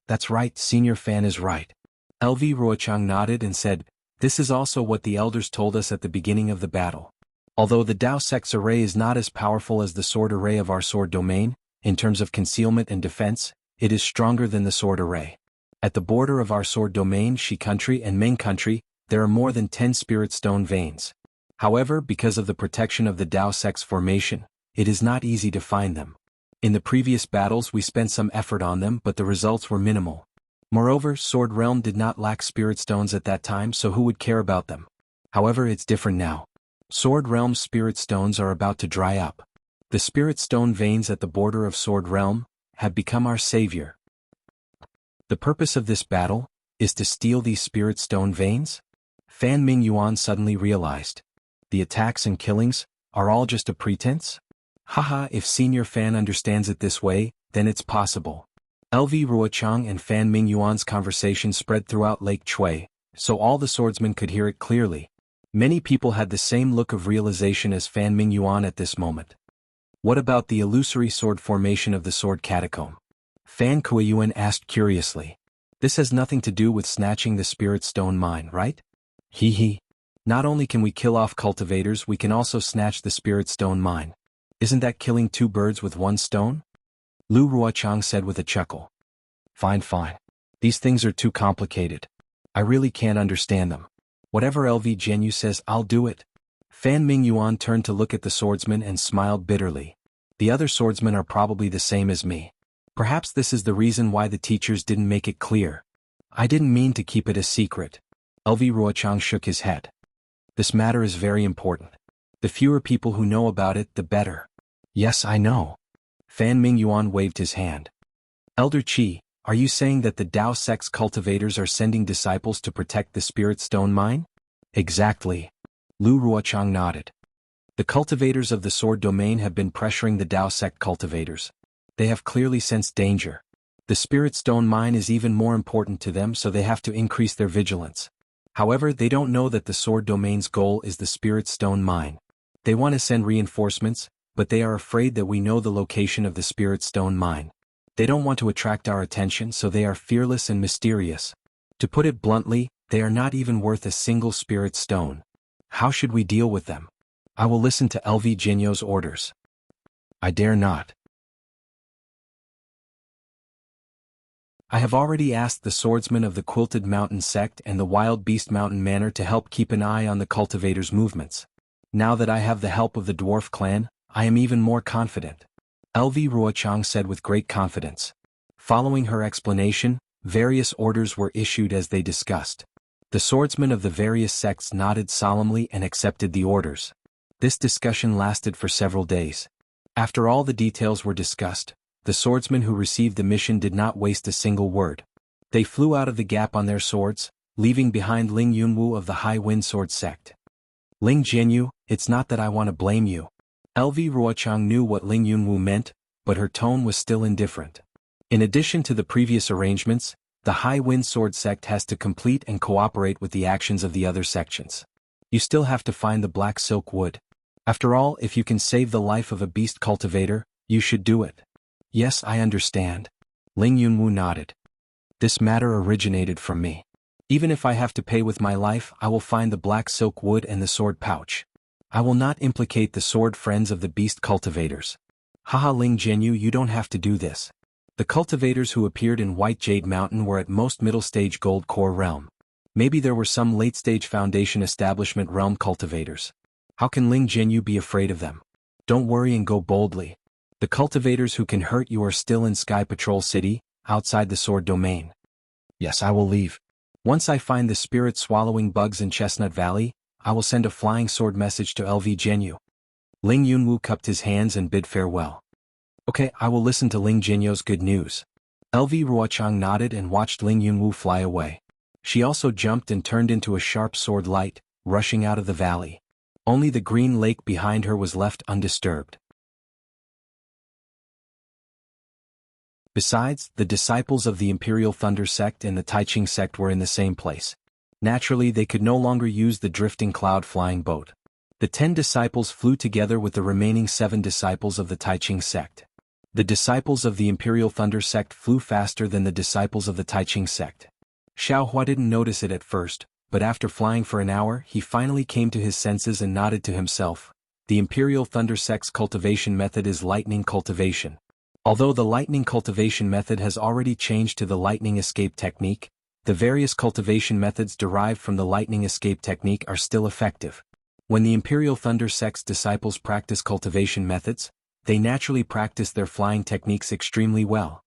That's right, Senior Fan is right. LV Ruochang nodded and said, this is also what the elders told us at the beginning of the battle. Although the Dao sect's array is not as powerful as the sword array of our sword domain, in terms of concealment and defense, it is stronger than the sword array. At the border of our sword domain, Shi country and Ming country, there are more than 10 spirit stone veins. However, because of the protection of the Dao Sect's formation, it is not easy to find them. In the previous battles we spent some effort on them, but the results were minimal. Moreover, Sword Realm did not lack spirit stones at that time, so who would care about them? However, it's different now. Sword Realm's spirit stones are about to dry up. The spirit stone veins at the border of Sword Realm have become our savior. The purpose of this battle is to steal these spirit stone veins? Fan Mingyuan suddenly realized. The attacks and killings are all just a pretense? Haha, if Senior Fan understands it this way, then it's possible. LV Ruochang and Fan Mingyuan's conversation spread throughout Lake Chui, so all the swordsmen could hear it clearly. Many people had the same look of realization as Fan Mingyuan at this moment. What about the illusory sword formation of the sword catacomb? Fan Kuiyuan asked curiously. This has nothing to do with snatching the spirit stone mine, right? Hee. Not only can we kill off cultivators, we can also snatch the spirit stone mine. Isn't that killing 2 birds with 1 stone? Lu Ruochang said with a chuckle. Fine. These things are too complicated. I really can't understand them. Whatever LV Jianghu says, I'll do it. Fan Mingyuan turned to look at the swordsman and smiled bitterly. The other swordsmen are probably the same as me. Perhaps this is the reason why the teachers didn't make it clear. I didn't mean to keep it a secret. LV Ruochang shook his head. This matter is very important. The fewer people who know about it, the better. Yes, I know. Fan Mingyuan waved his hand. Elder Qi, are you saying that the Dao Sect's cultivators are sending disciples to protect the spirit stone mine? Exactly. Lu Ruochang nodded. The cultivators of the sword domain have been pressuring the Dao Sect cultivators. They have clearly sensed danger. The spirit stone mine is even more important to them, so they have to increase their vigilance. However, they don't know that the sword domain's goal is the spirit stone mine. They want to send reinforcements, but they are afraid that we know the location of the spirit stone mine. They don't want to attract our attention, so they are fearless and mysterious. To put it bluntly, they are not even worth a single spirit stone. How should we deal with them? I will listen to LV Jianghu's orders. I dare not. I have already asked the swordsmen of the Quilted Mountain Sect and the Wild Beast Mountain Manor to help keep an eye on the cultivators' movements. Now that I have the help of the dwarf clan, I am even more confident. LV Ruochang said with great confidence. Following her explanation, various orders were issued as they discussed. The swordsmen of the various sects nodded solemnly and accepted the orders. This discussion lasted for several days. After all the details were discussed, the swordsmen who received the mission did not waste a single word. They flew out of the gap on their swords, leaving behind Ling Yunwu of the High Wind Sword Sect. Ling Jianghu, it's not that I want to blame you. LV Ruochang knew what Ling Yunwu meant, but her tone was still indifferent. In addition to the previous arrangements, the High Wind Sword Sect has to complete and cooperate with the actions of the other sections. You still have to find the black silk wood. After all, if you can save the life of a beast cultivator, you should do it. Yes, I understand. Ling Yunwu nodded. This matter originated from me. Even if I have to pay with my life, I will find the black silk wood and the sword pouch. I will not implicate the sword friends of the beast cultivators. Haha, Ling Jianghu, you don't have to do this. The cultivators who appeared in White Jade Mountain were at most middle-stage Gold Core realm. Maybe there were some late-stage Foundation Establishment realm cultivators. How can Ling Jianghu be afraid of them? Don't worry and go boldly. The cultivators who can hurt you are still in Sky Patrol City, outside the sword domain. Yes, I will leave. Once I find the spirit swallowing bugs in Chestnut Valley, I will send a flying sword message to LV Jianghu. Ling Yunwu cupped his hands and bid farewell. Okay, I will listen to Ling Jianghu's good news. LV Ruochang nodded and watched Ling Yunwu fly away. She also jumped and turned into a sharp sword light, rushing out of the valley. Only the green lake behind her was left undisturbed. Besides, the disciples of the Imperial Thunder Sect and the Taiching Sect were in the same place. Naturally, they could no longer use the drifting cloud-flying boat. The 10 disciples flew together with the remaining 7 disciples of the Taiching Sect. The disciples of the Imperial Thunder Sect flew faster than the disciples of the Taiching Sect. Xiaohua didn't notice it at first, but after flying for an hour, he finally came to his senses and nodded to himself. The Imperial Thunder Sect's cultivation method is lightning cultivation. Although the lightning cultivation method has already changed to the lightning escape technique, the various cultivation methods derived from the lightning escape technique are still effective. When the Imperial Thunder sect's disciples practice cultivation methods, they naturally practice their flying techniques extremely well.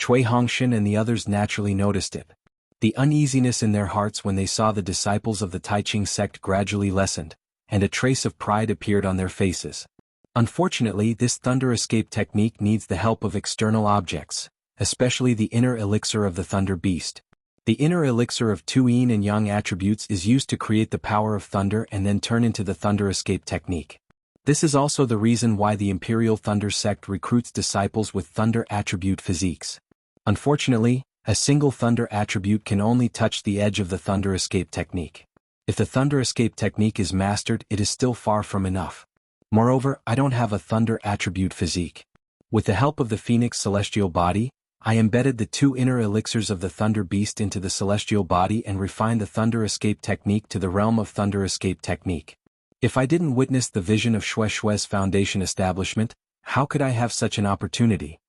Cui Hongshan and the others naturally noticed it. The uneasiness in their hearts when they saw the disciples of the Taiching sect gradually lessened, and a trace of pride appeared on their faces. Unfortunately, this thunder escape technique needs the help of external objects, especially the inner elixir of the Thunder Beast. The inner elixir of two yin and yang attributes is used to create the power of thunder and then turn into the thunder escape technique. This is also the reason why the Imperial Thunder sect recruits disciples with thunder attribute physiques. Unfortunately, a single thunder attribute can only touch the edge of the thunder escape technique. If the thunder escape technique is mastered, it is still far from enough. Moreover, I don't have a thunder attribute physique. With the help of the Phoenix celestial body, I embedded the two inner elixirs of the Thunder Beast into the celestial body and refined the thunder escape technique to the realm of thunder escape technique. If I didn't witness the vision of Xue Xue's foundation establishment, how could I have such an opportunity?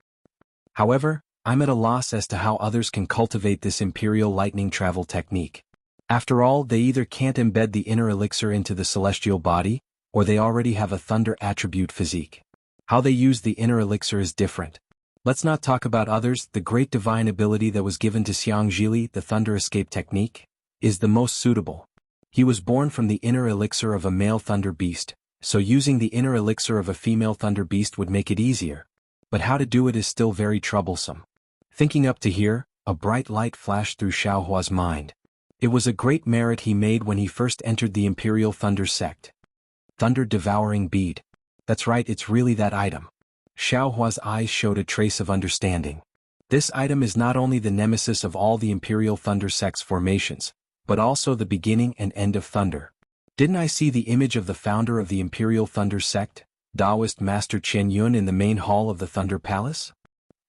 However, I'm at a loss as to how others can cultivate this imperial lightning travel technique. After all, they either can't embed the inner elixir into the celestial body, or they already have a thunder attribute physique. How they use the inner elixir is different. Let's not talk about others. The great divine ability that was given to Xiang Zhili, the thunder escape technique, is the most suitable. He was born from the inner elixir of a male thunder beast, so using the inner elixir of a female thunder beast would make it easier. But how to do it is still very troublesome. Thinking up to here, a bright light flashed through Xiaohua's mind. It was a great merit he made when he first entered the Imperial Thunder sect. Thunder Devouring Bead. That's right, it's really that item. Xiaohua's eyes showed a trace of understanding. This item is not only the nemesis of all the Imperial Thunder sect's formations, but also the beginning and end of thunder. Didn't I see the image of the founder of the Imperial Thunder sect, Taoist Master Chen Yun, in the main hall of the Thunder Palace?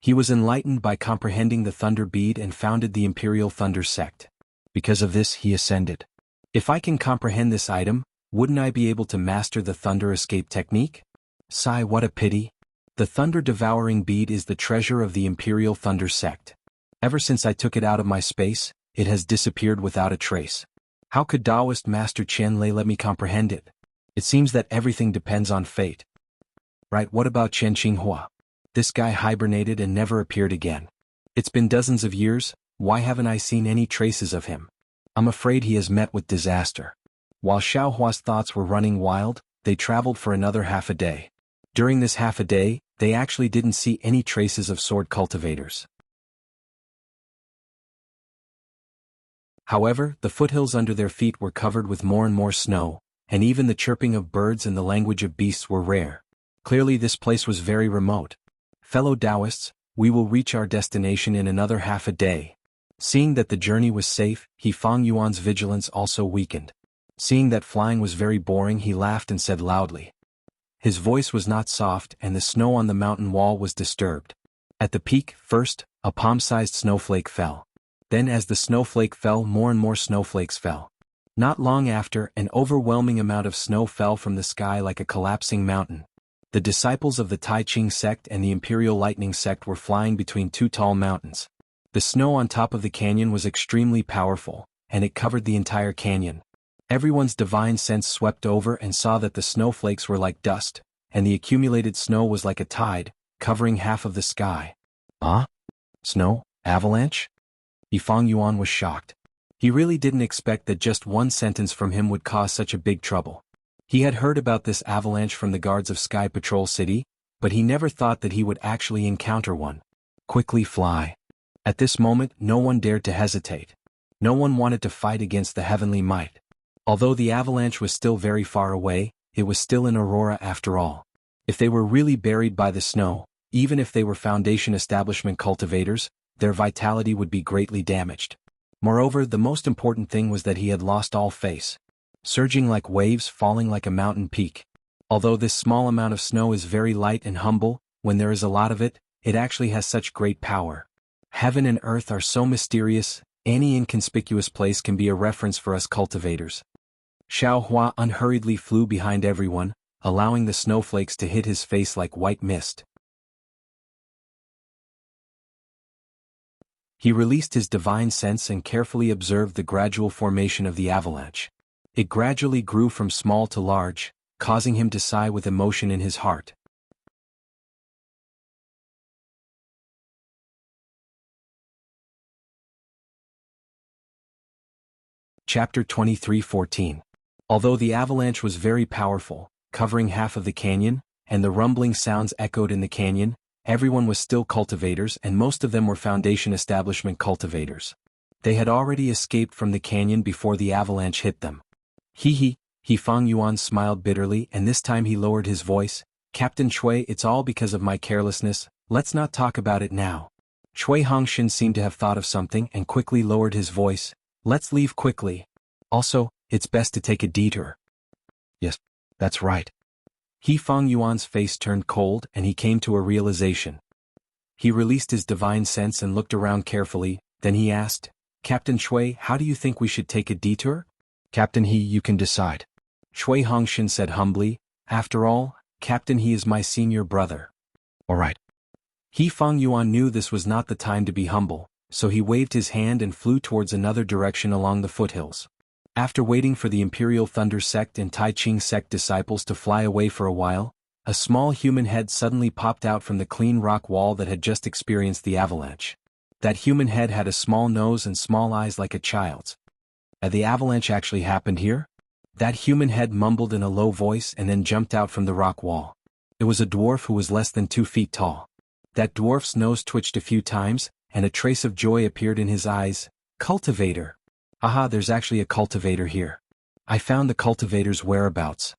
He was enlightened by comprehending the Thunder Bead and founded the Imperial Thunder sect. Because of this, he ascended. If I can comprehend this item, wouldn't I be able to master the thunder escape technique? Sigh, what a pity. The Thunder Devouring Bead is the treasure of the Imperial Thunder sect. Ever since I took it out of my space, it has disappeared without a trace. How could Taoist Master Chen Lei let me comprehend it? It seems that everything depends on fate. Right, what about Chen Qinghua? This guy hibernated and never appeared again. It's been dozens of years, why haven't I seen any traces of him? I'm afraid he has met with disaster. While Xiaohua's thoughts were running wild, they traveled for another half a day. During this half a day, they actually didn't see any traces of sword cultivators. However, the foothills under their feet were covered with more and more snow, and even the chirping of birds and the language of beasts were rare. Clearly this place was very remote. Fellow Taoists, we will reach our destination in another half a day. Seeing that the journey was safe, Fang Yuan's vigilance also weakened. Seeing that flying was very boring, he laughed and said loudly. His voice was not soft and the snow on the mountain wall was disturbed. At the peak, first, a palm-sized snowflake fell. Then as the snowflake fell, more and more snowflakes fell. Not long after, an overwhelming amount of snow fell from the sky like a collapsing mountain. The disciples of the Taiching sect and the Imperial Lightning sect were flying between two tall mountains. The snow on top of the canyon was extremely powerful, and it covered the entire canyon. Everyone's divine sense swept over and saw that the snowflakes were like dust, and the accumulated snow was like a tide, covering half of the sky. Huh? Snow? Avalanche? Fang Yuan was shocked. He really didn't expect that just one sentence from him would cause such a big trouble. He had heard about this avalanche from the guards of Sky Patrol City, but he never thought that he would actually encounter one. Quickly fly. At this moment, no one dared to hesitate. No one wanted to fight against the heavenly might. Although the avalanche was still very far away, it was still in Aurora after all. If they were really buried by the snow, even if they were Foundation Establishment cultivators, their vitality would be greatly damaged. Moreover, the most important thing was that he had lost all face. Surging like waves, falling like a mountain peak. Although this small amount of snow is very light and humble, when there is a lot of it, it actually has such great power. Heaven and earth are so mysterious, any inconspicuous place can be a reference for us cultivators. Xiaohua unhurriedly flew behind everyone, allowing the snowflakes to hit his face like white mist. He released his divine sense and carefully observed the gradual formation of the avalanche. It gradually grew from small to large, causing him to sigh with emotion in his heart. Chapter 23:14. Although the avalanche was very powerful, covering half of the canyon, and the rumbling sounds echoed in the canyon, everyone was still cultivators and most of them were Foundation Establishment cultivators. They had already escaped from the canyon before the avalanche hit them. He Fang Yuan smiled bitterly and this time he lowered his voice. Captain Chui, it's all because of my carelessness, let's not talk about it now. Chui Hongshan seemed to have thought of something and quickly lowered his voice. Let's leave quickly. Also, it's best to take a detour. Yes, that's right. Fang Yuan's face turned cold and he came to a realization. He released his divine sense and looked around carefully, then he asked, Captain Chui, how do you think we should take a detour? Captain He, you can decide. Chui Hongshan said humbly, after all, Captain He is my senior brother. All right. Fang Yuan knew this was not the time to be humble, so he waved his hand and flew towards another direction along the foothills. After waiting for the Imperial Thunder Sect and Tai Ching Sect disciples to fly away for a while, a small human head suddenly popped out from the clean rock wall that had just experienced the avalanche. That human head had a small nose and small eyes like a child's. The avalanche actually happened here? That human head mumbled in a low voice and then jumped out from the rock wall. It was a dwarf who was less than 2 feet tall. That dwarf's nose twitched a few times, and a trace of joy appeared in his eyes. Cultivator. Aha, there's actually a cultivator here. I found the cultivator's whereabouts.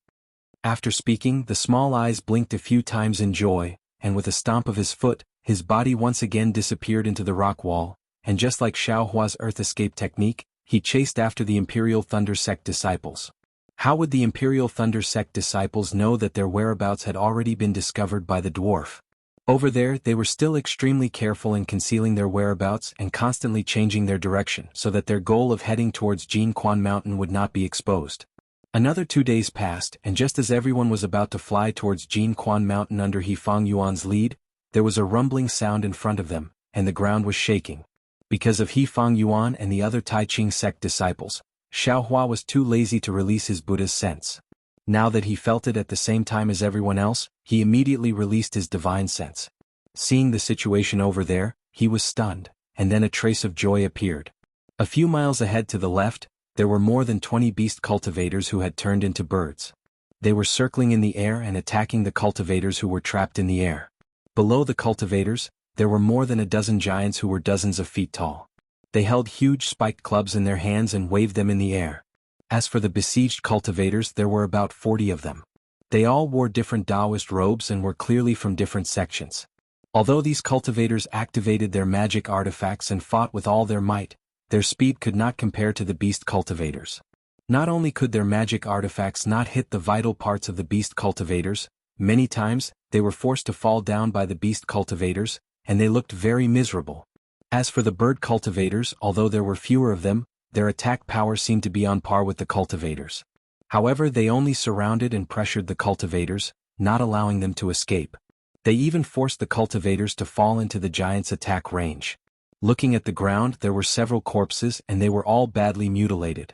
After speaking, the small eyes blinked a few times in joy, and with a stomp of his foot, his body once again disappeared into the rock wall, and just like Xiao Hua's earth escape technique, he chased after the Imperial Thunder Sect disciples. How would the Imperial Thunder Sect disciples know that their whereabouts had already been discovered by the dwarf? Over there, they were still extremely careful in concealing their whereabouts and constantly changing their direction so that their goal of heading towards Jinquan Mountain would not be exposed. Another 2 days passed, and just as everyone was about to fly towards Jinquan Mountain under Fang Yuan's lead, there was a rumbling sound in front of them, and the ground was shaking. Because of Fang Yuan and the other Tai Ching Sect disciples, Xiao Hua was too lazy to release his Buddha's sense. Now that he felt it at the same time as everyone else, he immediately released his divine sense. Seeing the situation over there, he was stunned, and then a trace of joy appeared. A few miles ahead to the left, there were more than 20 beast cultivators who had turned into birds. They were circling in the air and attacking the cultivators who were trapped in the air. Below the cultivators, there were more than a dozen giants who were dozens of feet tall. They held huge spiked clubs in their hands and waved them in the air. As for the besieged cultivators, there were about 40 of them. They all wore different Taoist robes and were clearly from different sections. Although these cultivators activated their magic artifacts and fought with all their might, their speed could not compare to the beast cultivators. Not only could their magic artifacts not hit the vital parts of the beast cultivators, many times, they were forced to fall down by the beast cultivators, and they looked very miserable. As for the bird cultivators, although there were fewer of them, their attack power seemed to be on par with the cultivators. However, they only surrounded and pressured the cultivators, not allowing them to escape. They even forced the cultivators to fall into the giants' attack range. Looking at the ground, there were several corpses and they were all badly mutilated.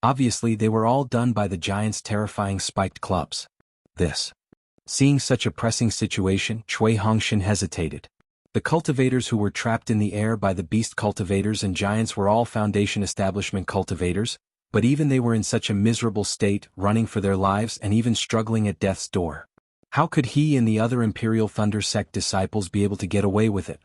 Obviously, they were all done by the giants' terrifying spiked clubs. Seeing such a pressing situation, Chui Hongshan hesitated. The cultivators who were trapped in the air by the beast cultivators and giants were all Foundation Establishment cultivators, but even they were in such a miserable state, running for their lives and even struggling at death's door. How could he and the other Imperial Thunder Sect disciples be able to get away with it?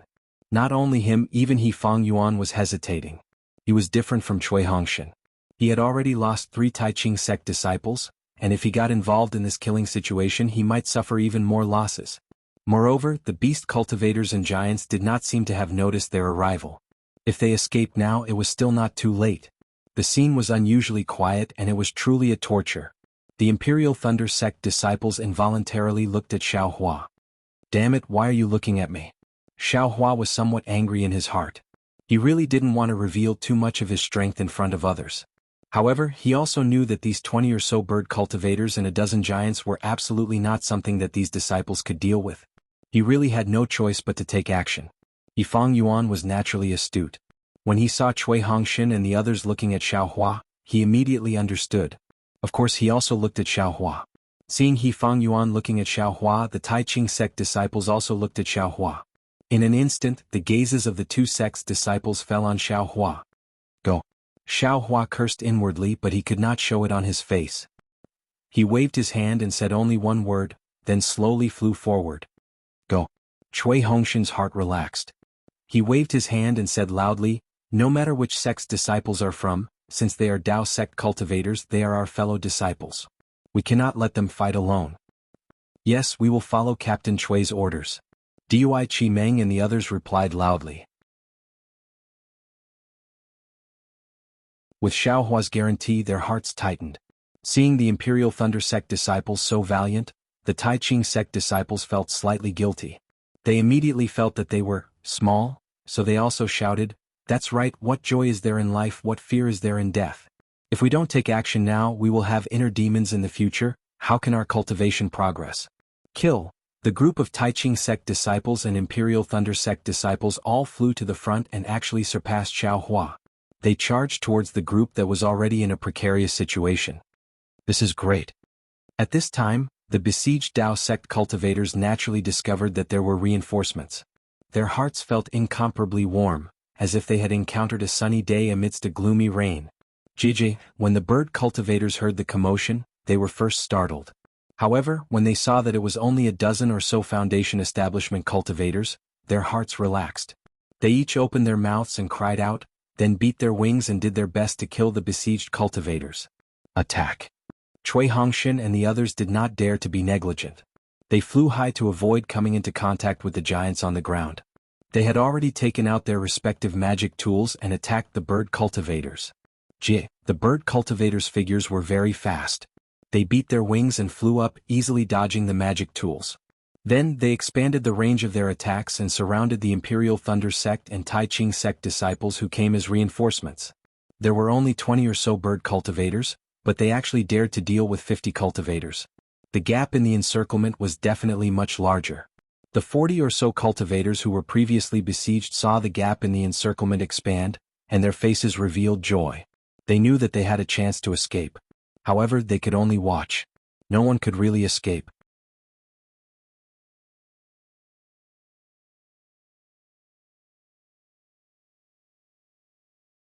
Not only him, even Fang Yuan was hesitating. He was different from Chui Hongshan. He had already lost 3 Tai Ching Sect disciples, and if he got involved in this killing situation he might suffer even more losses. Moreover, the beast cultivators and giants did not seem to have noticed their arrival. If they escaped now, it was still not too late. The scene was unusually quiet and it was truly a torture. The Imperial Thunder Sect disciples involuntarily looked at Xiao Hua. Damn it, why are you looking at me? Xiao Hua was somewhat angry in his heart. He really didn't want to reveal too much of his strength in front of others. However, he also knew that these 20 or so bird cultivators and a dozen giants were absolutely not something that these disciples could deal with. He really had no choice but to take action. Yifang Yuan was naturally astute. When he saw Cui Hongshan and the others looking at Xiaohua, he immediately understood. Of course he also looked at Xiaohua. Seeing Yifang Yuan looking at Xiaohua, the Tai Ching sect disciples also looked at Xiaohua. In an instant, the gazes of the two sect's disciples fell on Xiaohua. Go. Xiaohua cursed inwardly, but he could not show it on his face. He waved his hand and said only one word, then slowly flew forward. Go. Cui Hongshan's heart relaxed. He waved his hand and said loudly, no matter which sect's disciples are from, since they are Dao sect cultivators, they are our fellow disciples. We cannot let them fight alone. Yes, we will follow Captain Chui's orders. Dui Chi Meng and the others replied loudly. With Xiaohua's guarantee, their hearts tightened. Seeing the Imperial Thunder sect disciples so valiant, the Tai Ching sect disciples felt slightly guilty. They immediately felt that they were small, so they also shouted, that's right, what joy is there in life, what fear is there in death? If we don't take action now, we will have inner demons in the future. How can our cultivation progress? Kill. The group of Tai Ching sect disciples and Imperial Thunder sect disciples all flew to the front and actually surpassed Xiaohua. They charged towards the group that was already in a precarious situation. This is great. At this time, the besieged Dao sect cultivators naturally discovered that there were reinforcements. Their hearts felt incomparably warm, as if they had encountered a sunny day amidst a gloomy rain. Jiji, when the bird cultivators heard the commotion, they were first startled. However, when they saw that it was only a dozen or so Foundation establishment cultivators, their hearts relaxed. They each opened their mouths and cried out, then beat their wings and did their best to kill the besieged cultivators. Attack. Cui Hongshan and the others did not dare to be negligent. They flew high to avoid coming into contact with the giants on the ground. They had already taken out their respective magic tools and attacked the bird cultivators. The bird cultivators' figures were very fast. They beat their wings and flew up, easily dodging the magic tools. Then they expanded the range of their attacks and surrounded the Imperial Thunder sect and Tai Ching sect disciples who came as reinforcements. There were only 20 or so bird cultivators, but they actually dared to deal with 50 cultivators. The gap in the encirclement was definitely much larger. The 40 or so cultivators who were previously besieged saw the gap in the encirclement expand, and their faces revealed joy. They knew that they had a chance to escape. However, they could only watch. No one could really escape.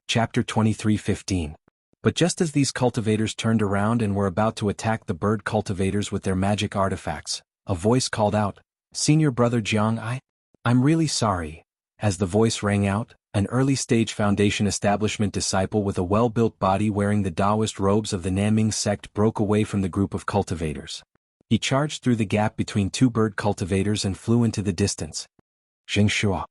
Chapter 23:15. But just as these cultivators turned around and were about to attack the bird cultivators with their magic artifacts, a voice called out, Senior Brother Jiang, I'm really sorry. As the voice rang out, an early-stage Foundation establishment disciple with a well-built body wearing the Taoist robes of the Nanming sect broke away from the group of cultivators. He charged through the gap between two bird cultivators and flew into the distance. Zhengshua!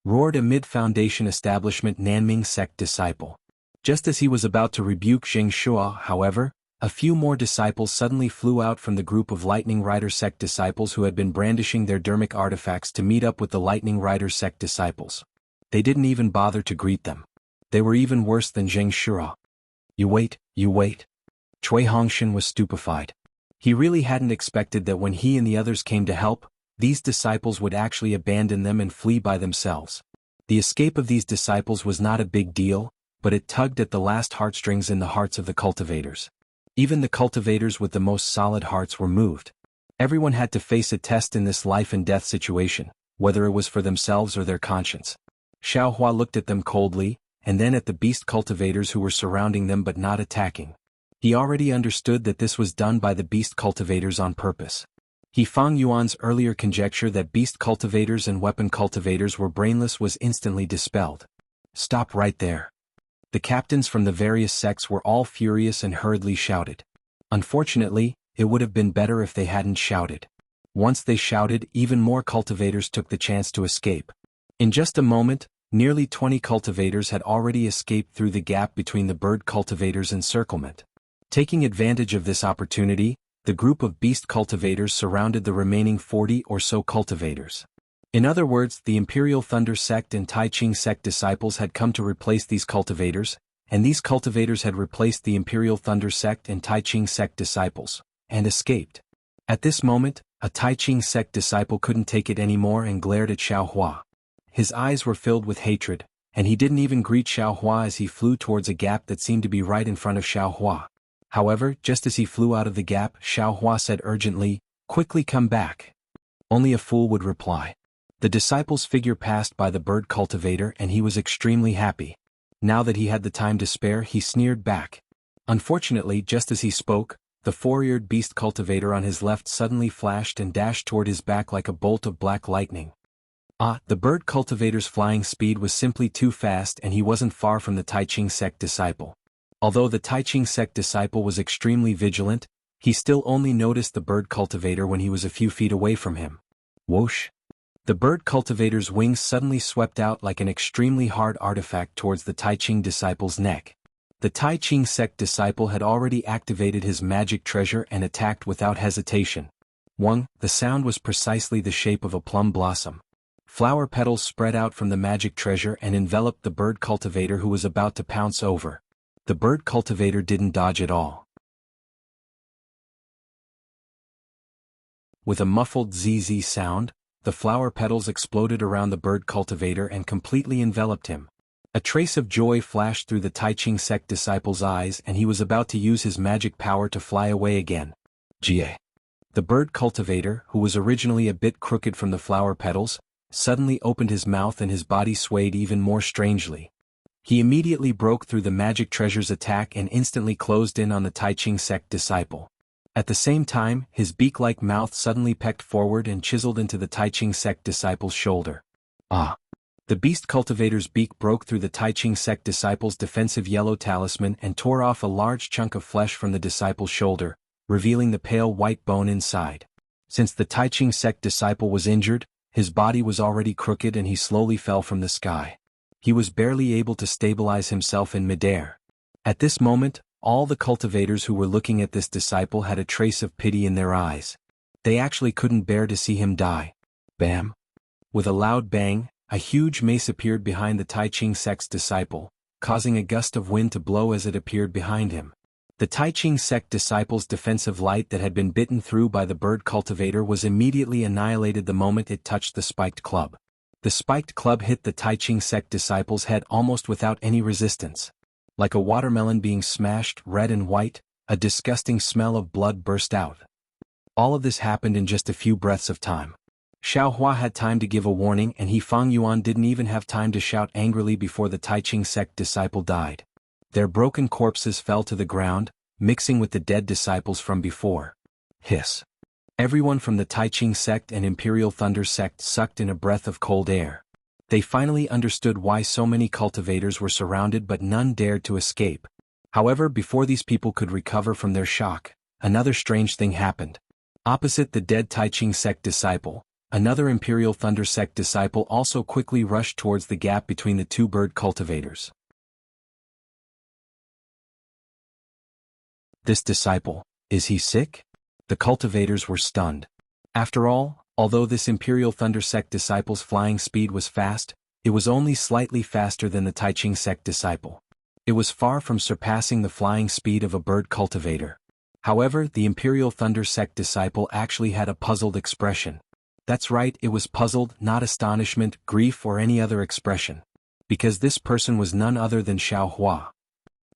Roared a mid-Foundation establishment Nanming sect disciple. Just as he was about to rebuke Zhengshua, however, a few more disciples suddenly flew out from the group of Lightning Rider sect disciples who had been brandishing their dermic artifacts to meet up with the Lightning Rider sect disciples. They didn't even bother to greet them. They were even worse than Zhengshua. You wait. Cui Hongshan was stupefied. He really hadn't expected that when he and the others came to help, these disciples would actually abandon them and flee by themselves. The escape of these disciples was not a big deal, but it tugged at the last heartstrings in the hearts of the cultivators. Even the cultivators with the most solid hearts were moved. Everyone had to face a test in this life and death situation, whether it was for themselves or their conscience. Xiaohua looked at them coldly, and then at the beast cultivators who were surrounding them but not attacking. He already understood that this was done by the beast cultivators on purpose. Yifang Yuan's earlier conjecture that beast cultivators and weapon cultivators were brainless was instantly dispelled. Stop right there. The captains from the various sects were all furious and hurriedly shouted. Unfortunately, it would have been better if they hadn't shouted. Once they shouted, even more cultivators took the chance to escape. In just a moment, nearly 20 cultivators had already escaped through the gap between the bird cultivators' encirclement. Taking advantage of this opportunity, the group of beast cultivators surrounded the remaining 40 or so cultivators. In other words, the Imperial Thunder sect and Tai Ching sect disciples had come to replace these cultivators, and these cultivators had replaced the Imperial Thunder sect and Tai Ching sect disciples, and escaped. At this moment, A Tai Ching sect disciple couldn't take it anymore and glared at Xiaohua. His eyes were filled with hatred, and he didn't even greet Xiaohua as he flew towards a gap that seemed to be right in front of Xiaohua. However, just as he flew out of the gap, Xiaohua said urgently, "Quickly come back." Only a fool would reply. The disciple's figure passed by the bird cultivator and he was extremely happy. Now that he had the time to spare, he sneered back. Unfortunately, just as he spoke, the four-eared beast cultivator on his left suddenly flashed and dashed toward his back like a bolt of black lightning. The bird cultivator's flying speed was simply too fast and he wasn't far from the Tai Ching sect disciple. Although the Tai Ching sect disciple was extremely vigilant, he still only noticed the bird cultivator when he was a few feet away from him. Whoosh! The bird cultivator's wings suddenly swept out like an extremely hard artifact towards the Tai Ching disciple's neck. The Tai Ching sect disciple had already activated his magic treasure and attacked without hesitation. The sound was precisely the shape of a plum blossom. Flower petals spread out from the magic treasure and enveloped the bird cultivator who was about to pounce over. The bird cultivator didn't dodge at all. With a muffled ZZ sound, the flower petals exploded around the bird cultivator and completely enveloped him. A trace of joy flashed through the Tai Ching sect disciple's eyes and he was about to use his magic power to fly away again. Jie. The bird cultivator, who was originally a bit crooked from the flower petals, suddenly opened his mouth and his body swayed even more strangely. He immediately broke through the magic treasure's attack and instantly closed in on the Tai Ching sect disciple. At the same time, his beak-like mouth suddenly pecked forward and chiseled into the Tai Ching sect disciple's shoulder. The beast cultivator's beak broke through the Tai Ching sect disciple's defensive yellow talisman and tore off a large chunk of flesh from the disciple's shoulder, revealing the pale white bone inside. Since the Tai Ching sect disciple was injured, his body was already crooked and he slowly fell from the sky. He was barely able to stabilize himself in midair. At this moment, all the cultivators who were looking at this disciple had a trace of pity in their eyes. They actually couldn't bear to see him die. Bam! With a loud bang, a huge mace appeared behind the Tai Ching sect's disciple, causing a gust of wind to blow as it appeared behind him. The Tai Ching sect disciple's defensive light that had been bitten through by the bird cultivator was immediately annihilated the moment it touched the spiked club. The spiked club hit the Tai Ching sect disciple's head almost without any resistance. Like a watermelon being smashed red and white, a disgusting smell of blood burst out. All of this happened in just a few breaths of time. Xiaohua had time to give a warning and Fang Yuan didn't even have time to shout angrily before the Tai Ching sect disciple died. Their broken corpses fell to the ground, mixing with the dead disciples from before. Hiss. Everyone from the Tai Ching sect and Imperial Thunder sect sucked in a breath of cold air. They finally understood why so many cultivators were surrounded but none dared to escape. However, before these people could recover from their shock, another strange thing happened. Opposite the dead Tai Ching sect disciple, another Imperial Thunder sect disciple also quickly rushed towards the gap between the two bird cultivators. This disciple, is he sick? The cultivators were stunned. After all, although this Imperial Thunder sect disciple's flying speed was fast, it was only slightly faster than the Tai Ching sect disciple. It was far from surpassing the flying speed of a bird cultivator. However, the Imperial Thunder sect disciple actually had a puzzled expression. That's right, it was puzzled, not astonishment, grief or any other expression. Because this person was none other than Xiaohua.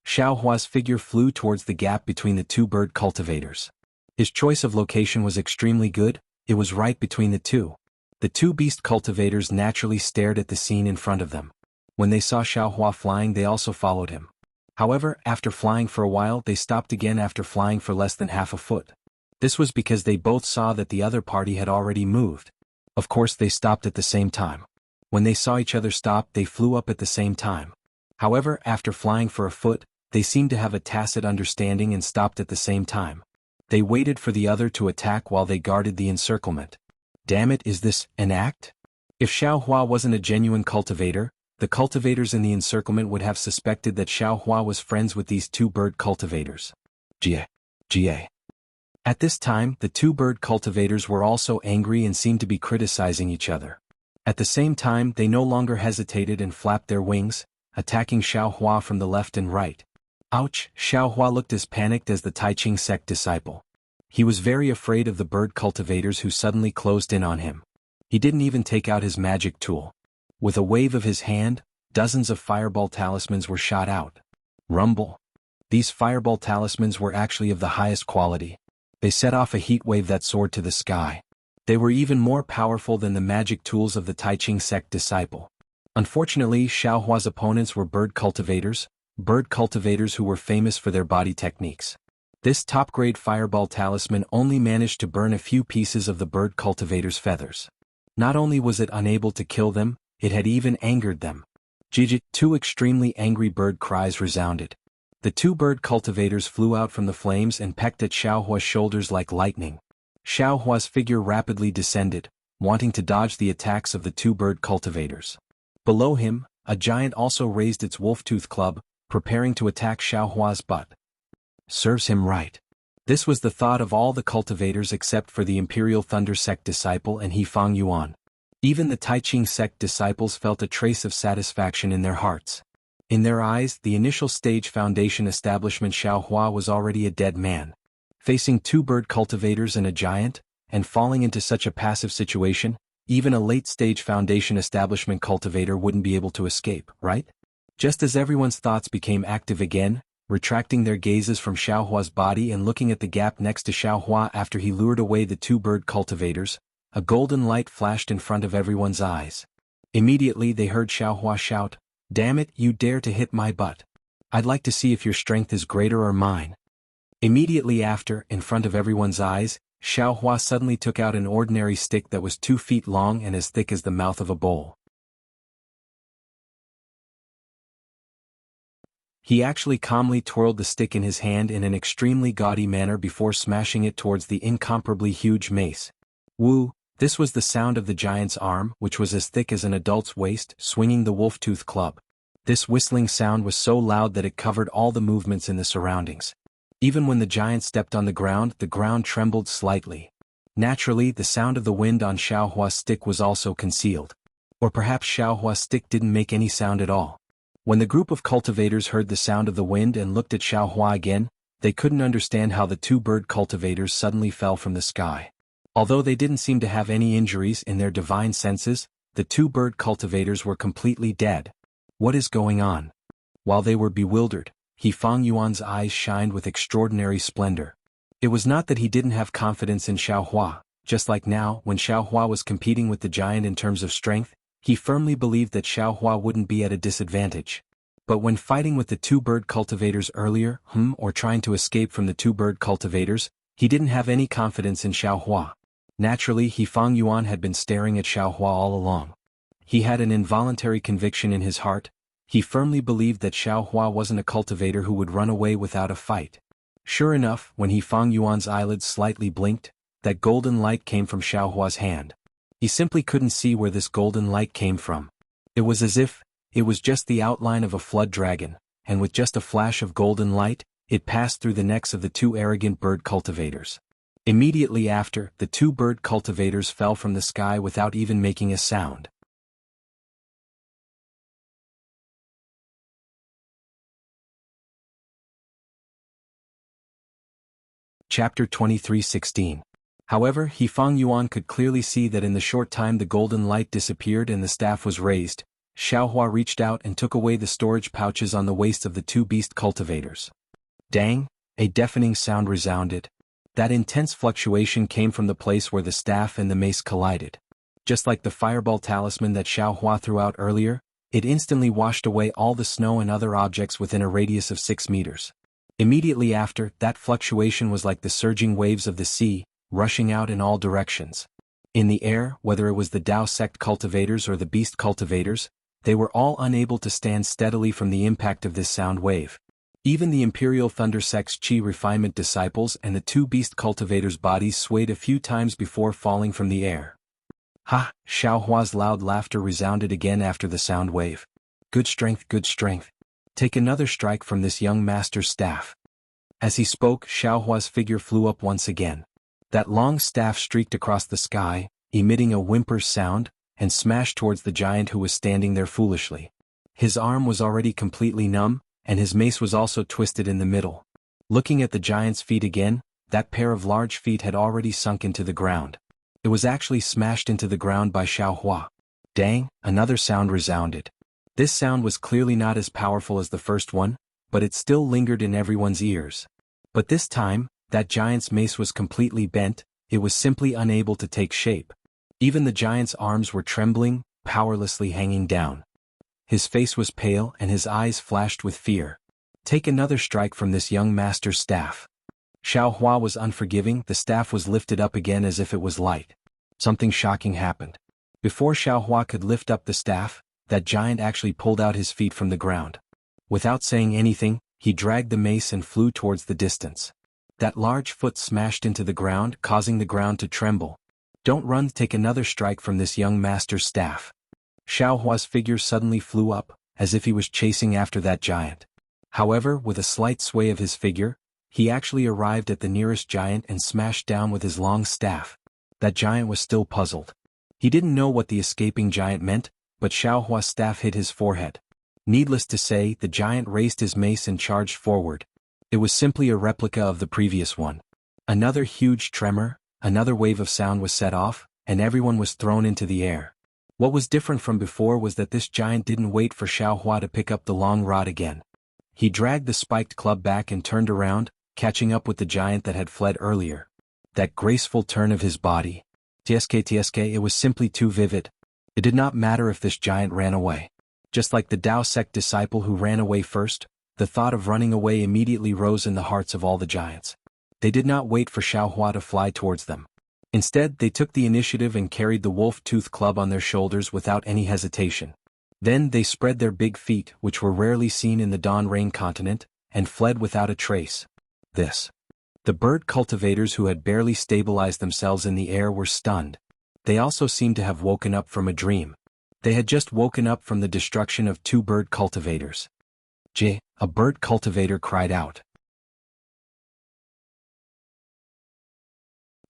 Xiaohua's figure flew towards the gap between the two bird cultivators. His choice of location was extremely good, it was right between the two. The two beast cultivators naturally stared at the scene in front of them. When they saw Xiaohua flying, they also followed him. However, after flying for a while, they stopped again after flying for less than half a foot. This was because they both saw that the other party had already moved. Of course, they stopped at the same time. When they saw each other stop, they flew up at the same time. However, after flying for a foot, they seemed to have a tacit understanding and stopped at the same time. They waited for the other to attack while they guarded the encirclement. Damn it, is this an act? If Xiaohua wasn't a genuine cultivator, the cultivators in the encirclement would have suspected that Xiaohua was friends with these two bird cultivators. Jie. At this time, the two bird cultivators were also angry and seemed to be criticizing each other. At the same time, they no longer hesitated and flapped their wings, attacking Xiaohua from the left and right. Ouch! Xiaohua looked as panicked as the Tai Ching sect disciple. He was very afraid of the bird cultivators who suddenly closed in on him. He didn't even take out his magic tool. With a wave of his hand, dozens of fireball talismans were shot out. Rumble. These fireball talismans were actually of the highest quality. They set off a heat wave that soared to the sky. They were even more powerful than the magic tools of the Taiching sect disciple. Unfortunately, Xiaohua's opponents were bird cultivators who were famous for their body techniques. This top-grade fireball talisman only managed to burn a few pieces of the bird cultivator's feathers. Not only was it unable to kill them, it had even angered them. Jiji, two extremely angry bird cries resounded. The two bird cultivators flew out from the flames and pecked at Xiaohua's shoulders like lightning. Xiaohua's figure rapidly descended, wanting to dodge the attacks of the two bird cultivators. Below him, a giant also raised its wolf-tooth club, preparing to attack Xiaohua's butt. Serves him right. This was the thought of all the cultivators except for the Imperial Thunder Sect disciple and He Fang Yuan. Even the Taiching sect disciples felt a trace of satisfaction in their hearts. In their eyes, the initial stage foundation establishment Xiaohua was already a dead man. Facing two bird cultivators and a giant, and falling into such a passive situation, even a late-stage foundation establishment cultivator wouldn't be able to escape, right? Just as everyone's thoughts became active again, retracting their gazes from Xiaohua's body and looking at the gap next to Xiaohua after he lured away the two bird cultivators, a golden light flashed in front of everyone's eyes. Immediately they heard Xiaohua shout, "Damn it, you dare to hit my butt. I'd like to see if your strength is greater or mine." Immediately after, in front of everyone's eyes, Xiaohua suddenly took out an ordinary stick that was 2 feet long and as thick as the mouth of a bowl. He actually calmly twirled the stick in his hand in an extremely gaudy manner before smashing it towards the incomparably huge mace. Woo! This was the sound of the giant's arm, which was as thick as an adult's waist, swinging the wolf-tooth club. This whistling sound was so loud that it covered all the movements in the surroundings. Even when the giant stepped on the ground trembled slightly. Naturally, the sound of the wind on Xiaohua's stick was also concealed. Or perhaps Xiaohua's stick didn't make any sound at all. When the group of cultivators heard the sound of the wind and looked at Xiaohua again, they couldn't understand how the two bird cultivators suddenly fell from the sky. Although they didn't seem to have any injuries in their divine senses, the two bird cultivators were completely dead. What is going on? While they were bewildered, He Fang Yuan's eyes shined with extraordinary splendor. It was not that he didn't have confidence in Xiaohua, just like now, when Xiaohua was competing with the giant in terms of strength, he firmly believed that Xiaohua wouldn't be at a disadvantage. But when fighting with the two bird cultivators earlier, or trying to escape from the two bird cultivators, he didn't have any confidence in Xiaohua. Naturally, He Fang Yuan had been staring at Xiaohua all along. He had an involuntary conviction in his heart. He firmly believed that Xiaohua wasn't a cultivator who would run away without a fight. Sure enough, when He Fang Yuan's eyelids slightly blinked, that golden light came from Xiaohua's hand. He simply couldn't see where this golden light came from. It was as if it was just the outline of a flood dragon, and with just a flash of golden light, it passed through the necks of the two arrogant bird cultivators. Immediately after, the two bird cultivators fell from the sky without even making a sound. Chapter 23:16. However, He Fang Yuan could clearly see that in the short time the golden light disappeared and the staff was raised. Xiaohua reached out and took away the storage pouches on the waists of the two beast cultivators. Dang! A deafening sound resounded. That intense fluctuation came from the place where the staff and the mace collided. Just like the fireball talisman that Xiaohua threw out earlier, it instantly washed away all the snow and other objects within a radius of 6 meters. Immediately after, that fluctuation was like the surging waves of the sea, rushing out in all directions. In the air, whether it was the Tao sect cultivators or the beast cultivators, they were all unable to stand steadily from the impact of this sound wave. Even the Imperial Thunder sect's Qi refinement disciples and the two beast cultivators' bodies swayed a few times before falling from the air. Ha! Xiaohua's loud laughter resounded again after the sound wave. Good strength, good strength. Take another strike from this young master's staff. As he spoke, Xiaohua's figure flew up once again. That long staff streaked across the sky, emitting a whimper sound, and smashed towards the giant who was standing there foolishly. His arm was already completely numb, and his mace was also twisted in the middle. Looking at the giant's feet again, that pair of large feet had already sunk into the ground. It was actually smashed into the ground by Xiaohua. Dang, another sound resounded. This sound was clearly not as powerful as the first one, but it still lingered in everyone's ears. But this time, that giant's mace was completely bent, it was simply unable to take shape. Even the giant's arms were trembling, powerlessly hanging down. His face was pale and his eyes flashed with fear. Take another strike from this young master's staff. Xiaohua was unforgiving. The staff was lifted up again as if it was light. Something shocking happened. Before Xiaohua could lift up the staff, that giant actually pulled out his feet from the ground. Without saying anything, he dragged the mace and flew towards the distance. That large foot smashed into the ground, causing the ground to tremble. Don't run, take another strike from this young master's staff. Xiaohua's figure suddenly flew up, as if he was chasing after that giant. However, with a slight sway of his figure, he actually arrived at the nearest giant and smashed down with his long staff. That giant was still puzzled. He didn't know what the escaping giant meant, but Xiaohua's staff hit his forehead. Needless to say, the giant raised his mace and charged forward. It was simply a replica of the previous one. Another huge tremor, another wave of sound was set off, and everyone was thrown into the air. What was different from before was that this giant didn't wait for Xiaohua to pick up the long rod again. He dragged the spiked club back and turned around, catching up with the giant that had fled earlier. That graceful turn of his body. Tsk, it was simply too vivid. It did not matter if this giant ran away. Just like the Tao sect disciple who ran away first, the thought of running away immediately rose in the hearts of all the giants. They did not wait for Xiaohua to fly towards them. Instead, they took the initiative and carried the wolf-tooth club on their shoulders without any hesitation. Then they spread their big feet, which were rarely seen in the Dawn Rain continent, and fled without a trace. The bird cultivators who had barely stabilized themselves in the air were stunned. They also seemed to have woken up from a dream. They had just woken up from the destruction of 2 bird cultivators. A bird cultivator cried out.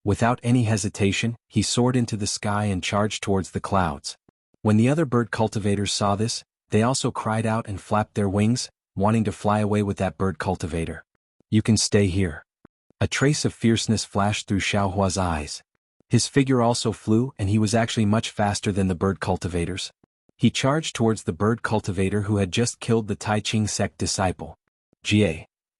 Without any hesitation, he soared into the sky and charged towards the clouds. When the other bird cultivators saw this, they also cried out and flapped their wings, wanting to fly away with that bird cultivator. You can stay here. A trace of fierceness flashed through Xiaohua's eyes. His figure also flew, and he was actually much faster than the bird cultivators. He charged towards the bird cultivator who had just killed the Tai Ching sect disciple.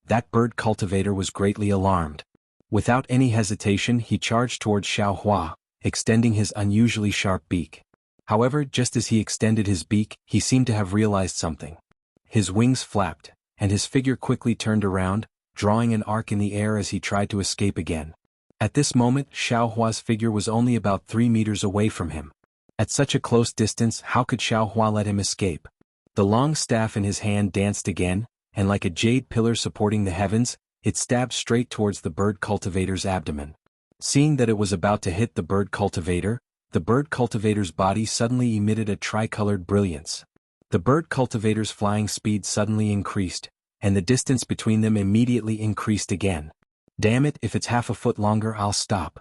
That bird cultivator was greatly alarmed. Without any hesitation, he charged towards Xiaohua, extending his unusually sharp beak. However, just as he extended his beak, he seemed to have realized something. His wings flapped, and his figure quickly turned around, drawing an arc in the air as he tried to escape again. At this moment, Xiaohua's figure was only about 3 meters away from him. At such a close distance, how could Xiaohua let him escape? The long staff in his hand danced again, and like a jade pillar supporting the heavens, it stabbed straight towards the bird cultivator's abdomen. Seeing that it was about to hit the bird cultivator's body suddenly emitted a tricolored brilliance. The bird cultivator's flying speed suddenly increased, and the distance between them immediately increased again. Damn it, if it's half a foot longer I'll stop.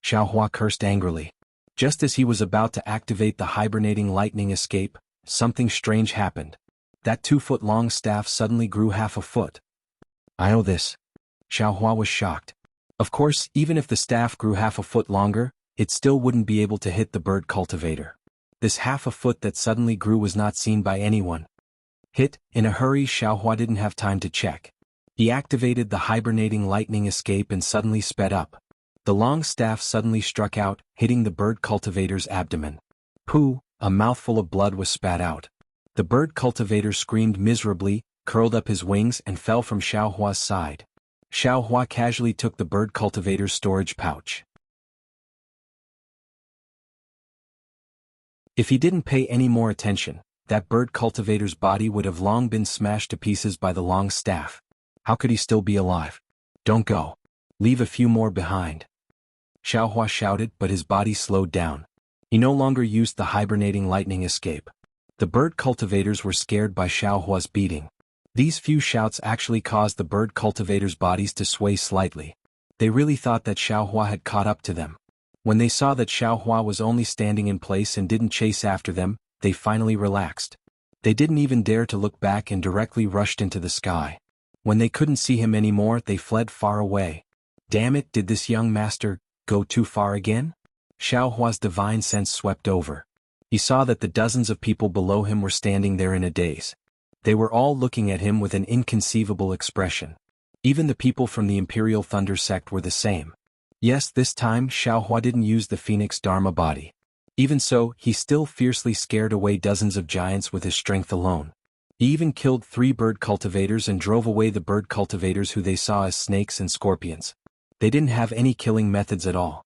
Xiaohua cursed angrily. Just as he was about to activate the hibernating lightning escape, something strange happened. That 2-foot-long staff suddenly grew half a foot. I owe this. Xiaohua was shocked. Of course, even if the staff grew half a foot longer, it still wouldn't be able to hit the bird cultivator. This half a foot that suddenly grew was not seen by anyone. In a hurry, Xiaohua didn't have time to check. He activated the hibernating lightning escape and suddenly sped up. The long staff suddenly struck out, hitting the bird cultivator's abdomen. Pooh, a mouthful of blood was spat out. The bird cultivator screamed miserably, curled up his wings and fell from Xiaohua's side. Xiaohua casually took the bird cultivator's storage pouch. If he didn't pay any more attention, that bird cultivator's body would have long been smashed to pieces by the long staff. How could he still be alive? Don't go. Leave a few more behind. Xiaohua shouted, but his body slowed down. He no longer used the hibernating lightning escape. The bird cultivators were scared by Xiaohua's beating. These few shouts actually caused the bird cultivators' bodies to sway slightly. They really thought that Xiaohua had caught up to them. When they saw that Xiaohua was only standing in place and didn't chase after them, they finally relaxed. They didn't even dare to look back and directly rushed into the sky. When they couldn't see him anymore, they fled far away. Damn it, did this young master go too far again? Xiao Hua's divine sense swept over. He saw that the dozens of people below him were standing there in a daze. They were all looking at him with an inconceivable expression. Even the people from the Imperial Thunder sect were the same. Yes, this time Xiao Hua didn't use the Phoenix Dharma body. Even so, he still fiercely scared away dozens of giants with his strength alone. He even killed 3 bird cultivators and drove away the bird cultivators who they saw as snakes and scorpions. They didn't have any killing methods at all.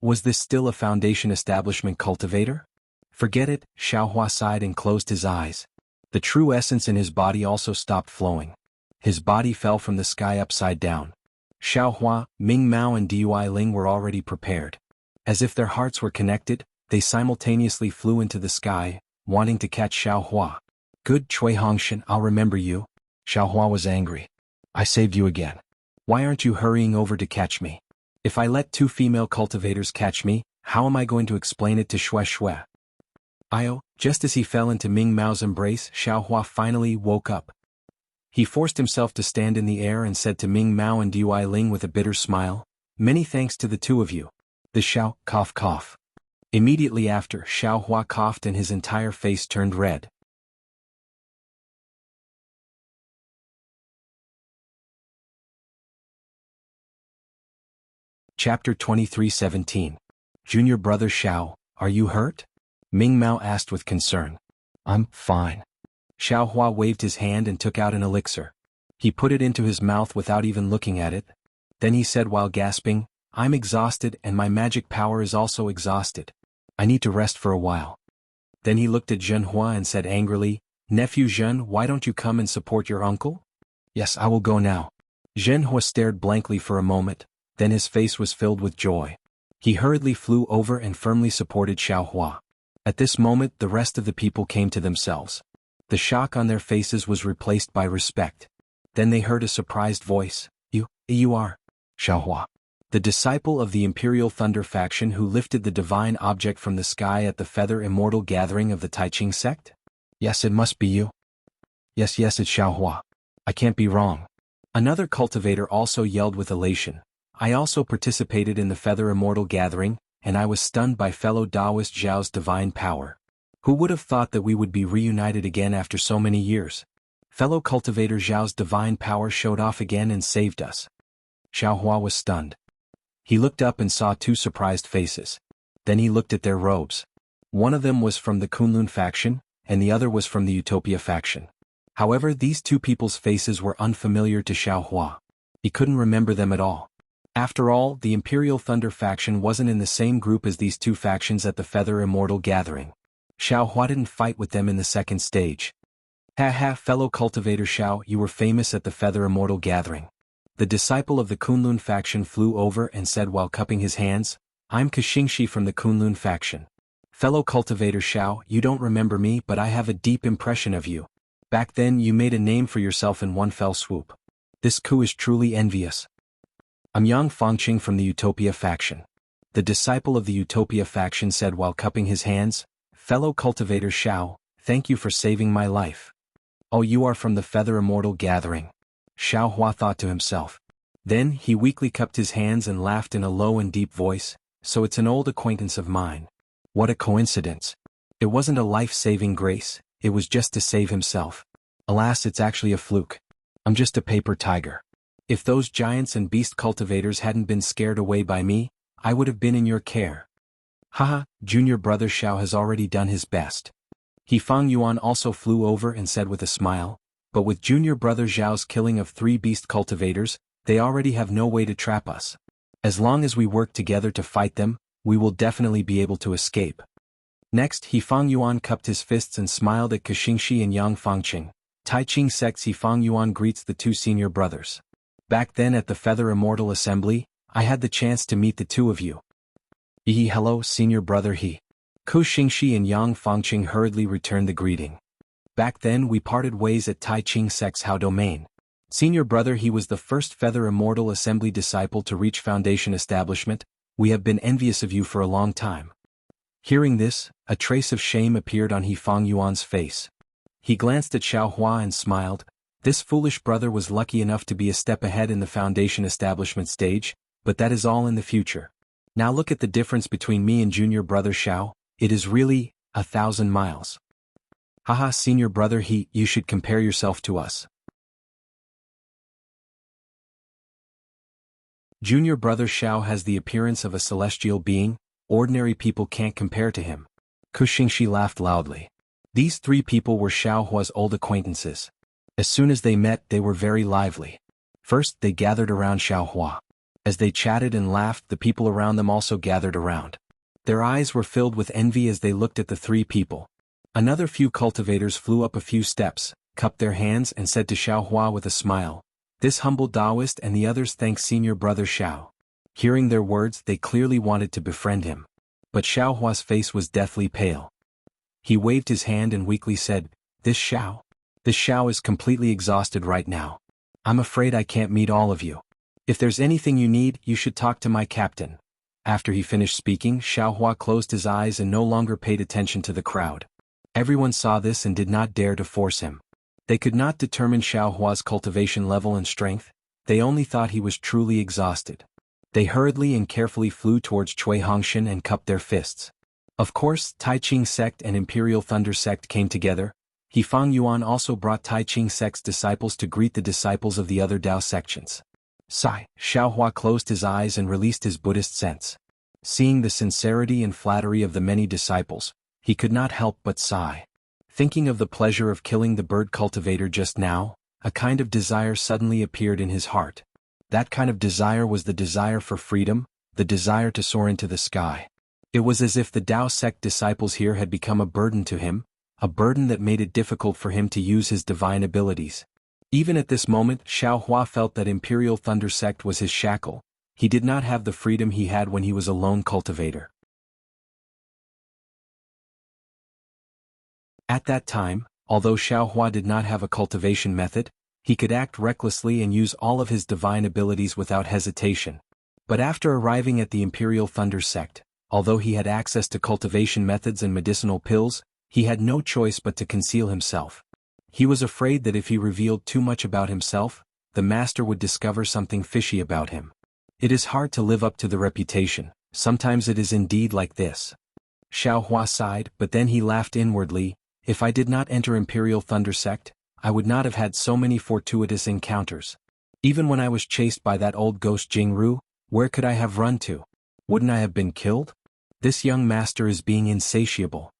Was this still a Foundation establishment cultivator? Forget it, Xiao Hua sighed and closed his eyes. The true essence in his body also stopped flowing. His body fell from the sky upside down. Xiao Hua, Ming Mao and Dui Ling were already prepared. As if their hearts were connected, they simultaneously flew into the sky, wanting to catch Xiao Hua. Good Cui Hongshan, I'll remember you. Xiao Hua was angry. I saved you again. Why aren't you hurrying over to catch me? If I let 2 female cultivators catch me, how am I going to explain it to Xue Xue? Just as he fell into Ming Mao's embrace, Xiao Hua finally woke up. He forced himself to stand in the air and said to Ming Mao and Dui Ling with a bitter smile, "Many thanks to the 2 of you." The Xiao, cough. Immediately after, Xiao Hua coughed and his entire face turned red. Chapter 23:17. Junior brother Xiao, are you hurt? Ming Mao asked with concern. I'm fine. Xiao Hua waved his hand and took out an elixir. He put it into his mouth without even looking at it. Then he said while gasping, I'm exhausted and my magic power is also exhausted. I need to rest for a while. Then he looked at Zhenhua and said angrily, Nephew Zhen, why don't you come and support your uncle? Yes, I will go now. Zhenhua stared blankly for a moment, then his face was filled with joy. He hurriedly flew over and firmly supported Xiao Hua. At this moment the rest of the people came to themselves. The shock on their faces was replaced by respect. Then they heard a surprised voice, You are Xiao Hua, the disciple of the Imperial Thunder faction who lifted the divine object from the sky at the Feather Immortal gathering of the Taiqing sect? Yes, it must be you. Yes, it's Xiao Hua. I can't be wrong. Another cultivator also yelled with elation. I also participated in the Feather Immortal gathering, and I was stunned by fellow Taoist Zhao's divine power. Who would have thought that we would be reunited again after so many years? Fellow cultivator Zhao's divine power showed off again and saved us. Xiao Hua was stunned. He looked up and saw 2 surprised faces. Then he looked at their robes. One of them was from the Kunlun faction, and the other was from the Utopia faction. However, these 2 people's faces were unfamiliar to Xiao Hua. He couldn't remember them at all. After all, the Imperial Thunder faction wasn't in the same group as these 2 factions at the Feather Immortal gathering. Xiao Hua didn't fight with them in the second stage. Fellow cultivator Xiao, you were famous at the Feather Immortal gathering. The disciple of the Kunlun faction flew over and said while cupping his hands, I'm Kashingshi from the Kunlun faction. Fellow cultivator Xiao, you don't remember me but I have a deep impression of you. Back then you made a name for yourself in one fell swoop. This coup is truly envious. I'm Yang Fangqing from the Utopia faction. The disciple of the Utopia faction said while cupping his hands, Fellow cultivator Xiao, thank you for saving my life. Oh, you are from the Feather Immortal gathering. Xiao Hua thought to himself. Then he weakly cupped his hands and laughed in a low and deep voice, so it's an old acquaintance of mine. What a coincidence. It wasn't a life-saving grace, it was just to save himself. Alas, it's actually a fluke. I'm just a paper tiger. If those giants and beast cultivators hadn't been scared away by me, I would have been in your care. Haha, junior brother Xiao has already done his best. He Fang Yuan also flew over and said with a smile, but with junior brother Zhao's killing of 3 beast cultivators, they already have no way to trap us. As long as we work together to fight them, we will definitely be able to escape. Next, He Fang Yuan cupped his fists and smiled at Kashingshi and Yang Fangqing. Taiqing sect's He Fang Yuan greets the 2 senior brothers. Back then at the Feather Immortal Assembly, I had the chance to meet the 2 of you. Hello, senior brother He. Kashingshi and Yang Fangqing hurriedly returned the greeting. Back then we parted ways at Taiqing sect's Hao domain. Senior brother He was the first Feather Immortal Assembly disciple to reach Foundation establishment. We have been envious of you for a long time. Hearing this, a trace of shame appeared on He Fang Yuan's face. He glanced at Xiao Hua and smiled, This foolish brother was lucky enough to be a step ahead in the foundation establishment stage, but that is all in the future. Now look at the difference between me and junior brother Xiao, it is really 1,000 miles. Haha, senior brother you should compare yourself to us. Junior brother Xiao has the appearance of a celestial being, ordinary people can't compare to him. Kuxingxi laughed loudly. These three people were Xiao Hua's old acquaintances. As soon as they met, they were very lively. First, they gathered around Xiao Hua. As they chatted and laughed, the people around them also gathered around. Their eyes were filled with envy as they looked at the three people. Another few cultivators flew up a few steps, cupped their hands and said to Xiao Hua with a smile, "This humble Taoist and the others thank senior brother Xiao." Hearing their words, they clearly wanted to befriend him. But Xiao Hua's face was deathly pale. He waved his hand and weakly said, This Xiao is completely exhausted right now. I'm afraid I can't meet all of you. If there's anything you need, you should talk to my captain." After he finished speaking, Xiao Hua closed his eyes and no longer paid attention to the crowd. Everyone saw this and did not dare to force him. They could not determine Xiao Hua's cultivation level and strength, they only thought he was truly exhausted. They hurriedly and carefully flew towards Cui Hongshan and cupped their fists. Of course, Tai Ching sect and Imperial Thunder sect came together. He Fang Yuan also brought Tai Ching sect's disciples to greet the disciples of the other Dao sections. Sigh, Xiao Hua closed his eyes and released his Buddhist sense. Seeing the sincerity and flattery of the many disciples, he could not help but sigh. Thinking of the pleasure of killing the bird cultivator just now, a kind of desire suddenly appeared in his heart. That kind of desire was the desire for freedom, the desire to soar into the sky. It was as if the Dao sect disciples here had become a burden to him, a burden that made it difficult for him to use his divine abilities. Even at this moment, Xiao Hua felt that Imperial Thunder sect was his shackle. He did not have the freedom he had when he was a lone cultivator. At that time, although Xiao Hua did not have a cultivation method, he could act recklessly and use all of his divine abilities without hesitation. But after arriving at the Imperial Thunder sect, although he had access to cultivation methods and medicinal pills, he had no choice but to conceal himself. He was afraid that if he revealed too much about himself, the master would discover something fishy about him. It is hard to live up to the reputation, sometimes it is indeed like this. Xiao Hua sighed, but then he laughed inwardly. If I did not enter Imperial Thunder sect, I would not have had so many fortuitous encounters. Even when I was chased by that old ghost Jianghu, where could I have run to? Wouldn't I have been killed? This young master is being insatiable.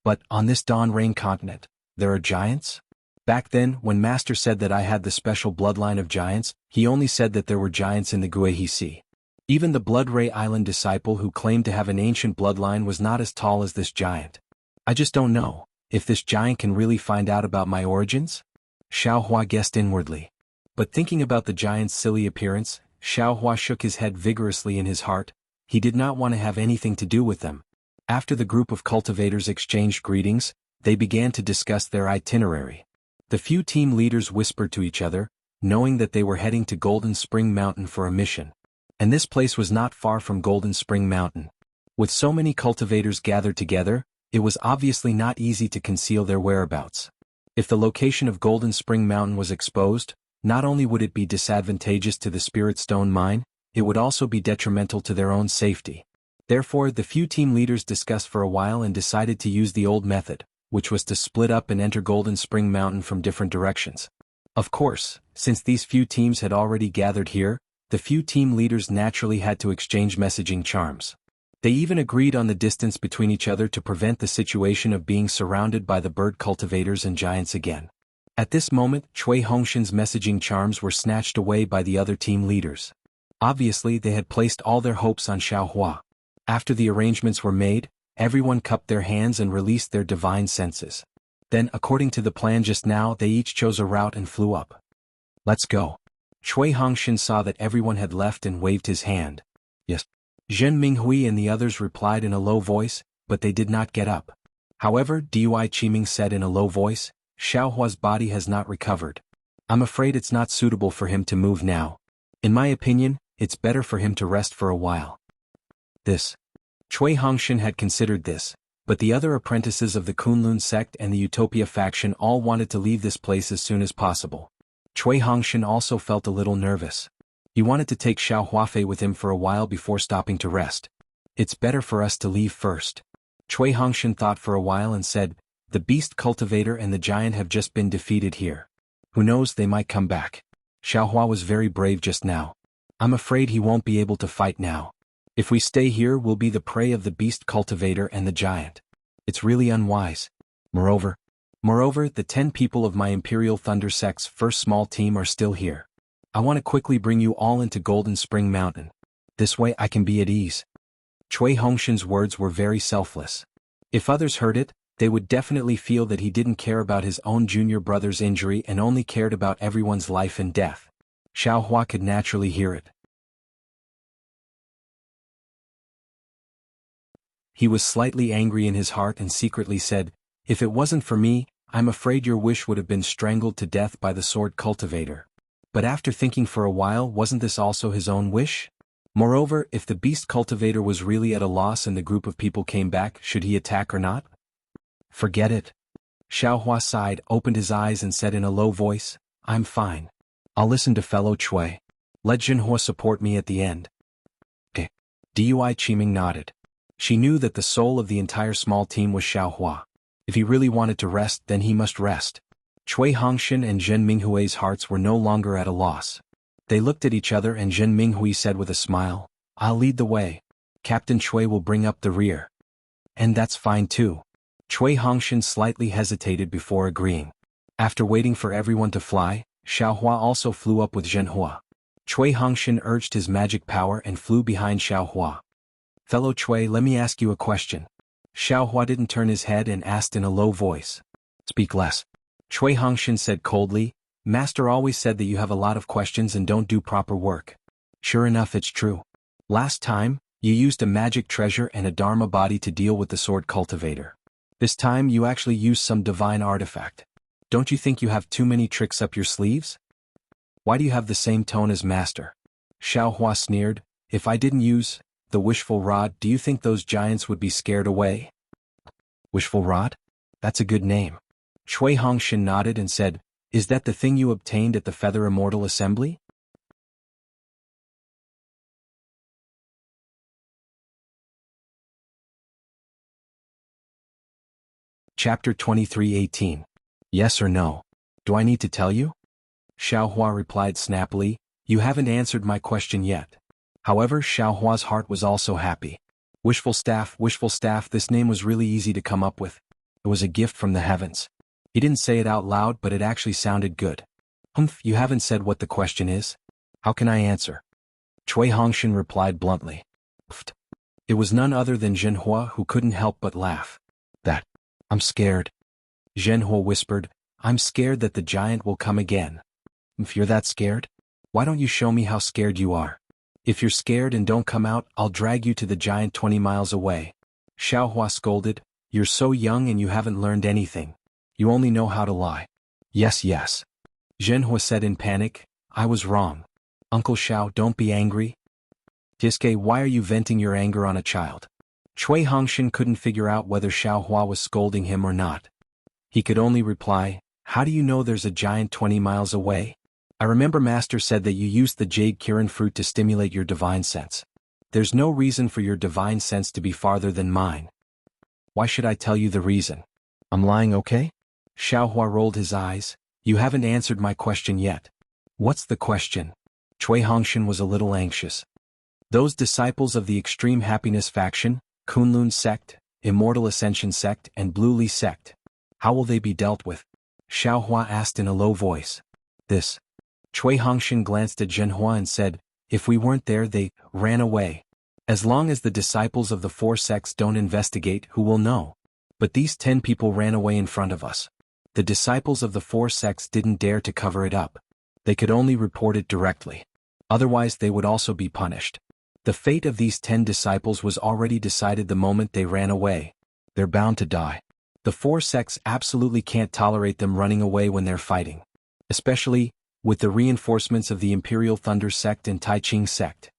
But, on this Dawn Rain continent, there are giants? Back then, when Master said that I had the special bloodline of giants, he only said that there were giants in the Guihe Sea. Even the Blood Ray Island disciple who claimed to have an ancient bloodline was not as tall as this giant. I just don't know, if this giant can really find out about my origins? Xiao Hua guessed inwardly. But thinking about the giant's silly appearance, Xiao Hua shook his head vigorously in his heart. He did not want to have anything to do with them. After the group of cultivators exchanged greetings, they began to discuss their itinerary. The few team leaders whispered to each other, knowing that they were heading to Golden Spring Mountain for a mission. And this place was not far from Golden Spring Mountain. With so many cultivators gathered together, it was obviously not easy to conceal their whereabouts. If the location of Golden Spring Mountain was exposed, not only would it be disadvantageous to the Spirit Stone mine, it would also be detrimental to their own safety. Therefore, the few team leaders discussed for a while and decided to use the old method, which was to split up and enter Golden Spring Mountain from different directions. Of course, since these few teams had already gathered here, the few team leaders naturally had to exchange messaging charms. They even agreed on the distance between each other to prevent the situation of being surrounded by the bird cultivators and giants again. At this moment, Cui Hongshan's messaging charms were snatched away by the other team leaders. Obviously, they had placed all their hopes on Xiao Hua. After the arrangements were made, everyone cupped their hands and released their divine senses. Then, according to the plan just now, they each chose a route and flew up. Let's go. Cui Hongshan saw that everyone had left and waved his hand. Yes. Zhen Minghui and the others replied in a low voice, but they did not get up. However, Dui Qiming said in a low voice, Xiao Hua's body has not recovered. I'm afraid it's not suitable for him to move now. In my opinion, it's better for him to rest for a while. Cui Hongshan had considered this. But the other apprentices of the Kunlun sect and the Utopia faction all wanted to leave this place as soon as possible. Cui Hongshan also felt a little nervous. He wanted to take Xiao Huafei with him for a while before stopping to rest. It's better for us to leave first. Cui Hongshan thought for a while and said, the beast cultivator and the giant have just been defeated here. Who knows, they might come back. Xiao Hua was very brave just now. I'm afraid he won't be able to fight now. If we stay here, we'll be the prey of the beast cultivator and the giant. It's really unwise. Moreover, the 10 people of my Imperial Thunder Sect's first small team are still here. I want to quickly bring you all into Golden Spring Mountain. This way I can be at ease. Cui Hongshan's words were very selfless. If others heard it, they would definitely feel that he didn't care about his own junior brother's injury and only cared about everyone's life and death. Xiao Hua could naturally hear it. He was slightly angry in his heart and secretly said, if it wasn't for me, I'm afraid your wish would have been strangled to death by the sword cultivator. But after thinking for a while, wasn't this also his own wish? Moreover, if the beast cultivator was really at a loss and the group of people came back, should he attack or not? Forget it. Xiao Hua sighed, opened his eyes and said in a low voice, I'm fine. I'll listen to fellow Cui. Let Jianghu support me at the end. Dui Qiming nodded. She knew that the soul of the entire small team was Xiao Hua. If he really wanted to rest, then he must rest. Cui Hongshan and Zhen Minghui's hearts were no longer at a loss. They looked at each other and Zhen Minghui said with a smile, I'll lead the way. Captain Cui will bring up the rear. And that's fine too. Cui Hongshan slightly hesitated before agreeing. After waiting for everyone to fly, Xiao Hua also flew up with Zhenhua. Cui Hongshan urged his magic power and flew behind Xiao Hua. Fellow Cui, let me ask you a question. Xiao Hua didn't turn his head and asked in a low voice. Speak less. Cui Hongshan said coldly, Master always said that you have a lot of questions and don't do proper work. Sure enough, it's true. Last time, you used a magic treasure and a Dharma body to deal with the sword cultivator. This time you actually used some divine artifact. Don't you think you have too many tricks up your sleeves? Why do you have the same tone as Master? Xiao Hua sneered, if I didn't use the wishful rod, do you think those giants would be scared away? Wishful rod? That's a good name. Cui Hongshan nodded and said, is that the thing you obtained at the Feather Immortal Assembly? Chapter 23:18. Yes or no? Do I need to tell you? Xiao Hua replied snappily, you haven't answered my question yet. However, Xiao Hua's heart was also happy. Wishful staff, this name was really easy to come up with. It was a gift from the heavens. He didn't say it out loud, but it actually sounded good. You haven't said what the question is? How can I answer? Cui Hongshan replied bluntly. It was none other than Zhenhua who couldn't help but laugh. I'm scared. Zhenhua whispered, I'm scared that the giant will come again. If you're that scared, why don't you show me how scared you are? If you're scared and don't come out, I'll drag you to the giant 20 miles away. Xiao Hua scolded, you're so young and you haven't learned anything. You only know how to lie. Yes. Zhenhua said in panic, I was wrong. Uncle Xiao, don't be angry. Jiske, why are you venting your anger on a child? Cui Hongshan couldn't figure out whether Xiao Hua was scolding him or not. He could only reply, how do you know there's a giant 20 miles away? I remember Master said that you used the Jade Kirin fruit to stimulate your divine sense. There's no reason for your divine sense to be farther than mine. Why should I tell you the reason? I'm lying, okay? Xiao Hua rolled his eyes, you haven't answered my question yet. What's the question? Cui Hongshan was a little anxious. Those disciples of the Extreme Happiness faction, Kunlun sect, Immortal Ascension sect and Blue Li sect. How will they be dealt with? Xiao Hua asked in a low voice. This. Cui Hongshan glanced at Zhenhua and said, if we weren't there, they ran away. As long as the disciples of the four sects don't investigate, who will know? But these 10 people ran away in front of us. The disciples of the four sects didn't dare to cover it up. They could only report it directly. Otherwise they would also be punished. The fate of these 10 disciples was already decided the moment they ran away. They're bound to die. The four sects absolutely can't tolerate them running away when they're fighting. Especially, with the reinforcements of the Imperial Thunder sect and Taiqing sect.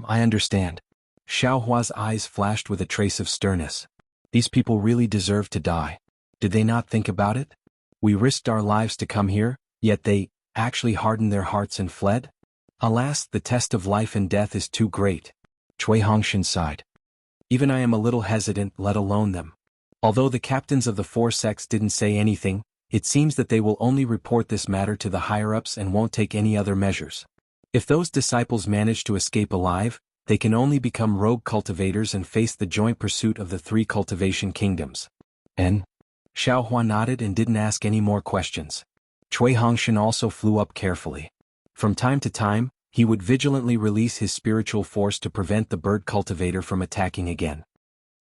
I understand. Xiao Hua's eyes flashed with a trace of sternness. These people really deserve to die. Did they not think about it? We risked our lives to come here, yet they actually hardened their hearts and fled? Alas, the test of life and death is too great. Cui Hongshan sighed. Even I am a little hesitant, let alone them. Although the captains of the four sects didn't say anything, it seems that they will only report this matter to the higher-ups and won't take any other measures. If those disciples manage to escape alive, they can only become rogue cultivators and face the joint pursuit of the three cultivation kingdoms. And Xiao Hua nodded and didn't ask any more questions. Cui Hongshan also flew up carefully. From time to time, he would vigilantly release his spiritual force to prevent the bird cultivator from attacking again.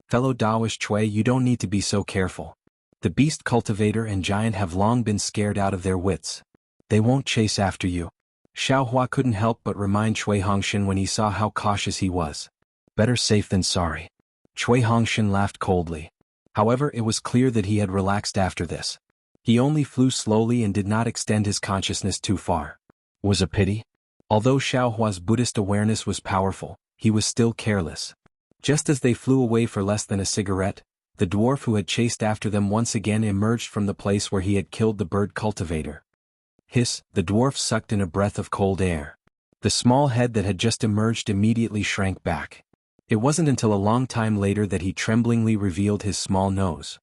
Fellow Daoist Cui, you don't need to be so careful. The beast cultivator and giant have long been scared out of their wits. They won't chase after you. Xiao Hua couldn't help but remind Cui Hongshan when he saw how cautious he was. Better safe than sorry. Cui Hongshan laughed coldly. However, it was clear that he had relaxed after this. He only flew slowly and did not extend his consciousness too far. Was a pity? Although Xiao Hua's Buddhist awareness was powerful, he was still careless. Just as they flew away for less than a cigarette, the dwarf who had chased after them once again emerged from the place where he had killed the bird cultivator. Hiss, the dwarf sucked in a breath of cold air. The small head that had just emerged immediately shrank back. It wasn't until a long time later that he tremblingly revealed his small nose.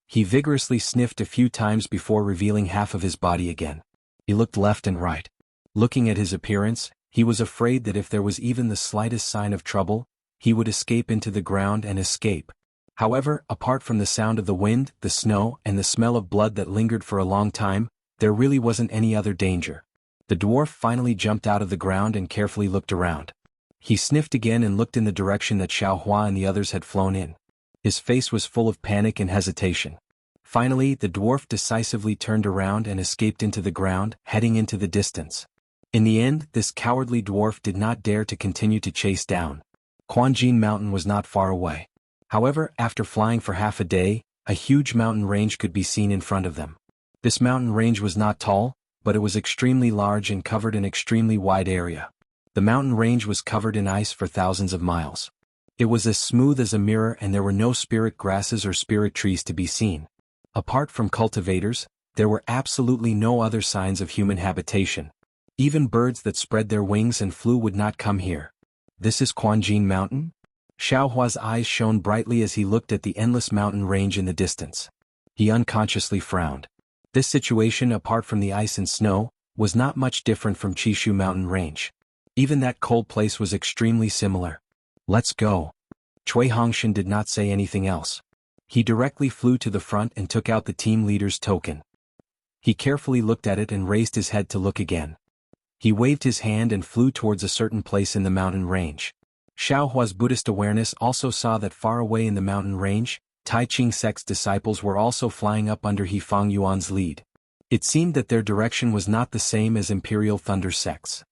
He vigorously sniffed a few times before revealing half of his body again. He looked left and right. Looking at his appearance, he was afraid that if there was even the slightest sign of trouble, he would escape into the ground and escape. However, apart from the sound of the wind, the snow, and the smell of blood that lingered for a long time, there really wasn't any other danger. The dwarf finally jumped out of the ground and carefully looked around. He sniffed again and looked in the direction that Xiao Hua and the others had flown in. His face was full of panic and hesitation. Finally, the dwarf decisively turned around and escaped into the ground, heading into the distance. In the end, this cowardly dwarf did not dare to continue to chase down. Quanjin Mountain was not far away. However, after flying for half a day, a huge mountain range could be seen in front of them. This mountain range was not tall, but it was extremely large and covered an extremely wide area. The mountain range was covered in ice for thousands of miles. It was as smooth as a mirror and there were no spirit grasses or spirit trees to be seen. Apart from cultivators, there were absolutely no other signs of human habitation. Even birds that spread their wings and flew would not come here. This is Quanjin Mountain? Xiao Hua's eyes shone brightly as he looked at the endless mountain range in the distance. He unconsciously frowned. This situation, apart from the ice and snow, was not much different from Chishu Mountain Range. Even that cold place was extremely similar. Let's go. Cui Hongshan did not say anything else. He directly flew to the front and took out the team leader's token. He carefully looked at it and raised his head to look again. He waved his hand and flew towards a certain place in the mountain range. Xiao Hua's Buddhist awareness also saw that far away in the mountain range, Tai Ching sect's disciples were also flying up under He Fang Yuan's lead. It seemed that their direction was not the same as Imperial Thunder sects.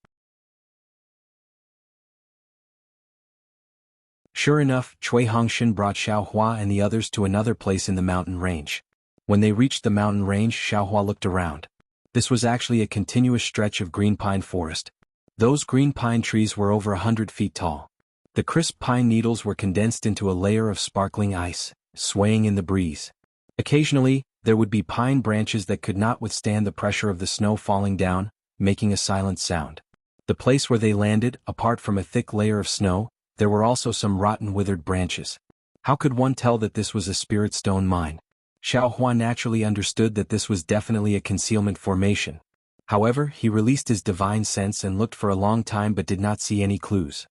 Sure enough, Cui Hongshan brought Xiao Hua and the others to another place in the mountain range. When they reached the mountain range, Xiao Hua looked around. This was actually a continuous stretch of green pine forest. Those green pine trees were over 100 feet tall. The crisp pine needles were condensed into a layer of sparkling ice, swaying in the breeze. Occasionally, there would be pine branches that could not withstand the pressure of the snow falling down, making a silent sound. The place where they landed, apart from a thick layer of snow, there were also some rotten withered branches. How could one tell that this was a spirit stone mine? Xiao Hua naturally understood that this was definitely a concealment formation. However, he released his divine sense and looked for a long time but did not see any clues.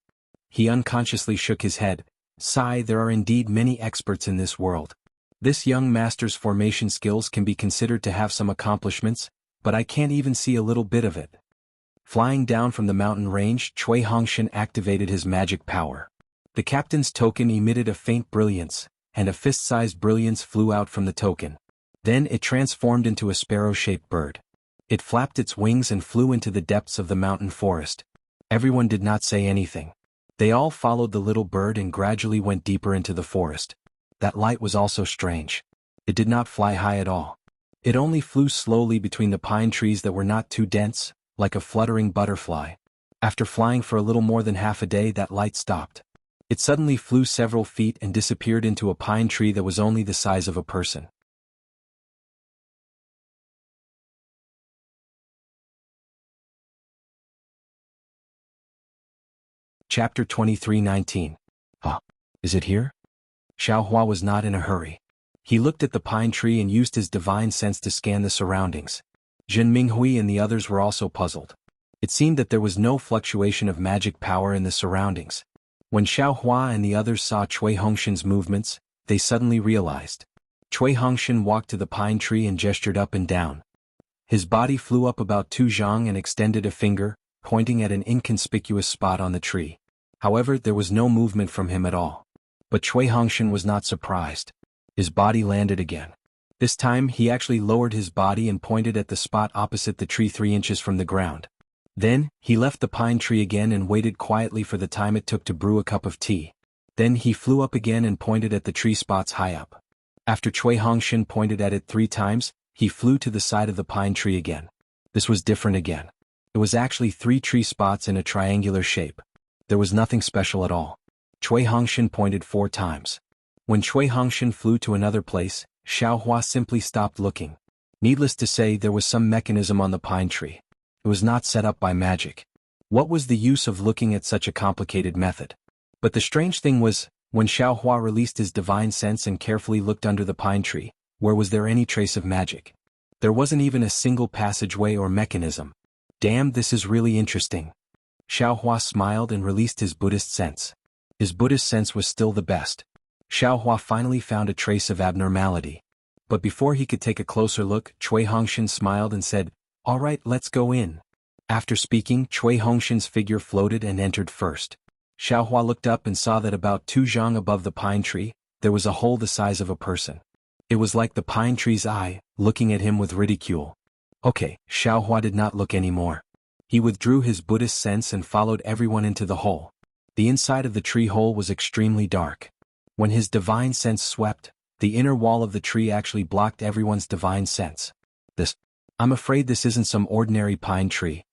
He unconsciously shook his head. Sigh, there are indeed many experts in this world. This young master's formation skills can be considered to have some accomplishments, but I can't even see a little bit of it. Flying down from the mountain range, Cui Hongshan activated his magic power. The captain's token emitted a faint brilliance, and a fist-sized brilliance flew out from the token. Then it transformed into a sparrow-shaped bird. It flapped its wings and flew into the depths of the mountain forest. Everyone did not say anything. They all followed the little bird and gradually went deeper into the forest. That light was also strange. It did not fly high at all. It only flew slowly between the pine trees that were not too dense, like a fluttering butterfly. After flying for a little more than half a day, that light stopped. It suddenly flew several feet and disappeared into a pine tree that was only the size of a person. Chapter 23:19. Is it here? Xiaohua was not in a hurry. He looked at the pine tree and used his divine sense to scan the surroundings. Jin Minghui and the others were also puzzled. It seemed that there was no fluctuation of magic power in the surroundings. When Xiaohua and the others saw Cui Hongshan's movements, they suddenly realized. Cui Hongshan walked to the pine tree and gestured up and down. His body flew up about 2 zhang and extended a finger, pointing at an inconspicuous spot on the tree. However, there was no movement from him at all. But Cui Hongshan was not surprised. His body landed again. This time he actually lowered his body and pointed at the spot opposite the tree 3 inches from the ground. Then, he left the pine tree again and waited quietly for the time it took to brew a cup of tea. Then he flew up again and pointed at the tree spots high up. After Cui Hongshan pointed at it 3 times, he flew to the side of the pine tree again. This was different again. It was actually 3 tree spots in a triangular shape. There was nothing special at all. Cui Hongshan pointed 4 times. When Cui Hongshan flew to another place, Xiaohua simply stopped looking. Needless to say, there was some mechanism on the pine tree. It was not set up by magic. What was the use of looking at such a complicated method? But the strange thing was, when Xiaohua released his divine sense and carefully looked under the pine tree, where was there any trace of magic? There wasn't even a single passageway or mechanism. Damn, this is really interesting. Xiaohua smiled and released his Buddhist sense. His Buddhist sense was still the best. Xiaohua finally found a trace of abnormality. But before he could take a closer look, Cui Hongshan smiled and said, "All right, let's go in." After speaking, Cui Hongshan's figure floated and entered first. Xiaohua looked up and saw that about 2 zhang above the pine tree, there was a hole the size of a person. It was like the pine tree's eye, looking at him with ridicule. Okay, Xiaohua did not look anymore. He withdrew his Buddhist sense and followed everyone into the hole. The inside of the tree hole was extremely dark. When his divine sense swept, the inner wall of the tree actually blocked everyone's divine sense. I'm afraid this isn't some ordinary pine tree.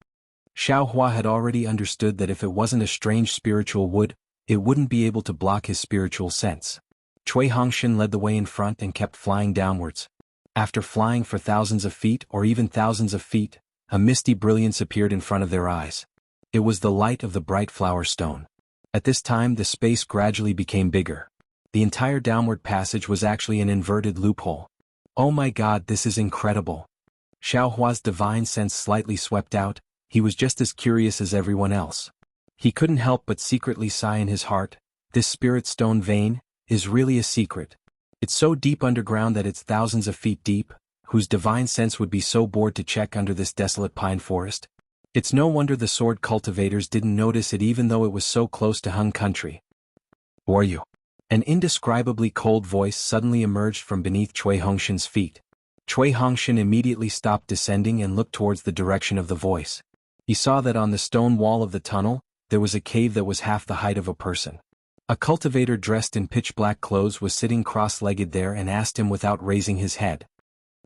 Xiaohua had already understood that if it wasn't a strange spiritual wood, it wouldn't be able to block his spiritual sense. Cui Hongshan led the way in front and kept flying downwards. After flying for thousands of feet or even thousands of feet, a misty brilliance appeared in front of their eyes. It was the light of the bright flower stone. At this time the space gradually became bigger. The entire downward passage was actually an inverted loophole. Oh my god, this is incredible. Xiaohua's divine sense slightly swept out. He was just as curious as everyone else. He couldn't help but secretly sigh in his heart. This spirit stone vein is really a secret. It's so deep underground that it's thousands of feet deep. Whose divine sense would be so bored to check under this desolate pine forest? It's no wonder the sword cultivators didn't notice it even though it was so close to Hun country. Who are you? An indescribably cold voice suddenly emerged from beneath Cui Hongshan's feet. Cui Hongshan immediately stopped descending and looked towards the direction of the voice. He saw that on the stone wall of the tunnel, there was a cave that was half the height of a person. A cultivator dressed in pitch-black clothes was sitting cross-legged there and asked him without raising his head.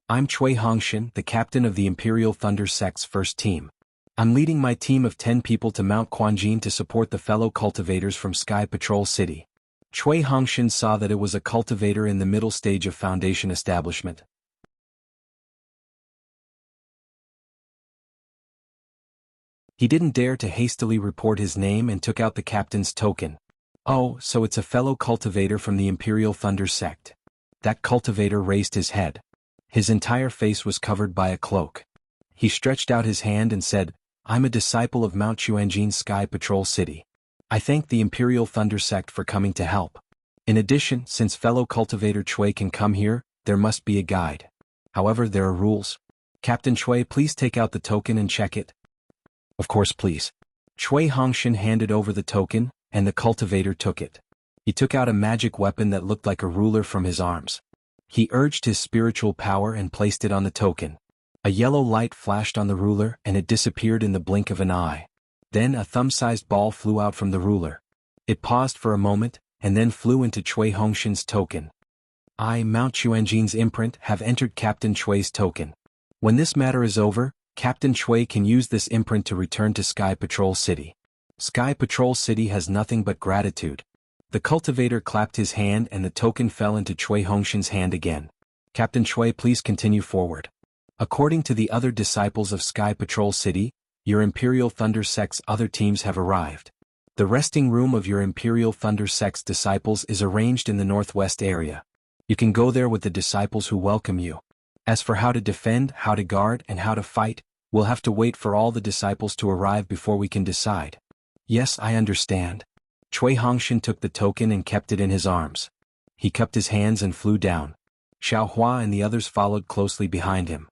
I'm Cui Hongshan, the captain of the Imperial Thunder Sect's first team. I'm leading my team of 10 people to Mount Quanjin to support the fellow cultivators from Sky Patrol City. Cui Hongshan saw that it was a cultivator in the middle stage of Foundation establishment. He didn't dare to hastily report his name and took out the captain's token. Oh, so it's a fellow cultivator from the Imperial Thunder Sect. That cultivator raised his head. His entire face was covered by a cloak. He stretched out his hand and said, I'm a disciple of Mount Quanjin Sky Patrol City. I thank the Imperial Thunder Sect for coming to help. In addition, since fellow cultivator Cui can come here, there must be a guide. However, there are rules. Captain Cui, please take out the token and check it. Of course, please. Cui Hongshan handed over the token, and the cultivator took it. He took out a magic weapon that looked like a ruler from his arms. He urged his spiritual power and placed it on the token. A yellow light flashed on the ruler and it disappeared in the blink of an eye. Then a thumb-sized ball flew out from the ruler. It paused for a moment, and then flew into Cui Hongshan's token. I, Mount Quanjin's imprint, have entered Captain Cui's token. When this matter is over, Captain Chui can use this imprint to return to Sky Patrol City. Sky Patrol City has nothing but gratitude. The cultivator clapped his hand and the token fell into Chui Hongshan's hand again. Captain Chui, please continue forward. According to the other disciples of Sky Patrol City, your Imperial Thunder Sect's other teams have arrived. The resting room of your Imperial Thunder Sect's disciples is arranged in the northwest area. You can go there with the disciples who welcome you. As for how to defend, how to guard, and how to fight, we'll have to wait for all the disciples to arrive before we can decide. Yes, I understand. Chui Hongshan took the token and kept it in his arms. He cupped his hands and flew down. Xiao Hua and the others followed closely behind him.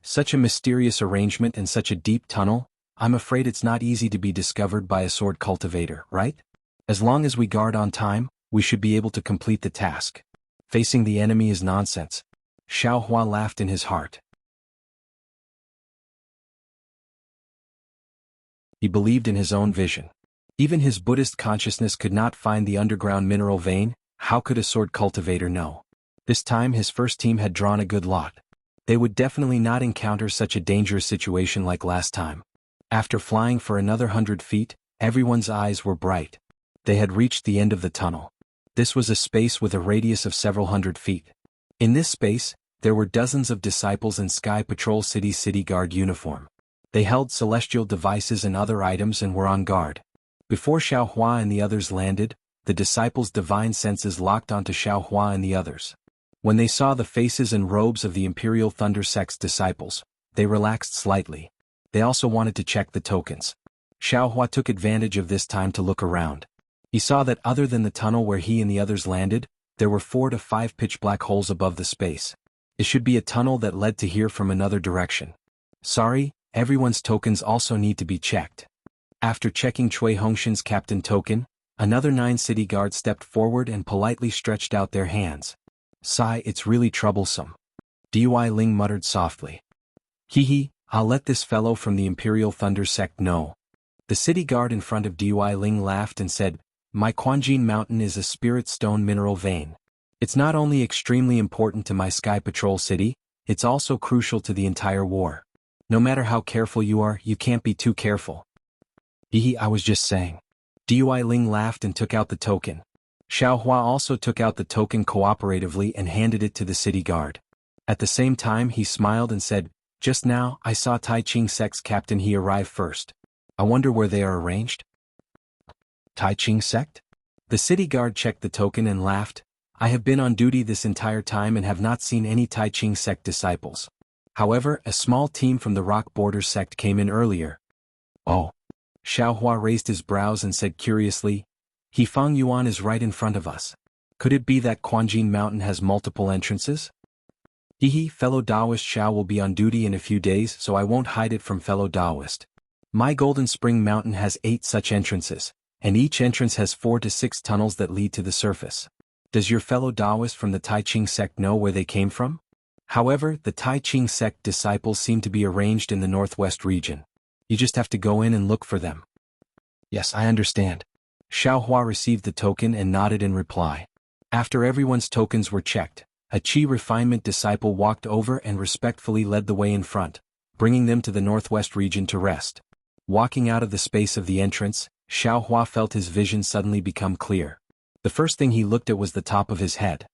Such a mysterious arrangement and such a deep tunnel, I'm afraid it's not easy to be discovered by a sword cultivator, right? As long as we guard on time, we should be able to complete the task. Facing the enemy is nonsense. Xiao Hua laughed in his heart. He believed in his own vision. Even his Buddhist consciousness could not find the underground mineral vein. How could a sword cultivator know? This time his first team had drawn a good lot. They would definitely not encounter such a dangerous situation like last time. After flying for another 100 feet, everyone's eyes were bright. They had reached the end of the tunnel. This was a space with a radius of several hundred feet. In this space, there were dozens of disciples in Sky Patrol City's City Guard uniform. They held celestial devices and other items and were on guard. Before Xiao Hua and the others landed, the disciples' divine senses locked onto Xiao Hua and the others. When they saw the faces and robes of the Imperial Thunder Sect's disciples, they relaxed slightly. They also wanted to check the tokens. Xiao Hua took advantage of this time to look around. He saw that other than the tunnel where he and the others landed, there were 4 to 5 pitch-black holes above the space. It should be a tunnel that led to here from another direction. Sorry, everyone's tokens also need to be checked. After checking Chui Hongshan's captain token, another 9 city guards stepped forward and politely stretched out their hands. Sigh, it's really troublesome. Dui Ling muttered softly. I'll let this fellow from the Imperial Thunder Sect know. The city guard in front of Dui Ling laughed and said, My Quanjin Mountain is a spirit stone mineral vein. It's not only extremely important to my Sky Patrol City, it's also crucial to the entire war. No matter how careful you are, you can't be too careful. I was just saying. Dui Ling laughed and took out the token. Xiao Hua also took out the token cooperatively and handed it to the city guard. At the same time he smiled and said, Just now, I saw Tai Ching Sect's captain. He arrived first. I wonder where they are arranged? Tai Ching Sect? The city guard checked the token and laughed. I have been on duty this entire time and have not seen any Tai Ching Sect disciples. However, a small team from the Rock Border Sect came in earlier. Oh. Xiao Hua raised his brows and said curiously, Fang Yuan is right in front of us. Could it be that Quanjin Mountain has multiple entrances? Fellow Taoist Xiao will be on duty in a few days, so I won't hide it from fellow Taoist. My Golden Spring Mountain has 8 such entrances, and each entrance has 4 to 6 tunnels that lead to the surface. Does your fellow Taoist from the Tai Ching Sect know where they came from? However, the Tai Ching Sect disciples seem to be arranged in the northwest region. You just have to go in and look for them. Yes, I understand. Xiao Hua received the token and nodded in reply. After everyone's tokens were checked, a Qi refinement disciple walked over and respectfully led the way in front, bringing them to the northwest region to rest. Walking out of the space of the entrance, Xiao Hua felt his vision suddenly become clear. The first thing he looked at was the top of his head.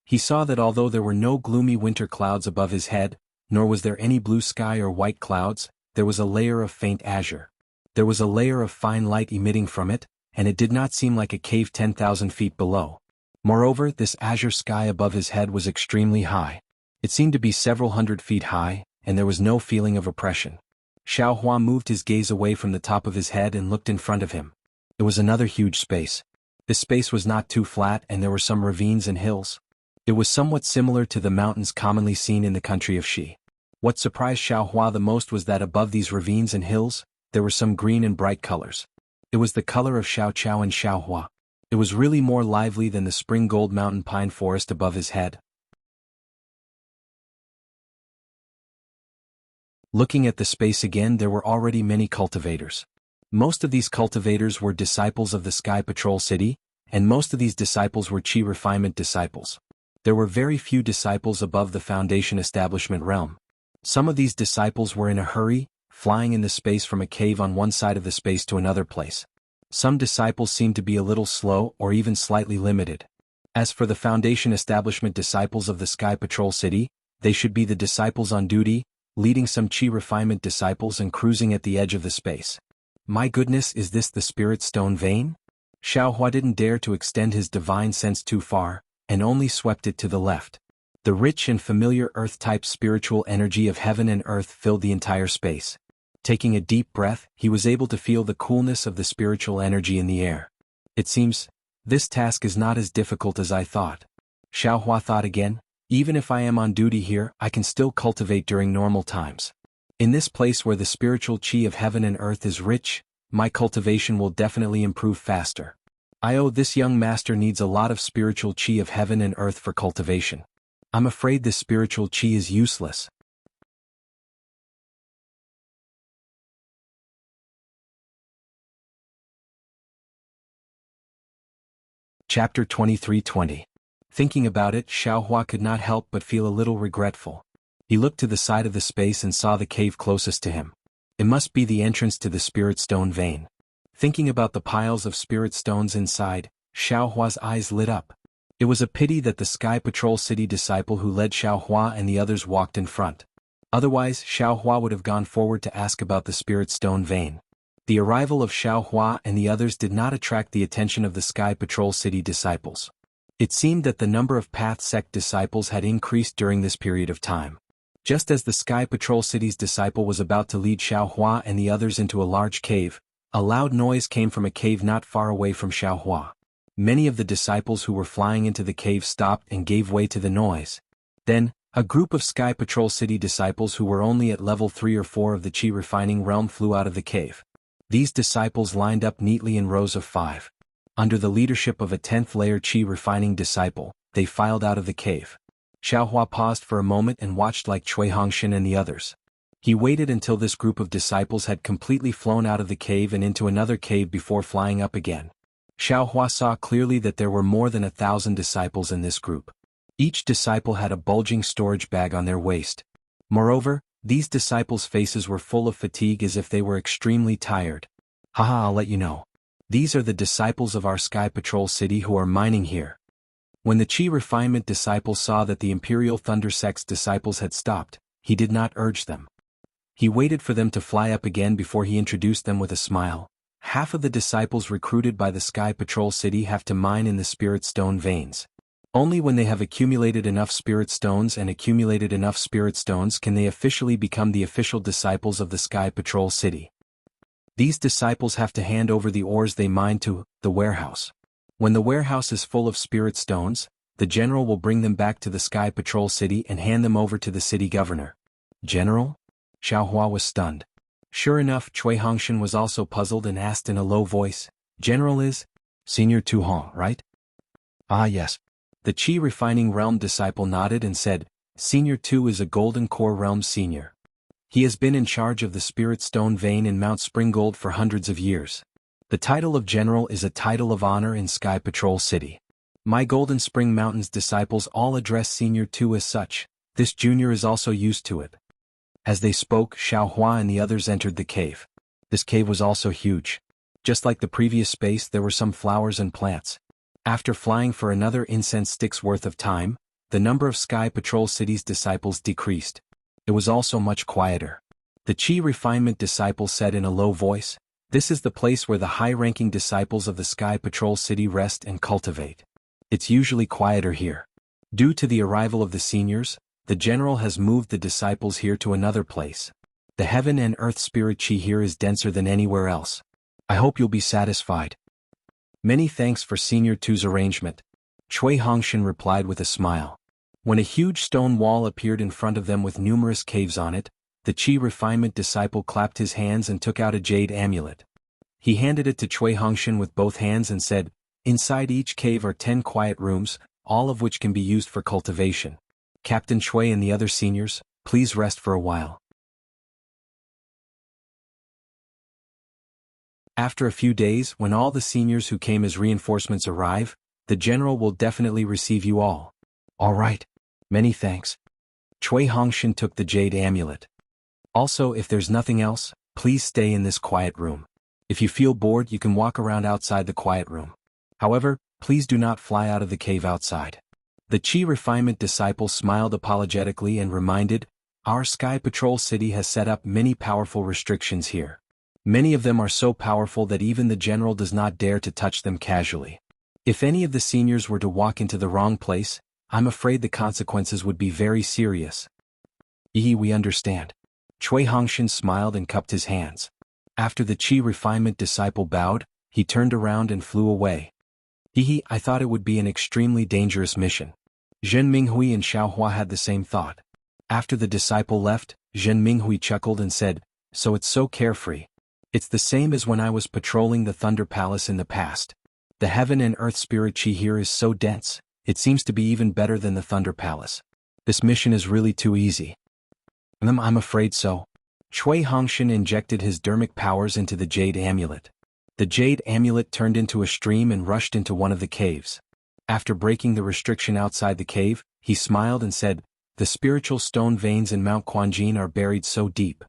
He saw that although there were no gloomy winter clouds above his head, nor was there any blue sky or white clouds, there was a layer of faint azure. There was a layer of fine light emitting from it, and it did not seem like a cave 10,000 feet below. Moreover, this azure sky above his head was extremely high. It seemed to be several hundred feet high, and there was no feeling of oppression. Xiao Hua moved his gaze away from the top of his head and looked in front of him. It was another huge space. This space was not too flat and there were some ravines and hills. It was somewhat similar to the mountains commonly seen in the country of Xi. What surprised Xiao Hua the most was that above these ravines and hills, there were some green and bright colors. It was the color of Xiao Chao and Xiao Hua. It was really more lively than the spring gold mountain pine forest above his head. Looking at the space again, there were already many cultivators. Most of these cultivators were disciples of the Sky Patrol City, and most of these disciples were Qi refinement disciples. There were very few disciples above the Foundation establishment realm. Some of these disciples were in a hurry, flying in the space from a cave on one side of the space to another place. Some disciples seemed to be a little slow or even slightly limited. As for the Foundation Establishment disciples of the Sky Patrol City, they should be the disciples on duty, leading some Chi refinement disciples and cruising at the edge of the space. My goodness, is this the Spirit Stone vein? Xiaohua didn't dare to extend his divine sense too far, and only swept it to the left. The rich and familiar Earth-type spiritual energy of heaven and earth filled the entire space. Taking a deep breath, he was able to feel the coolness of the spiritual energy in the air. It seems, this task is not as difficult as I thought. Xiaohua thought again, even if I am on duty here, I can still cultivate during normal times. In this place where the spiritual chi of heaven and earth is rich, my cultivation will definitely improve faster. This young master needs a lot of spiritual chi of heaven and earth for cultivation. I'm afraid this spiritual chi is useless. Chapter 23:20. Thinking about it, Xiaohua could not help but feel a little regretful. He looked to the side of the space and saw the cave closest to him. It must be the entrance to the Spirit Stone vein. Thinking about the piles of spirit stones inside, Xiaohua's eyes lit up. It was a pity that the Sky Patrol City disciple who led Xiaohua and the others walked in front. Otherwise, Xiaohua would have gone forward to ask about the Spirit Stone vein. The arrival of Xiaohua and the others did not attract the attention of the Sky Patrol City disciples. It seemed that the number of Path Sect disciples had increased during this period of time. Just as the Sky Patrol City's disciple was about to lead Xiaohua and the others into a large cave, a loud noise came from a cave not far away from Xiaohua. Many of the disciples who were flying into the cave stopped and gave way to the noise. Then, a group of Sky Patrol City disciples who were only at level 3 or 4 of the Chi refining realm flew out of the cave. These disciples lined up neatly in rows of 5. Under the leadership of a 10th layer Chi refining disciple, they filed out of the cave. Xiaohua paused for a moment and watched like Cui Hongshan and the others. He waited until this group of disciples had completely flown out of the cave and into another cave before flying up again. Xiaohua saw clearly that there were more than 1,000 disciples in this group. Each disciple had a bulging storage bag on their waist. Moreover, these disciples' faces were full of fatigue as if they were extremely tired. Haha, I'll let you know. These are the disciples of our Sky Patrol City who are mining here. When the Chi refinement disciple saw that the Imperial Thunder Sect's disciples had stopped, he did not urge them. He waited for them to fly up again before he introduced them with a smile. Half of the disciples recruited by the Sky Patrol City have to mine in the Spirit Stone veins. Only when they have accumulated enough Spirit Stones can they officially become the official disciples of the Sky Patrol City. These disciples have to hand over the ores they mine to the warehouse. When the warehouse is full of Spirit Stones, the general will bring them back to the Sky Patrol City and hand them over to the city governor. General? Xiaohua was stunned. Sure enough, Cui Hongshan was also puzzled and asked in a low voice, General is? Senior Tu Hong, right? Ah yes. The Chi refining realm disciple nodded and said, Senior Tu is a Golden Core realm senior. He has been in charge of the Spirit Stone vein in Mount Springgold for hundreds of years. The title of General is a title of honor in Sky Patrol City. My Golden Spring Mountains disciples all address Senior Tu as such. This junior is also used to it. As they spoke, Xiaohua and the others entered the cave. This cave was also huge. Just like the previous space, there were some flowers and plants. After flying for another incense stick's worth of time, the number of Sky Patrol City's disciples decreased. It was also much quieter. The Chi refinement disciple said in a low voice, This is the place where the high-ranking disciples of the Sky Patrol City rest and cultivate. It's usually quieter here. Due to the arrival of the seniors, the general has moved the disciples here to another place. The heaven and earth spirit chi here is denser than anywhere else. I hope you'll be satisfied. Many thanks for Senior Tu's arrangement. Cui Hongshan replied with a smile. When a huge stone wall appeared in front of them with numerous caves on it, the Chi refinement disciple clapped his hands and took out a jade amulet. He handed it to Cui Hongshan with both hands and said, Inside each cave are 10 quiet rooms, all of which can be used for cultivation. Captain Cui and the other seniors, please rest for a while. After a few days, when all the seniors who came as reinforcements arrive, the general will definitely receive you all. All right. Many thanks. Cui Hongshan took the jade amulet. Also, if there's nothing else, please stay in this quiet room. If you feel bored, you can walk around outside the quiet room. However, please do not fly out of the cave outside. The Qi refinement disciple smiled apologetically and reminded, our Sky Patrol City has set up many powerful restrictions here. Many of them are so powerful that even the general does not dare to touch them casually. If any of the seniors were to walk into the wrong place, I'm afraid the consequences would be very serious. We understand. Cui Hongshan smiled and cupped his hands. After the Qi refinement disciple bowed, he turned around and flew away. I thought it would be an extremely dangerous mission. Zhen Minghui and Xiaohua had the same thought. After the disciple left, Zhen Minghui chuckled and said, so it's so carefree. It's the same as when I was patrolling the Thunder Palace in the past. The heaven and earth spirit Qi here is so dense, it seems to be even better than the Thunder Palace. This mission is really too easy. I'm afraid so. Cui Hongshan injected his dermic powers into the jade amulet. The jade amulet turned into a stream and rushed into one of the caves. After breaking the restriction outside the cave, he smiled and said, the spiritual stone veins in Mount Quanjin are buried so deep.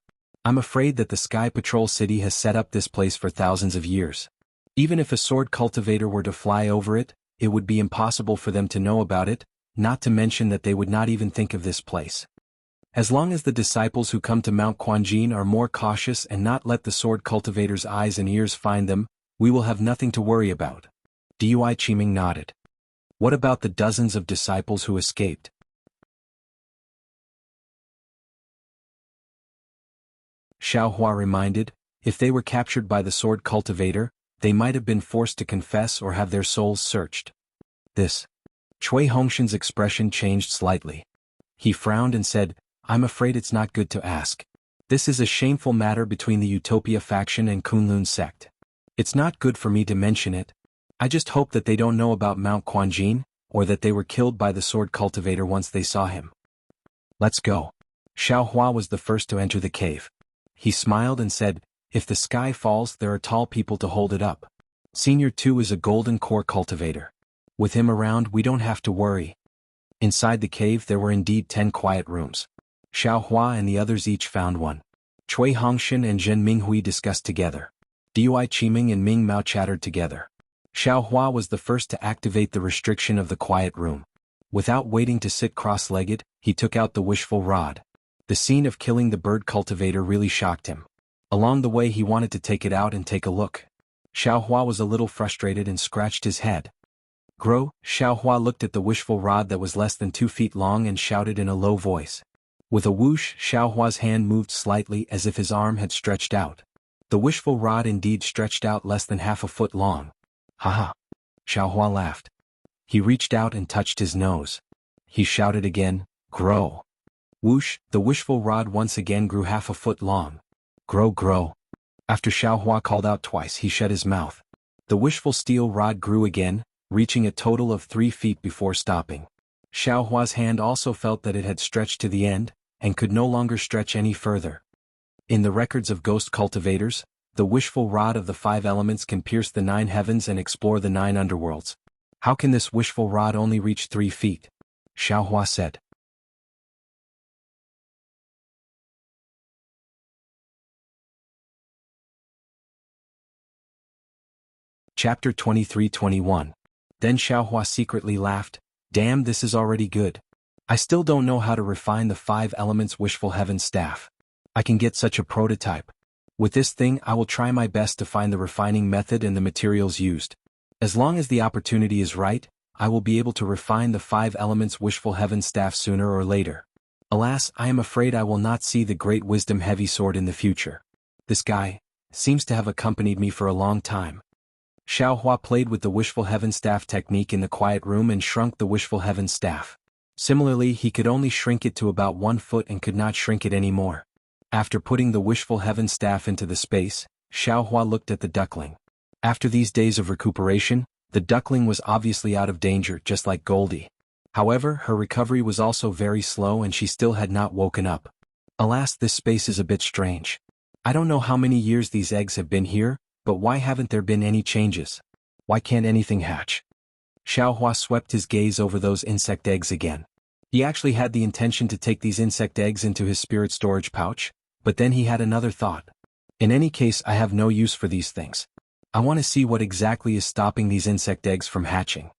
I'm afraid that the Sky Patrol City has set up this place for thousands of years. Even if a sword cultivator were to fly over it, it would be impossible for them to know about it, not to mention that they would not even think of this place. As long as the disciples who come to Mount Quanjin are more cautious and not let the sword cultivator's eyes and ears find them, we will have nothing to worry about. Dui Qiming nodded. What about the dozens of disciples who escaped? Xiaohua reminded, if they were captured by the sword cultivator, they might have been forced to confess or have their souls searched. Cui Hongshan's expression changed slightly. He frowned and said, I'm afraid it's not good to ask. This is a shameful matter between the Utopia faction and Kunlun sect. It's not good for me to mention it. I just hope that they don't know about Mount Quanjin, or that they were killed by the sword cultivator once they saw him. Let's go. Xiaohua was the first to enter the cave. He smiled and said, if the sky falls, there are tall people to hold it up. Senior 2 is a golden core cultivator. With him around, we don't have to worry. Inside the cave there were indeed 10 quiet rooms. Xiaohua and the others each found one. Cui Hongshan and Zhen Minghui discussed together. Dui Qiming and Ming Mao chattered together. Xiaohua was the first to activate the restriction of the quiet room. Without waiting to sit cross-legged, he took out the wishful rod. The scene of killing the bird cultivator really shocked him. Along the way he wanted to take it out and take a look. Xiaohua was a little frustrated and scratched his head. Grow, Xiaohua looked at the wishful rod that was less than 2 feet long and shouted in a low voice. With a whoosh, Xiaohua's hand moved slightly as if his arm had stretched out. The wishful rod indeed stretched out less than half a foot long. Haha. Xiaohua laughed. He reached out and touched his nose. He shouted again, grow. Whoosh, the wishful rod once again grew half a foot long. Grow, grow. After Xiaohua called out twice, he shut his mouth. The wishful steel rod grew again, reaching a total of 3 feet before stopping. Xiaohua's hand also felt that it had stretched to the end, and could no longer stretch any further. In the records of ghost cultivators, the wishful rod of the 5 elements can pierce the 9 heavens and explore the 9 underworlds. How can this wishful rod only reach 3 feet? Xiaohua said. Chapter 23-21. Then Xiaohua secretly laughed, damn, this is already good. I still don't know how to refine the 5 elements wishful heaven staff. I can get such a prototype. With this thing I will try my best to find the refining method and the materials used. As long as the opportunity is right, I will be able to refine the 5 elements wishful heaven staff sooner or later. Alas, I am afraid I will not see the great wisdom heavy sword in the future. This guy seems to have accompanied me for a long time. Xiaohua played with the wishful heaven staff technique in the quiet room and shrunk the wishful heaven staff. Similarly, he could only shrink it to about 1 foot and could not shrink it anymore. After putting the wishful heaven staff into the space, Xiaohua looked at the duckling. After these days of recuperation, the duckling was obviously out of danger just like Goldie. However, her recovery was also very slow and she still had not woken up. Alas, this space is a bit strange. I don't know how many years these eggs have been here, but why haven't there been any changes? Why can't anything hatch? Xiaohua swept his gaze over those insect eggs again. He actually had the intention to take these insect eggs into his spirit storage pouch, but then he had another thought. In any case, I have no use for these things. I want to see what exactly is stopping these insect eggs from hatching.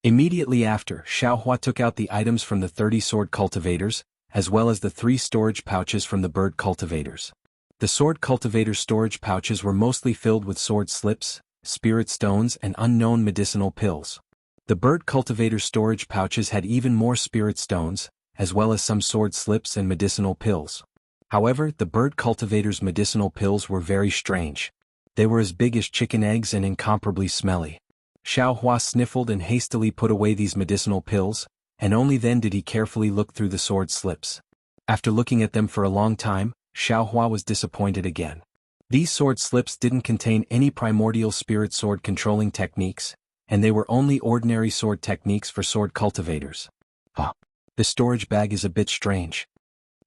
Immediately after, Xiaohua took out the items from the 30 sword cultivators, as well as the 3 storage pouches from the bird cultivators. The sword cultivator storage pouches were mostly filled with sword slips, spirit stones and unknown medicinal pills. The bird cultivator storage pouches had even more spirit stones, as well as some sword slips and medicinal pills. However, the bird cultivator's medicinal pills were very strange. They were as big as chicken eggs and incomparably smelly. Xiaohua sniffled and hastily put away these medicinal pills, and only then did he carefully look through the sword slips. After looking at them for a long time, Xiaohua was disappointed again. These sword slips didn't contain any primordial spirit sword controlling techniques, and they were only ordinary sword techniques for sword cultivators. The storage bag is a bit strange.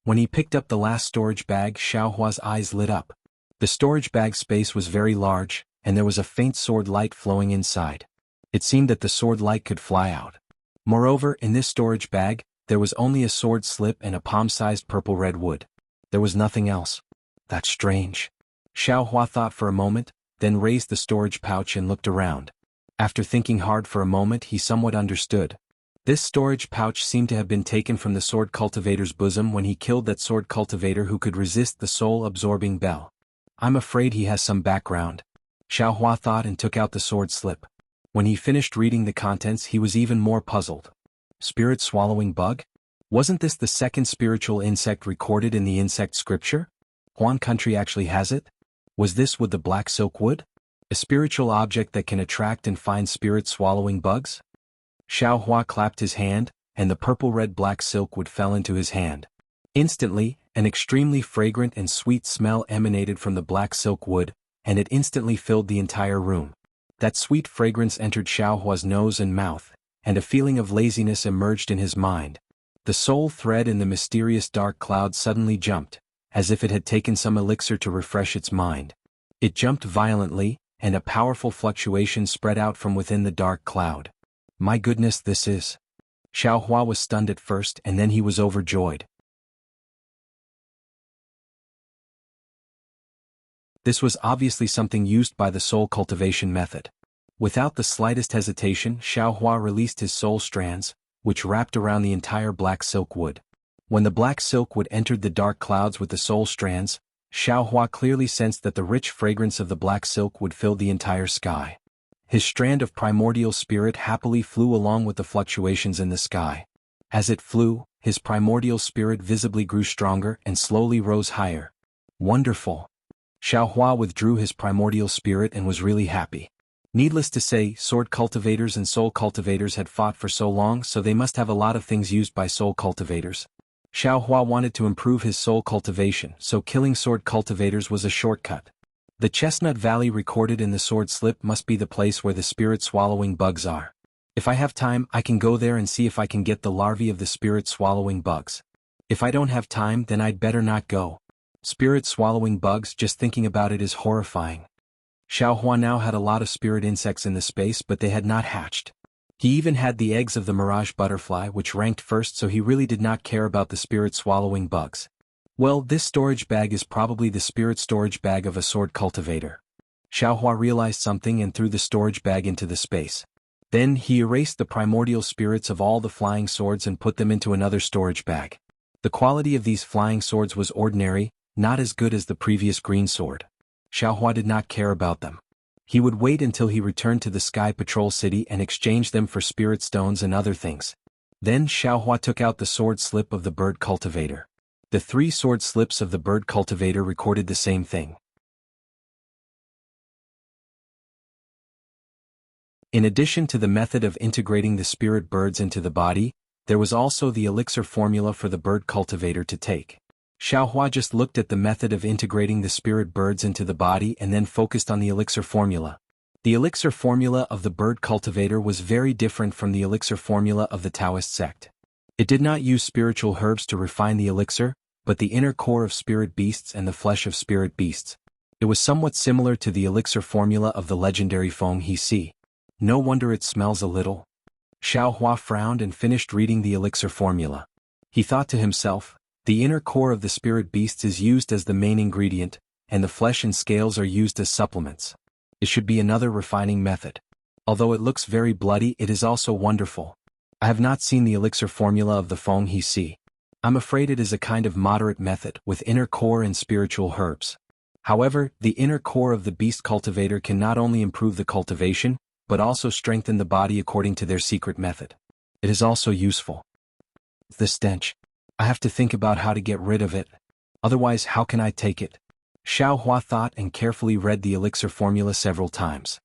When he picked up the last storage bag, Xiaohua's eyes lit up. The storage bag space was very large, and there was a faint sword light flowing inside. It seemed that the sword light could fly out. Moreover, in this storage bag, there was only a sword slip and a palm-sized purple-red wood. There was nothing else. That's strange. Xiaohua thought for a moment, then raised the storage pouch and looked around. After thinking hard for a moment, he somewhat understood. This storage pouch seemed to have been taken from the sword cultivator's bosom when he killed that sword cultivator who could resist the soul-absorbing bell. I'm afraid he has some background. Xiaohua thought and took out the sword slip. When he finished reading the contents, he was even more puzzled. Spirit-swallowing bug? Wasn't this the second spiritual insect recorded in the insect scripture? Huan country actually has it? Was this with the black silk wood? A spiritual object that can attract and find spirit-swallowing bugs? Xiaohua clapped his hand, and the purple-red black silk wood fell into his hand. Instantly, an extremely fragrant and sweet smell emanated from the black silk wood, and it instantly filled the entire room. That sweet fragrance entered Xiaohua's nose and mouth, and a feeling of laziness emerged in his mind. The soul thread in the mysterious dark cloud suddenly jumped, as if it had taken some elixir to refresh its mind. It jumped violently, and a powerful fluctuation spread out from within the dark cloud. My goodness, this is... Xiaohua was stunned at first, and then he was overjoyed. This was obviously something used by the soul cultivation method. Without the slightest hesitation, Xiaohua released his soul strands, which wrapped around the entire black silk wood. When the black silk wood entered the dark clouds with the soul strands, Xiaohua clearly sensed that the rich fragrance of the black silk would fill the entire sky. His strand of primordial spirit happily flew along with the fluctuations in the sky. As it flew, his primordial spirit visibly grew stronger and slowly rose higher. Wonderful! Xiaohua withdrew his primordial spirit and was really happy. Needless to say, sword cultivators and soul cultivators had fought for so long, so they must have a lot of things used by soul cultivators. Xiaohua wanted to improve his soul cultivation, so killing sword cultivators was a shortcut. The Chestnut Valley recorded in the sword slip must be the place where the spirit-swallowing bugs are. If I have time, I can go there and see if I can get the larvae of the spirit-swallowing bugs. If I don't have time, then I'd better not go. Spirit-swallowing bugs, just thinking about it is horrifying. Xiaohua now had a lot of spirit insects in the space, but they had not hatched. He even had the eggs of the mirage butterfly, which ranked first, so he really did not care about the spirit-swallowing bugs. Well, this storage bag is probably the spirit storage bag of a sword cultivator. Xiaohua realized something and threw the storage bag into the space. Then he erased the primordial spirits of all the flying swords and put them into another storage bag. The quality of these flying swords was ordinary, not as good as the previous green sword. Xiaohua did not care about them. He would wait until he returned to the Sky Patrol City and exchange them for spirit stones and other things. Then Xiaohua took out the sword slip of the bird cultivator. The 3 sword slips of the bird cultivator recorded the same thing. In addition to the method of integrating the spirit birds into the body, there was also the elixir formula for the bird cultivator to take. Xiaohua just looked at the method of integrating the spirit birds into the body and then focused on the elixir formula. The elixir formula of the bird cultivator was very different from the elixir formula of the Taoist sect. It did not use spiritual herbs to refine the elixir, but the inner core of spirit beasts and the flesh of spirit beasts. It was somewhat similar to the elixir formula of the legendary Feng He Si. No wonder it smells a little. Xiao Hua frowned and finished reading the elixir formula. He thought to himself, the inner core of the spirit beasts is used as the main ingredient, and the flesh and scales are used as supplements. It should be another refining method. Although it looks very bloody, it is also wonderful. I have not seen the elixir formula of the Feng He Si. I'm afraid it is a kind of moderate method with inner core and spiritual herbs. However, the inner core of the beast cultivator can not only improve the cultivation, but also strengthen the body according to their secret method. It is also useful. The stench. I have to think about how to get rid of it. Otherwise, how can I take it? Xiao Hua thought and carefully read the elixir formula several times.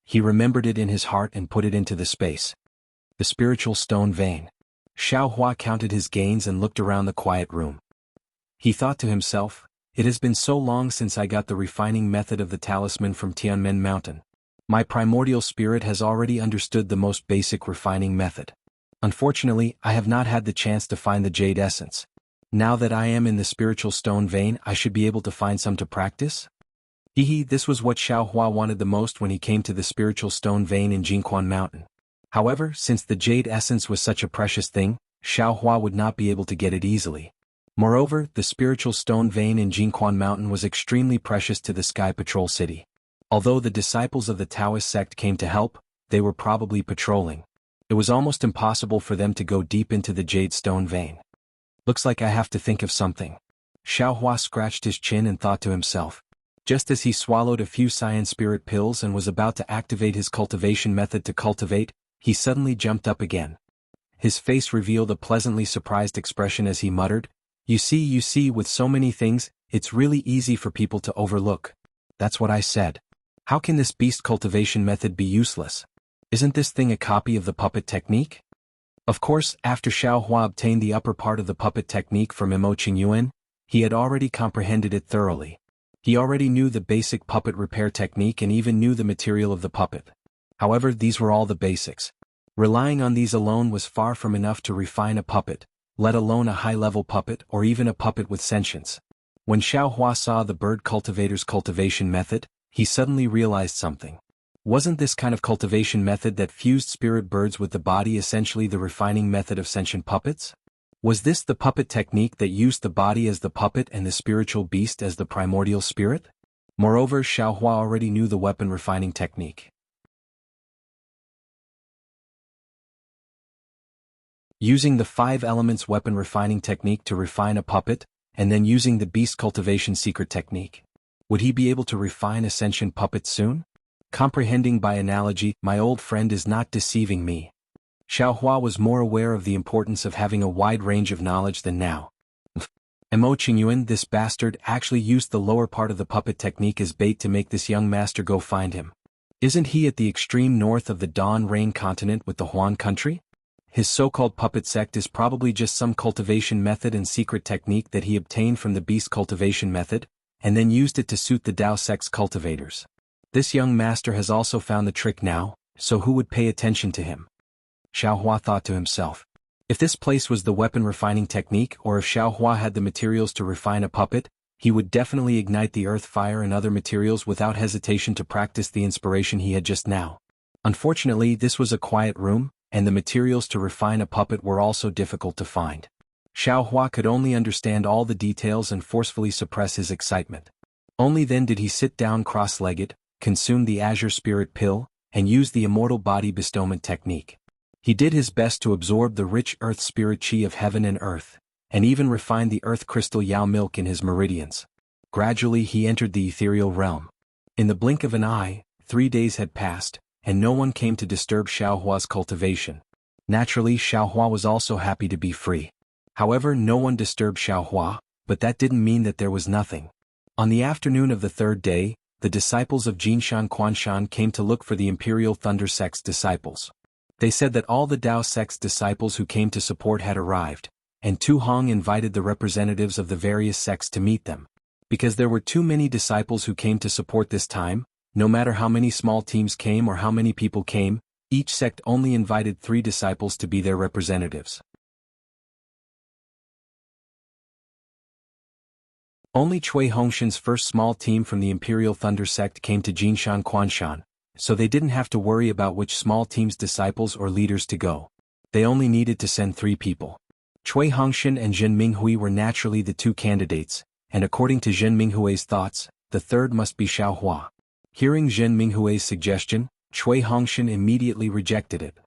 He remembered it in his heart and put it into the space. The spiritual stone vein. Xiao Hua counted his gains and looked around the quiet room. He thought to himself, it has been so long since I got the refining method of the talisman from Tianmen Mountain. My primordial spirit has already understood the most basic refining method. Unfortunately, I have not had the chance to find the jade essence. Now that I am in the spiritual stone vein, I should be able to find some to practice? This was what Xiao Hua wanted the most when he came to the spiritual stone vein in Jianghu Mountain. However, since the jade essence was such a precious thing, Xiao Hua would not be able to get it easily. Moreover, the spiritual stone vein in Jianghu Mountain was extremely precious to the Sky Patrol City. Although the disciples of the Taoist sect came to help, they were probably patrolling. It was almost impossible for them to go deep into the jade stone vein. Looks like I have to think of something. Xiao Hua scratched his chin and thought to himself. Just as he swallowed a few cyan spirit pills and was about to activate his cultivation method to cultivate, he suddenly jumped up again. His face revealed a pleasantly surprised expression as he muttered, You see, with so many things, it's really easy for people to overlook. That's what I said. How can this beast cultivation method be useless? Isn't this thing a copy of the puppet technique? Of course, after Xiao Hua obtained the upper part of the puppet technique from Imo Qingyuan, he had already comprehended it thoroughly. He already knew the basic puppet repair technique and even knew the material of the puppet. However, these were all the basics. Relying on these alone was far from enough to refine a puppet, let alone a high-level puppet or even a puppet with sentience. When Xiao Hua saw the bird cultivator's cultivation method, he suddenly realized something. Wasn't this kind of cultivation method that fused spirit birds with the body essentially the refining method of sentient puppets? Was this the puppet technique that used the body as the puppet and the spiritual beast as the primordial spirit? Moreover, Xiao Hua already knew the weapon refining technique. Using the 5 elements weapon refining technique to refine a puppet, and then using the beast cultivation secret technique. Would he be able to refine a sentient puppet soon? Comprehending by analogy, my old friend is not deceiving me. Xiao Hua was more aware of the importance of having a wide range of knowledge than now. Imo Qingyuan, this bastard, actually used the lower part of the puppet technique as bait to make this young master go find him. Isn't he at the extreme north of the Dawn Rain continent with the Huan country? His so-called puppet sect is probably just some cultivation method and secret technique that he obtained from the beast cultivation method, and then used it to suit the Dao sect's cultivators. This young master has also found the trick now, so who would pay attention to him? Xiao Hua thought to himself. If this place was the weapon refining technique or if Xiao Hua had the materials to refine a puppet, he would definitely ignite the earth fire and other materials without hesitation to practice the inspiration he had just now. Unfortunately, this was a quiet room, and the materials to refine a puppet were also difficult to find. Xiao Hua could only understand all the details and forcefully suppress his excitement. Only then did he sit down cross-legged, consume the azure spirit pill, and use the immortal body bestowment technique. He did his best to absorb the rich earth spirit chi of heaven and earth, and even refined the earth crystal Yao milk in his meridians. Gradually he entered the ethereal realm. In the blink of an eye, 3 days had passed, and no one came to disturb Xiao Hua's cultivation. Naturally, Xiao Hua was also happy to be free. However, no one disturbed Xiao Hua, but that didn't mean that there was nothing. On the afternoon of the 3rd day, the disciples of Jinshan Quanshan came to look for the Imperial Thunder Sect's disciples. They said that all the Dao Sect's disciples who came to support had arrived, and Tu Hong invited the representatives of the various sects to meet them. Because there were too many disciples who came to support this time, no matter how many small teams came or how many people came, each sect only invited 3 disciples to be their representatives. Only Cui Hongshan's first small team from the Imperial Thunder sect came to Jinshan Quanshan, so they didn't have to worry about which small team's disciples or leaders to go. They only needed to send 3 people. Cui Hongshan and Zhen Minghui were naturally the 2 candidates, and according to Zhen Minghui's thoughts, the third must be Xiao Hua. Hearing Zhen Minghui's suggestion, Cui Hongshan immediately rejected it.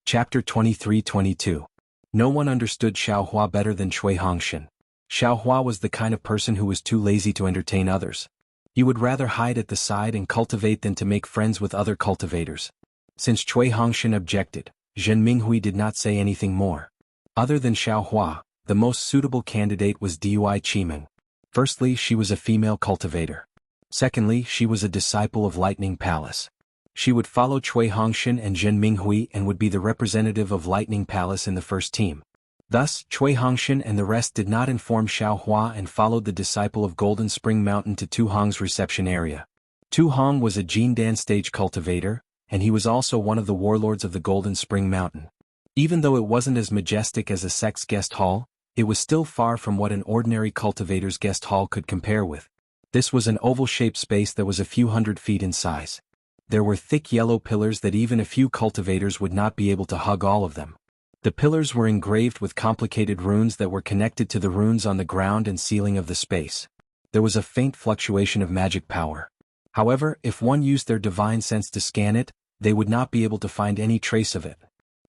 Chapter 23-22. No one understood Xiao Hua better than Cui Hongshan. Xiao Hua was the kind of person who was too lazy to entertain others. He would rather hide at the side and cultivate than to make friends with other cultivators. Since Cui Hongshan objected, Zhen Minghui did not say anything more. Other than Xiao Hua, the most suitable candidate was Dui Qimeng. Firstly, she was a female cultivator. Secondly, she was a disciple of Lightning Palace. She would follow Cui Hongshan and Zhen Minghui and would be the representative of Lightning Palace in the first team. Thus, Cui Hongshan and the rest did not inform Xiao Hua and followed the disciple of Golden Spring Mountain to Tu Hong's reception area. Tu Hong was a Jindan stage cultivator, and he was also one of the warlords of the Golden Spring Mountain. Even though it wasn't as majestic as a sect's guest hall, it was still far from what an ordinary cultivator's guest hall could compare with. This was an oval-shaped space that was a few hundred feet in size. There were thick yellow pillars that even a few cultivators would not be able to hug all of them. The pillars were engraved with complicated runes that were connected to the runes on the ground and ceiling of the space. There was a faint fluctuation of magic power. However, if one used their divine sense to scan it, they would not be able to find any trace of it.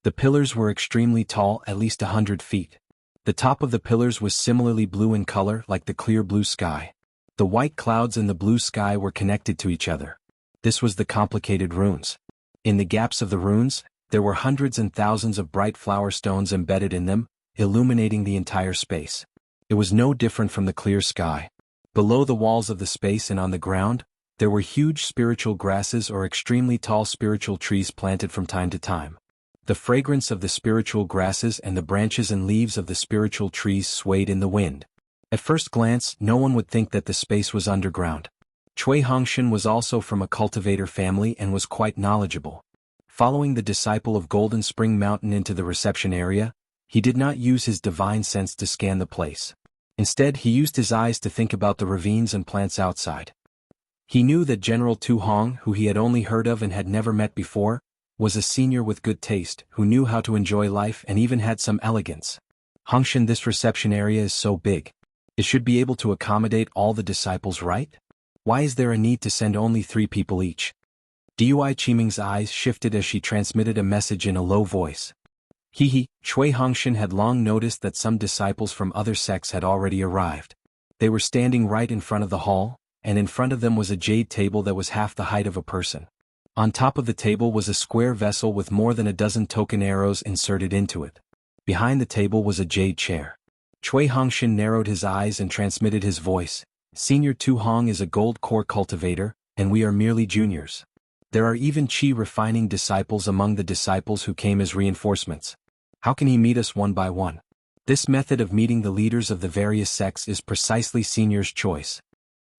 The pillars were extremely tall, at least 100 feet. The top of the pillars was similarly blue in color, like the clear blue sky. The white clouds and the blue sky were connected to each other. This was the complicated runes. In the gaps of the runes, there were hundreds and thousands of bright flower stones embedded in them, illuminating the entire space. It was no different from the clear sky. Below the walls of the space and on the ground, there were huge spiritual grasses or extremely tall spiritual trees planted from time to time. The fragrance of the spiritual grasses and the branches and leaves of the spiritual trees swayed in the wind. At first glance, no one would think that the space was underground. Cui Hongshan was also from a cultivator family and was quite knowledgeable. Following the disciple of Golden Spring Mountain into the reception area, he did not use his divine sense to scan the place. Instead, he used his eyes to think about the ravines and plants outside. He knew that General Tu Hong, who he had only heard of and had never met before, was a senior with good taste, who knew how to enjoy life and even had some elegance. Hongshan, this reception area is so big. It should be able to accommodate all the disciples, right? Why is there a need to send only 3 people each? Dui Qimeng's eyes shifted as she transmitted a message in a low voice. Cui Hongshan had long noticed that some disciples from other sects had already arrived. They were standing right in front of the hall, and in front of them was a jade table that was half the height of a person. On top of the table was a square vessel with more than a dozen token arrows inserted into it. Behind the table was a jade chair. Cui Hongshan narrowed his eyes and transmitted his voice. Senior Tu Hong is a gold core cultivator, and we are merely juniors. There are even qi refining disciples among the disciples who came as reinforcements. How can he meet us one by one? This method of meeting the leaders of the various sects is precisely Senior's choice.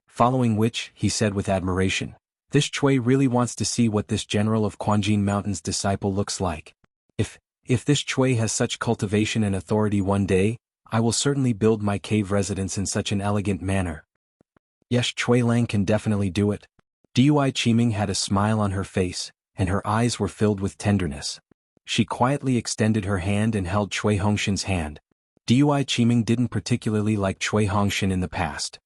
Following which, he said with admiration, this Cui really wants to see what this general of Quanjin Mountain's disciple looks like. If this Cui has such cultivation and authority one day, I will certainly build my cave residence in such an elegant manner. Yes, Cui Lang can definitely do it. Dui Qimeng had a smile on her face, and her eyes were filled with tenderness. She quietly extended her hand and held Cui Hongshan's hand. Dui Qimeng didn't particularly like Cui Hongshan in the past.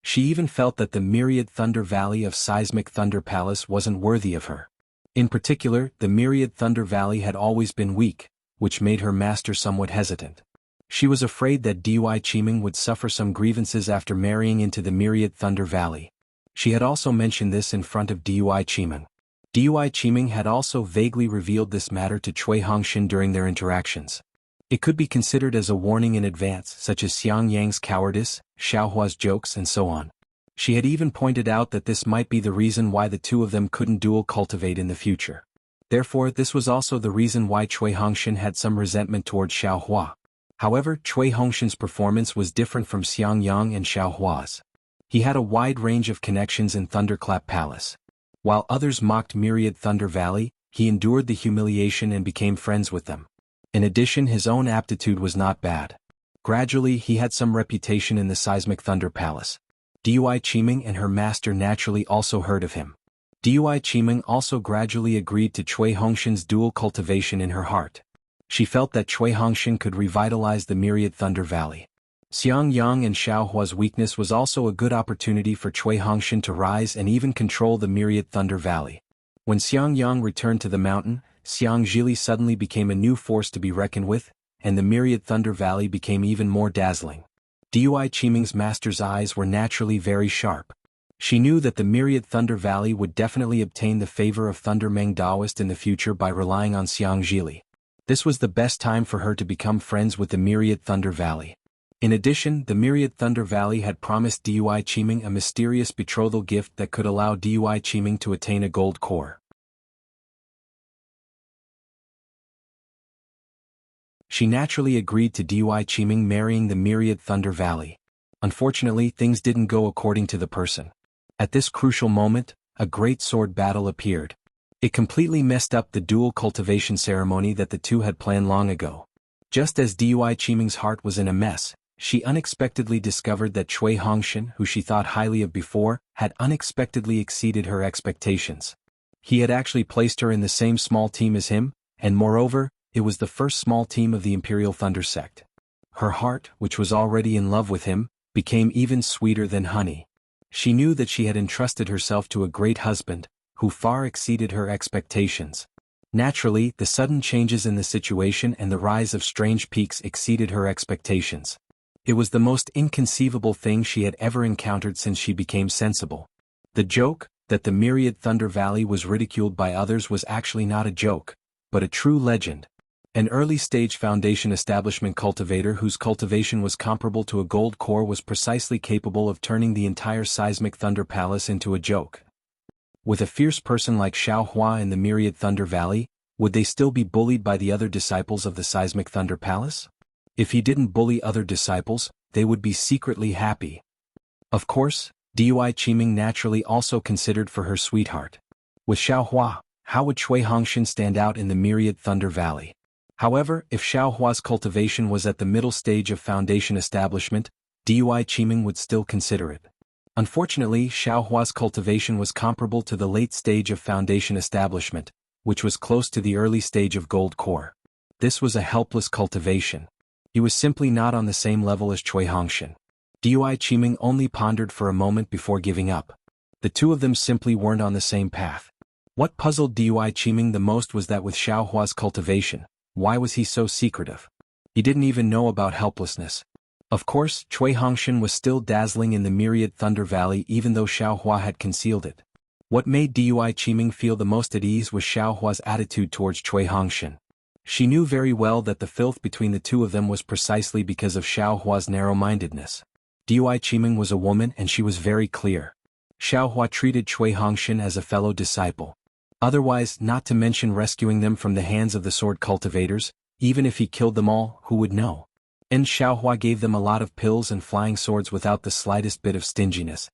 She even felt that the myriad Thunder Valley of Seismic Thunder Palace wasn't worthy of her. In particular, the myriad Thunder Valley had always been weak, which made her master somewhat hesitant. She was afraid that Dui Qimeng would suffer some grievances after marrying into the myriad Thunder Valley. She had also mentioned this in front of Dui Qimeng. Dui Qimeng had also vaguely revealed this matter to Cui Hongshan during their interactions. It could be considered as a warning in advance, such as Xiang Yang's cowardice, Xiao Hua's jokes and so on. She had even pointed out that this might be the reason why the 2 of them couldn't dual cultivate in the future. Therefore, this was also the reason why Cui Hongshan had some resentment toward Xiao Hua. However, Cui Hongshan's performance was different from Xiang Yang and Xiao Hua's. He had a wide range of connections in Thunderclap Palace. While others mocked Myriad Thunder Valley, He endured the humiliation and became friends with them. In addition, his own aptitude was not bad. Gradually, he had some reputation in the Seismic Thunder Palace. Dui Qiming and her master naturally also heard of him. Dui Qiming also gradually agreed to Cui Hongshan's dual cultivation in her heart. She felt that Cui Hongshan could revitalize the Myriad Thunder Valley. Xiang Yang and Xiao Hua's weakness was also a good opportunity for Cui Hongshan to rise and even control the Myriad Thunder Valley. When Xiang Yang returned to the mountain, Xiang Zhili suddenly became a new force to be reckoned with, and the Myriad Thunder Valley became even more dazzling. Dui Qiming's master's eyes were naturally very sharp. She knew that the Myriad Thunder Valley would definitely obtain the favor of Thunder Meng Daoist in the future by relying on Xiang Zhili. This was the best time for her to become friends with the Myriad Thunder Valley. In addition, the Myriad Thunder Valley had promised Dui Qiming a mysterious betrothal gift that could allow Dui Qiming to attain a gold core. She naturally agreed to Dui Qiming marrying the Myriad Thunder Valley. Unfortunately, things didn't go according to the person. At this crucial moment, a great sword battle appeared. It completely messed up the dual cultivation ceremony that the two had planned long ago. Just as Dui Qiming's heart was in a mess, she unexpectedly discovered that Cui Hongshan, who she thought highly of before, had unexpectedly exceeded her expectations. He had actually placed her in the same small team as him, and moreover, it was the first small team of the Imperial Thunder Sect. Her heart, which was already in love with him, became even sweeter than honey. She knew that she had entrusted herself to a great husband, who far exceeded her expectations. Naturally, the sudden changes in the situation and the rise of strange peaks exceeded her expectations. It was the most inconceivable thing she had ever encountered since she became sensible. The joke, that the Myriad Thunder Valley was ridiculed by others, was actually not a joke, but a true legend. An early-stage Foundation establishment cultivator whose cultivation was comparable to a gold core was precisely capable of turning the entire Seismic Thunder Palace into a joke. With a fierce person like Xiao Hua in the Myriad Thunder Valley, would they still be bullied by the other disciples of the Seismic Thunder Palace? If he didn't bully other disciples, they would be secretly happy. Of course, Dui Qiming naturally also considered for her sweetheart. With Xiao Hua, how would Cui Hongshan stand out in the Myriad Thunder Valley? However, if Xiao Hua's cultivation was at the middle stage of Foundation establishment, Dui Qiming would still consider it. Unfortunately, Xiao Hua's cultivation was comparable to the late stage of Foundation establishment, which was close to the early stage of gold core. This was a helpless cultivation. He was simply not on the same level as Cui Hongshan. Dui Qiming only pondered for a moment before giving up. The two of them simply weren't on the same path. What puzzled Dui Qiming the most was that with Xiao Hua's cultivation, why was he so secretive? He didn't even know about helplessness. Of course, Cui Hongshan was still dazzling in the Myriad Thunder Valley even though Xiao Hua had concealed it. What made Dui Qiming feel the most at ease was Xiao Hua's attitude towards Cui Hongshan. She knew very well that the filth between the two of them was precisely because of Xiao Hua's narrow-mindedness. Dui Qiming was a woman and she was very clear. Xiao Hua treated Cui Hongshan as a fellow disciple. Otherwise, not to mention rescuing them from the hands of the sword cultivators, even if he killed them all, who would know? And Xiao Hua gave them a lot of pills and flying swords without the slightest bit of stinginess.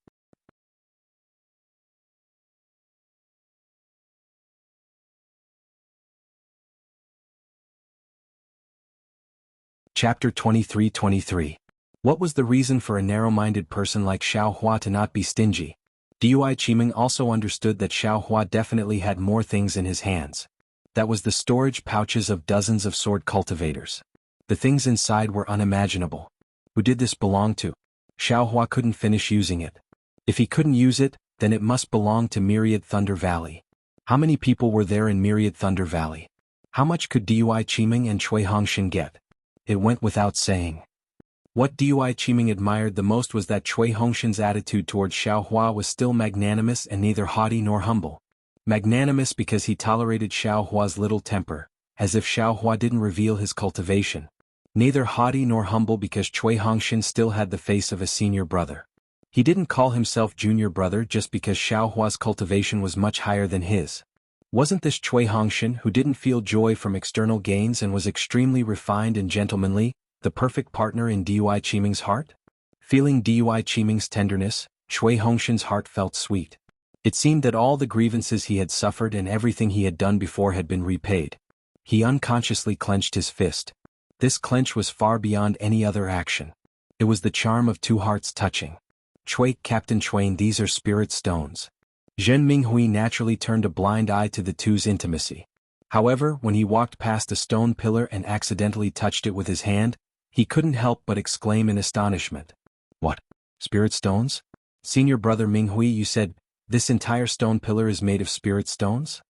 Chapter 23-23. What was the reason for a narrow-minded person like Xiao Hua to not be stingy? Dui Qiming also understood that Xiao Hua definitely had more things in his hands. That was the storage pouches of dozens of sword cultivators. The things inside were unimaginable. Who did this belong to? Xiao Hua couldn't finish using it. If he couldn't use it, then it must belong to Myriad Thunder Valley. How many people were there in Myriad Thunder Valley? How much could Dui Qiming and Cui Hongshan get? It went without saying. What Dui Qiming admired the most was that Cui Hongshan's attitude towards Xiao Hua was still magnanimous and neither haughty nor humble. Magnanimous because he tolerated Xiao Hua's little temper, as if Xiao Hua didn't reveal his cultivation. Neither haughty nor humble because Cui Hongshan still had the face of a senior brother. He didn't call himself junior brother just because Xiao Hua's cultivation was much higher than his. Wasn't this Cui Hongshan, who didn't feel joy from external gains and was extremely refined and gentlemanly, the perfect partner in Dui Qiming's heart? Feeling Dui Qiming's tenderness, Cui Hongshan's heart felt sweet. It seemed that all the grievances he had suffered and everything he had done before had been repaid. He unconsciously clenched his fist. This clench was far beyond any other action. It was the charm of two hearts touching. Chui, Captain Chuan, these are spirit stones. Zhen Minghui naturally turned a blind eye to the two's intimacy. However, when he walked past a stone pillar and accidentally touched it with his hand, he couldn't help but exclaim in astonishment. What? Spirit stones? Senior brother Minghui, you said, this entire stone pillar is made of spirit stones?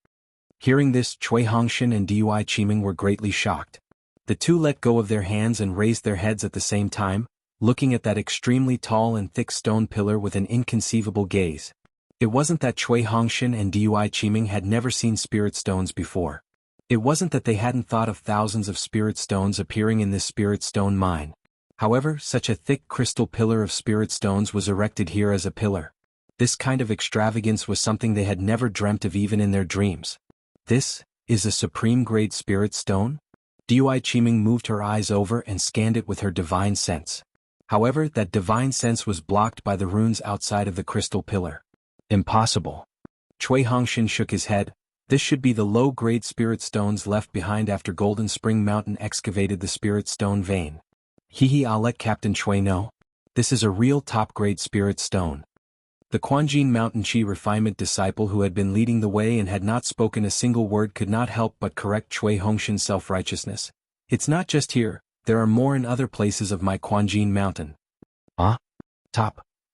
Hearing this, Cui Hongshan and Dui Qiming were greatly shocked. The two let go of their hands and raised their heads at the same time, looking at that extremely tall and thick stone pillar with an inconceivable gaze. It wasn't that Cui Hongshan and Dui Qiming had never seen spirit stones before. It wasn't that they hadn't thought of thousands of spirit stones appearing in this spirit stone mine. However, such a thick crystal pillar of spirit stones was erected here as a pillar. This kind of extravagance was something they had never dreamt of even in their dreams. This is a supreme-grade spirit stone? Dui Qiming moved her eyes over and scanned it with her divine sense. However, that divine sense was blocked by the runes outside of the crystal pillar. Impossible. Cui Hongshan shook his head. This should be the low-grade spirit stones left behind after Golden Spring Mountain excavated the spirit stone vein. I'll let Captain Chui know. This is a real top-grade spirit stone. The Quanjin Mountain Chi refinement disciple who had been leading the way and had not spoken a single word could not help but correct Cui Hongshan's self-righteousness. It's not just here, there are more in other places of my Quanjin Mountain.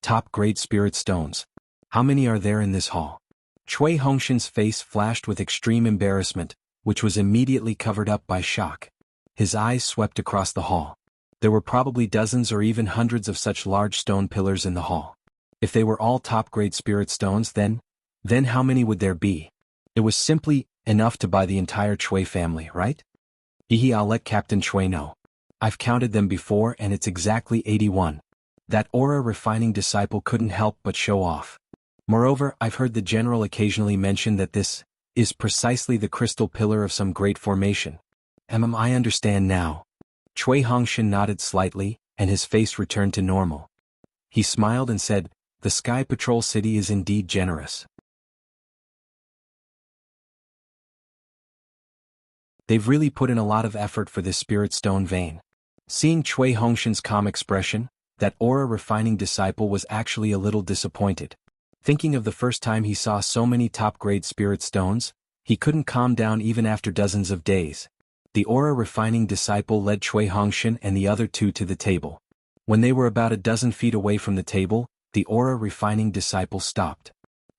Top-grade spirit stones. How many are there in this hall? Cui Hongshan's face flashed with extreme embarrassment, which was immediately covered up by shock. His eyes swept across the hall. There were probably dozens or even hundreds of such large stone pillars in the hall. If they were all top-grade spirit stones, then how many would there be? It was simply enough to buy the entire Chui family, right? I'll let Captain Chui know. I've counted them before and it's exactly 81. That aura refining disciple couldn't help but show off. Moreover, I've heard the general occasionally mention that this is precisely the crystal pillar of some great formation. I understand now. Cui Hongshan nodded slightly, and his face returned to normal. He smiled and said, the Sky Patrol City is indeed generous. They've really put in a lot of effort for this spirit stone vein. Seeing Cui Hongshan's calm expression, that aura refining disciple was actually a little disappointed. Thinking of the first time he saw so many top-grade spirit stones, he couldn't calm down even after dozens of days. The aura refining disciple led Cui Hongshan and the other two to the table. When they were about a dozen feet away from the table, the aura refining disciple stopped.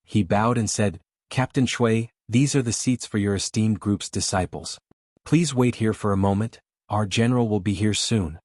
He bowed and said, Captain Chui, these are the seats for your esteemed group's disciples. Please wait here for a moment, our general will be here soon.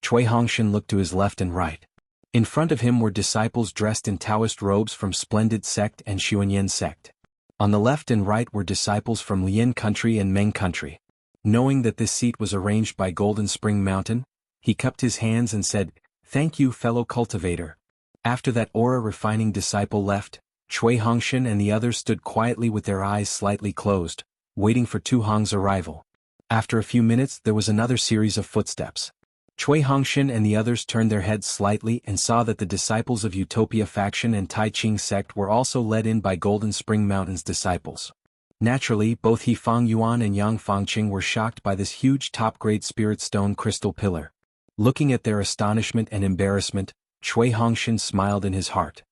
Cui Hongshan looked to his left and right. In front of him were disciples dressed in Taoist robes from Splendid Sect and Xuanyan Sect. On the left and right were disciples from Lian Country and Meng Country. Knowing that this seat was arranged by Golden Spring Mountain, he cupped his hands and said, Thank you, fellow cultivator. After that aura refining disciple left, Cui Hongshan and the others stood quietly with their eyes slightly closed, waiting for Tu Hong's arrival. After a few minutes there was another series of footsteps. Cui Hongshan and the others turned their heads slightly and saw that the disciples of Utopia faction and Tai Ching sect were also led in by Golden Spring Mountain's disciples. Naturally, both He Fang Yuan and Yang Fangqing were shocked by this huge top-grade spirit stone crystal pillar. Looking at their astonishment and embarrassment, Cui Hongshan smiled in his heart.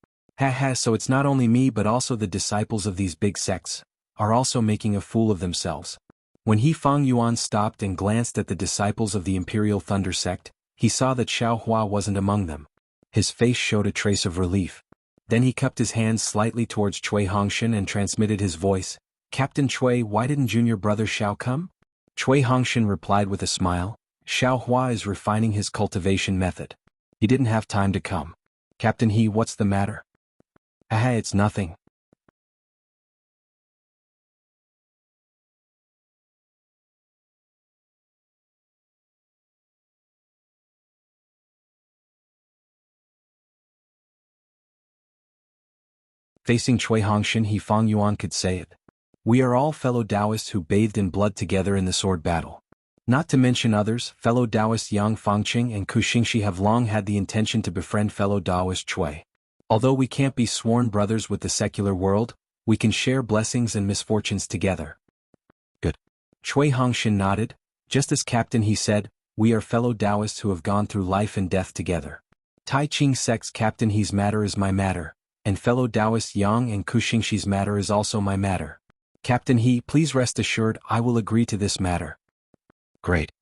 So it's not only me but also the disciples of these big sects are also making a fool of themselves. When He Fang Yuan stopped and glanced at the disciples of the Imperial Thunder sect, he saw that Xiao Hua wasn't among them. His face showed a trace of relief. Then he cupped his hands slightly towards Cui Hongshan and transmitted his voice. Captain Chui, why didn't junior brother Xiao come? Cui Hongshan replied with a smile. Xiao Hua is refining his cultivation method. He didn't have time to come. Captain He, what's the matter? It's nothing. Facing Cui Hongshan, He Fang Yuan could say it. We are all fellow Taoists who bathed in blood together in the sword battle. Not to mention others, fellow Taoist Yang Fangqing and Ku Xingxi have long had the intention to befriend fellow Taoist Chui. Although we can't be sworn brothers with the secular world, we can share blessings and misfortunes together. Good. Cui Hongshan nodded. Just as captain, he said, we are fellow Taoists who have gone through life and death together. Tai Ching sect's captain, his matter is my matter, and fellow Taoist Yang and Kuxingxi's matter is also my matter. Captain He, please rest assured I will agree to this matter. Great.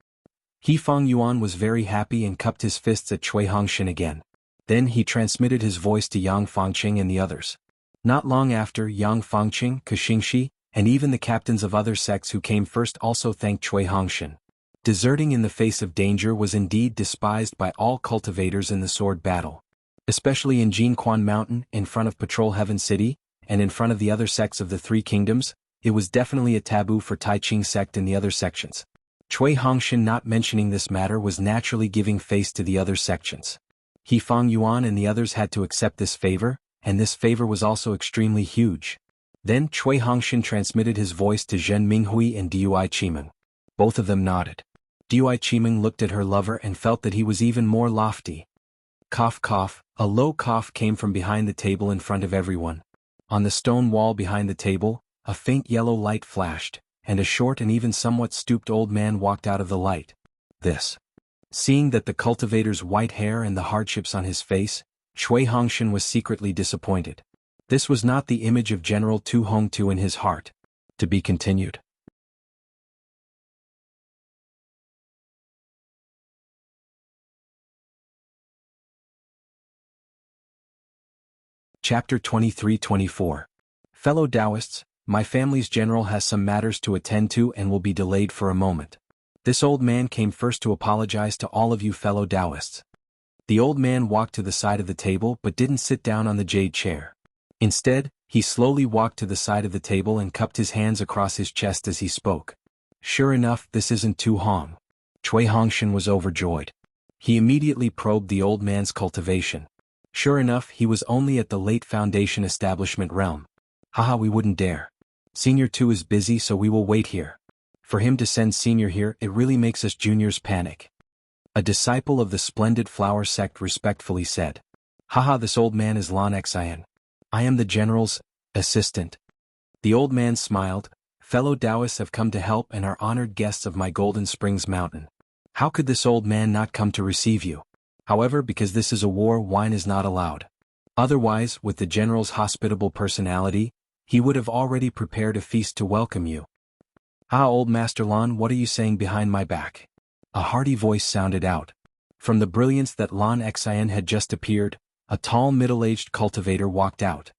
He Feng Yuan was very happy and cupped his fists at Cui Hongshan again. Then he transmitted his voice to Yang Fangqing and the others. Not long after, Yang Fangqing, Kuxingxi, and even the captains of other sects who came first also thanked Cui Hongshan. Deserting in the face of danger was indeed despised by all cultivators in the sword battle. Especially in Jinquan Mountain, in front of Patrol Heaven City, and in front of the other sects of the Three Kingdoms, it was definitely a taboo for Tai Ching sect in the other sections. Cui Hongshan not mentioning this matter was naturally giving face to the other sections. He Feng Yuan and the others had to accept this favor, and this favor was also extremely huge. Then Cui Hongshan transmitted his voice to Zhen Minghui and Dui Qimeng. Both of them nodded. Dui Qimeng looked at her lover and felt that he was even more lofty. Cough cough, a low cough came from behind the table in front of everyone. On the stone wall behind the table, a faint yellow light flashed, and a short and even somewhat stooped old man walked out of the light. Seeing that the cultivator's white hair and the hardships on his face, Cui Hongshan was secretly disappointed. This was not the image of General Tu Hongtu in his heart. To be continued. Chapter 23-24. Fellow Taoists, my family's general has some matters to attend to and will be delayed for a moment. This old man came first to apologize to all of you fellow Taoists. The old man walked to the side of the table but didn't sit down on the jade chair. Instead, he slowly walked to the side of the table and cupped his hands across his chest as he spoke. Sure enough, this isn't Tu Hong. Cui Hongshan was overjoyed. He immediately probed the old man's cultivation. Sure enough, he was only at the late Foundation establishment realm. Haha, we wouldn't dare. Senior 2 is busy, so we will wait here. For him to send Senior here, it really makes us juniors panic. A disciple of the Splendid Flower sect respectfully said. Haha, this old man is Lan Xian. I am the general's assistant. The old man smiled. Fellow Taoists have come to help and are honored guests of my Golden Springs Mountain. How could this old man not come to receive you? However, because this is a war, wine is not allowed. Otherwise, with the general's hospitable personality, he would have already prepared a feast to welcome you. Ah, old Master Lan, what are you saying behind my back? A hearty voice sounded out. From the brilliance that Lan Xian had just appeared, a tall middle-aged cultivator walked out.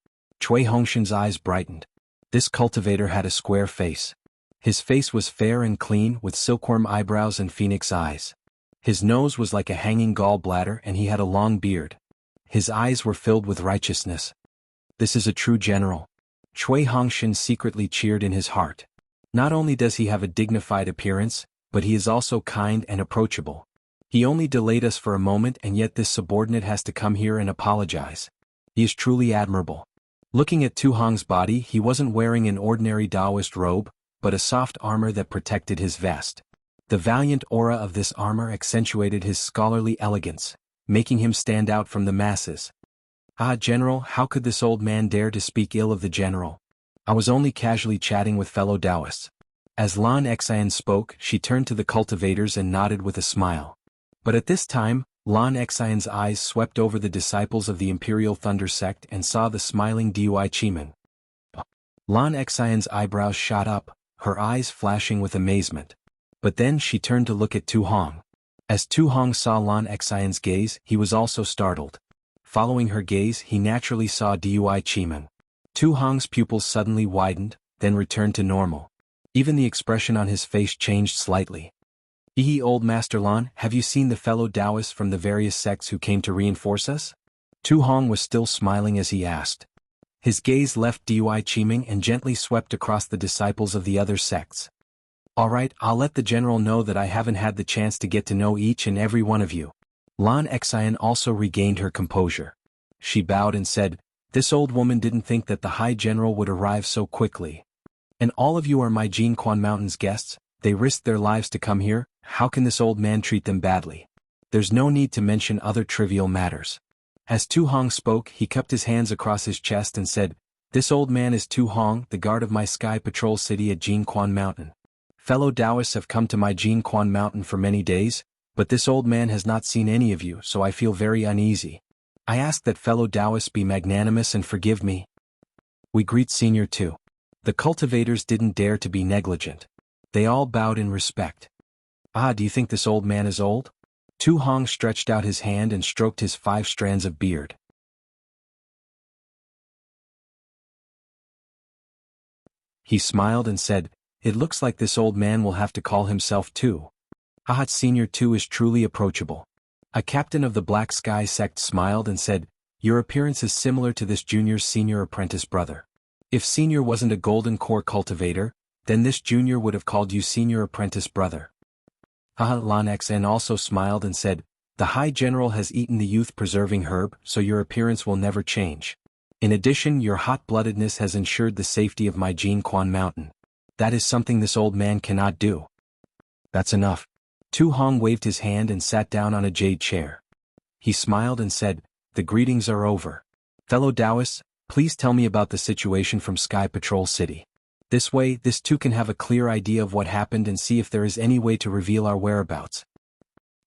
Cui Hongshan's eyes brightened. This cultivator had a square face. His face was fair and clean with silkworm eyebrows and phoenix eyes. His nose was like a hanging gall-bladder and he had a long beard. His eyes were filled with righteousness. This is a true general. Cui Hongshan secretly cheered in his heart. Not only does he have a dignified appearance, but he is also kind and approachable. He only delayed us for a moment and yet this subordinate has to come here and apologize. He is truly admirable. Looking at Tu Hong's body, he wasn't wearing an ordinary Taoist robe, but a soft armor that protected his vest. The valiant aura of this armor accentuated his scholarly elegance, making him stand out from the masses. Ah, General, how could this old man dare to speak ill of the General? I was only casually chatting with fellow Taoists. As Lan Xian spoke, she turned to the cultivators and nodded with a smile. But at this time, Lan Xian's eyes swept over the disciples of the Imperial Thunder sect and saw the smiling Dui Qimeng. Lan Xian's eyebrows shot up, her eyes flashing with amazement. But then she turned to look at Tu Hong. As Tu Hong saw Lan Xian's gaze, he was also startled. Following her gaze, he naturally saw Dui Qimeng. Tu Hong's pupils suddenly widened, then returned to normal. Even the expression on his face changed slightly. Old Master Lan, have you seen the fellow Taoists from the various sects who came to reinforce us? Tu Hong was still smiling as he asked. His gaze left Dui Qimeng and gently swept across the disciples of the other sects. Alright, I'll let the general know that I haven't had the chance to get to know each and every one of you. Lan Xian also regained her composure. She bowed and said, this old woman didn't think that the High General would arrive so quickly. And all of you are my Jinquan Mountain's guests, they risked their lives to come here, how can this old man treat them badly? There's no need to mention other trivial matters. As Tu Hong spoke, he cupped his hands across his chest and said, "This old man is Tu Hong, the guard of my Sky Patrol city at Jianghu Mountain. Fellow Taoists have come to my Jianghu Mountain for many days, but this old man has not seen any of you, so I feel very uneasy. I ask that fellow Taoists be magnanimous and forgive me. We greet Senior Tu." The cultivators didn't dare to be negligent. They all bowed in respect. "Ah, do you think this old man is old?" Tu Hong stretched out his hand and stroked his 5 strands of beard. He smiled and said, "It looks like this old man will have to call himself Tu. Ahat Senior Tu is truly approachable." A captain of the Black Sky sect smiled and said, "Your appearance is similar to this junior's senior apprentice brother. If Senior wasn't a golden core cultivator, then this junior would have called you Senior apprentice brother." Lan Xn also smiled and said, "The High General has eaten the youth-preserving herb, so your appearance will never change. In addition, your hot-bloodedness has ensured the safety of my Jianghu Mountain. That is something this old man cannot do." "That's enough." Tu Hong waved his hand and sat down on a jade chair. He smiled and said, "The greetings are over. Fellow Taoists, please tell me about the situation from Sky Patrol City. This way, this too can have a clear idea of what happened and see if there is any way to reveal our whereabouts."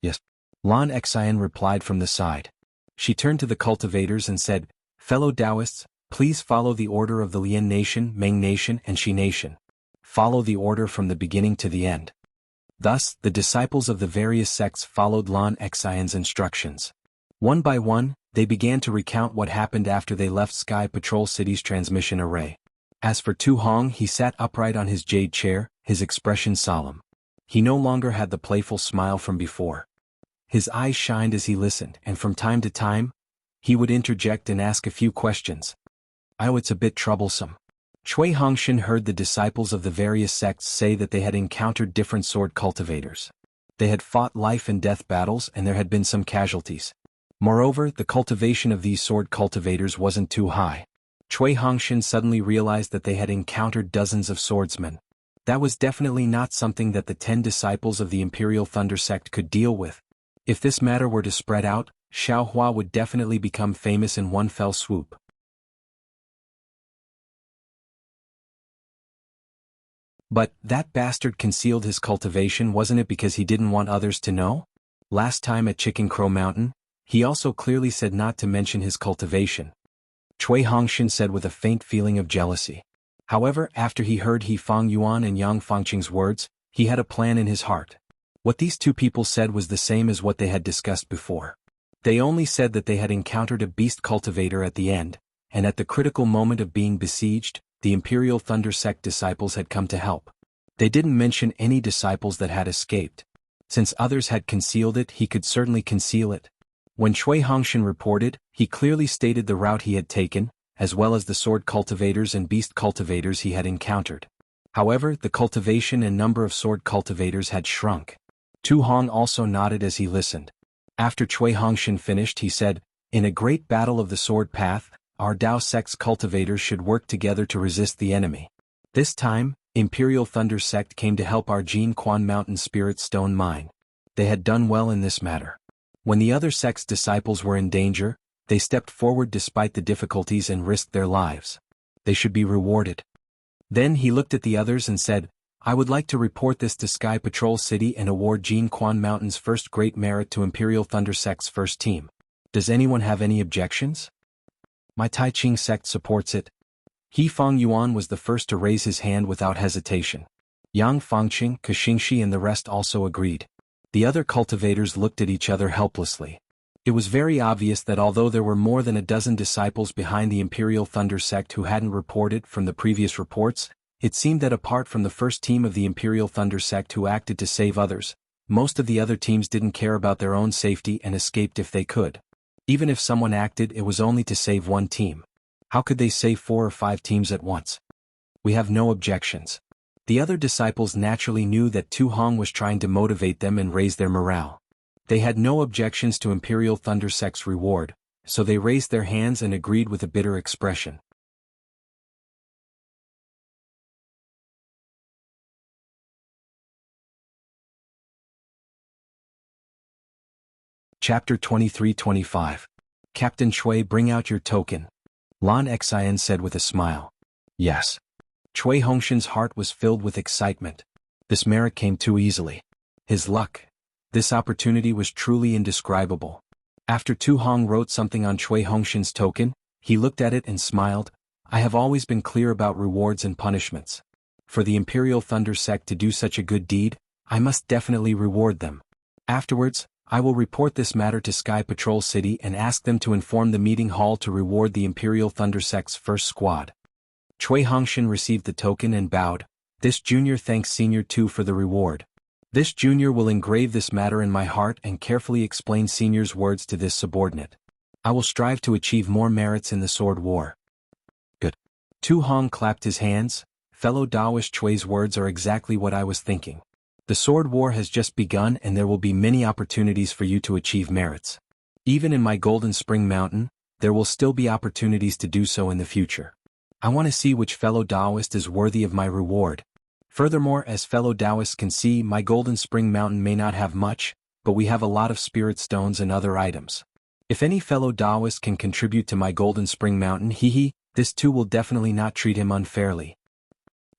"Yes." Lan Xian replied from the side. She turned to the cultivators and said, "Fellow Taoists, please follow the order of the Lian Nation, Meng Nation and Shi Nation. Follow the order from the beginning to the end." Thus, the disciples of the various sects followed Lan Xian's instructions. One by one, they began to recount what happened after they left Sky Patrol City's transmission array. As for Tu Hong, he sat upright on his jade chair, his expression solemn. He no longer had the playful smile from before. His eyes shined as he listened, and from time to time, he would interject and ask a few questions. "Oh, it's a bit troublesome." Cui Hongshan heard the disciples of the various sects say that they had encountered different sword cultivators. They had fought life-and-death battles and there had been some casualties. Moreover, the cultivation of these sword cultivators wasn't too high. Cui Hongshan suddenly realized that they had encountered dozens of swordsmen. That was definitely not something that the 10 disciples of the Imperial Thunder sect could deal with. If this matter were to spread out, Xiaohua would definitely become famous in one fell swoop. But that bastard concealed his cultivation, wasn't it because he didn't want others to know? Last time at Chicken Crow Mountain, he also clearly said not to mention his cultivation. Cui Hongshan said with a faint feeling of jealousy. However, after he heard He Fang Yuan and Yang Fangqing's words, he had a plan in his heart. What these two people said was the same as what they had discussed before. They only said that they had encountered a beast cultivator at the end, and at the critical moment of being besieged, the Imperial Thunder sect disciples had come to help. They didn't mention any disciples that had escaped. Since others had concealed it, he could certainly conceal it. When Cui Hongshan reported, he clearly stated the route he had taken, as well as the sword cultivators and beast cultivators he had encountered. However, the cultivation and number of sword cultivators had shrunk. Tu Hong also nodded as he listened. After Cui Hongshan finished, he said, "In a great battle of the sword path, our Dao sect's cultivators should work together to resist the enemy. This time, Imperial Thunder sect came to help our Jianghu Mountain Spirit Stone Mine. They had done well in this matter. When the other sect's disciples were in danger, they stepped forward despite the difficulties and risked their lives. They should be rewarded." Then he looked at the others and said, "I would like to report this to Sky Patrol City and award Jianghu Mountain's first great merit to Imperial Thunder sect's first team. Does anyone have any objections? My Tai Ching sect supports it." He Fang Yuan was the first to raise his hand without hesitation. Yang Fangqing, Kaxingxi and the rest also agreed. The other cultivators looked at each other helplessly. It was very obvious that although there were more than a dozen disciples behind the Imperial Thunder sect who hadn't reported from the previous reports, it seemed that apart from the first team of the Imperial Thunder sect who acted to save others, most of the other teams didn't care about their own safety and escaped if they could. Even if someone acted, it was only to save one team. How could they save 4 or 5 teams at once? We have no objections. The other disciples naturally knew that Tu Hong was trying to motivate them and raise their morale. They had no objections to Imperial Thunder sect's reward, so they raised their hands and agreed with a bitter expression. Chapter 23-25 Captain Chui, bring out your token. Lan Xian said with a smile. Yes. Chui Hongshan's heart was filled with excitement. This merit came too easily. His luck. This opportunity was truly indescribable. After Tu Hong wrote something on Chui Hongshan's token, he looked at it and smiled. I have always been clear about rewards and punishments. For the Imperial Thunder Sect to do such a good deed, I must definitely reward them. Afterwards, I will report this matter to Sky Patrol City and ask them to inform the meeting hall to reward the Imperial Thunder Sect's first squad. Chui Hongshan received the token and bowed. This junior thanks Senior 2 for the reward. This junior will engrave this matter in my heart and carefully explain Senior's words to this subordinate. I will strive to achieve more merits in the sword war. Good. Tu Hong clapped his hands. Fellow Daoist Chui's words are exactly what I was thinking. The sword war has just begun and there will be many opportunities for you to achieve merits. Even in my Golden Spring Mountain, there will still be opportunities to do so in the future. I want to see which fellow Daoist is worthy of my reward. Furthermore, as fellow Daoists can see, my Golden Spring Mountain may not have much, but we have a lot of spirit stones and other items. If any fellow Daoist can contribute to my Golden Spring Mountain, this too will definitely not treat him unfairly.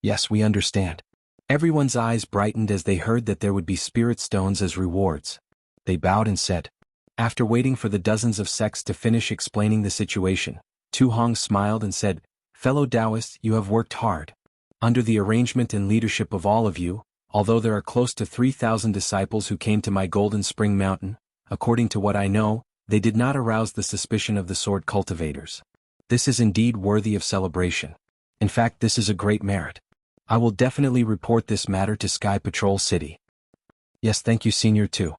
Yes, we understand. Everyone's eyes brightened as they heard that there would be spirit stones as rewards. They bowed and said. After waiting for the dozens of sects to finish explaining the situation, Tu Hong smiled and said, Fellow Daoists, you have worked hard. Under the arrangement and leadership of all of you, although there are close to 3,000 disciples who came to my Golden Spring Mountain, according to what I know, they did not arouse the suspicion of the sword cultivators. This is indeed worthy of celebration. In fact, this is a great merit. I will definitely report this matter to Sky Patrol City. Yes, thank you, Senior 2.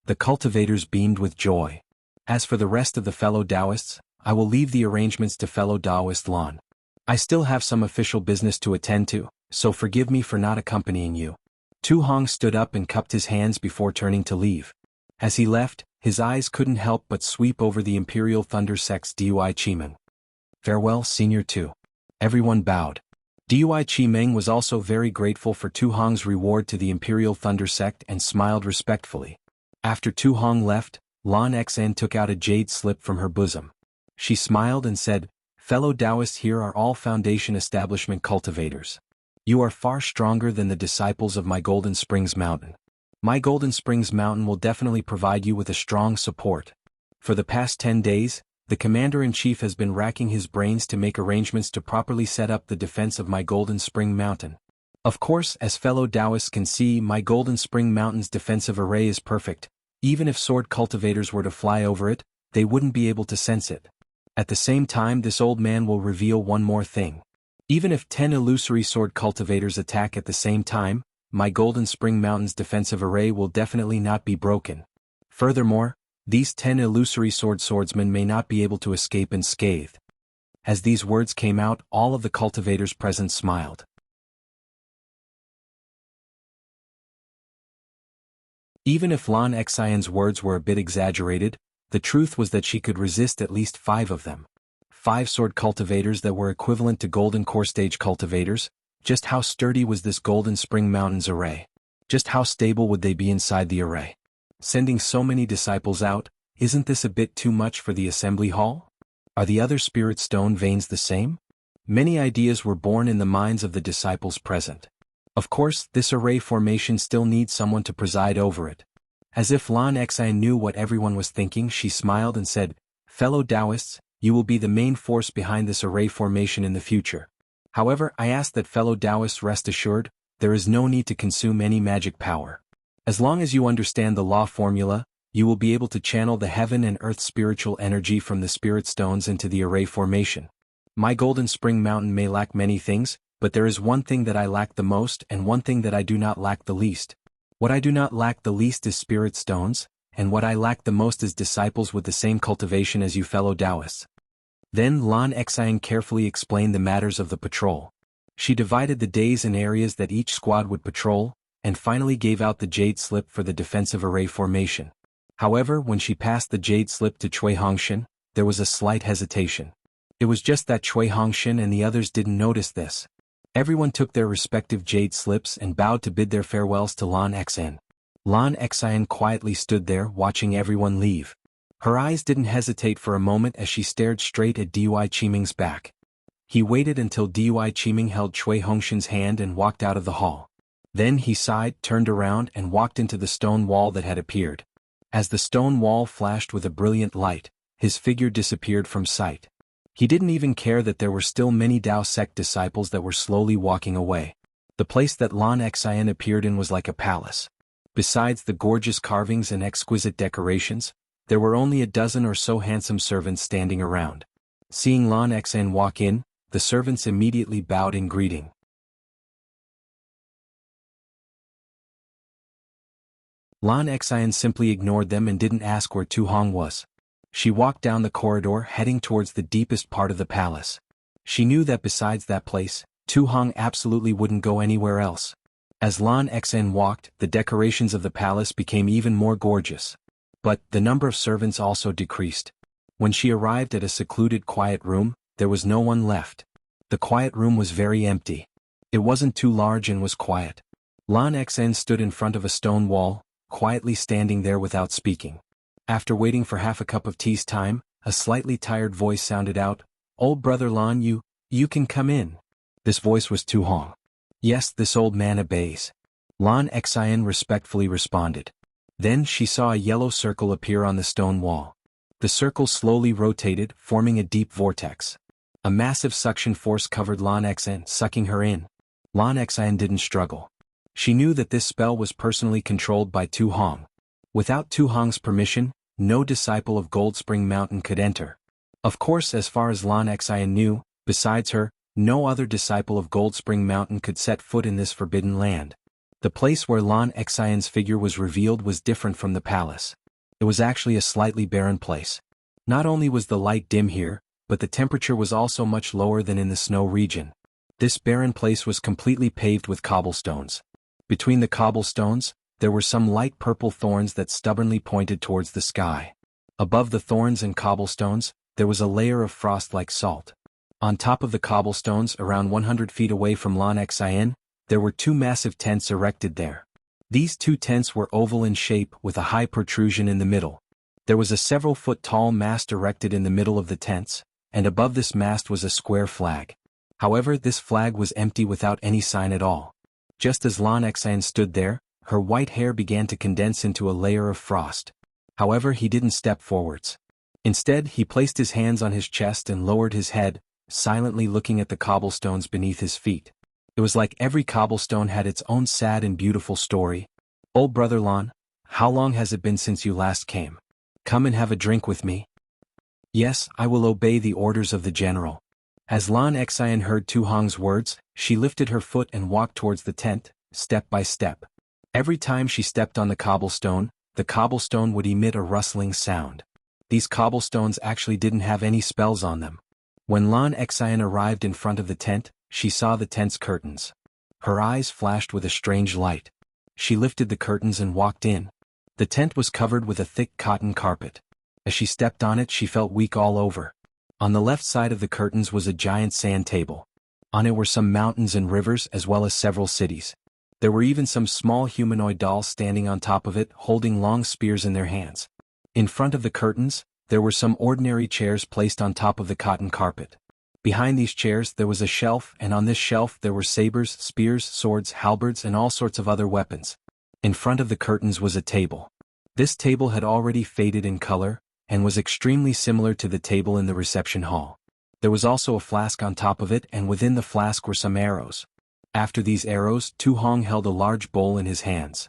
The cultivators beamed with joy. As for the rest of the fellow Daoists, I will leave the arrangements to fellow Daoist Lan. I still have some official business to attend to, so forgive me for not accompanying you. Tu Hong stood up and cupped his hands before turning to leave. As he left, his eyes couldn't help but sweep over the Imperial Thunder Sect's Dui Chimeng. Farewell, Senior 2. Everyone bowed. Dui Chimeng was also very grateful for Tu Hong's reward to the Imperial Thunder Sect and smiled respectfully. After Tu Hong left, Lan Xan took out a jade slip from her bosom. She smiled and said, Fellow Daoists, here are all Foundation Establishment cultivators. You are far stronger than the disciples of my Golden Springs Mountain. My Golden Springs Mountain will definitely provide you with a strong support. For the past 10 days, the Commander-in-Chief has been racking his brains to make arrangements to properly set up the defense of my Golden Spring Mountain. Of course, as fellow Daoists can see, my Golden Spring Mountain's defensive array is perfect. Even if sword cultivators were to fly over it, they wouldn't be able to sense it. At the same time, this old man will reveal one more thing. Even if 10 illusory sword cultivators attack at the same time, my Golden Spring Mountain's defensive array will definitely not be broken. Furthermore, these 10 illusory swordsmen may not be able to escape unscathed. As these words came out, all of the cultivators present smiled. Even if Lan Xian's words were a bit exaggerated, the truth was that she could resist at least 5 of them. 5 sword cultivators that were equivalent to Golden Core Stage cultivators. Just how sturdy was this Golden Spring Mountain's array? Just how stable would they be inside the array? Sending so many disciples out, isn't this a bit too much for the assembly hall? Are the other spirit stone veins the same? Many ideas were born in the minds of the disciples present. Of course, this array formation still needs someone to preside over it. As if Lan Xian knew what everyone was thinking, she smiled and said, Fellow Daoists, you will be the main force behind this array formation in the future. However, I ask that fellow Daoists rest assured, there is no need to consume any magic power. As long as you understand the law formula, you will be able to channel the heaven and earth spiritual energy from the spirit stones into the array formation. My Golden Spring Mountain may lack many things, but there is one thing that I lack the most and one thing that I do not lack the least. What I do not lack the least is spirit stones, and what I lack the most is disciples with the same cultivation as you fellow Daoists. Then Lan Xian carefully explained the matters of the patrol. She divided the days and areas that each squad would patrol, and finally gave out the jade slip for the defensive array formation. However, when she passed the jade slip to Chui Hongshan, there was a slight hesitation. It was just that Chui Hongshan and the others didn't notice this. Everyone took their respective jade slips and bowed to bid their farewells to Lan Xian. Lan Xian quietly stood there watching everyone leave. Her eyes didn't hesitate for a moment as she stared straight at Dui Qiming's back. He waited until Dui Qiming held Cui Hongshan's hand and walked out of the hall. Then he sighed, turned around and walked into the stone wall that had appeared. As the stone wall flashed with a brilliant light, his figure disappeared from sight. He didn't even care that there were still many Dao sect disciples that were slowly walking away. The place that Lan Xian appeared in was like a palace. Besides the gorgeous carvings and exquisite decorations, there were only a dozen or so handsome servants standing around. Seeing Lan Xian walk in, the servants immediately bowed in greeting. Lan Xian simply ignored them and didn't ask where Tu Hong was. She walked down the corridor heading towards the deepest part of the palace. She knew that besides that place, Tu Hong absolutely wouldn't go anywhere else. As Lan Xian walked, the decorations of the palace became even more gorgeous. But the number of servants also decreased. When she arrived at a secluded quiet room, there was no one left. The quiet room was very empty. It wasn't too large and was quiet. Lan Xian stood in front of a stone wall, quietly standing there without speaking. After waiting for half a cup of tea's time, a slightly tired voice sounded out, "Old brother Lan, you can come in." This voice was Tu Hong. "Yes, this old man obeys." Lan Xian respectfully responded. Then she saw a yellow circle appear on the stone wall. The circle slowly rotated, forming a deep vortex. A massive suction force covered Lan Xian, sucking her in. Lan Xian didn't struggle. She knew that this spell was personally controlled by Tu Hong. Without Tu Hong's permission, no disciple of Gold Spring Mountain could enter. Of course, as far as Lan Xian knew, besides her, no other disciple of Gold Spring Mountain could set foot in this forbidden land. The place where Lan Xian's figure was revealed was different from the palace. It was actually a slightly barren place. Not only was the light dim here, but the temperature was also much lower than in the snow region. This barren place was completely paved with cobblestones. Between the cobblestones, there were some light purple thorns that stubbornly pointed towards the sky. Above the thorns and cobblestones, there was a layer of frost like salt. On top of the cobblestones, around 100 feet away from Lan Xian, there were two massive tents erected there. These two tents were oval in shape with a high protrusion in the middle. There was a several-foot-tall mast erected in the middle of the tents, and above this mast was a square flag. However, this flag was empty without any sign at all. Just as Lan Xian stood there, her white hair began to condense into a layer of frost. However, he didn't step forwards. Instead, he placed his hands on his chest and lowered his head, silently looking at the cobblestones beneath his feet. It was like every cobblestone had its own sad and beautiful story. "Old brother Lan, how long has it been since you last came? Come and have a drink with me." "Yes, I will obey the orders of the general." As Lan Xian heard Tu Hong's words, she lifted her foot and walked towards the tent, step by step. Every time she stepped on the cobblestone would emit a rustling sound. These cobblestones actually didn't have any spells on them. When Lan Xian arrived in front of the tent, she saw the tent's curtains. Her eyes flashed with a strange light. She lifted the curtains and walked in. The tent was covered with a thick cotton carpet. As she stepped on it, she felt weak all over. On the left side of the curtains was a giant sand table. On it were some mountains and rivers as well as several cities. There were even some small humanoid dolls standing on top of it, holding long spears in their hands. In front of the curtains, there were some ordinary chairs placed on top of the cotton carpet. Behind these chairs there was a shelf, and on this shelf there were sabers, spears, swords, halberds, and all sorts of other weapons. In front of the curtains was a table. This table had already faded in color, and was extremely similar to the table in the reception hall. There was also a flask on top of it, and within the flask were some arrows. After these arrows, Tu Hong held a large bowl in his hands.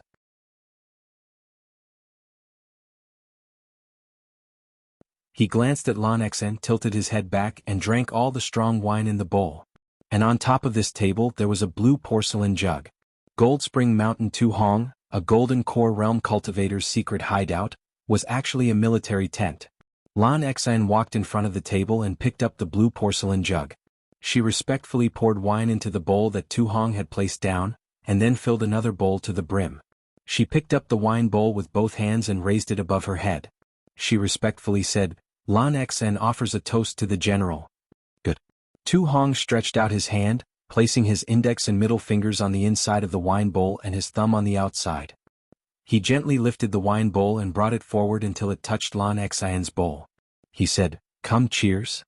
He glanced at Lan Xian, tilted his head back, and drank all the strong wine in the bowl. And on top of this table there was a blue porcelain jug. Gold Spring Mountain Tu Hong, a Golden Core Realm cultivator's secret hideout, was actually a military tent. Lan Xian walked in front of the table and picked up the blue porcelain jug. She respectfully poured wine into the bowl that Tu Hong had placed down, and then filled another bowl to the brim. She picked up the wine bowl with both hands and raised it above her head. She respectfully said, "Lan Xian offers a toast to the general." "Good." Tu Hong stretched out his hand, placing his index and middle fingers on the inside of the wine bowl and his thumb on the outside. He gently lifted the wine bowl and brought it forward until it touched Lan Xian's bowl. He said, "Come, cheers."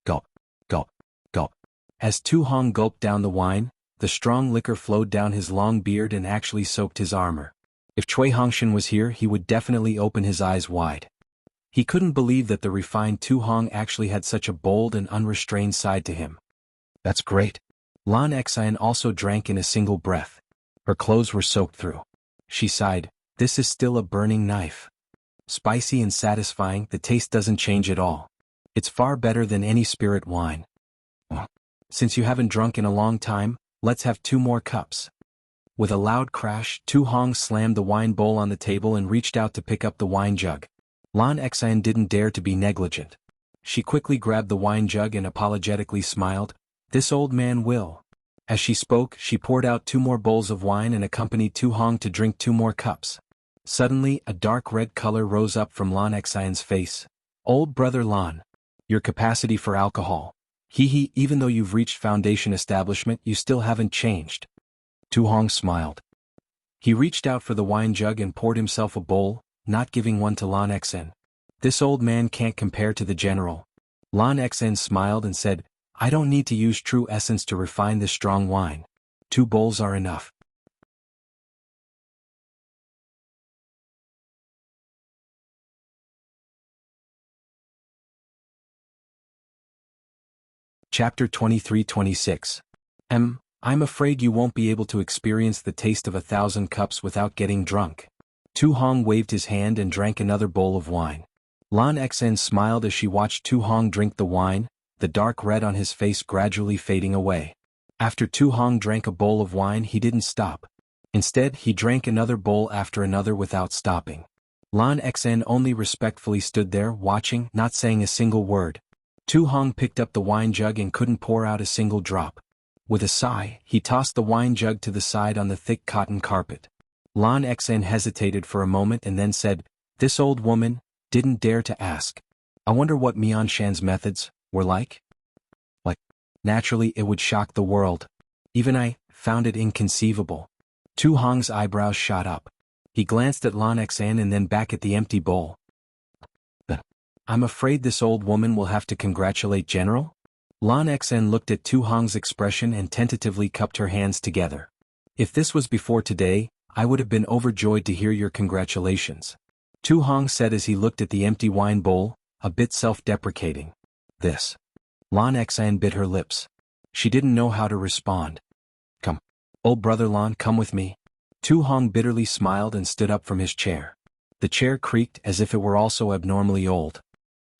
Gulp, gulp, gulp. As Tu Hong gulped down the wine, the strong liquor flowed down his long beard and actually soaked his armor. If Cui Hongshan was here, he would definitely open his eyes wide. He couldn't believe that the refined Tu Hong actually had such a bold and unrestrained side to him. "That's great." Lan Xian also drank in a single breath. Her clothes were soaked through. She sighed, "This is still a burning knife. Spicy and satisfying, the taste doesn't change at all. It's far better than any spirit wine. Since you haven't drunk in a long time, let's have 2 more cups." With a loud crash, Tu Hong slammed the wine bowl on the table and reached out to pick up the wine jug. Lan Xian didn't dare to be negligent. She quickly grabbed the wine jug and apologetically smiled, "This old man will." As she spoke, she poured out 2 more bowls of wine and accompanied Tu Hong to drink 2 more cups. Suddenly, a dark red color rose up from Lan Xian's face. "Old brother Lan. Your capacity for alcohol. Hee, even though you've reached foundation establishment, you still haven't changed." Tu Hong smiled. He reached out for the wine jug and poured himself a bowl, not giving one to Lan Xian. "This old man can't compare to the general." Lan Xian smiled and said, "I don't need to use true essence to refine this strong wine. 2 bowls are enough." Chapter 23-26. I'm afraid you won't be able to experience the taste of 1,000 cups without getting drunk." Tu Hong waved his hand and drank another bowl of wine. Lan Xian smiled as she watched Tu Hong drink the wine, the dark red on his face gradually fading away. After Tu Hong drank a bowl of wine, he didn't stop. Instead, he drank another bowl after another without stopping. Lan Xian only respectfully stood there watching, not saying a single word. Tu Hong picked up the wine jug and couldn't pour out a single drop. With a sigh, he tossed the wine jug to the side on the thick cotton carpet. Lan Xian hesitated for a moment and then said, "This old woman didn't dare to ask. I wonder what Mian Shan's methods were like?" Naturally it would shock the world. Even I found it inconceivable. Tu Hong's eyebrows shot up. He glanced at Lan Xian and then back at the empty bowl. "I'm afraid this old woman will have to congratulate General?" Lan Xian looked at Tu Hong's expression and tentatively cupped her hands together. "If this was before today, I would have been overjoyed to hear your congratulations," Tu Hong said as he looked at the empty wine bowl, a bit self-deprecating. "This." Lan Xian bit her lips. She didn't know how to respond. "Come. Old brother Lan, come with me." Tu Hong bitterly smiled and stood up from his chair. The chair creaked as if it were also abnormally old.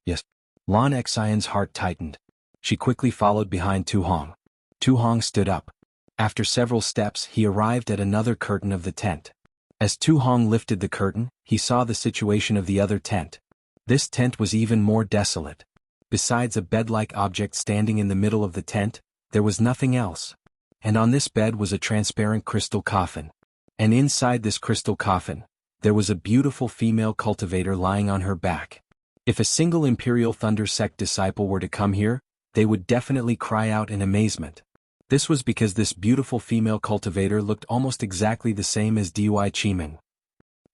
"Yes." Lan Xian's heart tightened. She quickly followed behind Tu Hong. Tu Hong stood up. After several steps, he arrived at another curtain of the tent. As Tu Hong lifted the curtain, he saw the situation of the other tent. This tent was even more desolate. Besides a bed-like object standing in the middle of the tent, there was nothing else. And on this bed was a transparent crystal coffin. And inside this crystal coffin, there was a beautiful female cultivator lying on her back. If a single Imperial Thunder Sect disciple were to come here, they would definitely cry out in amazement. This was because this beautiful female cultivator looked almost exactly the same as Dui Qiming.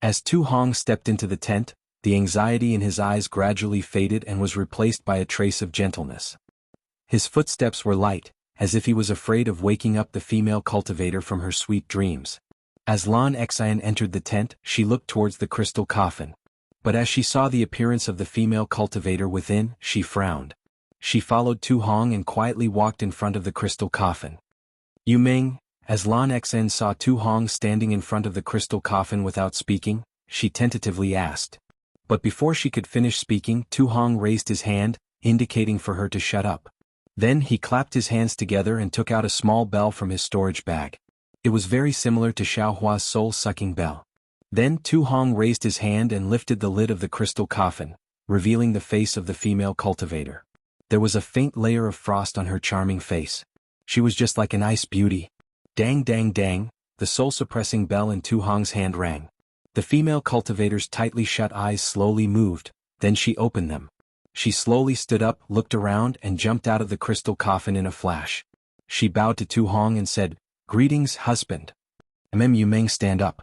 As Tu Hong stepped into the tent, the anxiety in his eyes gradually faded and was replaced by a trace of gentleness. His footsteps were light, as if he was afraid of waking up the female cultivator from her sweet dreams. As Lan Xian entered the tent, she looked towards the crystal coffin. But as she saw the appearance of the female cultivator within, she frowned. She followed Tu Hong and quietly walked in front of the crystal coffin. "You Ming," as Lan Xian saw Tu Hong standing in front of the crystal coffin without speaking, she tentatively asked. But before she could finish speaking, Tu Hong raised his hand, indicating for her to shut up. Then he clapped his hands together and took out a small bell from his storage bag. It was very similar to Xiaohua's soul-sucking bell. Then Tu Hong raised his hand and lifted the lid of the crystal coffin, revealing the face of the female cultivator. There was a faint layer of frost on her charming face. She was just like an ice beauty. Dang dang dang, the soul-suppressing bell in Tu Hong's hand rang. The female cultivator's tightly shut eyes slowly moved, then she opened them. She slowly stood up, looked around and jumped out of the crystal coffin in a flash. She bowed to Tu Hong and said, "Greetings, husband." Yu Meng, stand up.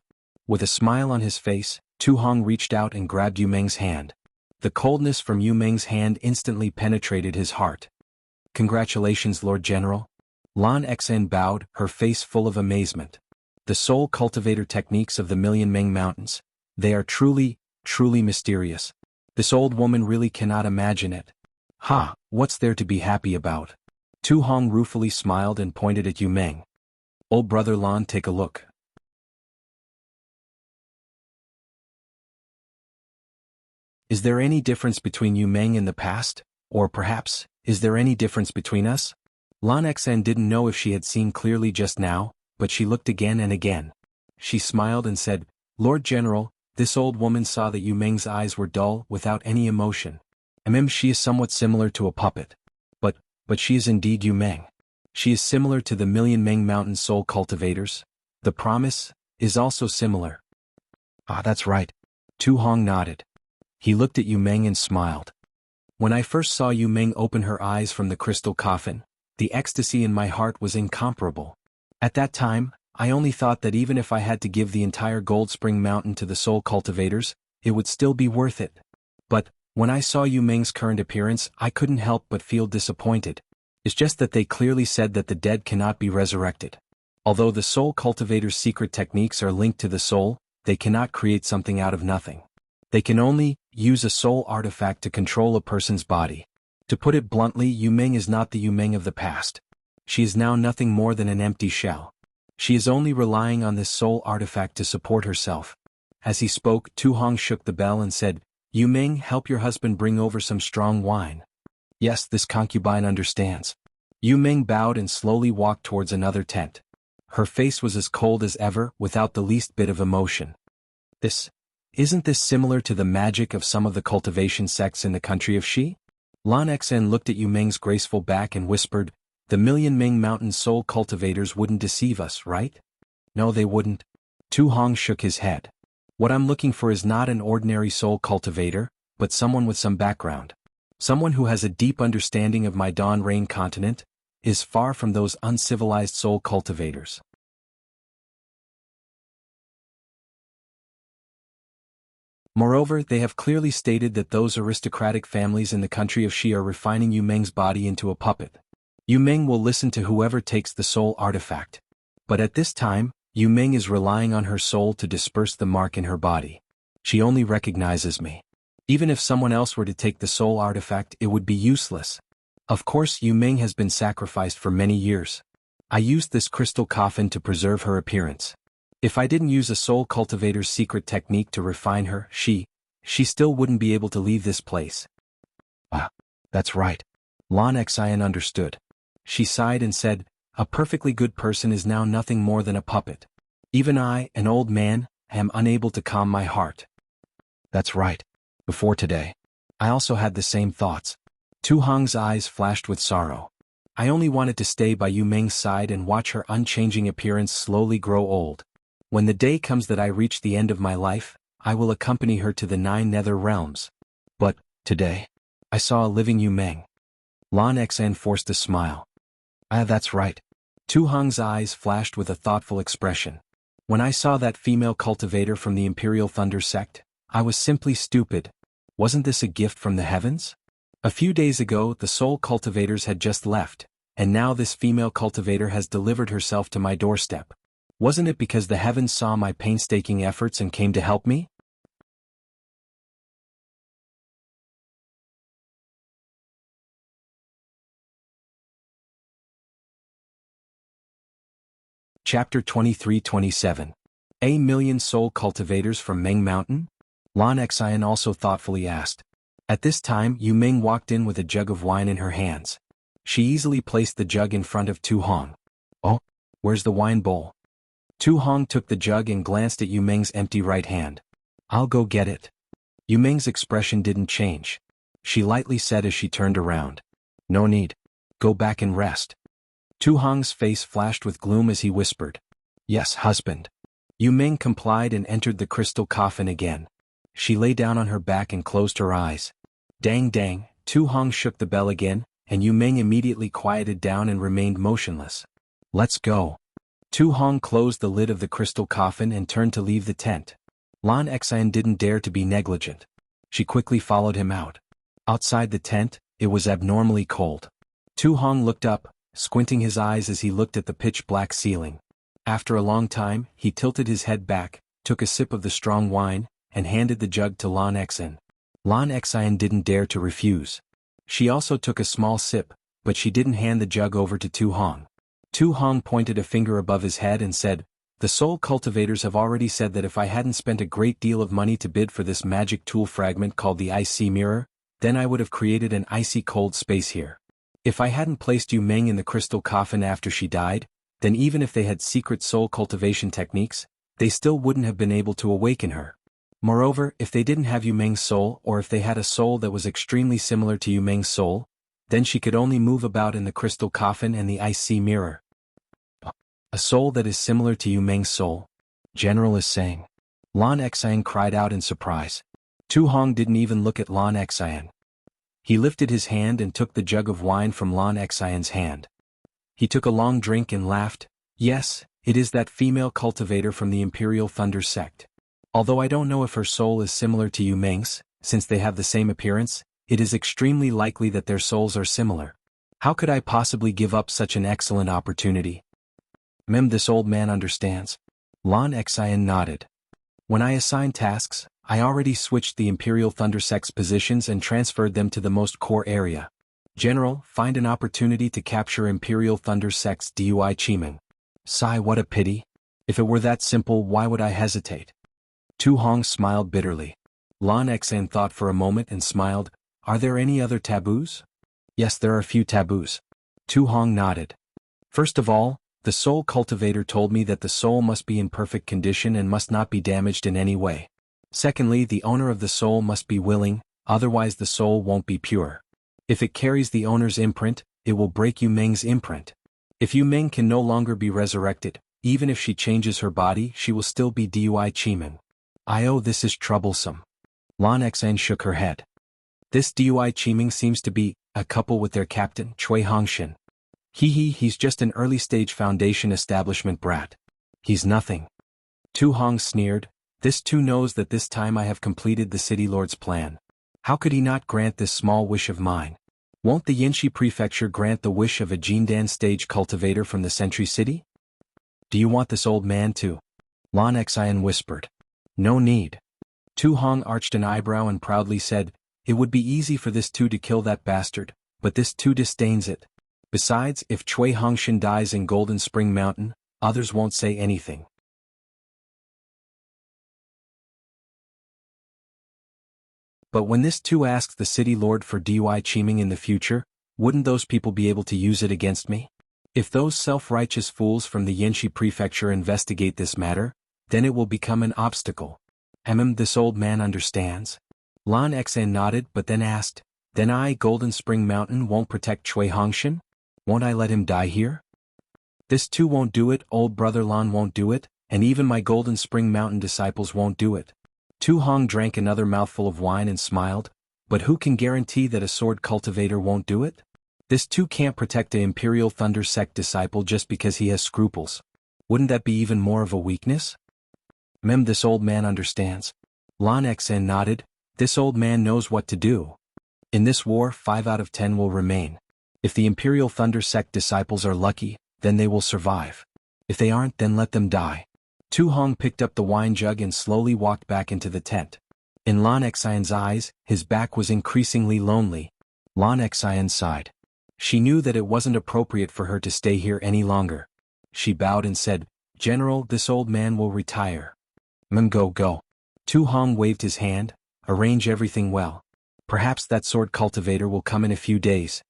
With a smile on his face, Tu Hong reached out and grabbed Yu Meng's hand. The coldness from Yu Meng's hand instantly penetrated his heart. Congratulations, Lord General. Lan Xen bowed, her face full of amazement. The soul cultivator techniques of the Million Meng Mountains, they are truly, truly mysterious. This old woman really cannot imagine it. Ha, what's there to be happy about? Tu Hong ruefully smiled and pointed at Yu Meng. Old brother Lan, take a look. Is there any difference between Yu Meng and the past? Or perhaps, is there any difference between us? Lan Xen didn't know if she had seen clearly just now, but she looked again and again. She smiled and said, Lord General, this old woman saw that Yu Meng's eyes were dull, without any emotion. She is somewhat similar to a puppet. But she is indeed Yu Meng. She is similar to the Million Meng Mountain soul cultivators. The promise is also similar. Ah, that's right. Tu Hong nodded. He looked at Yu Meng and smiled. When I first saw Yu Meng open her eyes from the crystal coffin, the ecstasy in my heart was incomparable. At that time, I only thought that even if I had to give the entire Gold Spring Mountain to the soul cultivators, it would still be worth it. But, when I saw Yu Meng's current appearance, I couldn't help but feel disappointed. It's just that they clearly said that the dead cannot be resurrected. Although the soul cultivator's secret techniques are linked to the soul, they cannot create something out of nothing. They can only use a soul artifact to control a person's body. To put it bluntly, Yu Meng is not the Yu Meng of the past. She is now nothing more than an empty shell. She is only relying on this soul artifact to support herself. As he spoke, Tu Hong shook the bell and said, Yu Meng, help your husband bring over some strong wine. Yes, this concubine understands. Yu Meng bowed and slowly walked towards another tent. Her face was as cold as ever, without the least bit of emotion. Isn't this similar to the magic of some of the cultivation sects in the country of Xi? Lan Xen looked at Yu Meng's graceful back and whispered, the Million Meng Mountain soul cultivators wouldn't deceive us, right? No, they wouldn't. Tu Hong shook his head. What I'm looking for is not an ordinary soul cultivator, but someone with some background. Someone who has a deep understanding of my Dawn Rain continent, is far from those uncivilized soul cultivators. Moreover, they have clearly stated that those aristocratic families in the country of Xi are refining Yu Meng's body into a puppet. Yu Meng will listen to whoever takes the soul artifact. But at this time, Yu Meng is relying on her soul to disperse the mark in her body. She only recognizes me. Even if someone else were to take the soul artifact, it would be useless. Of course, Yu Meng has been sacrificed for many years. I used this crystal coffin to preserve her appearance. If I didn't use a soul cultivator's secret technique to refine her, she still wouldn't be able to leave this place. Ah, that's right. Lan Xian understood. She sighed and said, a perfectly good person is now nothing more than a puppet. Even I, an old man, am unable to calm my heart. That's right. Before today, I also had the same thoughts. Tu Hong's eyes flashed with sorrow. I only wanted to stay by Yu Meng's side and watch her unchanging appearance slowly grow old. When the day comes that I reach the end of my life, I will accompany her to the 9 nether realms. But, today, I saw a living Yu Meng. Lan Xen forced a smile. Ah, that's right. Tu Hong's eyes flashed with a thoughtful expression. When I saw that female cultivator from the Imperial Thunder sect, I was simply stupid. Wasn't this a gift from the heavens? A few days ago, the soul cultivators had just left, and now this female cultivator has delivered herself to my doorstep. Wasn't it because the heavens saw my painstaking efforts and came to help me? Chapter 23-27. A million soul cultivators from Meng Mountain? Lan Xian also thoughtfully asked. At this time, Yu Meng walked in with a jug of wine in her hands. She easily placed the jug in front of Tu Hong. Oh, where's the wine bowl? Tu Hong took the jug and glanced at Yu Meng's empty right hand. I'll go get it. Yu Meng's expression didn't change. She lightly said as she turned around. No need. Go back and rest. Tu Hong's face flashed with gloom as he whispered. Yes, husband. Yu Meng complied and entered the crystal coffin again. She lay down on her back and closed her eyes. Dang dang, Tu Hong shook the bell again, and Yu Meng immediately quieted down and remained motionless. Let's go. Tu Hong closed the lid of the crystal coffin and turned to leave the tent. Lan Xian didn't dare to be negligent. She quickly followed him out. Outside the tent, it was abnormally cold. Tu Hong looked up, squinting his eyes as he looked at the pitch-black ceiling. After a long time, he tilted his head back, took a sip of the strong wine, and handed the jug to Lan Xian. Lan Xian didn't dare to refuse. She also took a small sip, but she didn't hand the jug over to Tu Hong. Tu Hong pointed a finger above his head and said, "The soul cultivators have already said that if I hadn't spent a great deal of money to bid for this magic tool fragment called the Icy Mirror, then I would have created an icy cold space here. If I hadn't placed Yu Meng in the crystal coffin after she died, then even if they had secret soul cultivation techniques, they still wouldn't have been able to awaken her. Moreover, if they didn't have Yu Meng's soul, or if they had a soul that was extremely similar to Yu Meng's soul, then she could only move about in the crystal coffin and the icy mirror." "A soul that is similar to Yu Meng's soul?" General is saying. Lan Xian cried out in surprise. Tu Hong didn't even look at Lan Xian. He lifted his hand and took the jug of wine from Lan Xian's hand. He took a long drink and laughed. "Yes, it is that female cultivator from the Imperial Thunder sect. Although I don't know if her soul is similar to Yu Meng's, since they have the same appearance, it is extremely likely that their souls are similar. How could I possibly give up such an excellent opportunity?" This old man understands." Lan Xian nodded. "When I assign tasks, I already switched the Imperial Thunder sect's positions and transferred them to the most core area. General, find an opportunity to capture Imperial Thunder sect's Dui Chiming." Sigh, what a pity. If it were that simple, why would I hesitate? Tu Hong smiled bitterly. Lan Xian thought for a moment and smiled. "Are there any other taboos?" "Yes, there are a few taboos." Tu Hong nodded. "First of all, the soul cultivator told me that the soul must be in perfect condition and must not be damaged in any way. Secondly, the owner of the soul must be willing, otherwise the soul won't be pure. If it carries the owner's imprint, it will break Yu Meng's imprint. If Yu Meng can no longer be resurrected, even if she changes her body, she will still be Dui Chiming." This is troublesome." Lan Xian shook her head. "This Dui Chiming seems to be a couple with their captain, Cui Hongshan. He's just an early-stage foundation establishment brat. He's nothing." Tu Hong sneered. "This too knows that this time I have completed the city lord's plan. How could he not grant this small wish of mine? Won't the Yinshi prefecture grant the wish of a Jindan stage cultivator from the Sentry City?" "Do you want this old man to?" Lan Xian whispered. "No need." Tu Hong arched an eyebrow and proudly said, "It would be easy for this two to kill that bastard, but this two disdains it. Besides, if Cui Hongshan dies in Golden Spring Mountain, others won't say anything." "But when this two asks the city lord for Dui Chiming in the future, wouldn't those people be able to use it against me? If those self-righteous fools from the Yinshi prefecture investigate this matter, then it will become an obstacle. This old man understands." Lan Xian nodded but then asked, "Then Golden Spring Mountain, won't protect Cui Hongshan? Won't I let him die here?" "This too won't do it, old brother Lan won't do it, and even my Golden Spring Mountain disciples won't do it." Tu Hong drank another mouthful of wine and smiled. "But who can guarantee that a sword cultivator won't do it? This too can't protect the Imperial Thunder sect disciple just because he has scruples. Wouldn't that be even more of a weakness?" This old man understands." Lan Xian nodded. "This old man knows what to do. In this war, 5 out of 10 will remain. If the Imperial Thunder sect disciples are lucky, then they will survive. If they aren't, then let them die." Tu Hong picked up the wine jug and slowly walked back into the tent. In Lan Xian's eyes, his back was increasingly lonely. Lan Xian sighed. She knew that it wasn't appropriate for her to stay here any longer. She bowed and said, "General, this old man will retire." Go. Tu Hong waved his hand. "Arrange everything well. Perhaps that sword cultivator will come in a few days."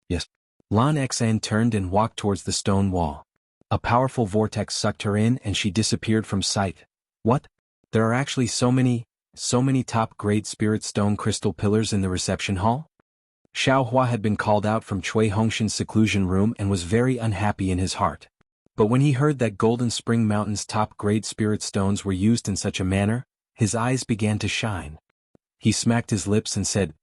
"Yes." Lan Xian turned and walked towards the stone wall. A powerful vortex sucked her in and she disappeared from sight. "What? There are actually so many top-grade spirit stone crystal pillars in the reception hall?" Xiao Hua had been called out from Cui Hongshan's seclusion room and was very unhappy in his heart. But when he heard that Golden Spring Mountain's top-grade spirit stones were used in such a manner, his eyes began to shine. He smacked his lips and said,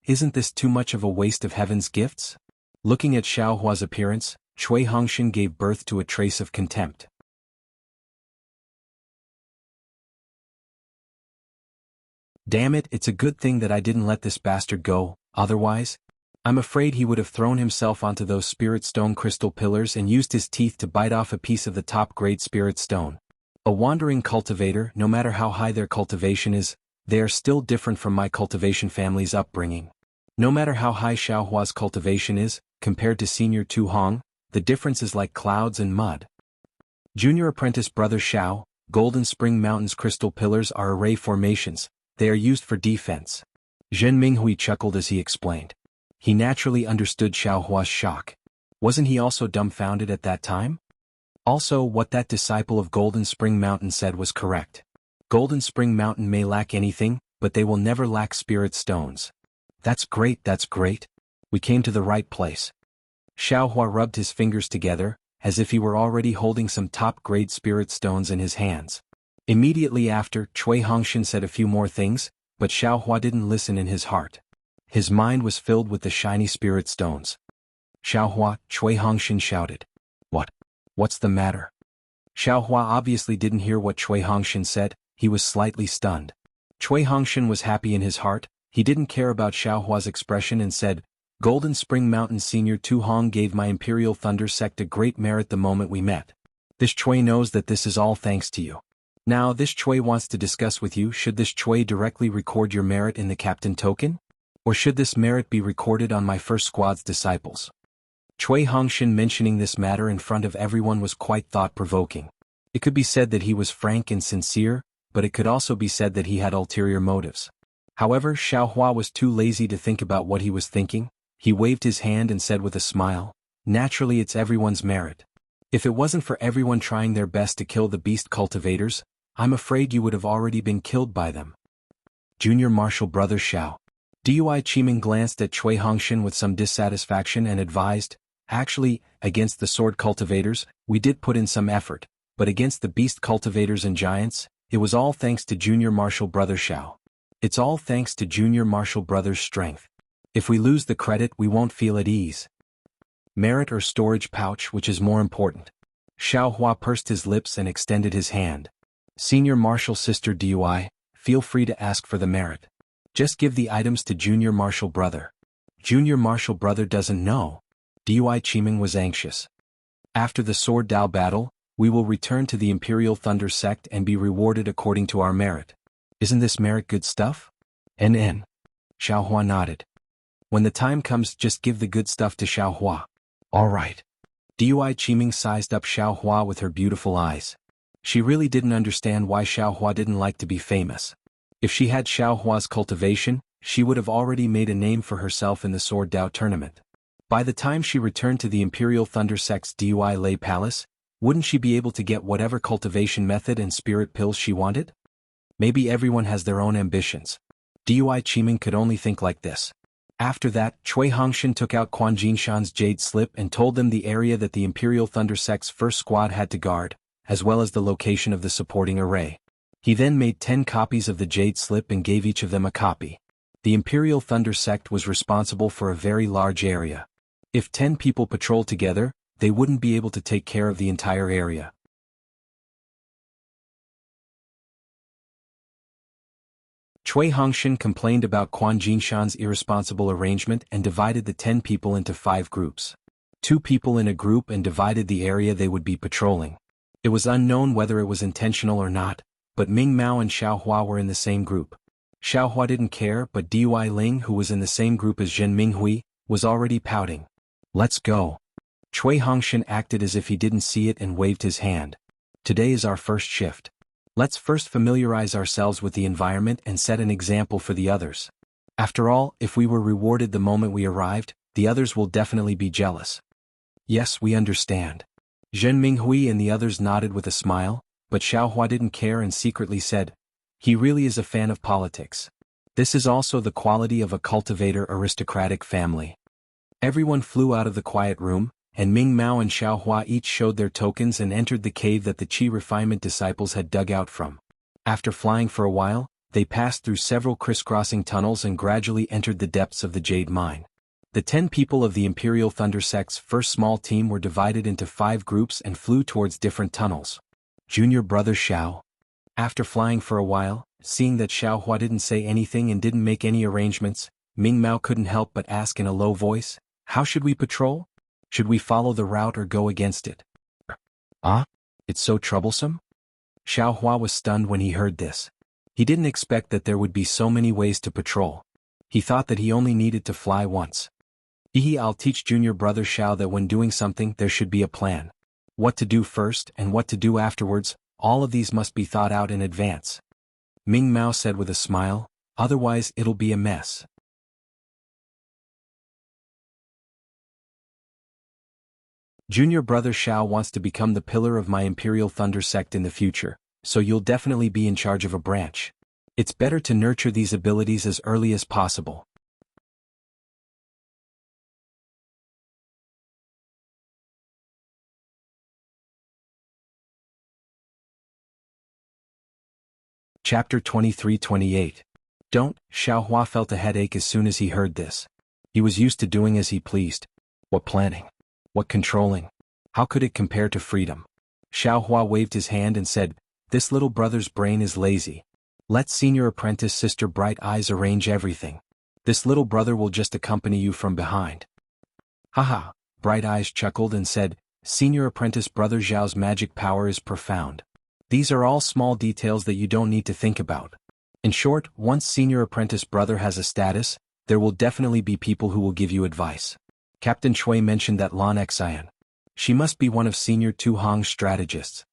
Isn't this too much of a waste of heaven's gifts?" Looking at Xiao Hua's appearance, Cui Hongshan gave birth to a trace of contempt. Damn it, it's a good thing that I didn't let this bastard go, otherwise, I'm afraid he would have thrown himself onto those spirit stone crystal pillars and used his teeth to bite off a piece of the top-grade spirit stone. A wandering cultivator, no matter how high their cultivation is, they are still different from my cultivation family's upbringing. No matter how high Xiaohua's cultivation is, compared to Senior Tu Hong, the difference is like clouds and mud. Junior apprentice brother Xiao, Golden Spring Mountain's crystal pillars are array formations. They are used for defense. Zhen Minghui chuckled as he explained. He naturally understood Xiaohua's shock. Wasn't he also dumbfounded at that time? Also, what that disciple of Golden Spring Mountain said was correct. Golden Spring Mountain may lack anything, but they will never lack spirit stones. That's great, that's great. We came to the right place. Xiaohua rubbed his fingers together, as if he were already holding some top-grade spirit stones in his hands. Immediately after, Cui Hongshan said a few more things, but Xiaohua didn't listen in his heart. His mind was filled with the shiny spirit stones. Xiaohua, Cui Hongshan shouted. What's the matter? Xiaohua obviously didn't hear what Cui Hongshan said, he was slightly stunned. Cui Hongshan was happy in his heart, he didn't care about Xiaohua's expression and said, Golden Spring Mountain Senior Tu Hong gave my Imperial Thunder Sect a great merit the moment we met. This Cui knows that this is all thanks to you. Now this Cui wants to discuss with you, should this Cui directly record your merit in the captain token? Or should this merit be recorded on my first squad's disciples? Cui Hongshan mentioning this matter in front of everyone was quite thought-provoking. It could be said that he was frank and sincere, but it could also be said that he had ulterior motives. However, Xiaohua was too lazy to think about what he was thinking. He waved his hand and said with a smile, naturally it's everyone's merit. If it wasn't for everyone trying their best to kill the beast cultivators, I'm afraid you would have already been killed by them. Junior Marshal Brother Xiao. Dui Qiming glanced at Cui Hongshan with some dissatisfaction and advised, actually, against the sword cultivators, we did put in some effort, but against the beast cultivators and giants, it was all thanks to Junior Marshal Brother Xiao. It's all thanks to Junior Marshal Brother's strength. If we lose the credit, we won't feel at ease. Merit or storage pouch, which is more important? Xiaohua pursed his lips and extended his hand. Senior Marshal Sister Dui, feel free to ask for the merit. Just give the items to Junior Marshal Brother. Junior Marshal Brother doesn't know. Dui Qiming was anxious. After the Sword Dao battle, we will return to the Imperial Thunder Sect and be rewarded according to our merit. Isn't this merit good stuff? NN. Xiaohua nodded. When the time comes, just give the good stuff to Xiaohua. All right. Dui Qiming sized up Xiaohua with her beautiful eyes. She really didn't understand why Xiaohua didn't like to be famous. If she had Xiaohua's cultivation, she would have already made a name for herself in the Sword Dao tournament. By the time she returned to the Imperial Thunder Sect's Dui Lei Palace, wouldn't she be able to get whatever cultivation method and spirit pills she wanted? Maybe everyone has their own ambitions. Dui Qiming could only think like this. After that, Cui Hongshan took out Quan Jinshan's jade slip and told them the area that the Imperial Thunder Sect's first squad had to guard, as well as the location of the supporting array. He then made 10 copies of the jade slip and gave each of them a copy. The Imperial Thunder Sect was responsible for a very large area. If 10 people patrolled together, they wouldn't be able to take care of the entire area. Cui Hongshan complained about Quan Jinshan's irresponsible arrangement and divided the 10 people into 5 groups. 2 people in a group and divided the area they would be patrolling. It was unknown whether it was intentional or not, but Ming Mao and Xiaohua were in the same group. Xiaohua didn't care, but Dui Ling, who was in the same group as Zhen Minghui, was already pouting. Let's go. Cui Hongshan acted as if he didn't see it and waved his hand. Today is our first shift. Let's first familiarize ourselves with the environment and set an example for the others. After all, if we were rewarded the moment we arrived, the others will definitely be jealous. Yes, we understand. Zhen Minghui and the others nodded with a smile, but Xiaohua didn't care and secretly said, he really is a fan of politics. This is also the quality of a cultivator aristocratic family. Everyone flew out of the quiet room, and Ming Mao and Xiaohua each showed their tokens and entered the cave that the Qi refinement disciples had dug out from. After flying for a while, they passed through several crisscrossing tunnels and gradually entered the depths of the jade mine. The 10 people of the Imperial Thunder Sect's first small team were divided into 5 groups and flew towards different tunnels. Junior brother Xiao. After flying for a while, seeing that Xiaohua didn't say anything and didn't make any arrangements, Ming Mao couldn't help but ask in a low voice, "How should we patrol? Should we follow the route or go against it?" Ah? It's so troublesome? Xiaohua was stunned when he heard this. He didn't expect that there would be so many ways to patrol. He thought that he only needed to fly once. I'll teach junior brother Xiao that when doing something there should be a plan. What to do first and what to do afterwards, all of these must be thought out in advance. Ming Mao said with a smile, otherwise it'll be a mess. Junior brother Xiao wants to become the pillar of my Imperial Thunder sect in the future, so you'll definitely be in charge of a branch. It's better to nurture these abilities as early as possible. Chapter 23-28. Don't. Xiaohua felt a headache as soon as he heard this. He was used to doing as he pleased. What planning? What controlling? How could it compare to freedom? Xiaohua waved his hand and said, "This little brother's brain is lazy. Let senior apprentice sister Bright Eyes arrange everything. This little brother will just accompany you from behind." Haha, Bright Eyes chuckled and said, "Senior apprentice brother Zhao's magic power is profound. These are all small details that you don't need to think about. In short, once senior apprentice brother has a status, there will definitely be people who will give you advice." Captain Shui mentioned that Lan Xian. She must be one of senior Tu Hong's strategists.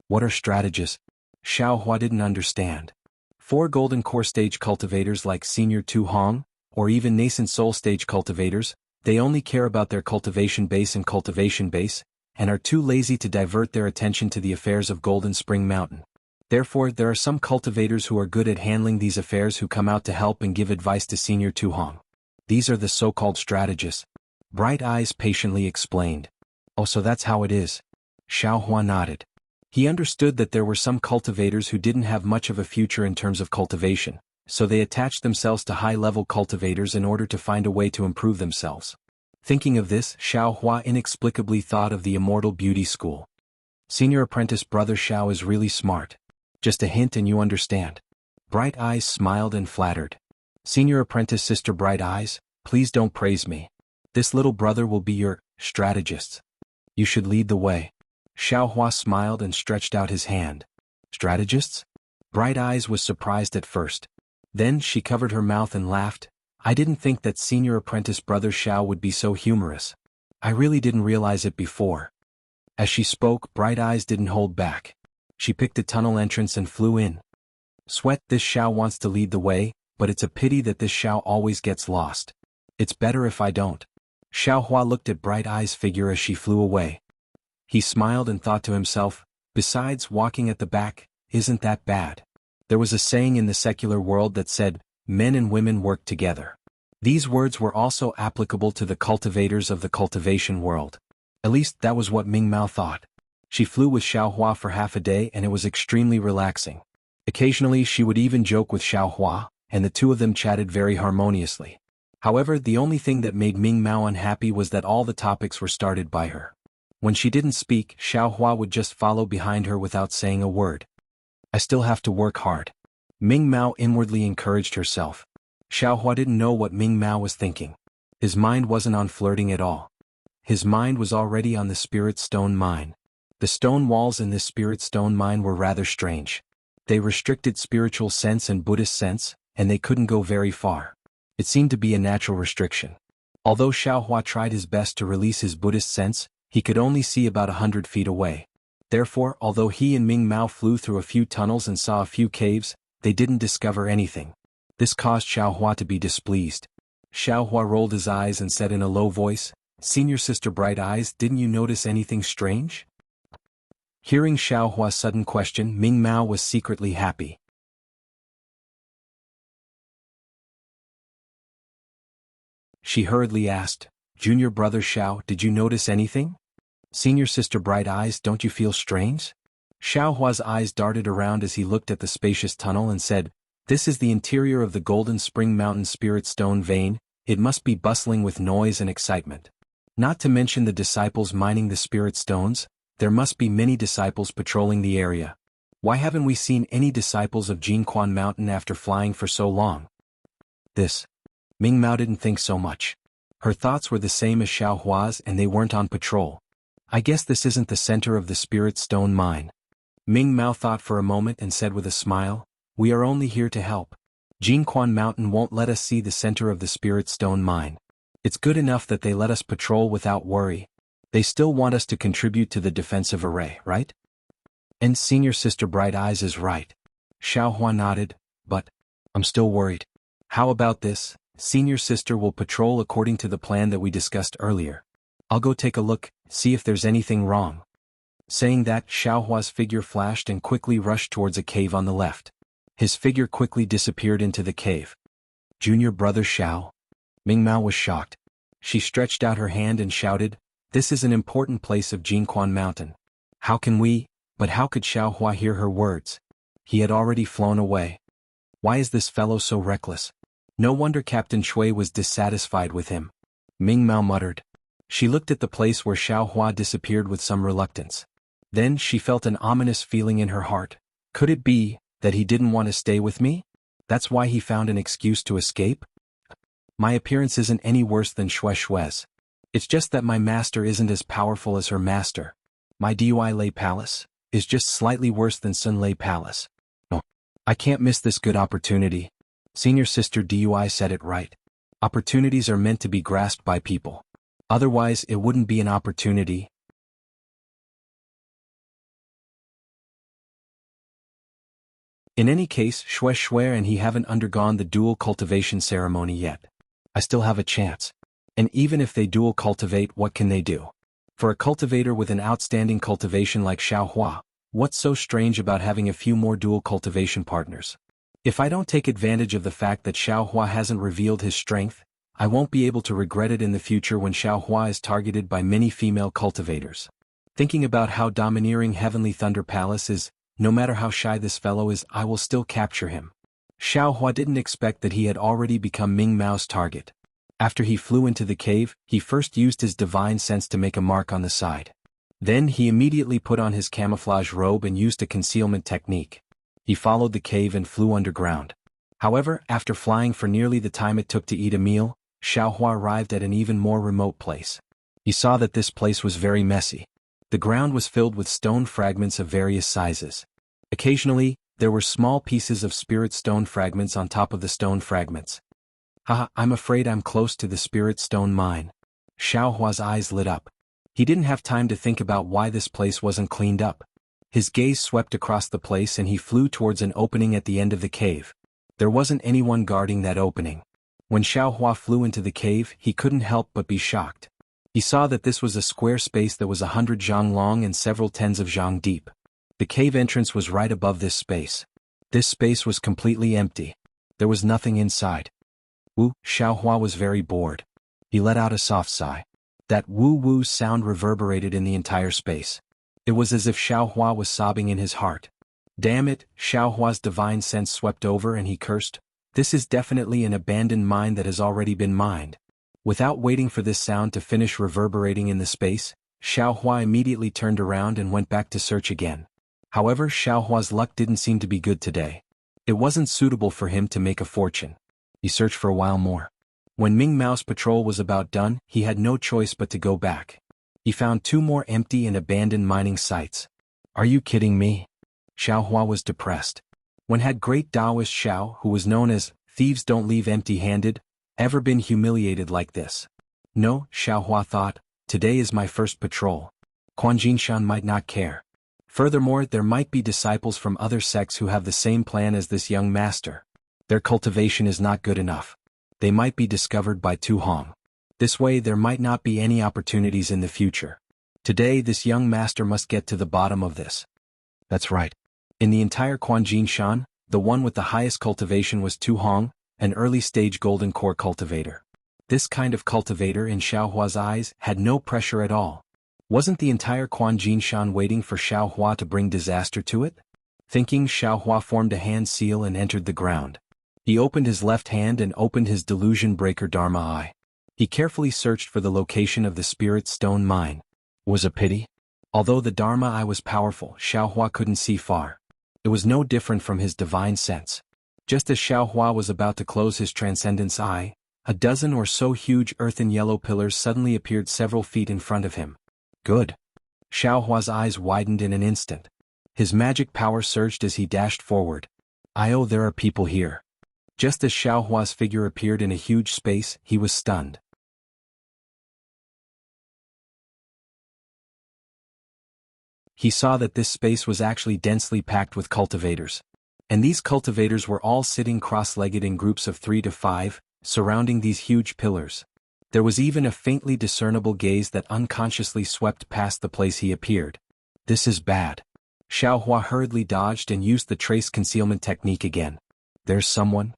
What are strategists? Xiaohua didn't understand. 4 golden core stage cultivators like senior Tu Hong, or even nascent soul stage cultivators, they only care about their cultivation base and cultivation base, and are too lazy to divert their attention to the affairs of Golden Spring Mountain. Therefore, there are some cultivators who are good at handling these affairs who come out to help and give advice to senior Tu Hong. These are the so-called strategists. Bright Eyes patiently explained. Oh, so that's how it is. Xiaohua nodded. He understood that there were some cultivators who didn't have much of a future in terms of cultivation, so they attached themselves to high-level cultivators in order to find a way to improve themselves. Thinking of this, Xiaohua inexplicably thought of the Immortal Beauty School. Senior apprentice brother Xiao is really smart. Just a hint and you understand. Bright Eyes smiled and flattered. Senior apprentice sister Bright Eyes, please don't praise me. This little brother will be your strategist. You should lead the way. Xiaohua smiled and stretched out his hand. Strategists? Bright Eyes was surprised at first. Then she covered her mouth and laughed. I didn't think that senior apprentice brother Xiao would be so humorous. I really didn't realize it before. As she spoke, Bright Eyes didn't hold back. She picked a tunnel entrance and flew in. Sweat, this Xiao wants to lead the way, but it's a pity that this Xiao always gets lost. It's better if I don't. Xiaohua looked at Bright Eyes' figure as she flew away. He smiled and thought to himself, besides walking at the back, isn't that bad? There was a saying in the secular world that said, men and women work together. These words were also applicable to the cultivators of the cultivation world. At least that was what Ming Mao thought. She flew with Xiaohua for half a day and it was extremely relaxing. Occasionally she would even joke with Xiaohua, and the two of them chatted very harmoniously. However, the only thing that made Ming Mao unhappy was that all the topics were started by her. When she didn't speak, Xiaohua would just follow behind her without saying a word. I still have to work hard. Ming Mao inwardly encouraged herself. Xiaohua didn't know what Ming Mao was thinking. His mind wasn't on flirting at all. His mind was already on the spirit stone mine. The stone walls in this spirit stone mine were rather strange. They restricted spiritual sense and Buddhist sense, and they couldn't go very far. It seemed to be a natural restriction. Although Xiaohua tried his best to release his Buddhist sense, he could only see about 100 feet away. Therefore, although he and Ming Mao flew through a few tunnels and saw a few caves, they didn't discover anything. This caused Xiaohua to be displeased. Xiaohua rolled his eyes and said in a low voice, "Senior sister Bright Eyes, didn't you notice anything strange?" Hearing Xiaohua's sudden question, Ming Mao was secretly happy. She hurriedly asked, "Junior brother Xiao, did you notice anything? Senior sister Bright Eyes, don't you feel strange?" Xiaohua's eyes darted around as he looked at the spacious tunnel and said, "This is the interior of the Golden Spring Mountain Spirit Stone Vein, It must be bustling with noise and excitement. Not to mention the disciples mining the spirit stones, there must be many disciples patrolling the area. Why haven't we seen any disciples of Jianghu Mountain after flying for so long? Ming Mao didn't think so much. Her thoughts were the same as Xiao Hua's and they weren't on patrol. I guess this isn't the center of the spirit stone mine. Ming Mao thought for a moment and said with a smile, "We are only here to help. Jianghu Mountain won't let us see the center of the spirit stone mine. It's good enough that they let us patrol without worry. They still want us to contribute to the defensive array, right?" And senior sister Bright Eyes is right. Xiao Hua nodded, "But I'm still worried." "How about this? Senior sister will patrol according to the plan that we discussed earlier. I'll go take a look, see if there's anything wrong." Saying that, Xiao Hua's figure flashed and quickly rushed towards a cave on the left. His figure quickly disappeared into the cave. "Junior brother Xiao?" Ming Mao was shocked. She stretched out her hand and shouted, "This is an important place of Jianghu Mountain. How can we?" But how could Xiao Hua hear her words? He had already flown away. Why is this fellow so reckless? No wonder Captain Shui was dissatisfied with him. Ming Mao muttered. She looked at the place where Xiao Hua disappeared with some reluctance. Then she felt an ominous feeling in her heart. Could it be that he didn't want to stay with me? That's why he found an excuse to escape? My appearance isn't any worse than Shui's. It's just that my master isn't as powerful as her master. My Dui Lei Palace is just slightly worse than Sun Lei Palace. No, I can't miss this good opportunity. Senior sister Dui said it right. Opportunities are meant to be grasped by people. Otherwise it wouldn't be an opportunity. In any case, Shui and he haven't undergone the dual cultivation ceremony yet. I still have a chance. And even if they dual cultivate, what can they do? For a cultivator with an outstanding cultivation like Xiao Hua, what's so strange about having a few more dual cultivation partners? If I don't take advantage of the fact that Xiao Hua hasn't revealed his strength, I won't be able to regret it in the future when Xiao Hua is targeted by many female cultivators. Thinking about how domineering Heavenly Thunder Palace is, no matter how shy this fellow is, I will still capture him. Xiao Hua didn't expect that he had already become Ming Mao's target. After he flew into the cave, he first used his divine sense to make a mark on the side. Then he immediately put on his camouflage robe and used a concealment technique. He followed the cave and flew underground. However, after flying for nearly the time it took to eat a meal, Xiao Hua arrived at an even more remote place. He saw that this place was very messy. The ground was filled with stone fragments of various sizes. Occasionally, there were small pieces of spirit stone fragments on top of the stone fragments. Haha, I'm afraid I'm close to the spirit stone mine. Xiao Hua's eyes lit up. He didn't have time to think about why this place wasn't cleaned up. His gaze swept across the place and he flew towards an opening at the end of the cave. There wasn't anyone guarding that opening. When Xiao Hua flew into the cave, he couldn't help but be shocked. He saw that this was a square space that was 100 zhang long and several tens of zhang deep. The cave entrance was right above this space. This space was completely empty. There was nothing inside. Xiao Hua was very bored. He let out a soft sigh. That woo-woo sound reverberated in the entire space. It was as if Xiao Hua was sobbing in his heart. Damn it, Xiao Hua's divine sense swept over and he cursed. This is definitely an abandoned mine that has already been mined. Without waiting for this sound to finish reverberating in the space, Xiao Hua immediately turned around and went back to search again. However, Xiao Hua's luck didn't seem to be good today. It wasn't suitable for him to make a fortune. He searched for a while more. When Ming Mao's patrol was about done, he had no choice but to go back. He found 2 more empty and abandoned mining sites. Are you kidding me? Xiao Hua was depressed. When had great Taoist Xiao, who was known as thieves don't leave empty-handed, ever been humiliated like this? No, Xiao Hua thought, today is my first patrol. Quanjinshan might not care. Furthermore, there might be disciples from other sects who have the same plan as this young master. Their cultivation is not good enough. They might be discovered by Tu Hong. This way there might not be any opportunities in the future. Today this young master must get to the bottom of this. That's right. In the entire Quanjinshan, the one with the highest cultivation was Tu Hong, an early-stage golden core cultivator. This kind of cultivator in Xiao Hua's eyes had no pressure at all. Wasn't the entire Quanjinshan waiting for Xiao Hua to bring disaster to it? Thinking, Xiao Hua formed a hand seal and entered the ground. He opened his left hand and opened his delusion breaker Dharma eye. He carefully searched for the location of the spirit stone mine. Was a pity? Although the Dharma eye was powerful, Xiaohua couldn't see far. It was no different from his divine sense. Just as Xiaohua was about to close his transcendence eye, a dozen or so huge earthen yellow pillars suddenly appeared several feet in front of him. Good. Xiaohua's eyes widened in an instant. His magic power surged as he dashed forward. There are people here. Just as Xiaohua's figure appeared in a huge space, he was stunned. He saw that this space was actually densely packed with cultivators. And these cultivators were all sitting cross-legged in groups of 3 to 5, surrounding these huge pillars. There was even a faintly discernible gaze that unconsciously swept past the place he appeared. This is bad. Xiaohua hurriedly dodged and used the trace concealment technique again. There's someone?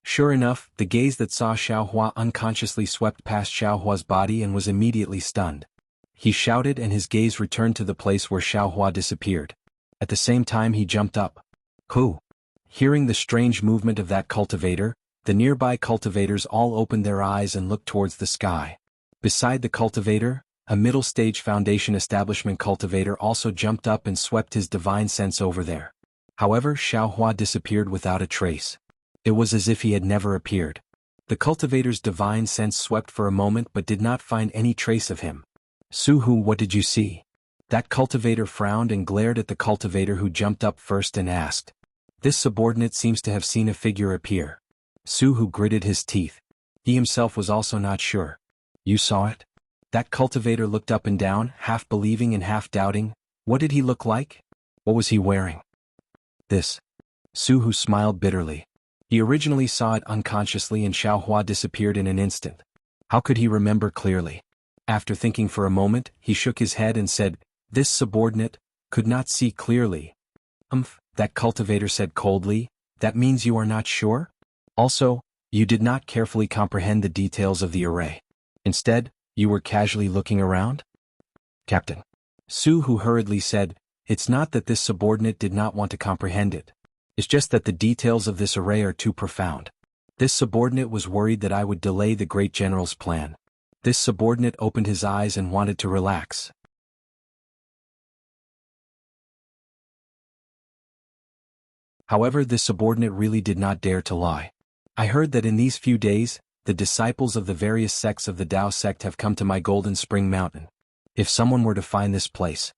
Sure enough, the gaze that saw Xiaohua unconsciously swept past Xiaohua's body and was immediately stunned. He shouted and his gaze returned to the place where Xiaohua disappeared. At the same time he jumped up. Who? Hearing the strange movement of that cultivator, the nearby cultivators all opened their eyes and looked towards the sky. Beside the cultivator, a middle-stage Foundation establishment cultivator also jumped up and swept his divine sense over there. However, Xiaohua disappeared without a trace. It was as if he had never appeared. The cultivator's divine sense swept for a moment but did not find any trace of him. Suhu, what did you see? That cultivator frowned and glared at the cultivator who jumped up first and asked. This subordinate seems to have seen a figure appear. Suhu gritted his teeth. He himself was also not sure. You saw it? That cultivator looked up and down, half believing and half doubting. What did he look like? What was he wearing? This. Suhu smiled bitterly. He originally saw it unconsciously and Xiaohua disappeared in an instant. How could he remember clearly? After thinking for a moment, he shook his head and said, This subordinate could not see clearly. That cultivator said coldly, that means you are not sure? Also, you did not carefully comprehend the details of the array. Instead, you were casually looking around? Captain. Suhu hurriedly said, It's not that this subordinate did not want to comprehend it. It's just that the details of this array are too profound. This subordinate was worried that I would delay the great general's plan. This subordinate opened his eyes and wanted to relax. However, this subordinate really did not dare to lie. I heard that in these few days, the disciples of the various sects of the Tao sect have come to my Golden Spring Mountain. If someone were to find this place.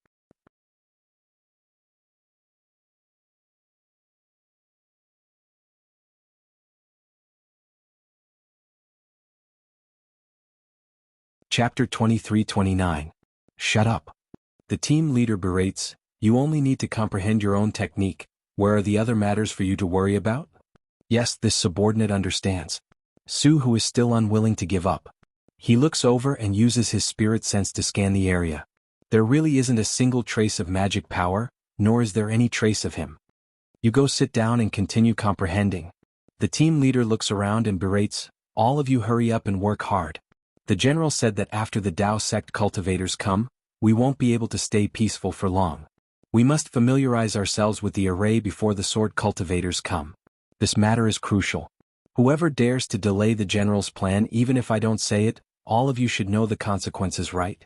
Chapter 23-29. Shut up. The team leader berates, You only need to comprehend your own technique. Where are the other matters for you to worry about? Yes, this subordinate understands. Suhu is still unwilling to give up. He looks over and uses his spirit sense to scan the area. There really isn't a single trace of magic power, nor is there any trace of him. You go sit down and continue comprehending. The team leader looks around and berates, All of you hurry up and work hard. The general said that after the Tao sect cultivators come, we won't be able to stay peaceful for long. We must familiarize ourselves with the array before the sword cultivators come. This matter is crucial. Whoever dares to delay the general's plan, even if I don't say it, all of you should know the consequences, right?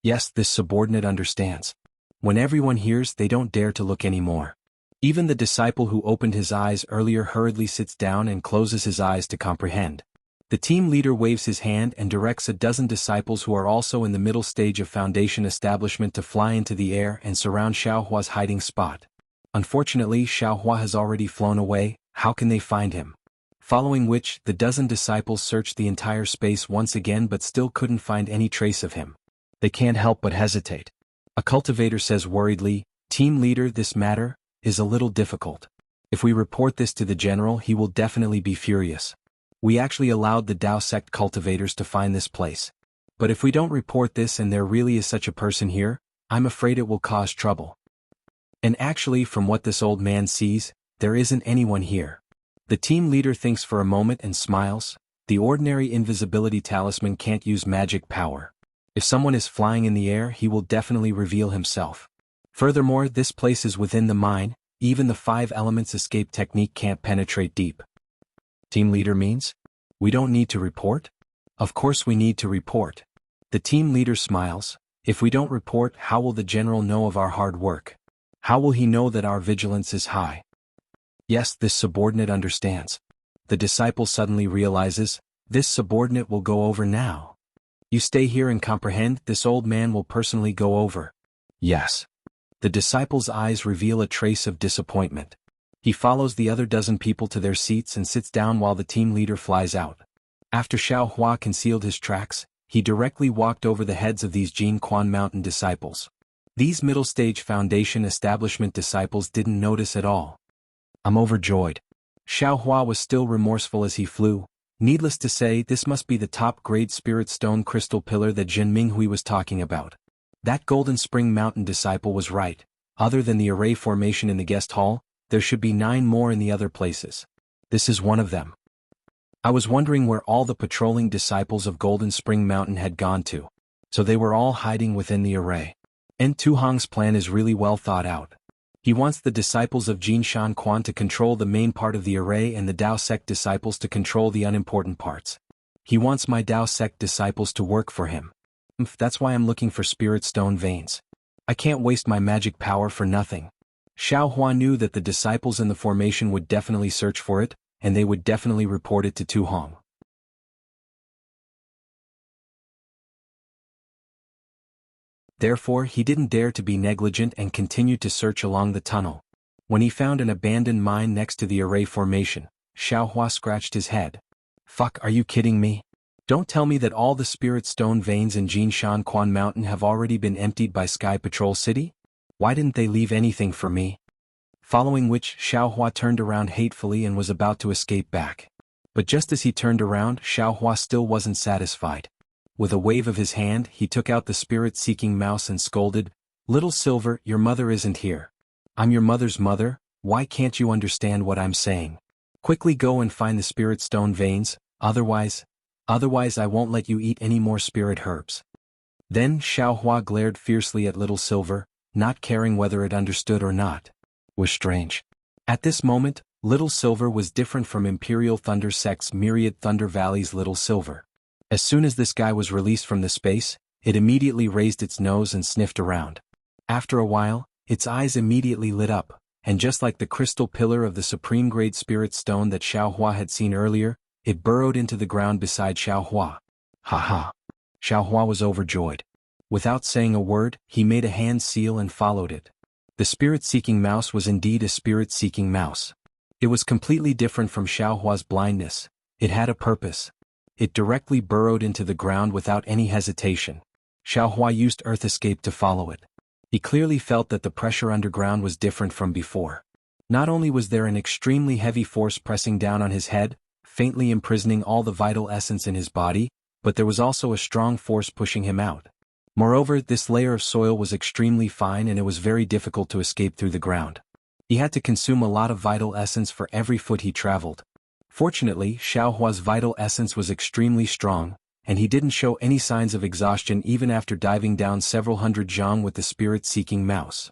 Yes, this subordinate understands. When everyone hears, they don't dare to look anymore. Even the disciple who opened his eyes earlier hurriedly sits down and closes his eyes to comprehend. The team leader waves his hand and directs a dozen disciples who are also in the middle stage of Foundation establishment to fly into the air and surround Xiaohua's hiding spot. Unfortunately, Xiaohua has already flown away. How can they find him? Following which, the dozen disciples searched the entire space once again but still couldn't find any trace of him. They can't help but hesitate. A cultivator says worriedly, Team leader, this matter is a little difficult. If we report this to the general, he will definitely be furious. We actually allowed the Tao sect cultivators to find this place. But if we don't report this and there really is such a person here, I'm afraid it will cause trouble. And actually, from what this old man sees, there isn't anyone here. The team leader thinks for a moment and smiles. The ordinary invisibility talisman can't use magic power. If someone is flying in the air, he will definitely reveal himself. Furthermore, this place is within the mine, even the 5 elements escape technique can't penetrate deep. Team leader means? We don't need to report? Of course we need to report. The team leader smiles. If we don't report, how will the general know of our hard work? How will he know that our vigilance is high? Yes, this subordinate understands. The disciple suddenly realizes, this subordinate will go over now. You stay here and comprehend, this old man will personally go over. Yes. The disciple's eyes reveal a trace of disappointment. He follows the other dozen people to their seats and sits down while the team leader flies out. After Xiao Hua concealed his tracks, he directly walked over the heads of these Jingquan Mountain disciples. These middle-stage Foundation establishment disciples didn't notice at all. I'm overjoyed. Xiao Hua was still remorseful as he flew. Needless to say, this must be the top-grade spirit stone crystal pillar that Jin Minghui was talking about. That Golden Spring Mountain disciple was right. Other than the array formation in the guest hall, there should be 9 more in the other places. This is one of them. I was wondering where all the patrolling disciples of Golden Spring Mountain had gone to. So they were all hiding within the array. Tuhong's plan is really well thought out. He wants the disciples of Jin Shan Quan to control the main part of the array and the Dao sect disciples to control the unimportant parts. He wants my Dao sect disciples to work for him. That's why I'm looking for spirit stone veins. I can't waste my magic power for nothing. Xiao Hua knew that the disciples in the formation would definitely search for it, and they would definitely report it to Tuhong. Therefore, he didn't dare to be negligent and continued to search along the tunnel. When he found an abandoned mine next to the array formation, Xiao Hua scratched his head. Fuck, are you kidding me? Don't tell me that all the spirit stone veins in Jinshan Quan Mountain have already been emptied by Sky Patrol City? Why didn't they leave anything for me? Following which, Xiao Hua turned around hatefully and was about to escape back. But just as he turned around, Xiao Hua still wasn't satisfied. With a wave of his hand, he took out the spirit-seeking mouse and scolded, "Little Silver, your mother isn't here. I'm your mother's mother, why can't you understand what I'm saying? Quickly go and find the spirit stone veins, otherwise I won't let you eat any more spirit herbs." Then Xiao Hua glared fiercely at Little Silver, not caring whether it understood or not. Was strange. At this moment, Little Silver was different from Imperial Thunder Sect's Myriad Thunder Valley's Little Silver. As soon as this guy was released from the space, it immediately raised its nose and sniffed around. After a while, its eyes immediately lit up, and just like the crystal pillar of the supreme grade spirit stone that Xiao Hua had seen earlier, it burrowed into the ground beside Xiao Hua. Ha ha! Xiao Hua was overjoyed. Without saying a word, he made a hand seal and followed it. The spirit-seeking mouse was indeed a spirit-seeking mouse. It was completely different from Xiao Hua's blindness. It had a purpose. It directly burrowed into the ground without any hesitation. Xiao Hua used Earth Escape to follow it. He clearly felt that the pressure underground was different from before. Not only was there an extremely heavy force pressing down on his head, faintly imprisoning all the vital essence in his body, but there was also a strong force pushing him out. Moreover, this layer of soil was extremely fine and it was very difficult to escape through the ground. He had to consume a lot of vital essence for every foot he traveled. Fortunately, Xiao Hua's vital essence was extremely strong, and he didn't show any signs of exhaustion even after diving down several hundred zhang with the spirit-seeking mouse.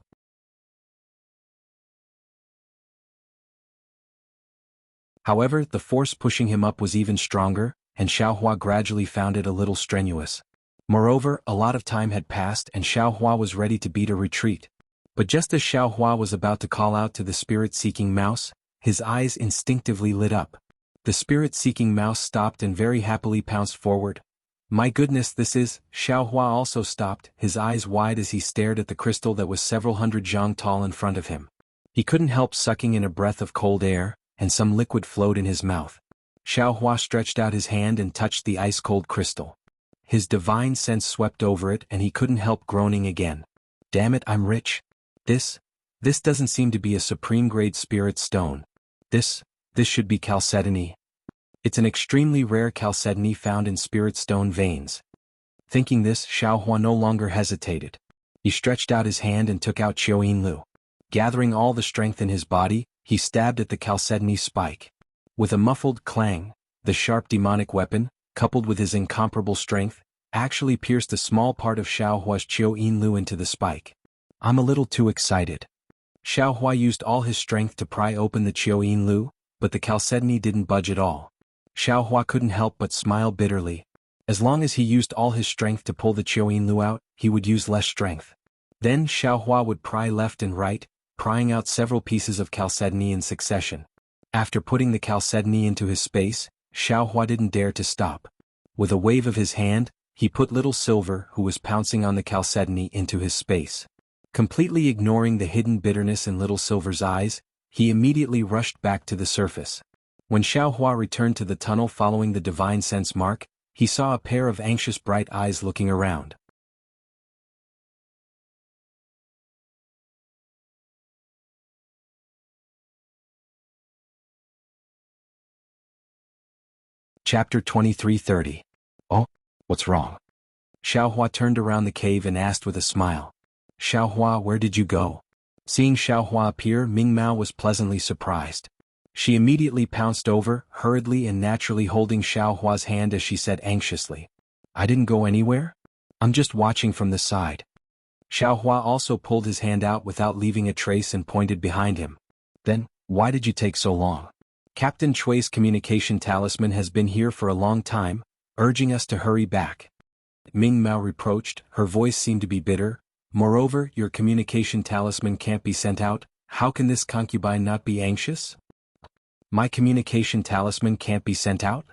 However, the force pushing him up was even stronger, and Xiao Hua gradually found it a little strenuous. Moreover, a lot of time had passed and Xiao Hua was ready to beat a retreat. But just as Xiao Hua was about to call out to the spirit-seeking mouse, his eyes instinctively lit up. The spirit-seeking mouse stopped and very happily pounced forward. My goodness, this is... Xiao Hua also stopped, his eyes wide as he stared at the crystal that was several hundred zhang tall in front of him. He couldn't help sucking in a breath of cold air, and some liquid flowed in his mouth. Xiao Hua stretched out his hand and touched the ice-cold crystal. His divine sense swept over it and he couldn't help groaning again. Damn it, I'm rich. This doesn't seem to be a supreme-grade spirit stone. This should be chalcedony. It's an extremely rare chalcedony found in spirit stone veins. Thinking this, Xiao Hua no longer hesitated. He stretched out his hand and took out Qiu Yinlu. Gathering all the strength in his body, he stabbed at the chalcedony spike. With a muffled clang, the sharp demonic weapon, coupled with his incomparable strength, actually pierced a small part of Xiao Hua's Qiu Yinlu into the spike. I'm a little too excited. Xiao Hua used all his strength to pry open the Qiu Yinlu, but the chalcedony didn't budge at all. Xiaohua couldn't help but smile bitterly. As long as he used all his strength to pull the Qiuyin out, he would use less strength. Then Xiaohua would pry left and right, prying out several pieces of chalcedony in succession. After putting the chalcedony into his space, Xiaohua didn't dare to stop. With a wave of his hand, he put Little Silver, who was pouncing on the chalcedony, into his space. Completely ignoring the hidden bitterness in Little Silver's eyes, he immediately rushed back to the surface. When Xiaohua returned to the tunnel following the divine sense mark, he saw a pair of anxious bright eyes looking around. Chapter 23:30. Oh, what's wrong? Xiaohua turned around the cave and asked with a smile. Xiaohua, where did you go? Seeing Xiaohua appear, Ming Mao was pleasantly surprised. She immediately pounced over, hurriedly and naturally holding Xiaohua's hand as she said anxiously, I didn't go anywhere? I'm just watching from the side. Xiaohua also pulled his hand out without leaving a trace and pointed behind him. Then, why did you take so long? Captain Chui's communication talisman has been here for a long time, urging us to hurry back. Ming Mao reproached, her voice seemed to be bitter. Moreover, your communication talisman can't be sent out, how can this concubine not be anxious? My communication talisman can't be sent out?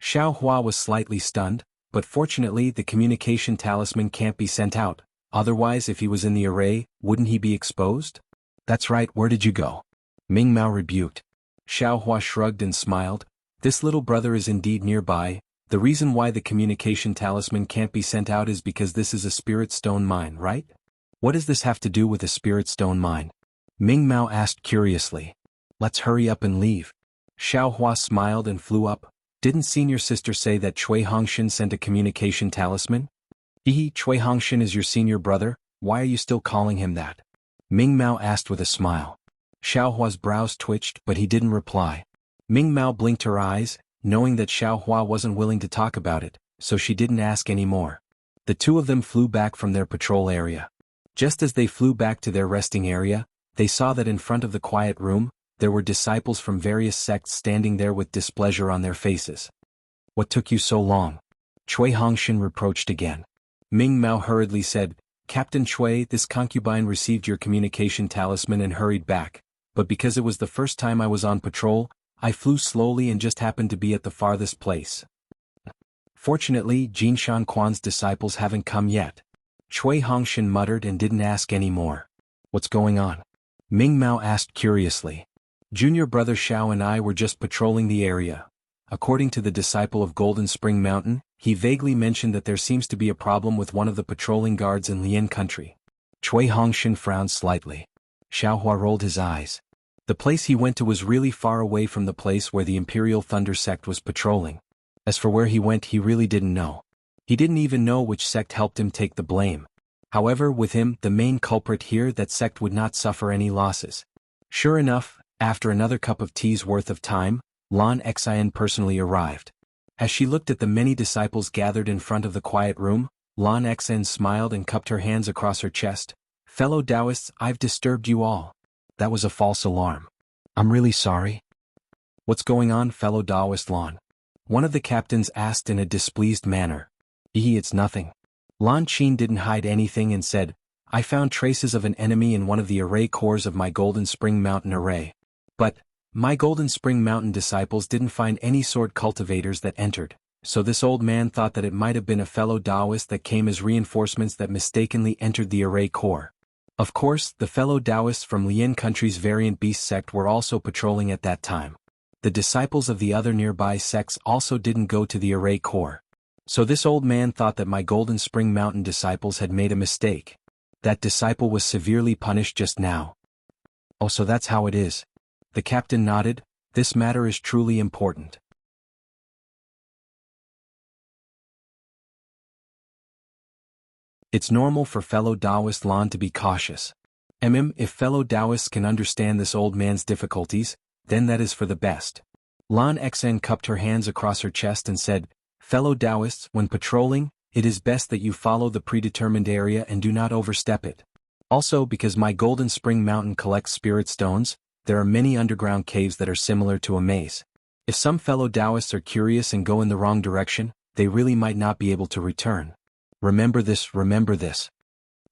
Xiaohua was slightly stunned, but fortunately the communication talisman can't be sent out, otherwise if he was in the array, wouldn't he be exposed? That's right, where did you go? Ming Mao rebuked. Xiaohua shrugged and smiled. This little brother is indeed nearby. The reason why the communication talisman can't be sent out is because this is a spirit stone mine, right? What does this have to do with a spirit stone mine? Ming Mao asked curiously. Let's hurry up and leave. Xiaohua smiled and flew up. Didn't senior sister say that Cui Hongshan sent a communication talisman? Cui Hongshan is your senior brother, why are you still calling him that? Ming Mao asked with a smile. Xiaohua's brows twitched, but he didn't reply. Ming Mao blinked her eyes, knowing that Xiaohua wasn't willing to talk about it, so she didn't ask any more. The two of them flew back from their patrol area. Just as they flew back to their resting area, they saw that in front of the quiet room, there were disciples from various sects standing there with displeasure on their faces. What took you so long? Cui Hongshan reproached again. Ming Mao hurriedly said, Captain Cui, this concubine received your communication talisman and hurried back, but because it was the first time I was on patrol, I flew slowly and just happened to be at the farthest place. Fortunately, Jinshan Quan's disciples haven't come yet. Cui Hongshan muttered and didn't ask any more. What's going on? Ming Mao asked curiously. Junior brother Xiao and I were just patrolling the area. According to the disciple of Golden Spring Mountain, he vaguely mentioned that there seems to be a problem with one of the patrolling guards in Lian country. Cui Hongshan frowned slightly. Xiaohua rolled his eyes. The place he went to was really far away from the place where the Imperial Thunder sect was patrolling. As for where he went, he really didn't know. He didn't even know which sect helped him take the blame. However, with him, the main culprit here, that sect would not suffer any losses. Sure enough, after another cup of tea's worth of time, Lan Xian personally arrived. As she looked at the many disciples gathered in front of the quiet room, Lan Xian smiled and cupped her hands across her chest. Fellow Taoists, I've disturbed you all. That was a false alarm. I'm really sorry. What's going on, fellow Taoist Lan? One of the captains asked in a displeased manner. It's nothing. Lan Qin didn't hide anything and said, I found traces of an enemy in one of the array cores of my Golden Spring Mountain array. But, my Golden Spring Mountain disciples didn't find any sword cultivators that entered, so this old man thought that it might have been a fellow Taoist that came as reinforcements that mistakenly entered the array core. Of course, the fellow Taoists from Lian country's variant beast sect were also patrolling at that time. The disciples of the other nearby sects also didn't go to the array core. So this old man thought that my Golden Spring Mountain disciples had made a mistake. That disciple was severely punished just now. Oh, so that's how it is. The captain nodded. This matter is truly important. It's normal for fellow Taoist Lan to be cautious. If fellow Taoists can understand this old man's difficulties, then that is for the best. Lan Xen cupped her hands across her chest and said, Fellow Taoists, when patrolling, it is best that you follow the predetermined area and do not overstep it. Also, because my Golden Spring Mountain collects spirit stones, there are many underground caves that are similar to a maze. If some fellow Taoists are curious and go in the wrong direction, they really might not be able to return. Remember this, remember this.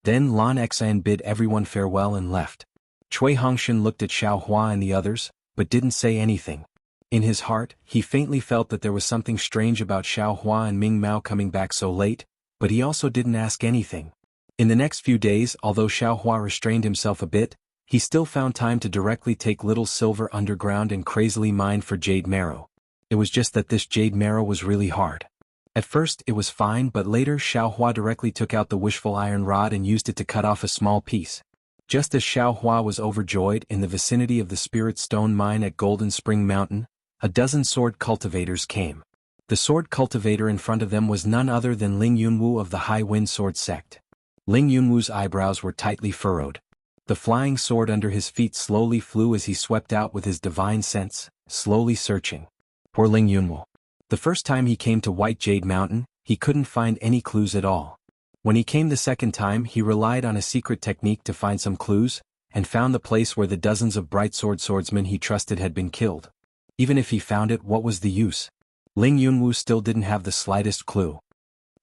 Then Lan Xan bid everyone farewell and left. Cui Hongshan looked at Xiao Hua and the others, but didn't say anything. In his heart, he faintly felt that there was something strange about Xiao Hua and Ming Mao coming back so late, but he also didn't ask anything. In the next few days, although Xiao Hua restrained himself a bit, he still found time to directly take Little Silver underground and crazily mine for jade marrow. It was just that this jade marrow was really hard. At first it was fine, but later Xiao Hua directly took out the wishful iron rod and used it to cut off a small piece. Just as Xiao Hua was overjoyed, in the vicinity of the Spirit Stone mine at Golden Spring Mountain, a dozen sword cultivators came. The sword cultivator in front of them was none other than Ling Yunwu of the High Wind Sword sect. Ling Yunwu's eyebrows were tightly furrowed. The flying sword under his feet slowly flew as he swept out with his divine sense, slowly searching. Poor Ling Yunwu. The first time he came to White Jade Mountain, he couldn't find any clues at all. When he came the second time, he relied on a secret technique to find some clues, and found the place where the dozens of bright sword swordsmen he trusted had been killed. Even if he found it, what was the use? Ling Yunwu still didn't have the slightest clue.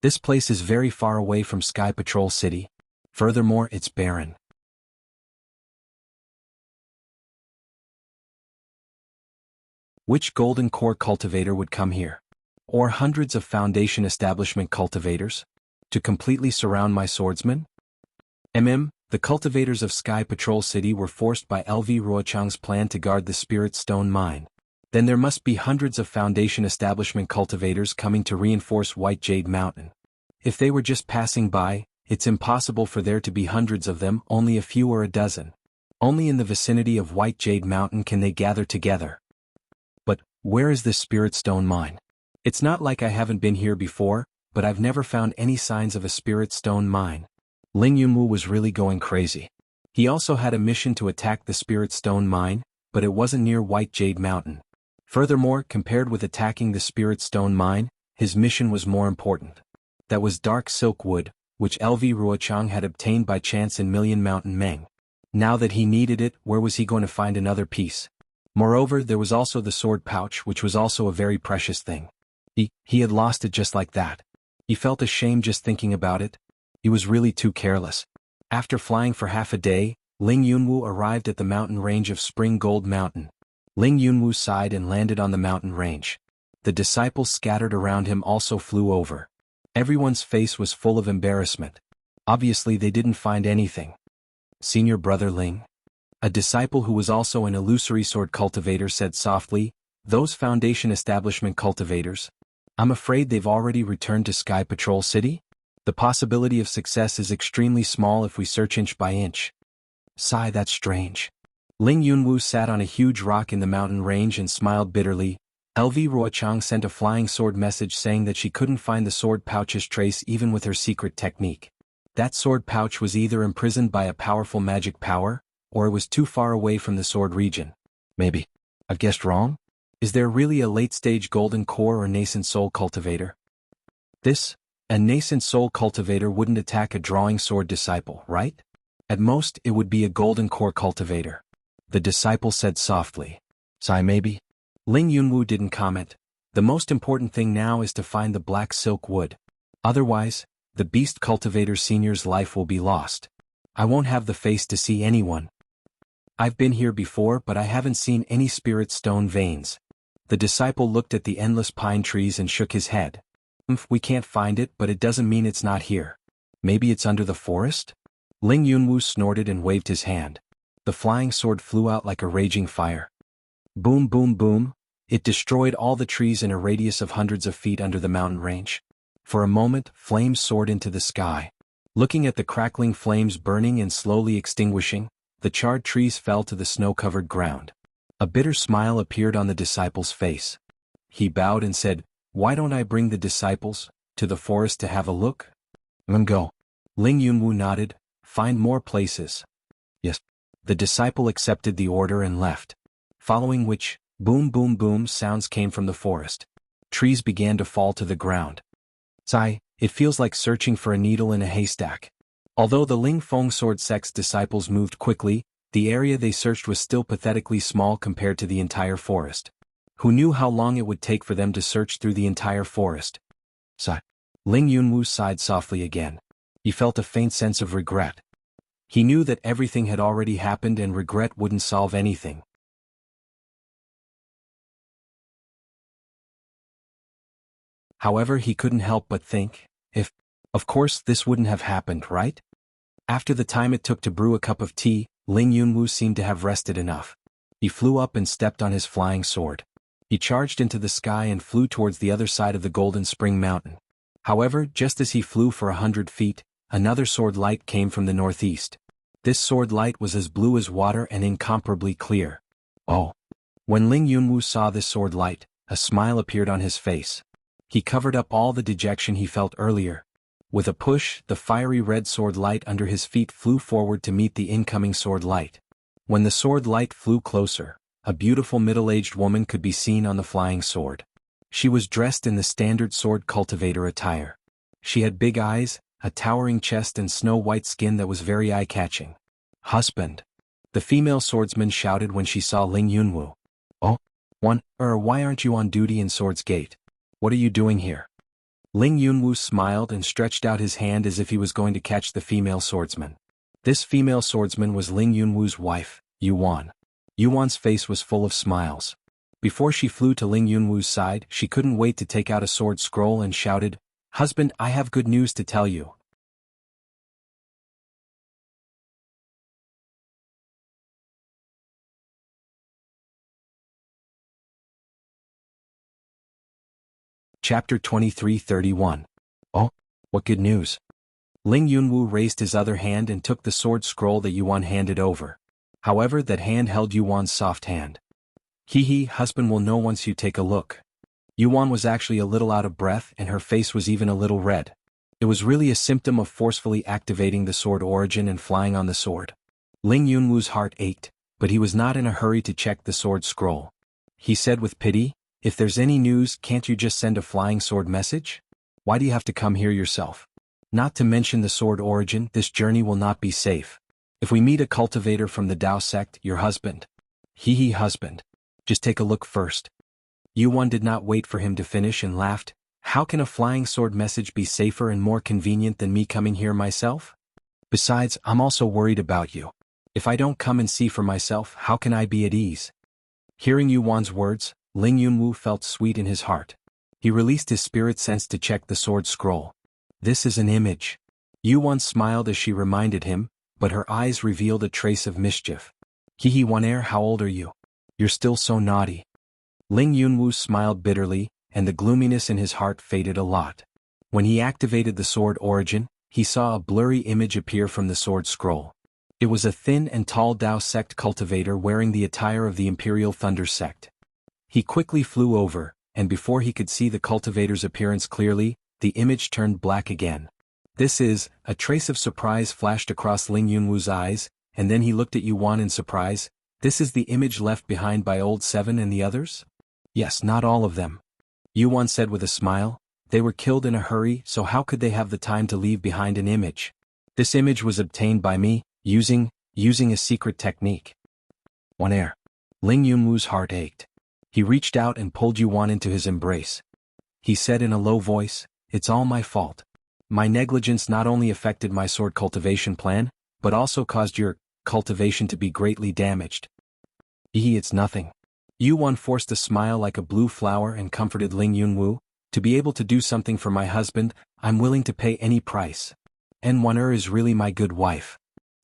This place is very far away from Sky Patrol City. Furthermore, it's barren. Which Golden Core cultivator would come here? Or hundreds of Foundation Establishment cultivators? To completely surround my swordsmen? The cultivators of Sky Patrol City were forced by LV Ruochang's plan to guard the Spirit Stone mine. Then there must be hundreds of Foundation Establishment cultivators coming to reinforce White Jade Mountain. If they were just passing by, it's impossible for there to be hundreds of them, only a few or a dozen. Only in the vicinity of White Jade Mountain can they gather together. But, where is this Spirit Stone mine? It's not like I haven't been here before, but I've never found any signs of a Spirit Stone mine. Ling Yunwu was really going crazy. He also had a mission to attack the Spirit Stone mine, but it wasn't near White Jade Mountain. Furthermore, compared with attacking the Spirit Stone mine, his mission was more important. That was Dark Silk Wood, which LV Ruochang had obtained by chance in Million Mountain Meng. Now that he needed it, where was he going to find another piece? Moreover, there was also the sword pouch, which was also a very precious thing. He had lost it just like that. He felt ashamed just thinking about it. He was really too careless. After flying for half a day, Ling Yunwu arrived at the mountain range of Spring Gold Mountain. Ling Yunwu sighed and landed on the mountain range. The disciples scattered around him also flew over. Everyone's face was full of embarrassment. Obviously they didn't find anything. Senior Brother Ling? A disciple who was also an illusory sword cultivator said softly, "Those Foundation Establishment cultivators? I'm afraid they've already returned to Sky Patrol City? The possibility of success is extremely small if we search inch by inch." Sigh, that's strange. Ling Yunwu sat on a huge rock in the mountain range and smiled bitterly. LV Ruochang sent a flying sword message saying that she couldn't find the sword pouch's trace even with her secret technique. That sword pouch was either imprisoned by a powerful magic power, or it was too far away from the sword region. Maybe I've guessed wrong? Is there really a late-stage golden core or nascent soul cultivator? A nascent soul cultivator wouldn't attack a drawing sword disciple, right? At most, it would be a golden core cultivator. The disciple said softly. Sigh, maybe? Ling Yunwu didn't comment. The most important thing now is to find the black silk wood. Otherwise, the beast cultivator senior's life will be lost. I won't have the face to see anyone. I've been here before, but I haven't seen any spirit stone veins. The disciple looked at the endless pine trees and shook his head. We can't find it, but it doesn't mean it's not here. Maybe it's under the forest? Ling Yunwu snorted and waved his hand. The flying sword flew out like a raging fire. Boom, boom, boom. It destroyed all the trees in a radius of hundreds of feet under the mountain range. For a moment, flames soared into the sky. Looking at the crackling flames burning and slowly extinguishing, the charred trees fell to the snow-covered ground. A bitter smile appeared on the disciple's face. He bowed and said, "Why don't I bring the disciples to the forest to have a look?" Go. Ling Yunwu nodded. "Find more places." Yes. The disciple accepted the order and left. Following which, boom boom boom sounds came from the forest. Trees began to fall to the ground. Sigh, it feels like searching for a needle in a haystack. Although the Ling Feng sword sect's disciples moved quickly, The area they searched was still pathetically small compared to the entire forest. Who knew how long it would take for them to search through the entire forest? Sigh. Ling Yunwu sighed softly again. He felt a faint sense of regret. He knew that everything had already happened and regret wouldn't solve anything. However, he couldn't help but think, of course this wouldn't have happened, right? After the time it took to brew a cup of tea, Ling Yunwu seemed to have rested enough. He flew up and stepped on his flying sword. He charged into the sky and flew towards the other side of the Golden Spring Mountain. However, just as he flew for 100 feet, another sword light came from the northeast. This sword light was as blue as water and incomparably clear. Oh! When Ling Yunwu saw this sword light, a smile appeared on his face. He covered up all the dejection he felt earlier. With a push, the fiery red sword light under his feet flew forward to meet the incoming sword light. When the sword light flew closer, a beautiful middle-aged woman could be seen on the flying sword. She was dressed in the standard sword cultivator attire. She had big eyes, a towering chest and snow-white skin that was very eye-catching. "Husband!" the female swordsman shouted when she saw Ling Yunwu. "Oh, why aren't you on duty in Swords Gate? What are you doing here?" Ling Yunwu smiled and stretched out his hand as if he was going to catch the female swordsman. This female swordsman was Ling Yunwu's wife, Yuan. Yuan's face was full of smiles. Before she flew to Ling Yunwu's side, she couldn't wait to take out a sword scroll and shouted, "Husband, I have good news to tell you." Chapter 23:31. Oh, what good news? Ling Yunwu raised his other hand and took the sword scroll that Yuan handed over. However, that hand held Yuan's soft hand. Husband will know once you take a look." Yuan was actually a little out of breath and her face was even a little red. It was really a symptom of forcefully activating the sword origin and flying on the sword. Ling Yunwu's heart ached, but he was not in a hurry to check the sword scroll. He said with pity, "If there's any news, can't you just send a flying sword message? Why do you have to come here yourself? Not to mention the sword origin, this journey will not be safe. If we meet a cultivator from the Dao sect, your husband." Husband. Just take a look first." Yuan did not wait for him to finish and laughed. "How can a flying sword message be safer and more convenient than me coming here myself? Besides, I'm also worried about you. If I don't come and see for myself, how can I be at ease?" Hearing Yuan's words, Ling Yunwu felt sweet in his heart. He released his spirit sense to check the sword scroll. "This is an image." Yuan smiled as she reminded him, but her eyes revealed a trace of mischief. Waner, how old are you? You're still so naughty." Ling Yunwu smiled bitterly, and the gloominess in his heart faded a lot. When he activated the sword origin, he saw a blurry image appear from the sword scroll. It was a thin and tall Dao sect cultivator wearing the attire of the Imperial Thunder sect. He quickly flew over, and before he could see the cultivator's appearance clearly, the image turned black again. A trace of surprise flashed across Ling Yunwu's eyes, and then he looked at Yuan in surprise. "This is the image left behind by Old Seven and the others?" "Yes, not all of them," Yuan said with a smile. "They were killed in a hurry, so how could they have the time to leave behind an image? This image was obtained by me, using a secret technique." Waner. Ling Yunwu's heart ached. He reached out and pulled Yuan into his embrace. He said in a low voice, "It's all my fault. My negligence not only affected my sword cultivation plan, but also caused your cultivation to be greatly damaged." It's nothing." Yuan forced a smile like a blue flower and comforted Ling Yunwu. "To be able to do something for my husband, I'm willing to pay any price. And Waner is really my good wife."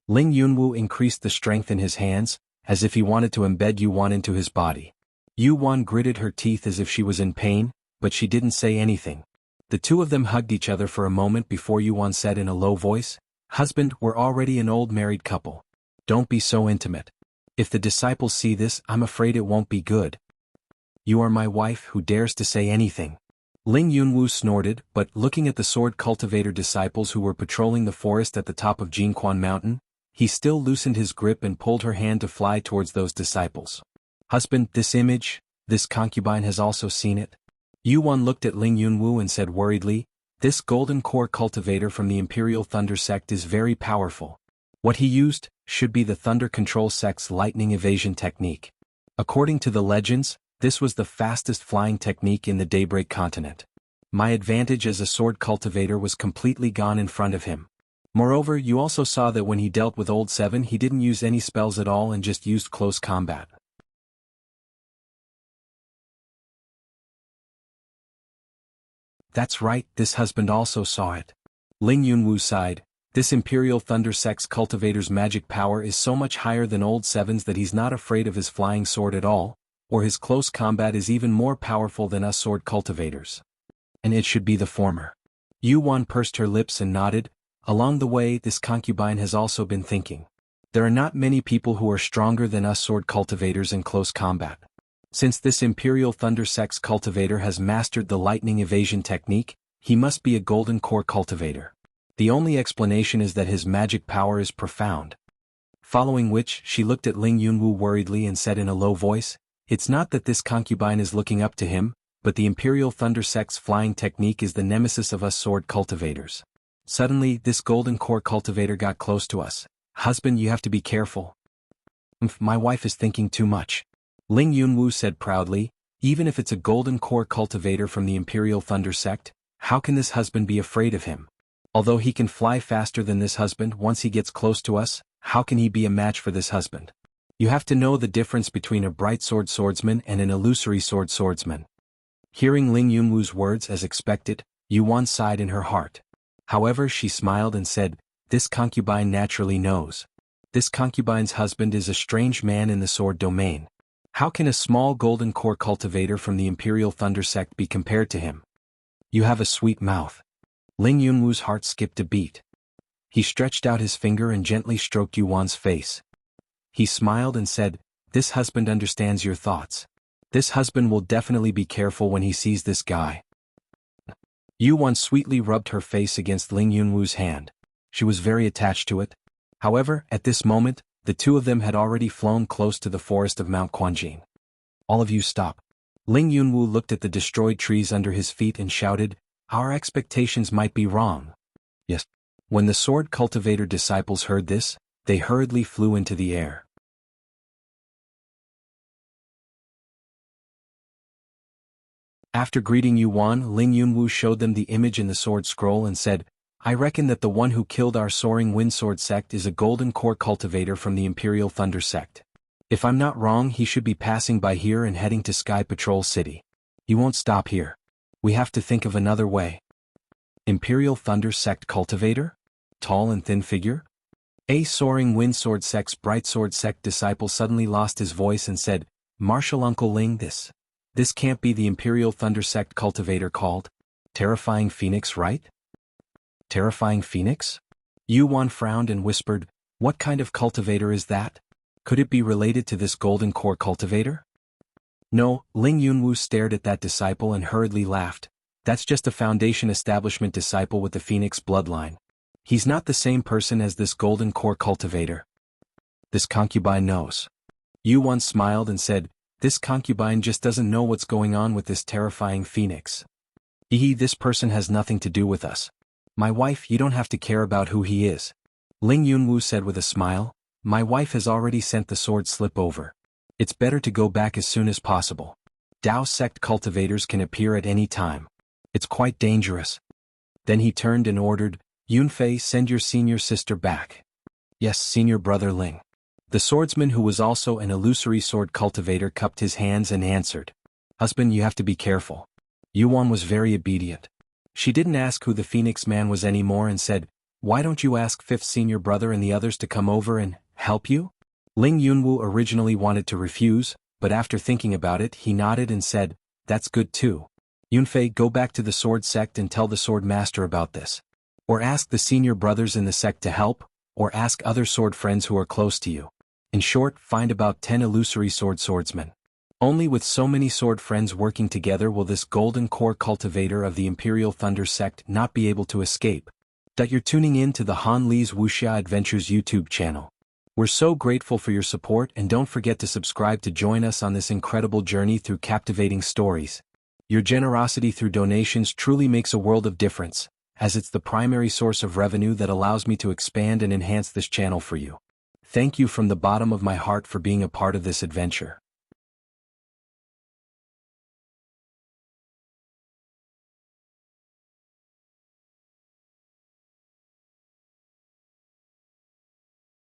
Ling Yunwu increased the strength in his hands, as if he wanted to embed Yuan into his body. Yuan gritted her teeth as if she was in pain, but she didn't say anything. The two of them hugged each other for a moment before Yuan said in a low voice, "Husband, we're already an old married couple. Don't be so intimate. If the disciples see this, I'm afraid it won't be good." "You are my wife, who dares to say anything?" Ling Yunwu snorted, but looking at the sword cultivator disciples who were patrolling the forest at the top of Jinquan Mountain, he still loosened his grip and pulled her hand to fly towards those disciples. "Husband, this image, this concubine has also seen it." Yuan looked at Ling Yunwu and said worriedly, "This golden core cultivator from the Imperial Thunder sect is very powerful. What he used, should be the Thunder Control sect's lightning evasion technique. According to the legends, this was the fastest flying technique in the Daybreak continent. My advantage as a sword cultivator was completely gone in front of him. Moreover, you also saw that when he dealt with Old Seven he didn't use any spells at all and just used close combat. That's right, this husband also saw it. Ling Yunwu sighed. This Imperial Thunder Sect's cultivator's magic power is so much higher than Old Seven's that he's not afraid of his flying sword at all, or his close combat is even more powerful than us sword cultivators. And it should be the former. Yuan pursed her lips and nodded. Along the way, this concubine has also been thinking. There are not many people who are stronger than us sword cultivators in close combat. Since this Imperial Thunder Sect's cultivator has mastered the lightning evasion technique, he must be a golden core cultivator. The only explanation is that his magic power is profound. Following which, she looked at Ling Yunwu worriedly and said in a low voice, "It's not that this concubine is looking up to him, but the Imperial Thunder Sect's flying technique is the nemesis of us sword cultivators." Suddenly, this golden core cultivator got close to us. "Husband, you have to be careful." My wife is thinking too much." Ling Yunwu said proudly. "Even if it's a golden core cultivator from the Imperial Thunder Sect, how can this husband be afraid of him? Although he can fly faster than this husband once he gets close to us, how can he be a match for this husband? You have to know the difference between a bright sword swordsman and an illusory sword swordsman." Hearing Ling Yunwu's words as expected, Yuan sighed in her heart. However, she smiled and said, "This concubine naturally knows. This concubine's husband is a strange man in the sword domain. How can a small golden core cultivator from the Imperial Thunder Sect be compared to him?" "You have a sweet mouth." Ling Yunwu's heart skipped a beat. He stretched out his finger and gently stroked Yuan's face. He smiled and said, "This husband understands your thoughts. This husband will definitely be careful when he sees this guy." Yuan sweetly rubbed her face against Ling Yunwu's hand. She was very attached to it. However, at this moment, the two of them had already flown close to the forest of Mount Quanjin. "All of you stop." Ling Yunwu looked at the destroyed trees under his feet and shouted, "Our expectations might be wrong." Yes. When the sword cultivator disciples heard this, they hurriedly flew into the air. After greeting Yuan, Ling Yunwu showed them the image in the sword scroll and said, "I reckon that the one who killed our soaring windsword sect is a golden core cultivator from the Imperial Thunder Sect. If I'm not wrong, he should be passing by here and heading to Sky Patrol City. He won't stop here. We have to think of another way." Imperial Thunder Sect cultivator? Tall and thin figure? A soaring windsword sect's bright sword sect disciple suddenly lost his voice and said, "Martial Uncle Ling, this can't be the Imperial Thunder Sect cultivator called Terrifying Phoenix, right?" "Terrifying Phoenix?" Yuan frowned and whispered, "What kind of cultivator is that? Could it be related to this golden core cultivator?" "No," Ling Yunwu stared at that disciple and hurriedly laughed. "That's just a Foundation Establishment disciple with the Phoenix bloodline. He's not the same person as this golden core cultivator." "This concubine knows." Yuan smiled and said, "This concubine just doesn't know what's going on with this terrifying phoenix. This person has nothing to do with us. My wife, you don't have to care about who he is." Ling Yunwu said with a smile, "My wife has already sent the sword slip over. It's better to go back as soon as possible. Dao sect cultivators can appear at any time. It's quite dangerous." Then he turned and ordered, "Yunfei, send your senior sister back." "Yes, senior brother Ling." The swordsman, who was also an illusory sword cultivator, cupped his hands and answered, "Husband, you have to be careful." Yuan was very obedient. She didn't ask who the Phoenix man was anymore and said, "Why don't you ask fifth senior brother and the others to come over and help you?" Ling Yunwu originally wanted to refuse, but after thinking about it he nodded and said, "That's good too. Yunfei, go back to the sword sect and tell the sword master about this. Or ask the senior brothers in the sect to help, or ask other sword friends who are close to you. In short, find about 10 illusory swordsmen. Only with so many sword friends working together will this golden core cultivator of the Imperial Thunder Sect not be able to escape." You're tuning in to the Han Li's Wuxia Adventures YouTube channel. We're so grateful for your support, and don't forget to subscribe to join us on this incredible journey through captivating stories. Your generosity through donations truly makes a world of difference, as it's the primary source of revenue that allows me to expand and enhance this channel for you. Thank you from the bottom of my heart for being a part of this adventure.